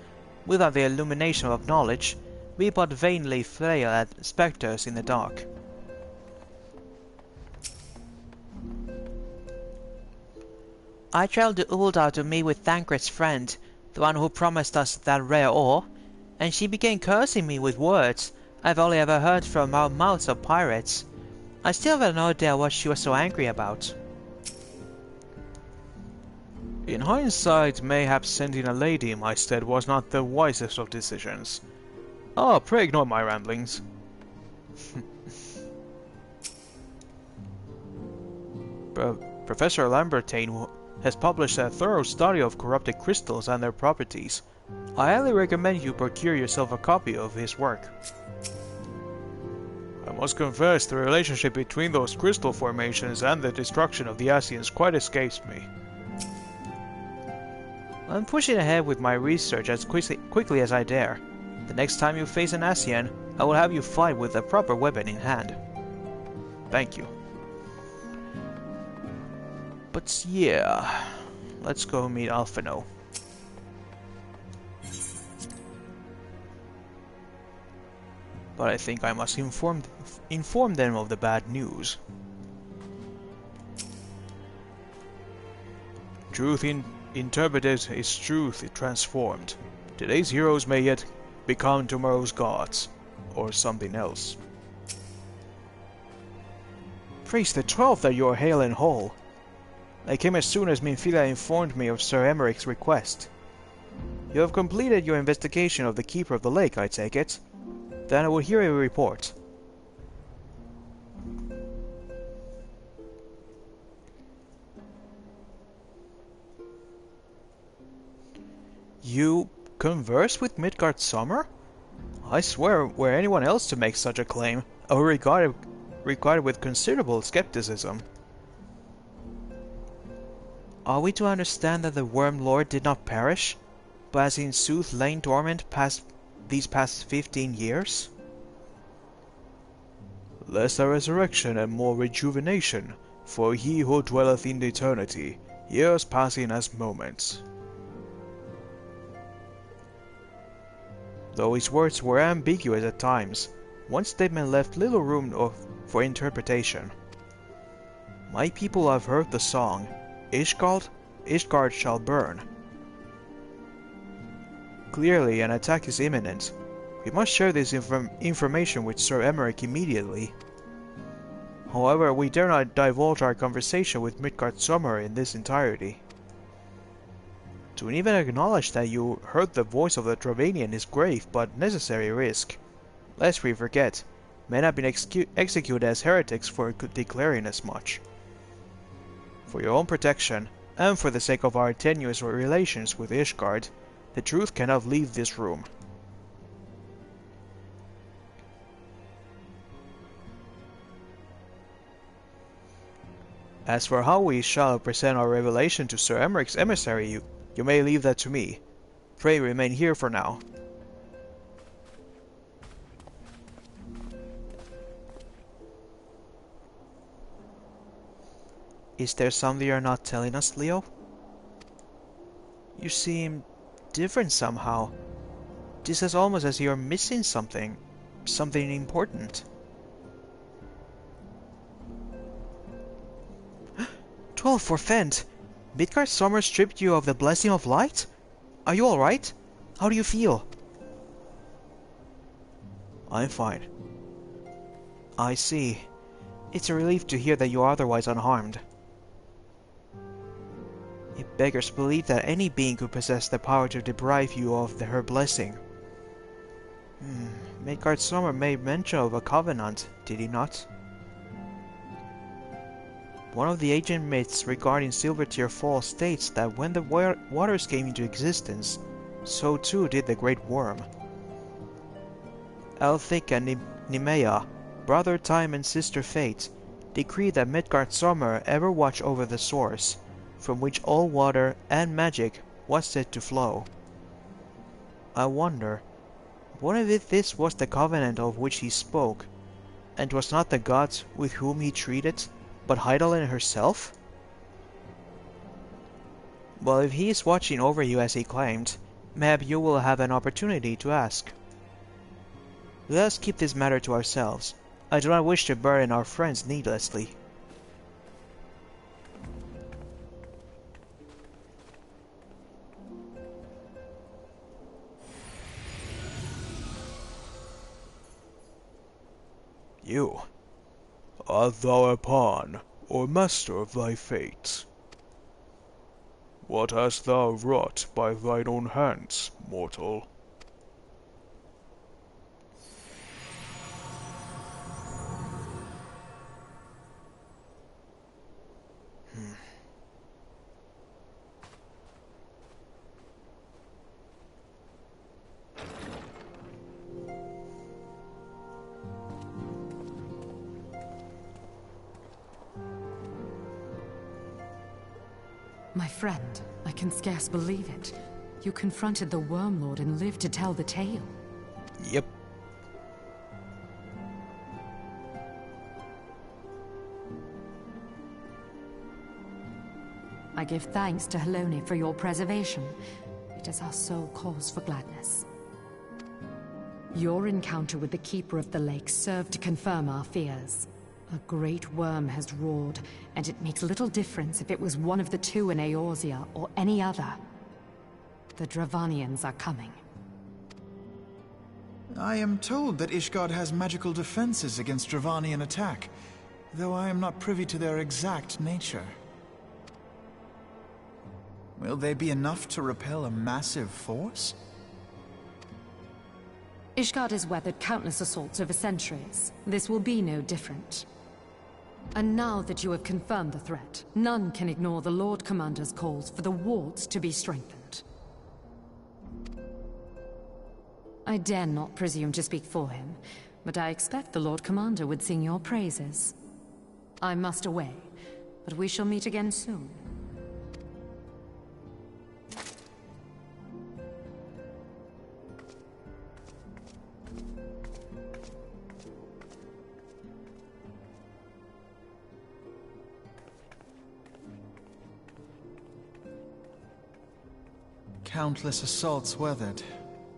Without the illumination of knowledge, we but vainly flail at spectres in the dark. I traveled to Ul'dah to meet with Thancred's friend, the one who promised us that rare ore, and she began cursing me with words. I've only ever heard from mouths of pirates. I still have no idea what she was so angry about. In hindsight, mayhap sending a lady in my stead was not the wisest of decisions. Ah, pray ignore my ramblings. Professor Lambertain has published a thorough study of corrupted crystals and their properties. I highly recommend you procure yourself a copy of his work. I must confess, the relationship between those crystal formations and the destruction of the Asians quite escapes me. I'm pushing ahead with my research as quickly as I dare. The next time you face an Asian, I will have you fight with a proper weapon in hand. Thank you. But yeah, let's go meet Alphino. But I think I must inform them of the bad news. Truth interpreted is truth transformed. Today's heroes may yet become tomorrow's gods, or something else. Praise the 12th that you are hale and whole. I came as soon as Minfila informed me of Sir Emeric's request. You have completed your investigation of the Keeper of the Lake, I take it? Then I will hear a report. You converse with Midgard Summer? I swear, were anyone else to make such a claim, I would regard it with considerable skepticism. Are we to understand that the Worm Lord did not perish, but has in sooth lain dormant these past 15 years? Less a resurrection and more rejuvenation, for he who dwelleth in eternity, years passing as moments. Though his words were ambiguous at times, one statement left little room for interpretation. My people have heard the song, Ishgard shall burn. Clearly an attack is imminent. We must share this information with Sir Emeric immediately. However, we dare not divulge our conversation with Midgard Summer in this entirety. To even acknowledge that you heard the voice of the Dravanian is grave but necessary risk. Lest we forget, men have been executed as heretics for declaring as much. For your own protection, and for the sake of our tenuous relations with Ishgard, the truth cannot leave this room. As for how we shall present our revelation to Sir Emeric's emissary, you may leave that to me. Pray remain here for now. Is there something you're not telling us, Leo? You seem different somehow. This is almost as you're missing something. Something important. 12 for Fent! Midgard Summer stripped you of the blessing of light? Are you alright? How do you feel? I'm fine. I see. It's a relief to hear that you are otherwise unharmed. It beggars belief that any being could possess the power to deprive you of her blessing. Midgard Summer made mention of a covenant, did he not? One of the ancient myths regarding Silvertear Falls states that when the waters came into existence, so too did the Great Worm. Elthic and Nemea, brother Time and sister Fate, decreed that Midgard Summer ever watch over the source, from which all water and magic was said to flow. I wonder, what if this was the covenant of which he spoke, and was not the gods with whom he treated, but Heidelin herself? Well, if he is watching over you as he claimed, maybe you will have an opportunity to ask. Let us keep this matter to ourselves. I do not wish to burden our friends needlessly. You. Art thou a pawn, or master of thy fate? What hast thou wrought by thine own hands, mortal? My friend, I can scarce believe it. You confronted the Worm Lord and lived to tell the tale. Yep. I give thanks to Helone for your preservation. It is our sole cause for gladness. Your encounter with the Keeper of the Lake served to confirm our fears. A great worm has roared, and it makes little difference if it was one of the two in Eorzea or any other. The Dravanians are coming. I am told that Ishgard has magical defenses against Dravanian attack, though I am not privy to their exact nature. Will they be enough to repel a massive force? Ishgard has weathered countless assaults over centuries. This will be no different. And now that you have confirmed the threat, none can ignore the Lord Commander's calls for the wards to be strengthened. I dare not presume to speak for him, but I expect the Lord Commander would sing your praises. I must away, but we shall meet again soon. Countless assaults weathered,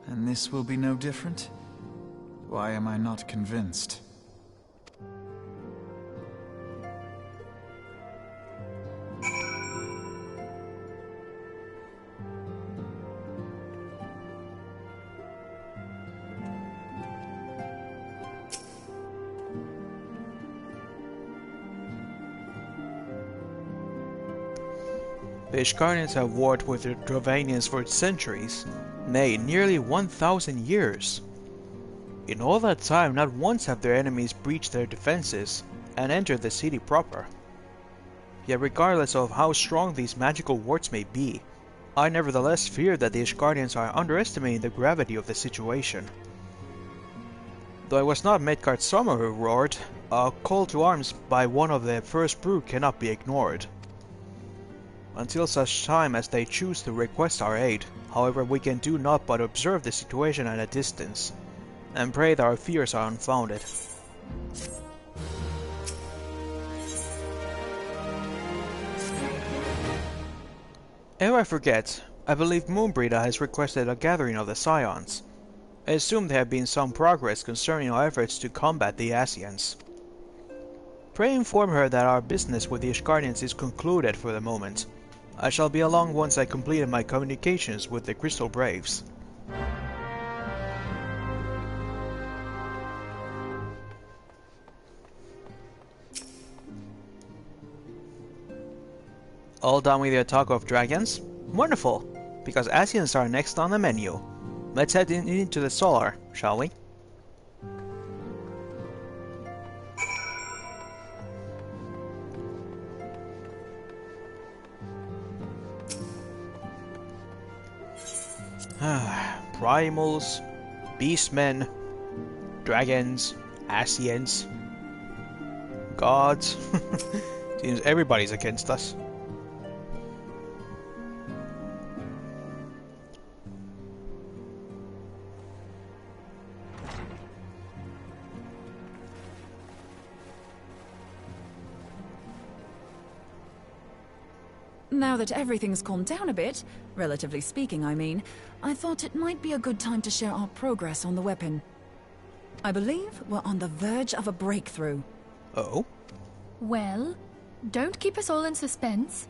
and this will be no different? Why am I not convinced? The Ishgardians have warred with the Dravanians for centuries, nay, nearly 1,000 years. In all that time, not once have their enemies breached their defenses and entered the city proper. Yet regardless of how strong these magical wards may be, I nevertheless fear that the Ishgardians are underestimating the gravity of the situation. Though it was not Midgard Summer who roared, a call to arms by one of the First Brew cannot be ignored. Until such time as they choose to request our aid, however, we can do naught but observe the situation at a distance, and pray that our fears are unfounded. Ere I forget, I believe Moonbreeder has requested a gathering of the Scions. I assume there have been some progress concerning our efforts to combat the Asians. Pray inform her that our business with the Ishgardians is concluded for the moment. I shall be along once I completed my communications with the Crystal Braves. All done with your talk of dragons? Wonderful, because Asians are next on the menu. Let's head into the Solar, shall we? Primals, beastmen, dragons, Asians, gods. Seems everybody's against us. Now that everything's calmed down a bit, relatively speaking I mean, I thought it might be a good time to share our progress on the weapon. I believe we're on the verge of a breakthrough. Oh? Well, don't keep us all in suspense.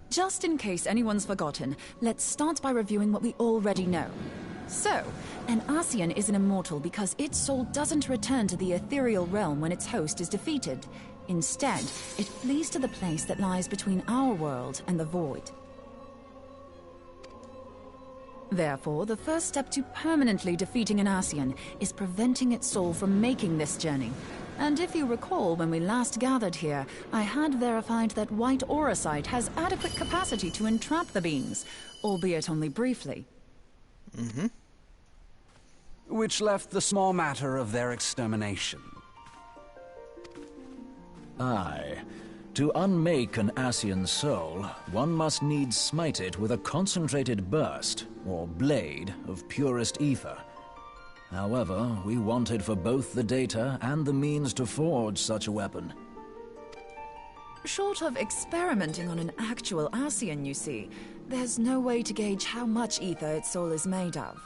Just in case anyone's forgotten, let's start by reviewing what we already know. So, an Ascian is an immortal because its soul doesn't return to the ethereal realm when its host is defeated. Instead, it flees to the place that lies between our world and the void. Therefore, the first step to permanently defeating an Ascian is preventing its soul from making this journey. And if you recall, when we last gathered here, I had verified that white auracite has adequate capacity to entrap the beings, albeit only briefly. Mm-hmm. Which left the small matter of their extermination. Aye. To unmake an Ascian soul, one must needs smite it with a concentrated burst, or blade, of purest ether. However, we wanted for both the data and the means to forge such a weapon. Short of experimenting on an actual Ascian, you see, there's no way to gauge how much ether its soul is made of.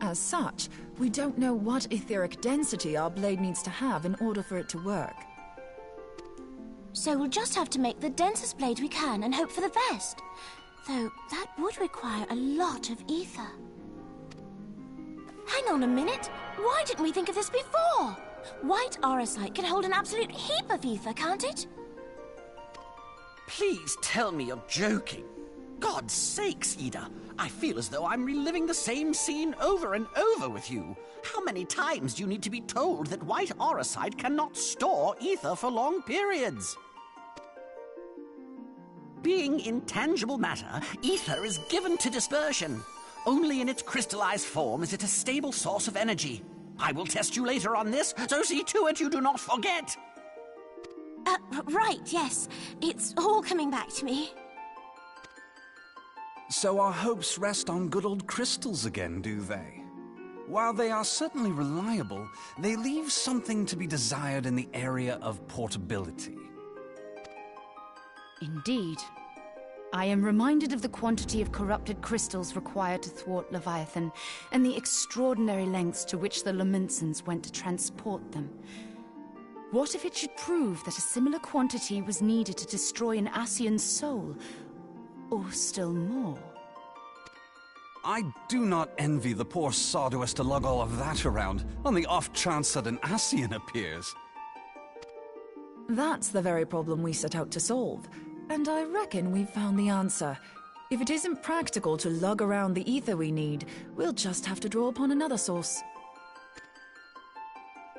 As such, we don't know what etheric density our blade needs to have in order for it to work. So we'll just have to make the densest blade we can and hope for the best. Though that would require a lot of ether. Hang on a minute! Why didn't we think of this before? White auracite can hold an absolute heap of ether, can't it? Please tell me you're joking. God's sakes, Ida. I feel as though I'm reliving the same scene over and over with you. How many times do you need to be told that white auracite cannot store ether for long periods? Being intangible matter, ether is given to dispersion. Only in its crystallized form is it a stable source of energy. I will test you later on this, so see to it you do not forget. Right, yes. It's all coming back to me. So our hopes rest on good old crystals again, do they? While they are certainly reliable, they leave something to be desired in the area of portability. Indeed. I am reminded of the quantity of corrupted crystals required to thwart Leviathan, and the extraordinary lengths to which the Lamentsons went to transport them. What if it should prove that a similar quantity was needed to destroy an Ascian's soul? Or still more? I do not envy the poor sod who has to lug all of that around, on the off chance that an Ascian appears. That's the very problem we set out to solve. And I reckon we've found the answer. If it isn't practical to lug around the ether we need, we'll just have to draw upon another source.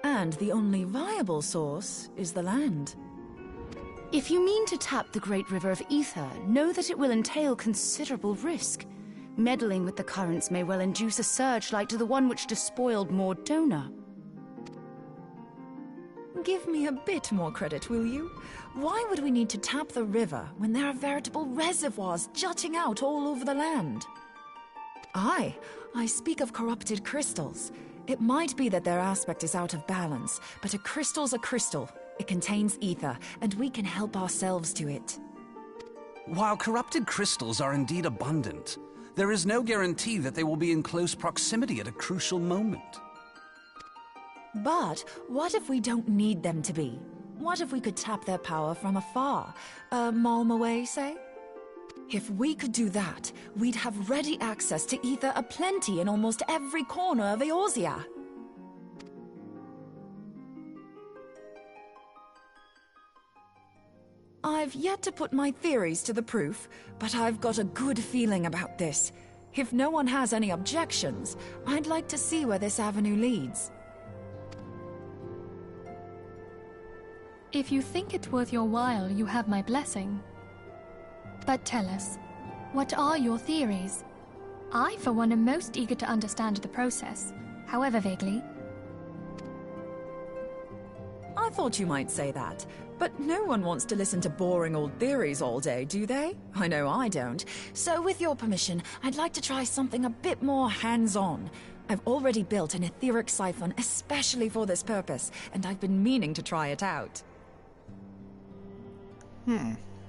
And the only viable source is the land. If you mean to tap the Great River of Ether, know that it will entail considerable risk. Meddling with the currents may well induce a surge like to the one which despoiled Mordona. Give me a bit more credit, will you? Why would we need to tap the river when there are veritable reservoirs jutting out all over the land? Aye, I speak of corrupted crystals. It might be that their aspect is out of balance, but a crystal's a crystal. It contains ether, and we can help ourselves to it. While corrupted crystals are indeed abundant, there is no guarantee that they will be in close proximity at a crucial moment. But what if we don't need them to be? What if we could tap their power from afar? A malm away, say? If we could do that, we'd have ready access to ether aplenty in almost every corner of Eorzea. I've yet to put my theories to the proof, but I've got a good feeling about this. If no one has any objections, I'd like to see where this avenue leads. If you think it worth your while, you have my blessing. But tell us, what are your theories? I, for one, am most eager to understand the process, however vaguely. I thought you might say that, but no one wants to listen to boring old theories all day, do they? I know I don't. So with your permission, I'd like to try something a bit more hands-on. I've already built an etheric siphon especially for this purpose, and I've been meaning to try it out.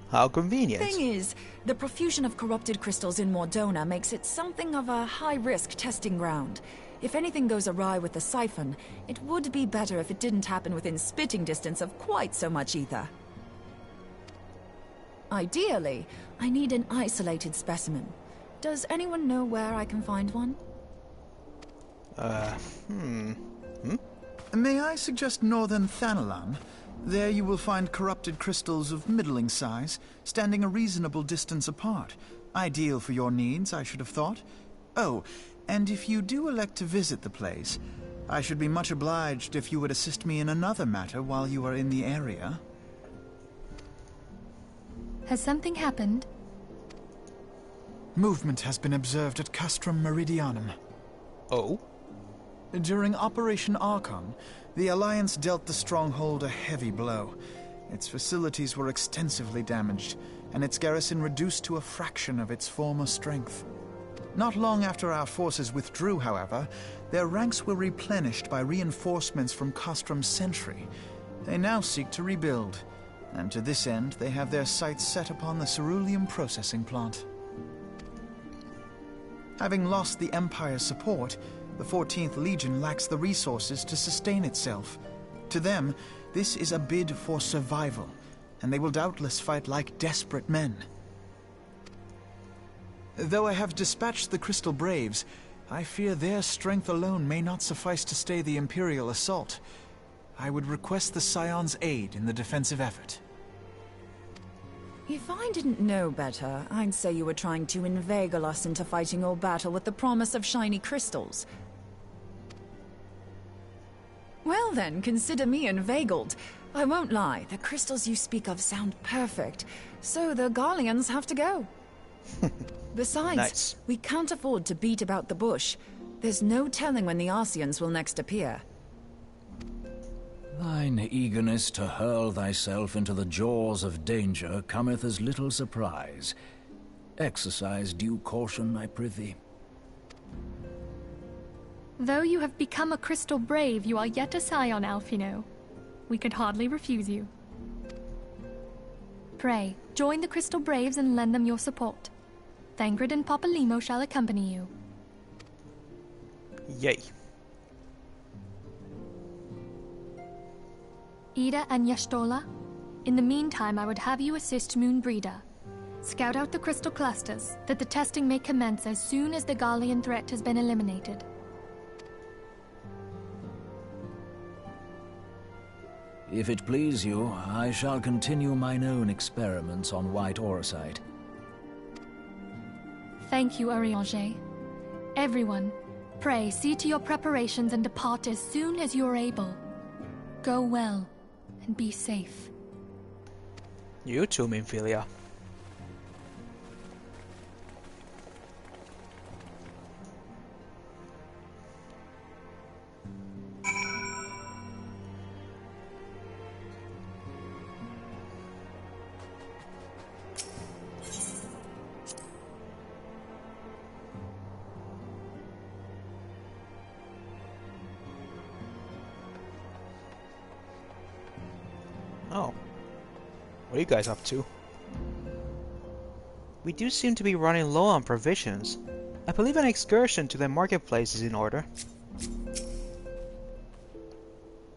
How convenient. Thing is, the profusion of corrupted crystals in Mordona makes it something of a high-risk testing ground. If anything goes awry with the siphon, it would be better if it didn't happen within spitting distance of quite so much ether. Ideally, I need an isolated specimen. Does anyone know where I can find one? May I suggest northern Thanalan? There you will find corrupted crystals of middling size, standing a reasonable distance apart. Ideal for your needs, I should have thought. Oh, and if you do elect to visit the place, I should be much obliged if you would assist me in another matter while you are in the area. Has something happened? Movement has been observed at Castrum Meridianum. Oh? During Operation Archon, the Alliance dealt the stronghold a heavy blow. Its facilities were extensively damaged, and its garrison reduced to a fraction of its former strength. Not long after our forces withdrew, however, their ranks were replenished by reinforcements from Castrum's sentry. They now seek to rebuild, and to this end they have their sights set upon the ceruleum processing plant. Having lost the Empire's support, the 14th Legion lacks the resources to sustain itself. To them, this is a bid for survival, and they will doubtless fight like desperate men. Though I have dispatched the Crystal Braves, I fear their strength alone may not suffice to stay the Imperial assault. I would request the Scion's aid in the defensive effort. If I didn't know better, I'd say you were trying to inveigle us into fighting your battle with the promise of shiny crystals. Well then, consider me inveigled. I won't lie, the crystals you speak of sound perfect, so the Garleans have to go. Besides, Nice. we can't afford to beat about the bush. There's no telling when the Arceans will next appear. Thine eagerness to hurl thyself into the jaws of danger cometh as little surprise. Exercise due caution, I prithee. Though you have become a Crystal Brave, you are yet a Scion, Alphino. We could hardly refuse you. Pray, join the Crystal Braves and lend them your support. Thangred and Papalimo shall accompany you. Yay. Ida and Yashtola, in the meantime I would have you assist Moonbreeder. Scout out the crystal clusters, that the testing may commence as soon as the Garlean threat has been eliminated. If it please you, I shall continue mine own experiments on white orosite. Thank you, Urianger. Everyone, pray see to your preparations and depart as soon as you are able. Go well, and be safe. You too, Minfilia. Oh. What are you guys up to? We do seem to be running low on provisions. I believe an excursion to the marketplace is in order.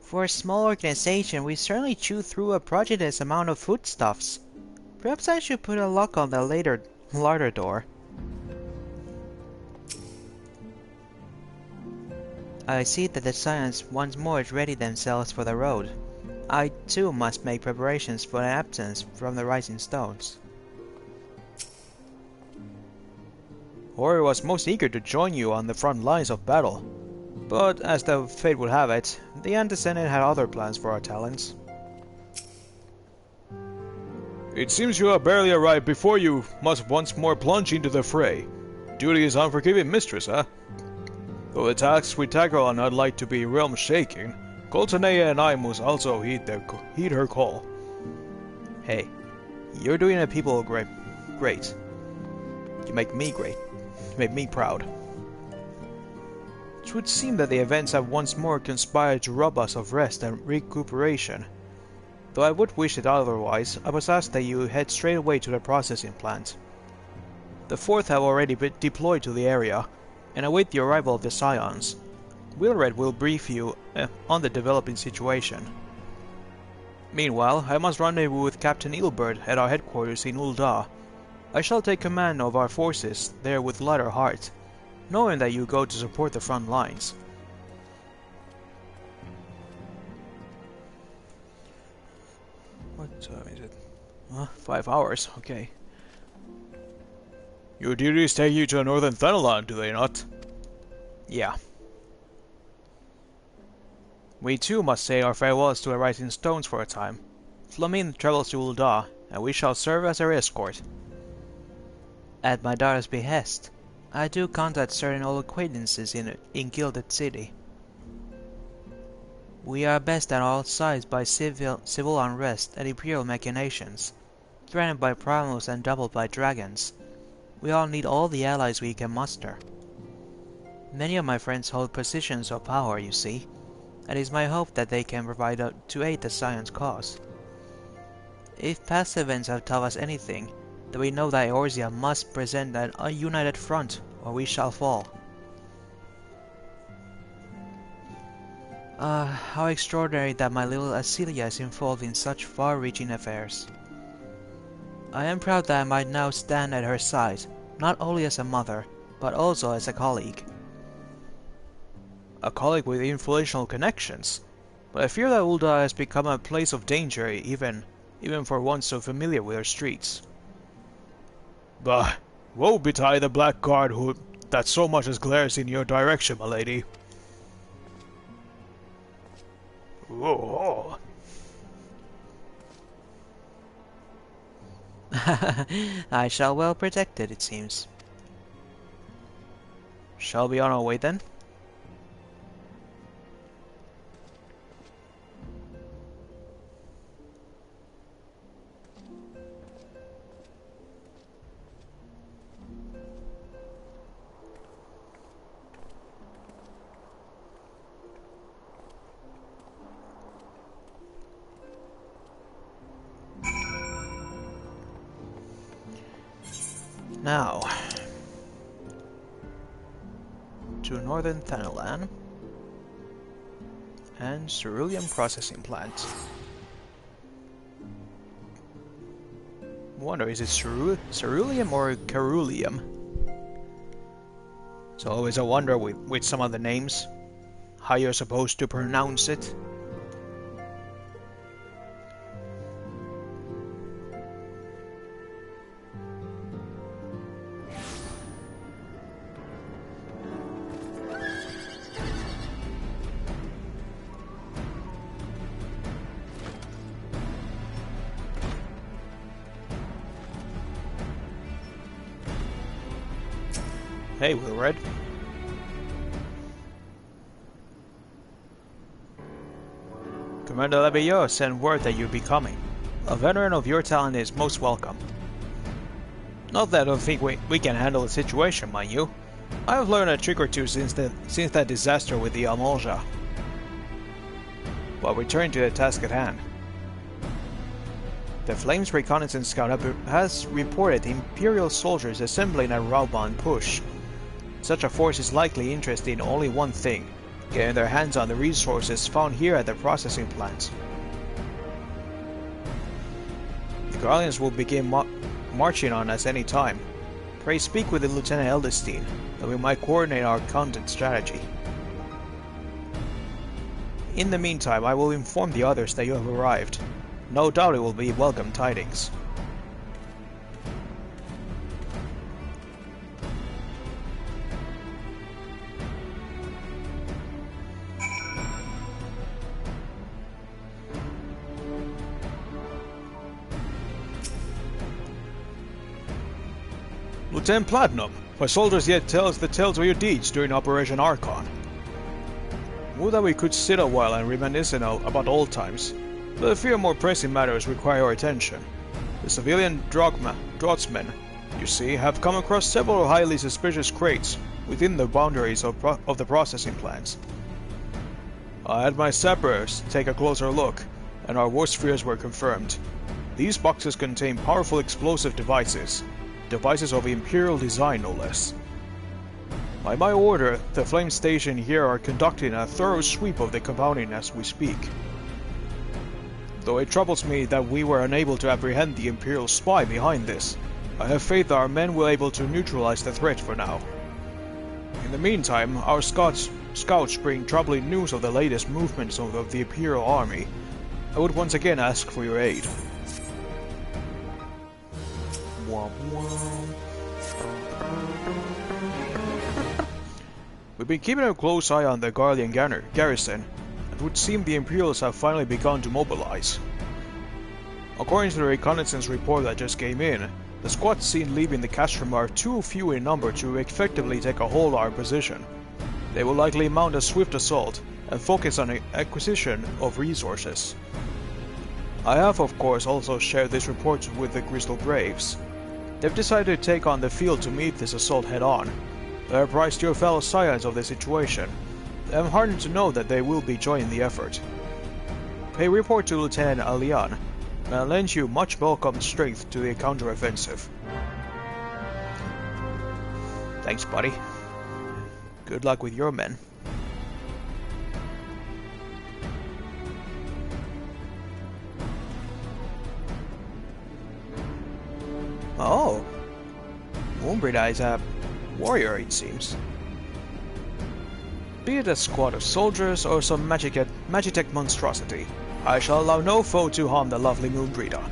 For a small organization, we certainly chew through a prodigious amount of foodstuffs. Perhaps I should put a lock on the larder door. I see that the Scions once more ready themselves for the road. I too must make preparations for an absence from the Rising Stones. Ori was most eager to join you on the front lines of battle, but as the fate would have it, the Antecedent had other plans for our talents. It seems you have barely arrived before you must once more plunge into the fray. Duty is unforgiving mistress, huh? Though the tasks we tackle are not like to be realm-shaking, Coltonea and I must also heed her call. Hey, you're doing the people great. You make me great. You make me proud. It would seem that the events have once more conspired to rob us of rest and recuperation. Though I would wish it otherwise, I must ask that you head straight away to the processing plant. The 4th have already been deployed to the area, and await the arrival of the Scions. Wilred will brief you on the developing situation. Meanwhile, I must rendezvous with Captain Ilbert at our headquarters in Ul'dah. I shall take command of our forces there with lighter heart, knowing that you go to support the front lines. What time is it? 5 hours, okay. Your duties take you to Northern Thanalan, do they not? Yeah. We too must say our farewells to our Rising Stones for a time. Flamine travels to Ul'dah, and we shall serve as her escort. At my daughter's behest, I do contact certain old acquaintances in Gilded City. We are best at all sides by civil unrest and imperial machinations, threatened by primals and doubled by dragons. We all need all the allies we can muster. Many of my friends hold positions of power, you see, and it is my hope that they can provide to aid the Scion's cause. If past events have taught us anything, then we know that Eorzea must present a united front, or we shall fall. How extraordinary that my little Asilia is involved in such far-reaching affairs. I am proud that I might now stand at her side, not only as a mother, but also as a colleague. A colleague with influential connections, but I fear that Ul'dah has become a place of danger even for one so familiar with her streets. Bah, woe betide the blackguard that so much as glares in your direction, my lady. Oh. I shall well protect it, it seems. Shall we on our way then? Now, to Northern Thanalan and Cerulean Processing Plant. Wonder, is it Ceruleum or Caruleum? It's always a wonder with some of the names, how you're supposed to pronounce it. Hey, Wilred. Commander Labillot sent word that you'll be coming. A veteran of your talent is most welcome. Not that I don't think we can handle the situation, mind you. I have learned a trick or two since that disaster with the Almonja. But returning to the task at hand. The Flames Reconnaissance Scout has reported Imperial soldiers assembling at Rauban Push. Such a force is likely interested in only one thing, getting their hands on the resources found here at the processing plant. The Guardians will begin marching on us any time. Pray speak with the Lieutenant Eldestein, that we might coordinate our content strategy. In the meantime, I will inform the others that you have arrived. No doubt it will be welcome tidings. Lieutenant Platinum, my soldiers yet tell us the tales of your deeds during Operation Archon. Would that we could sit a while and reminisce about old times, but I fear more pressing matters require our attention. The civilian draftsmen, you see, have come across several highly suspicious crates within the boundaries of the processing plants. I had my sappers take a closer look, and our worst fears were confirmed. These boxes contain powerful explosive devices of Imperial design no less. By my order, the Flame Station here are conducting a thorough sweep of the compounding as we speak. Though it troubles me that we were unable to apprehend the Imperial spy behind this, I have faith that our men will be able to neutralize the threat for now. In the meantime, our scouts bring troubling news of the latest movements of the Imperial army. I would once again ask for your aid. We've been keeping a close eye on the Garlean garrison. It would seem the Imperials have finally begun to mobilize. According to the reconnaissance report that just came in, the squads seen leaving the Castrum are too few in number to effectively take a hold of our position. They will likely mount a swift assault and focus on the acquisition of resources. I have, of course, also shared this report with the Crystal Braves. They've decided to take on the field to meet this assault head-on. They are apprised your fellow Scions of the situation. I'm heartened to know that they will be joining the effort. Pay report to Lieutenant Alian, and I'll lend you much welcome strength to the counter-offensive. Thanks, buddy. Good luck with your men. Oh. Moonbreeder is a warrior, it seems. Be it a squad of soldiers or some Magitech monstrosity, I shall allow no foe to harm the lovely Moonbreeder.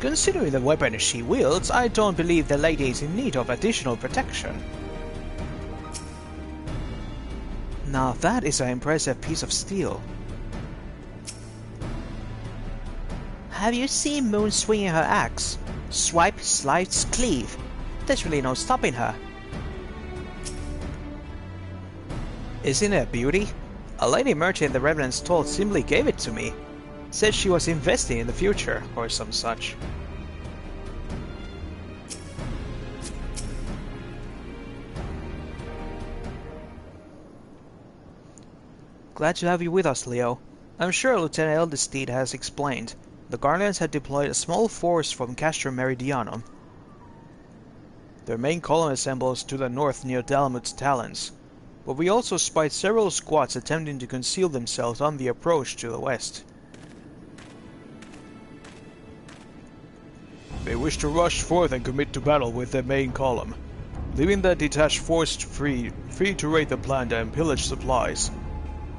Considering the weapon she wields, I don't believe the lady is in need of additional protection. Now that is an impressive piece of steel. Have you seen Moon swinging her axe? Swipe, slice, cleave. There's really no stopping her. Isn't it a beauty? A lady merchant in the Revenant's Toll simply gave it to me. Said she was investing in the future, or some such. Glad to have you with us, Leo. I'm sure Lieutenant Eldesteed has explained. The Garleans had deployed a small force from Castrum Meridianum. Their main column assembles to the north near Dalamut's Talons, but we also spied several squads attempting to conceal themselves on the approach to the west. They wish to rush forth and commit to battle with their main column, leaving the detached force free to raid the plant and pillage supplies.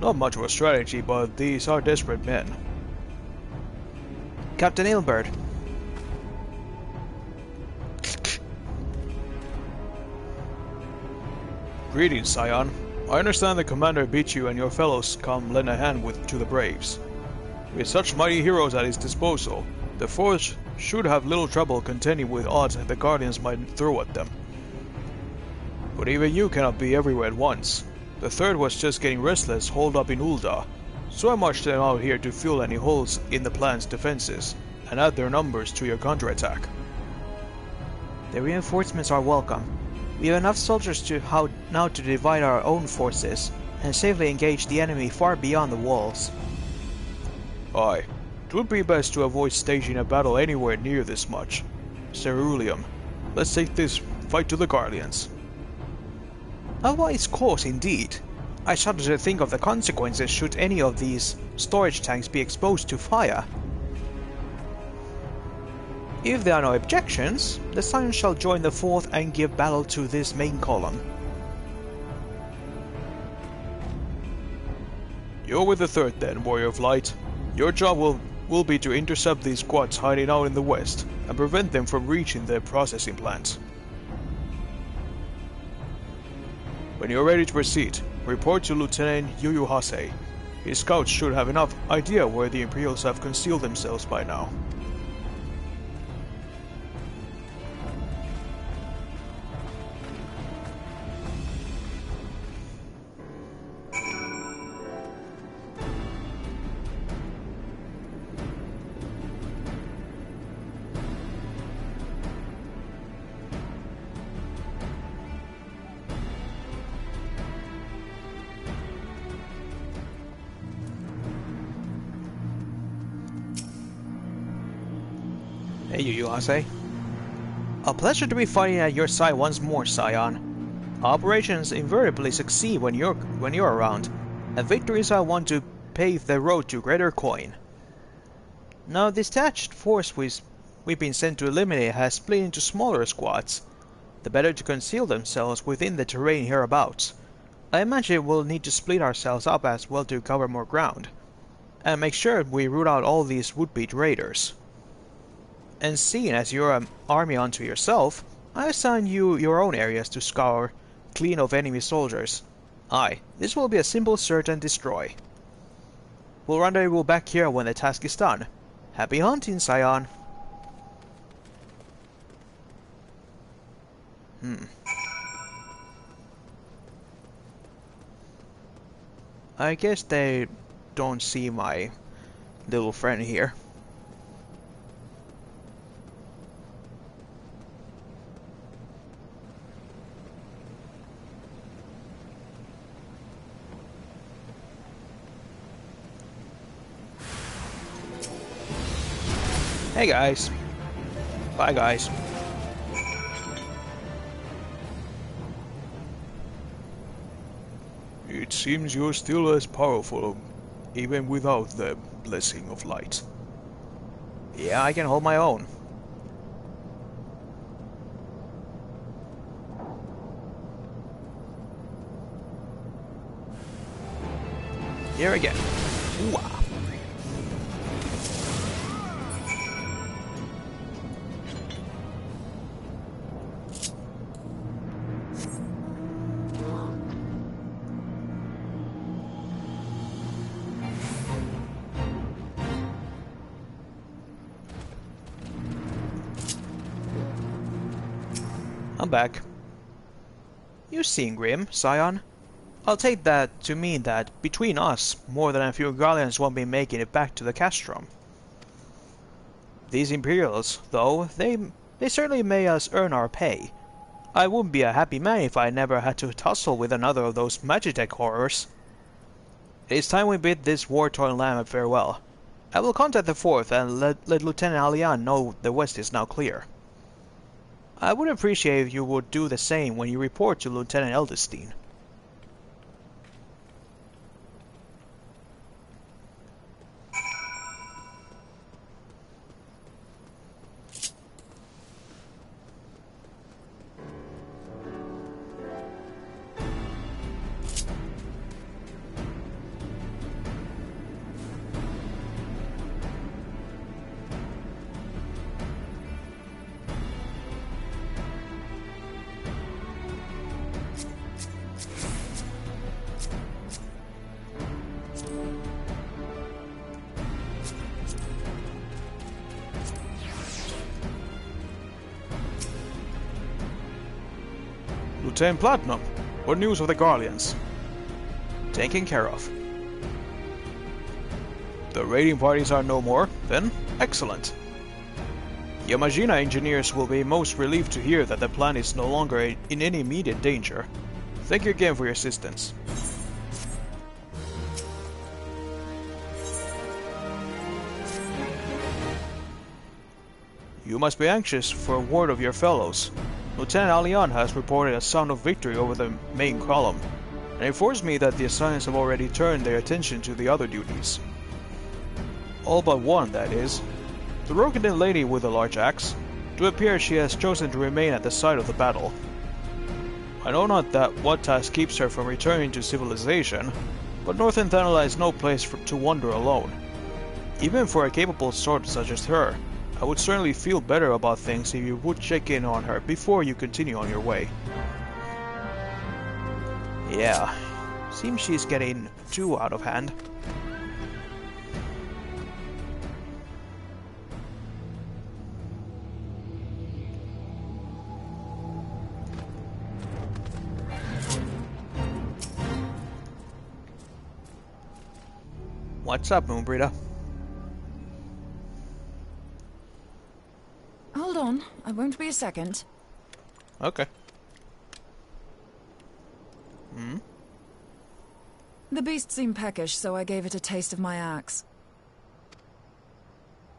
Not much of a strategy, but these are desperate men. Captain Ilbert. Greetings, Scion. I understand the commander beat you and your fellows come lend a hand to the Braves. With such mighty heroes at his disposal, the force should have little trouble contending with odds the Guardians might throw at them. But even you cannot be everywhere at once. The third was just getting restless holed up in Ul'dah, so I marched them out here to fill any holes in the plan's defenses, and add their numbers to your counterattack. The reinforcements are welcome. We have enough soldiers now to divide our own forces, and safely engage the enemy far beyond the walls. Aye. It would be best to avoid staging a battle anywhere near this much. Ceruleum, let's take this fight to the Guardians. A wise course indeed. I shudder to think of the consequences should any of these storage tanks be exposed to fire. If there are no objections, the Scions shall join the 4th and give battle to this main column. You're with the 3rd then, Warrior of Light. Your job will be to intercept these squads hiding out in the west, and prevent them from reaching their processing plants. When you're ready to proceed, report to Lieutenant Yuyuhase. His scouts should have enough idea where the Imperials have concealed themselves by now. Hey, Yuyuhase. A pleasure to be fighting at your side once more, Scion. Operations invariably succeed when you're around, and victories are won to pave the road to greater coin. Now this detached force we've been sent to eliminate has split into smaller squads, the better to conceal themselves within the terrain hereabouts. I imagine we'll need to split ourselves up as well to cover more ground, and make sure we root out all these would-be raiders. And seeing as you're an army unto yourself, I assign you your own areas to scour clean of enemy soldiers. Aye, this will be a simple search and destroy. We'll rendezvous back here when the task is done. Happy hunting, Scion! I guess they don't see my little friend here. Hey guys. Bye guys. It seems you're still as powerful, even without the blessing of light. Yeah, I can hold my own. Here again. Ooh-ah. I'm back. You seem grim, Scion. I'll take that to mean that, between us, more than a few Gallians won't be making it back to the castrum. These Imperials, though, they certainly made us earn our pay. I wouldn't be a happy man if I never had to tussle with another of those Magitech horrors. It's time we bid this war-torn land a farewell. I will contact the 4th and let Lieutenant Alian know the west is now clear. I would appreciate if you would do the same when you report to Lieutenant Eldestein. Lieutenant Platinum, what news of the Guardians? Taken care of. The raiding parties are no more, then? Excellent. Yamajina engineers will be most relieved to hear that the plant is no longer in any immediate danger. Thank you again for your assistance. You must be anxious for word of your fellows. Lieutenant Alian has reported a sound of victory over the main column, and informs me that the Assassins have already turned their attention to the other duties. All but one, that is. The Rokugan lady with the large axe. To appear she has chosen to remain at the site of the battle. I know not that what task keeps her from returning to civilization, but Northern Thanala is no place to wander alone. Even for a capable sword such as her, I would certainly feel better about things if you would check in on her before you continue on your way. Yeah, seems she's getting too out of hand. What's up, Moonbreeder? Hold on, I won't be a second. Okay. The beast seemed peckish, so I gave it a taste of my axe.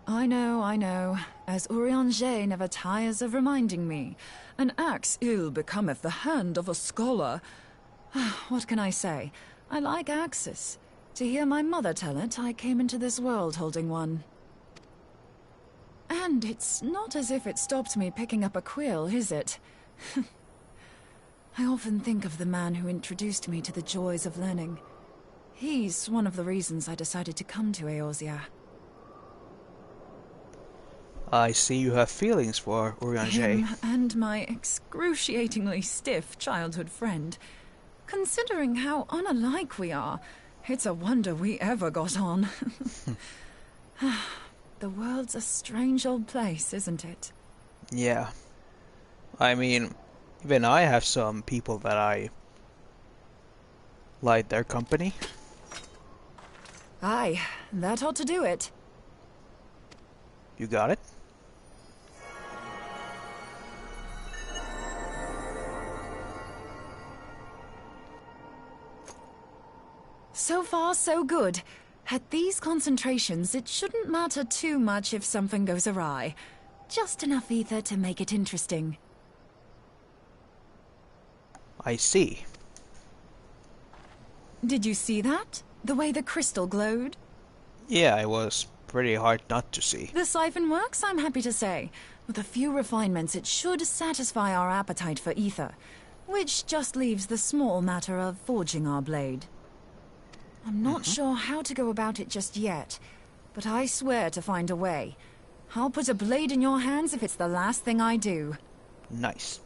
I know. As Urianger never tires of reminding me. An axe ill becometh the hand of a scholar. What can I say? I like axes. To hear my mother tell it, I came into this world holding one. And it's not as if it stopped me picking up a quill, is it? I often think of the man who introduced me to the joys of learning. He's one of the reasons I decided to come to Eorzea. I see you have feelings for Urianger. Him and my excruciatingly stiff childhood friend. Considering how unalike we are, it's a wonder we ever got on. The world's a strange old place, isn't it? Yeah. I mean, even I have some people that I like their company. Aye, that ought to do it. You got it? So far, so good. At these concentrations, it shouldn't matter too much if something goes awry. Just enough ether to make it interesting. I see. Did you see that? The way the crystal glowed? Yeah, it was pretty hard not to see. The siphon works, I'm happy to say. With a few refinements, it should satisfy our appetite for ether, which just leaves the small matter of forging our blade. I'm not sure how to go about it just yet, but I swear to find a way. I'll put a blade in your hands if it's the last thing I do. Nice.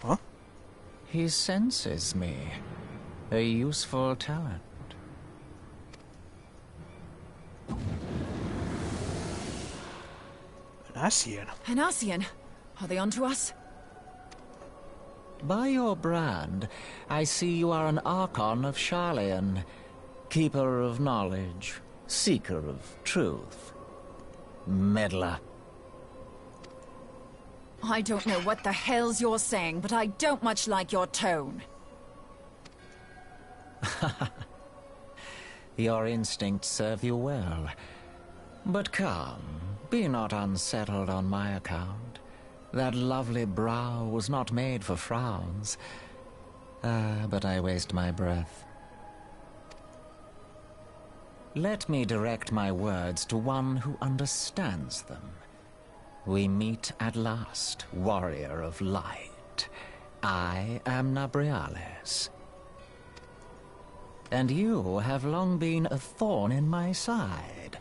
Huh? He senses me. A useful talent. An Ascian. An Ascian? Are they onto us? By your brand, I see you are an Archon of Sharlayan, keeper of knowledge, seeker of truth. Meddler. I don't know what the hell's you're saying, but I don't much like your tone. Your instincts serve you well. But come, be not unsettled on my account. That lovely brow was not made for frowns. But I waste my breath. Let me direct my words to one who understands them. We meet at last, warrior of light. I am Nabriales. And you have long been a thorn in my side.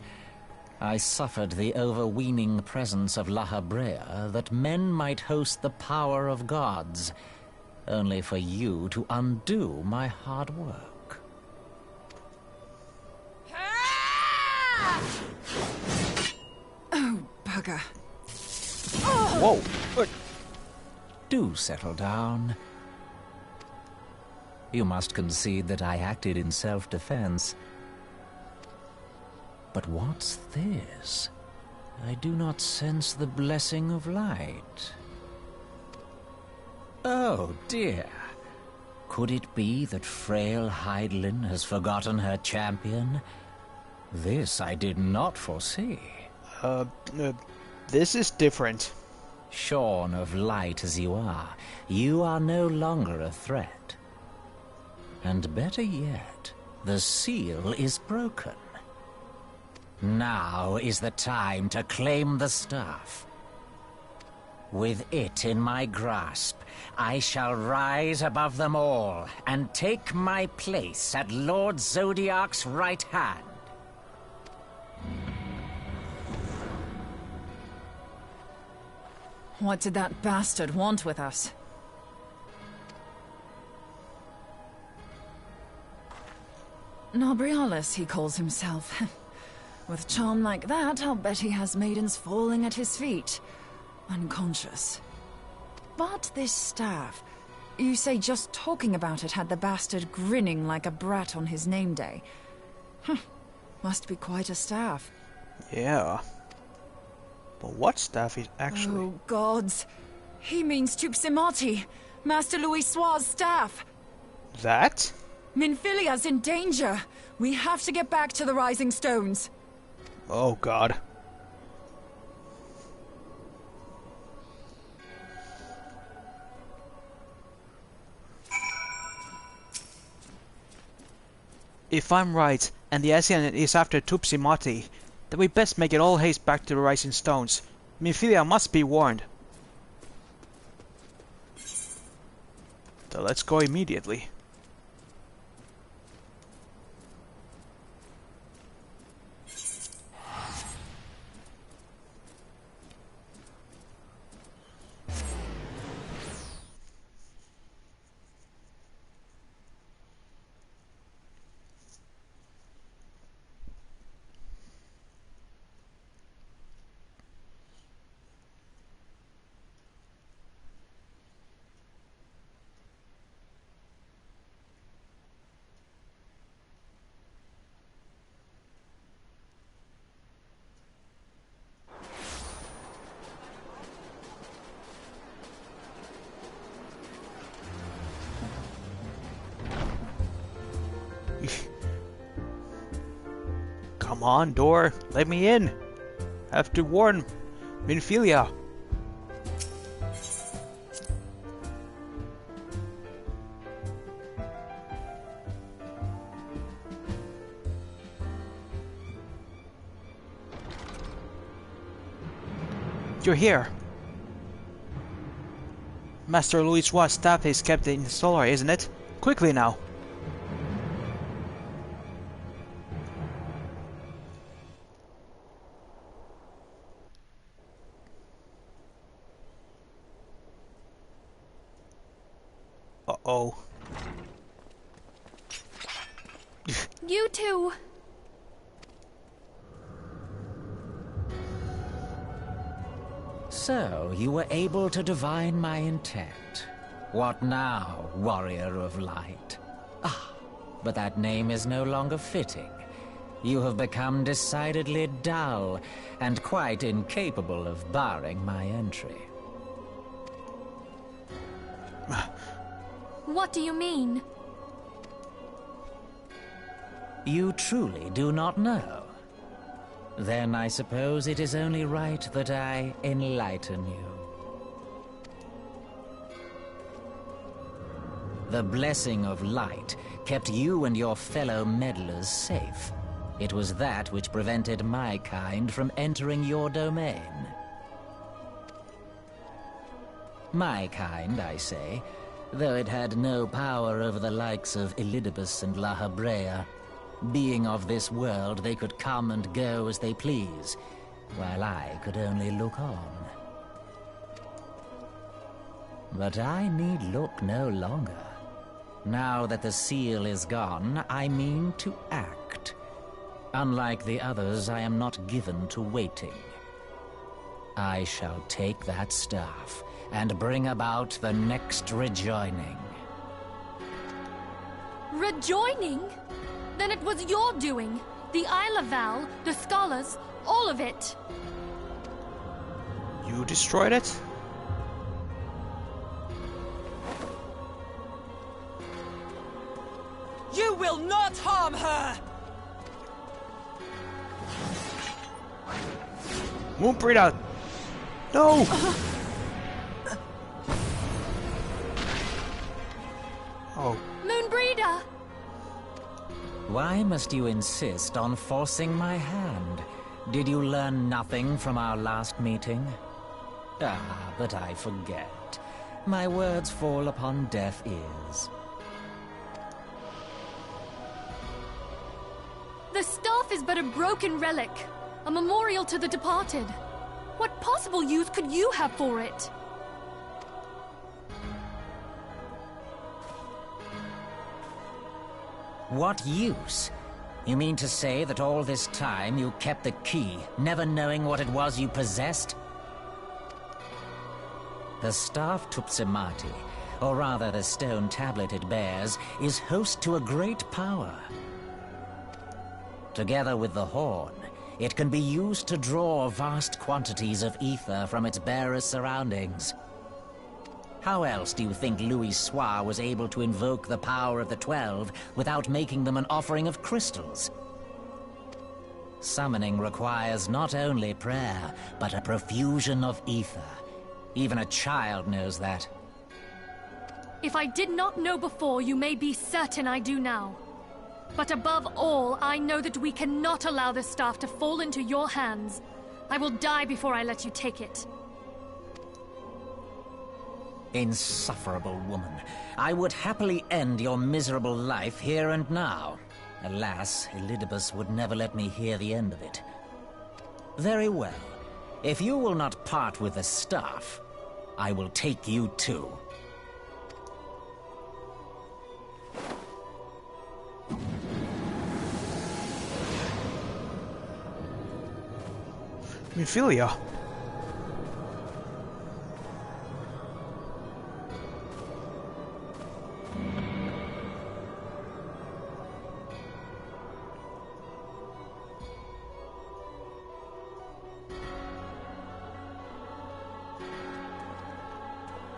I suffered the overweening presence of La Habrea that men might host the power of gods, only for you to undo my hard work. Oh, bugger. Whoa! What? Do settle down. You must concede that I acted in self-defense. But what's this? I do not sense the blessing of light. Oh, dear. Could it be that frail Hydaelyn has forgotten her champion? This I did not foresee. This is different. Shorn of light as you are no longer a threat. And better yet, the seal is broken. Now is the time to claim the staff. With it in my grasp, I shall rise above them all and take my place at Lord Zodiac's right hand. What did that bastard want with us? Nabriales, he calls himself. With charm like that, I'll bet he has maidens falling at his feet, unconscious. But this staff, you say just talking about it had the bastard grinning like a brat on his name day. Must be quite a staff. Yeah. But what staff is actually... Oh, gods. He means Tupsimati, Master Louis Soir's staff. That? Minfilia's in danger. We have to get back to the Rising Stones. Oh, God. If I'm right, and the ASEAN is after Tupsimati, then we best make it all haste back to the Rising Stones. Minfilia must be warned. So let's go immediately. Come on, door. Let me in. Have to warn Minfilia. You're here. Master Louis Watt's staff is kept in the solar, isn't it? Quickly now. Uh-oh. You two! So, you were able to divine my intent. What now, warrior of light? Ah, but that name is no longer fitting. You have become decidedly dull, and quite incapable of barring my entry. What do you mean? You truly do not know? Then I suppose it is only right that I enlighten you. The blessing of light kept you and your fellow meddlers safe. It was that which prevented my kind from entering your domain. My kind, I say, though it had no power over the likes of Elidibus and La Habrea. Being of this world, they could come and go as they please, while I could only look on. But I need look no longer. Now that the seal is gone, I mean to act. Unlike the others, I am not given to waiting. I shall take that staff and bring about the next rejoining. Rejoining? Then it was your doing. The Isle of Val, the scholars, all of it. You destroyed it? You will not harm her! Moonbreeder! No! Oh. Moonbreeder! Why must you insist on forcing my hand? Did you learn nothing from our last meeting? Ah, but I forget. My words fall upon deaf ears. The staff is but a broken relic, a memorial to the departed. What possible use could you have for it? What use? You mean to say that all this time you kept the key, never knowing what it was you possessed? The staff Tupsimati, or rather the stone tablet it bears, is host to a great power. Together with the horn, it can be used to draw vast quantities of ether from its bearer's surroundings. How else do you think Louis Soir was able to invoke the power of the 12 without making them an offering of crystals? Summoning requires not only prayer, but a profusion of ether. Even a child knows that. If I did not know before, you may be certain I do now. But above all, I know that we cannot allow this staff to fall into your hands. I will die before I let you take it. Insufferable woman. I would happily end your miserable life here and now. Alas, Elidibus would never let me hear the end of it. Very well. If you will not part with the staff, I will take you too. Minfilia.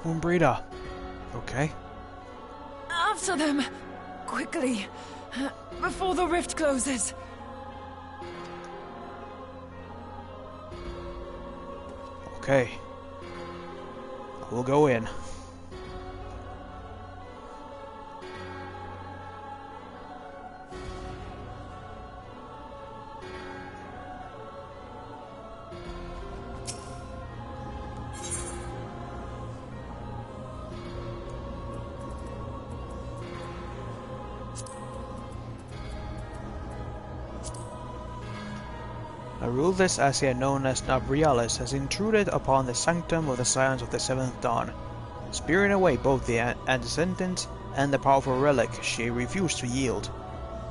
Umbrita. Okay. After them! Quickly! Before the rift closes! Okay. We'll go in. A ruthless Asia known as Nabrialis has intruded upon the sanctum of the Scions of the Seventh Dawn, spearing away both the Antecedent and the powerful relic she refused to yield.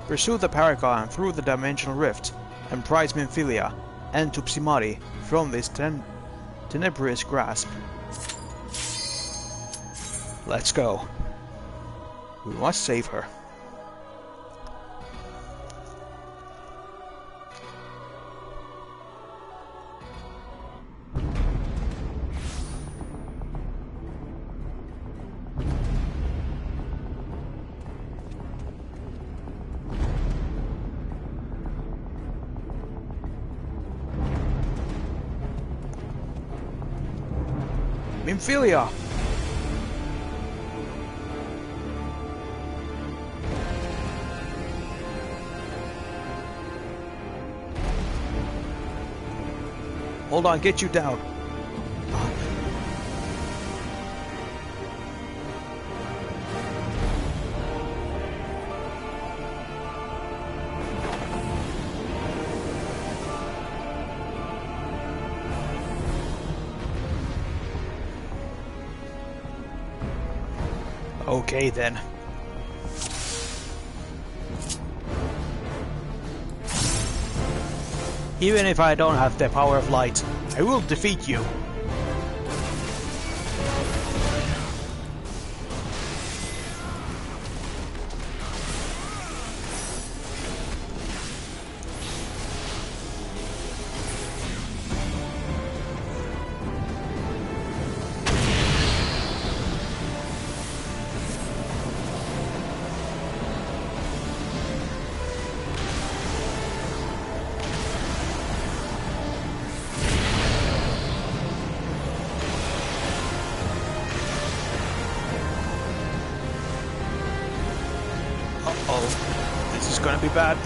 Pursue the Paragon through the dimensional rift, and prize Minfilia and Tupsimari from this tenebrous grasp. Let's go. We must save her. Minfilia! Hold on, get you down. Okay then. Even if I don't have the power of light, I will defeat you. Uh-oh. This is gonna be bad.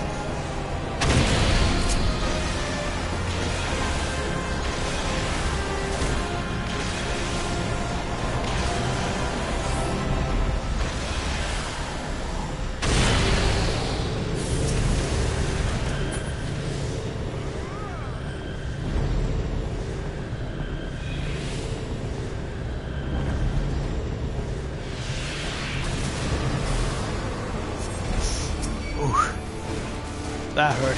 That hurt.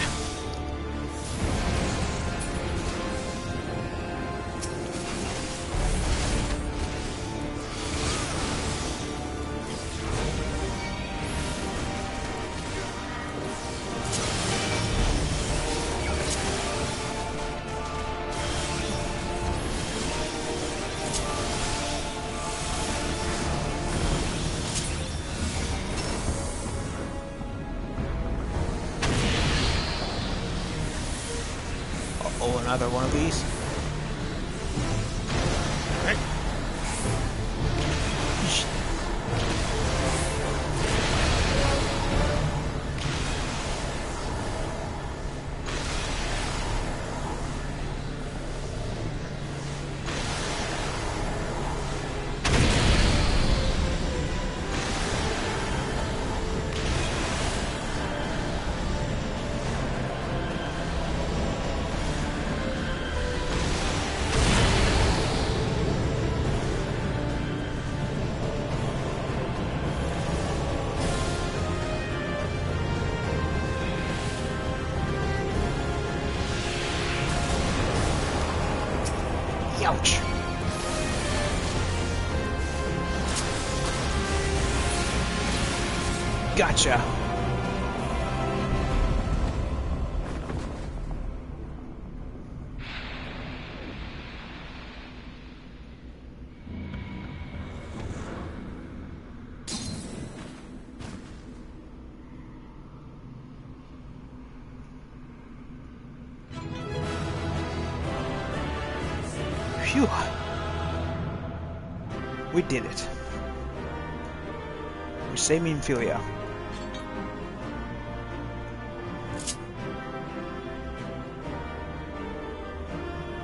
Oh, another one of these. Right. Ouch! Gotcha! Phew. We did it. We're saving Philia.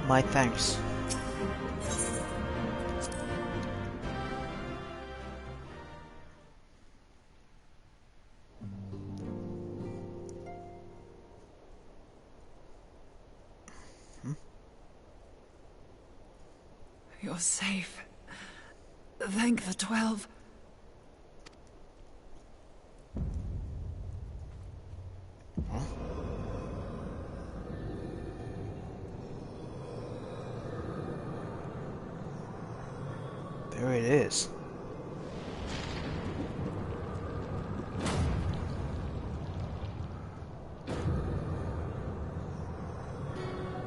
My thanks. You're safe. Thank the 12. Huh? There it is.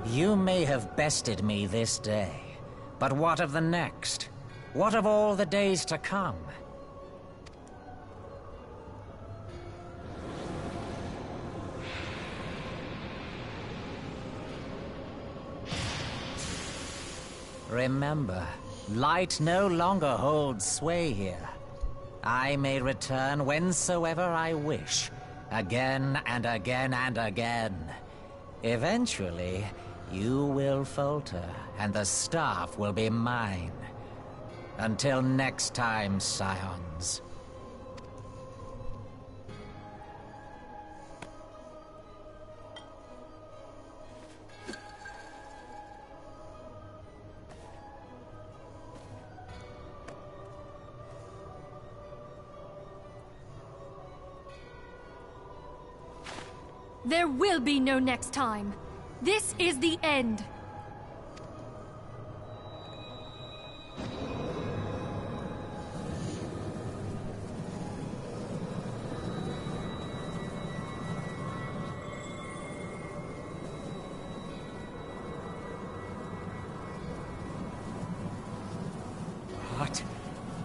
You may have bested me this day, but what of the next? What of all the days to come? Remember, light no longer holds sway here. I may return whensoever I wish, again and again and again. Eventually, you will falter, and the staff will be mine. Until next time, Scions. There will be no next time. This is the end.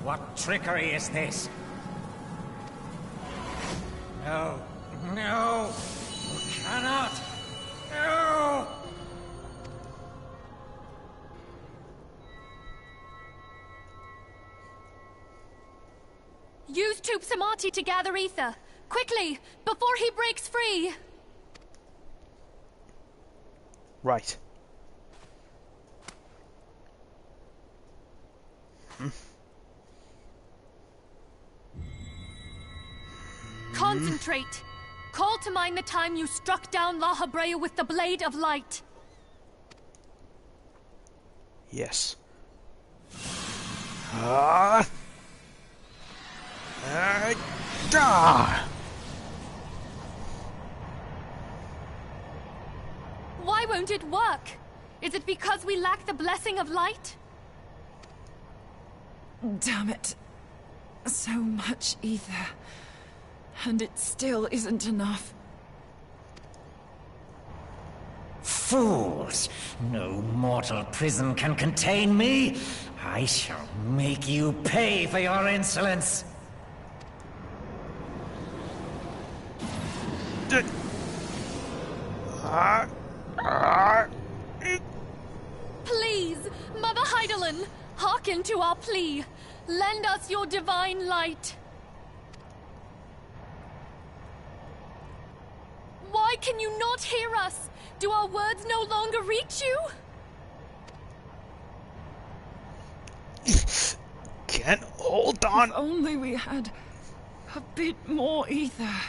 What trickery is this? No. No! You cannot! No! Use Tube Samati to gather ether. Quickly, before he breaks free! Right. Concentrate! Call to mind the time you struck down La Habrea with the Blade of Light. Yes. Why won't it work? Is it because we lack the blessing of light? Damn it. So much ether. And it still isn't enough. Fools! No mortal prison can contain me! I shall make you pay for your insolence! Please, Mother Heidelin, hearken to our plea. Lend us your divine light. Why can you not hear us? Do our words no longer reach you? Can't hold on. If only we had a bit more ether.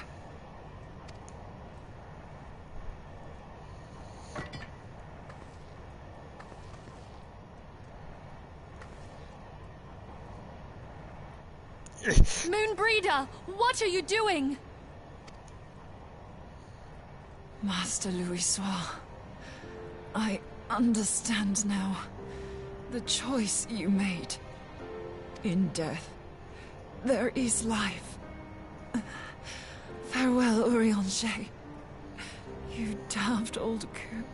Moonbreeder, what are you doing? Master Louis Soir, I understand now. the choice you made. In death, there is life. Farewell, Urianger. You damned old coot.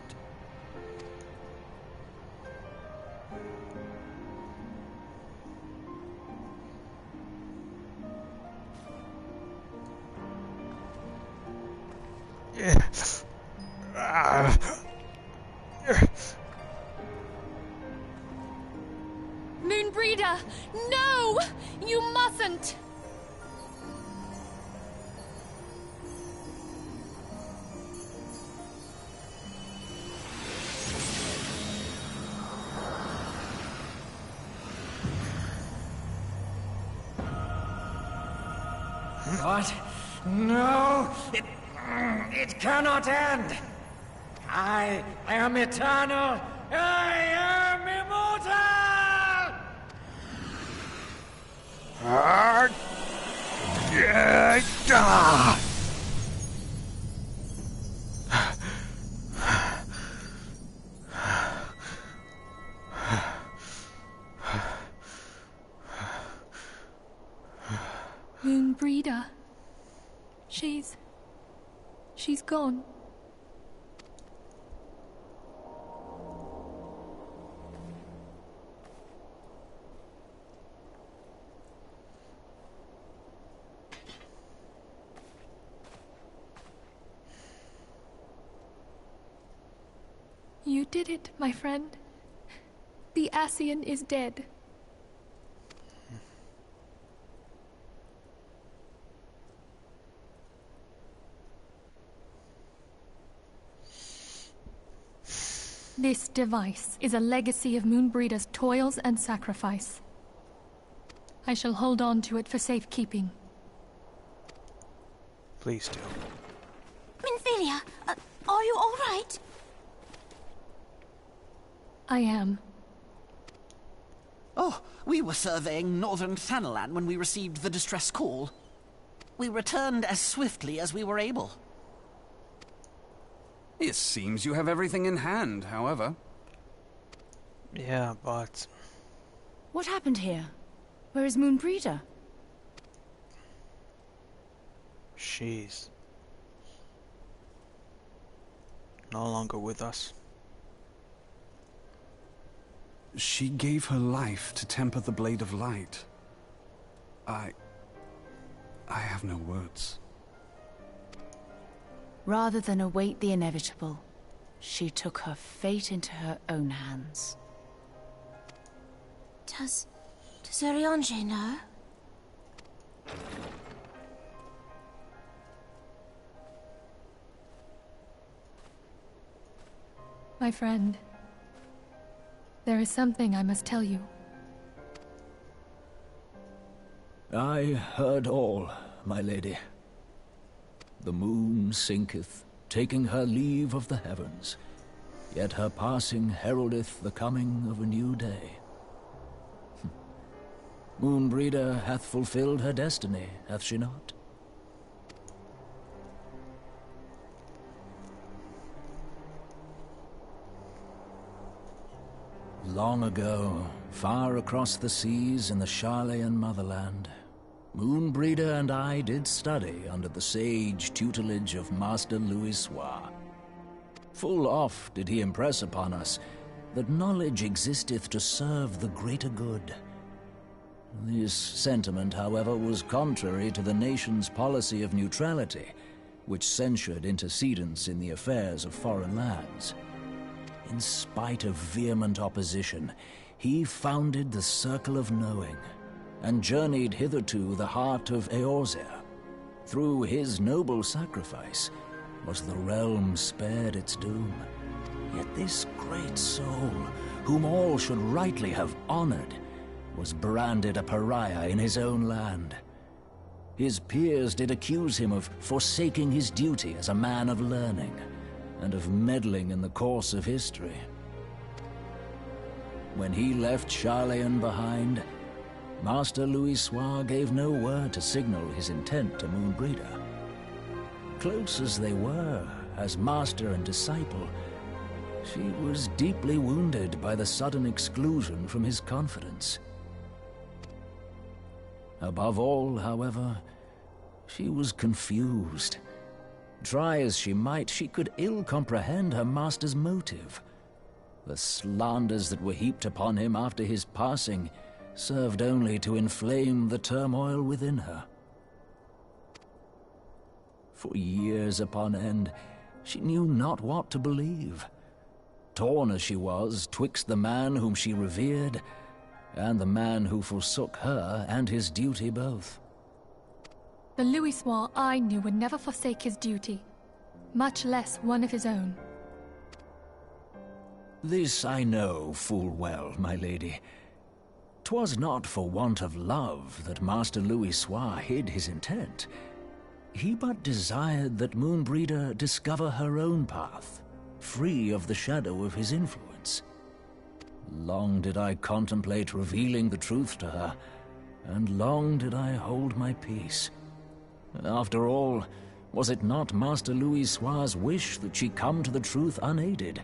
Moonbreeder! No! You mustn't! What? No! It cannot end! I am eternal! I am immortal! Moonbreeder. She's gone. You did it, my friend. The Ascian is dead. This device is a legacy of Moonbreeder's toils and sacrifice. I shall hold on to it for safekeeping. Please do. Minfilia, are you all right? I am. Oh, we were surveying northern Thanalan when we received the distress call. We returned as swiftly as we were able. It seems you have everything in hand, however. Yeah, but... What happened here? Where is Moonbreeder? She's... no longer with us. She gave her life to temper the Blade of Light. I have no words. Rather than await the inevitable, she took her fate into her own hands. Does Urianger know? My friend, there is something I must tell you. I heard all, my lady. The moon sinketh, taking her leave of the heavens, yet her passing heraldeth the coming of a new day. Moonbreeder hath fulfilled her destiny, hath she not? Long ago, far across the seas in the Charlayan motherland, Moonbreeder and I did study under the sage tutelage of Master Louisoix. Full oft did he impress upon us that knowledge existeth to serve the greater good. This sentiment, however, was contrary to the nation's policy of neutrality, which censured intercedence in the affairs of foreign lands. In spite of vehement opposition, he founded the Circle of Knowing, and journeyed hitherto the heart of Eorzea. Through his noble sacrifice was the realm spared its doom. Yet this great soul, whom all should rightly have honored, was branded a pariah in his own land. His peers did accuse him of forsaking his duty as a man of learning, and of meddling in the course of history. When he left Charlayan behind, Master Louisoix gave no word to signal his intent to Moonbreeder. Close as they were, as master and disciple, She was deeply wounded by the sudden exclusion from his confidence. Above all, however, she was confused. Try as she might, she could ill comprehend her master's motive. The slanders that were heaped upon him after his passing served only to inflame the turmoil within her. For years upon end, she knew not what to believe. Torn as she was twixt the man whom she revered and the man who forsook her and his duty both. The Louisois I knew would never forsake his duty, much less one of his own. This I know full well, my lady. 'Twas not for want of love that Master Louisois hid his intent. He but desired that Moonbreeder discover her own path, free of the shadow of his influence. Long did I contemplate revealing the truth to her, and long did I hold my peace. After all, was it not Master Louisois' wish that she come to the truth unaided?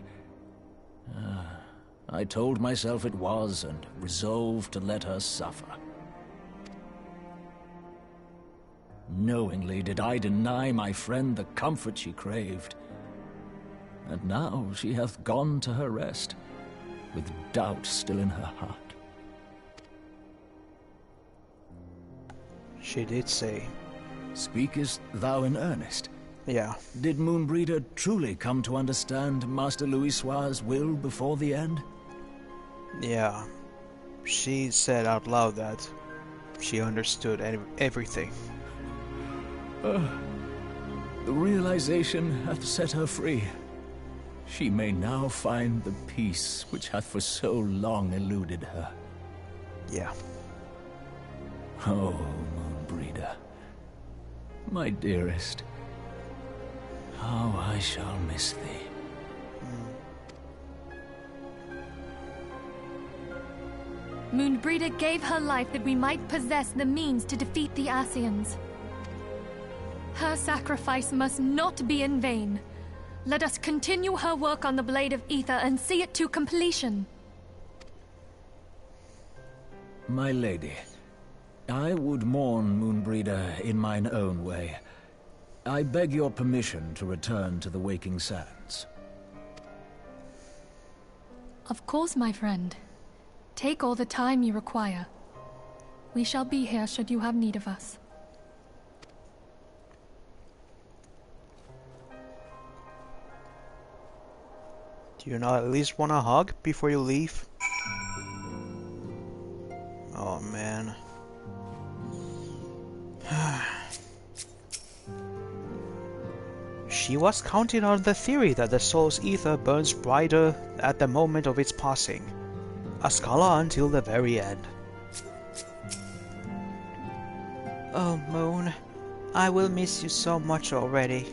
I told myself it was, and resolved to let her suffer. Knowingly did I deny my friend the comfort she craved. And now she hath gone to her rest, with doubt still in her heart. She did say. Speakest thou in earnest? Yeah. Did Moonbreeder truly come to understand Master Louisois' will before the end? Yeah. She said out loud that she understood everything. The realization hath set her free. She may now find the peace which hath for so long eluded her. Yeah. Oh, Moonbreeder, my dearest, how I shall miss thee. Moonbreeder gave her life that we might possess the means to defeat the Ascians. Her sacrifice must not be in vain. Let us continue her work on the Blade of Ether and see it to completion. My lady, I would mourn Moonbreeder in mine own way. I beg your permission to return to the Waking Sands. Of course, my friend. Take all the time you require. We shall be here should you have need of us. Do you not at least want a hug before you leave? Oh man. She was counting on the theory that the soul's ether burns brighter at the moment of its passing. A scholar until the very end. Oh, Moon. I will miss you so much already.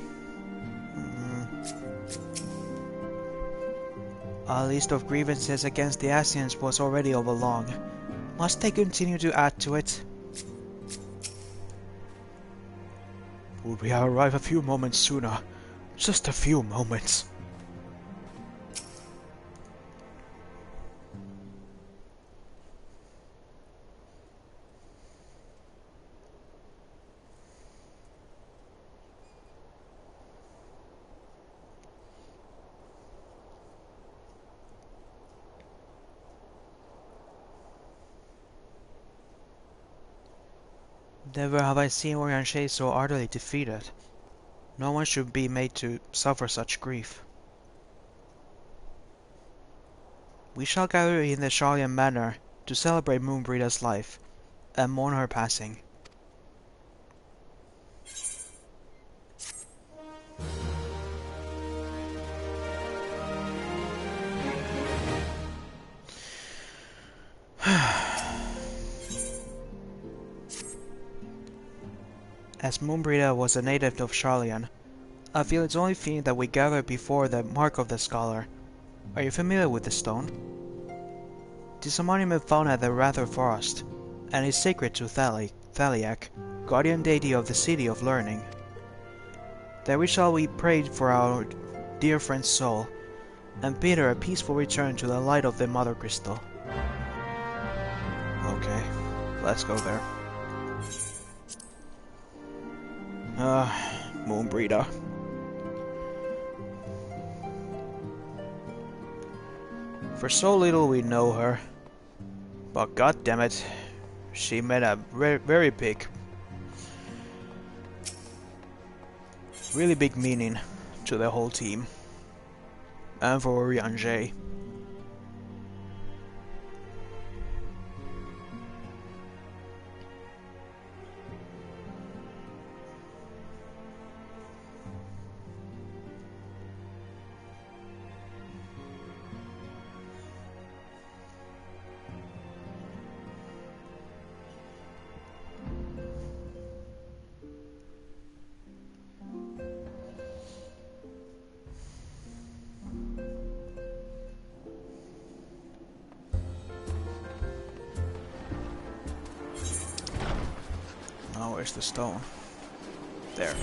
Our list of grievances against the Ascians was already overlong. Must they continue to add to it? Would we arrive a few moments sooner? Just a few moments. Never have I seen Orianche so utterly defeated. No one should be made to suffer such grief. We shall gather in the Charlian Manor to celebrate Moonbreeder's life and mourn her passing. As Moonbreeder was a native of Charlian, I feel it's only fitting that we gather before the Mark of the Scholar. Are you familiar with the stone? It is a monument found at the Rather Forest, and is sacred to Thaliak, guardian deity of the City of Learning. There we shall pray for our dear friend's soul, and bid her a peaceful return to the light of the Mother Crystal. Okay, let's go there. Moonbreeder. For so little we know her, but goddammit, she made a very big, really big meaning to the whole team, and for Rianjay. Oh, where's the stone? There.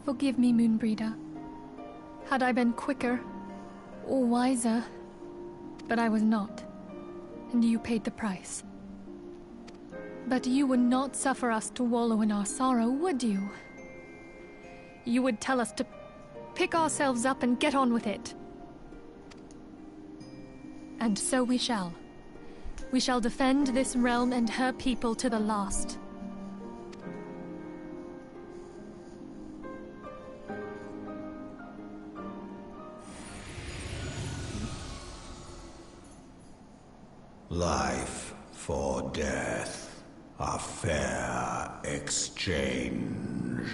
Forgive me, Moonbreeder. Had I been quicker or wiser, but I was not, and you paid the price. But you would not suffer us to wallow in our sorrow, would you? You would tell us to pick ourselves up and get on with it. And so we shall. We shall defend this realm and her people to the last. Life for death, a fair exchange.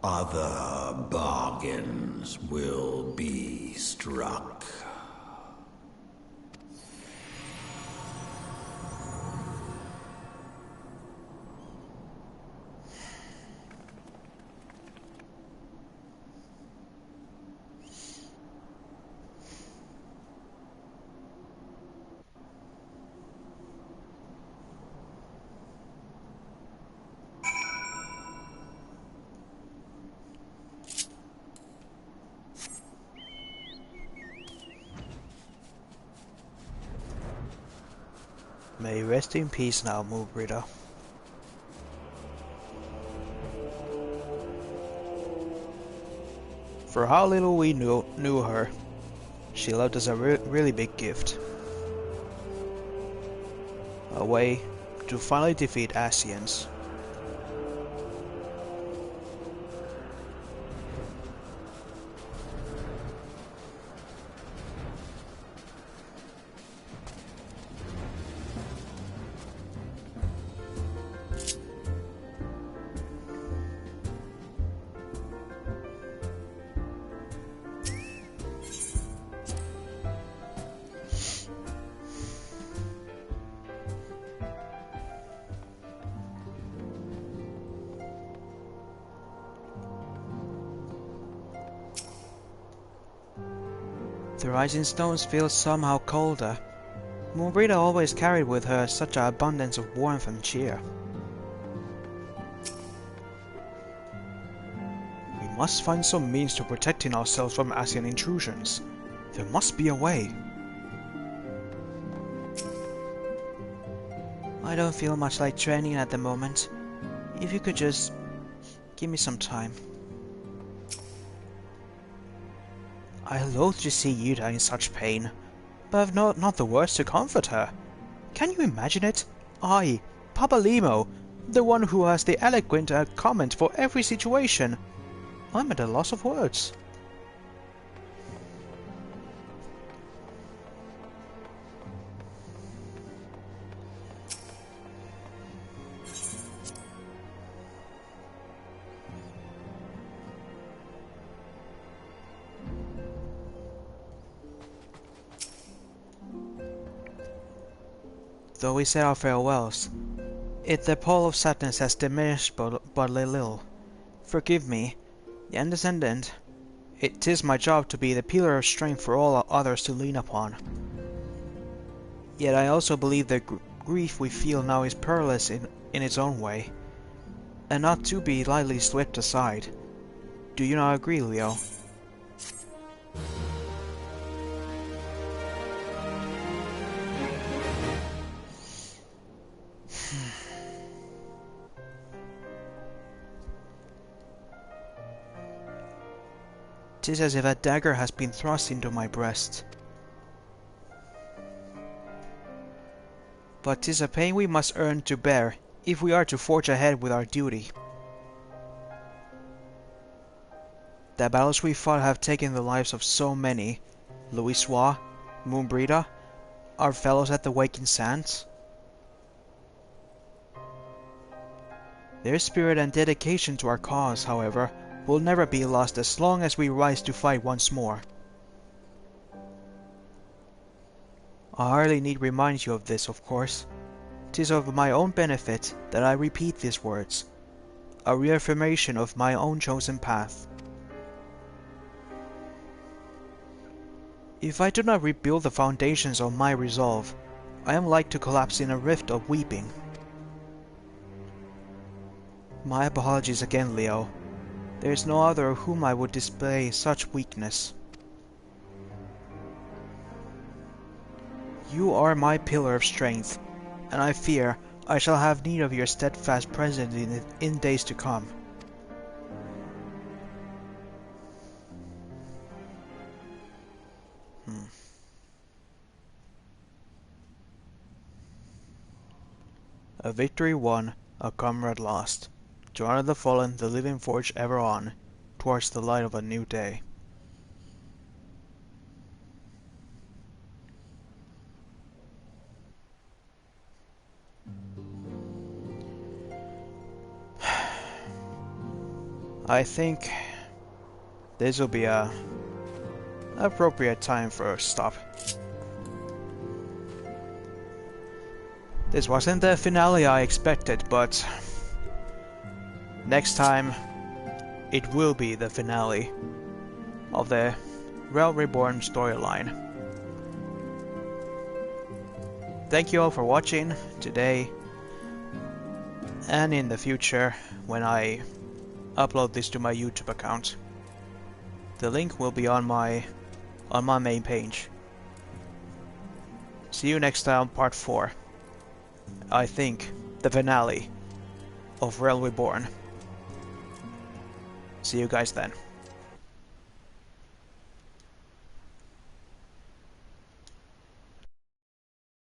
Other bargains will be struck. May you rest in peace now, Moonbreeder. For how little we knew her, she left us a really big gift. A way to finally defeat Ascians. The rising stones feel somehow colder. Moonbrita always carried with her such an abundance of warmth and cheer. We must find some means to protecting ourselves from Asian intrusions. There must be a way. I don't feel much like training at the moment. If you could just give me some time. I loathe to see Yuta in such pain, but I've not the words to comfort her. Can you imagine it? I, Papa Limo, the one who has the eloquent comment for every situation. I'm at a loss of words. Though we said our farewells, the pall of sadness has diminished but a little. Forgive me, the descendant. It is my job to be the pillar of strength for all others to lean upon. Yet I also believe the grief we feel now is perilous in its own way, and not to be lightly swept aside. Do you not agree, Leo? Tis as if a dagger has been thrust into my breast. But 'tis a pain we must earn to bear, if we are to forge ahead with our duty. The battles we fought have taken the lives of so many. Louisoix, Moonbrita, our fellows at the Waking Sands. Their spirit and dedication to our cause, however, will never be lost as long as we rise to fight once more. I hardly need remind you of this, of course. 'Tis of my own benefit that I repeat these words, a reaffirmation of my own chosen path. If I do not rebuild the foundations of my resolve, I am like to collapse in a rift of weeping. My apologies again, Leo. There is no other of whom I would display such weakness. You are my pillar of strength, and I fear I shall have need of your steadfast presence in days to come. A victory won, a comrade lost. To honor the fallen, the living forge ever on, towards the light of a new day. I think this will be a appropriate time for a stop. This wasn't the finale I expected, but next time it will be the finale of the Reborn storyline. Thank you all for watching today and in the future when I upload this to my YouTube account. The link will be on my main page. See you next time, part 4. I think the finale of Reborn. See you guys then.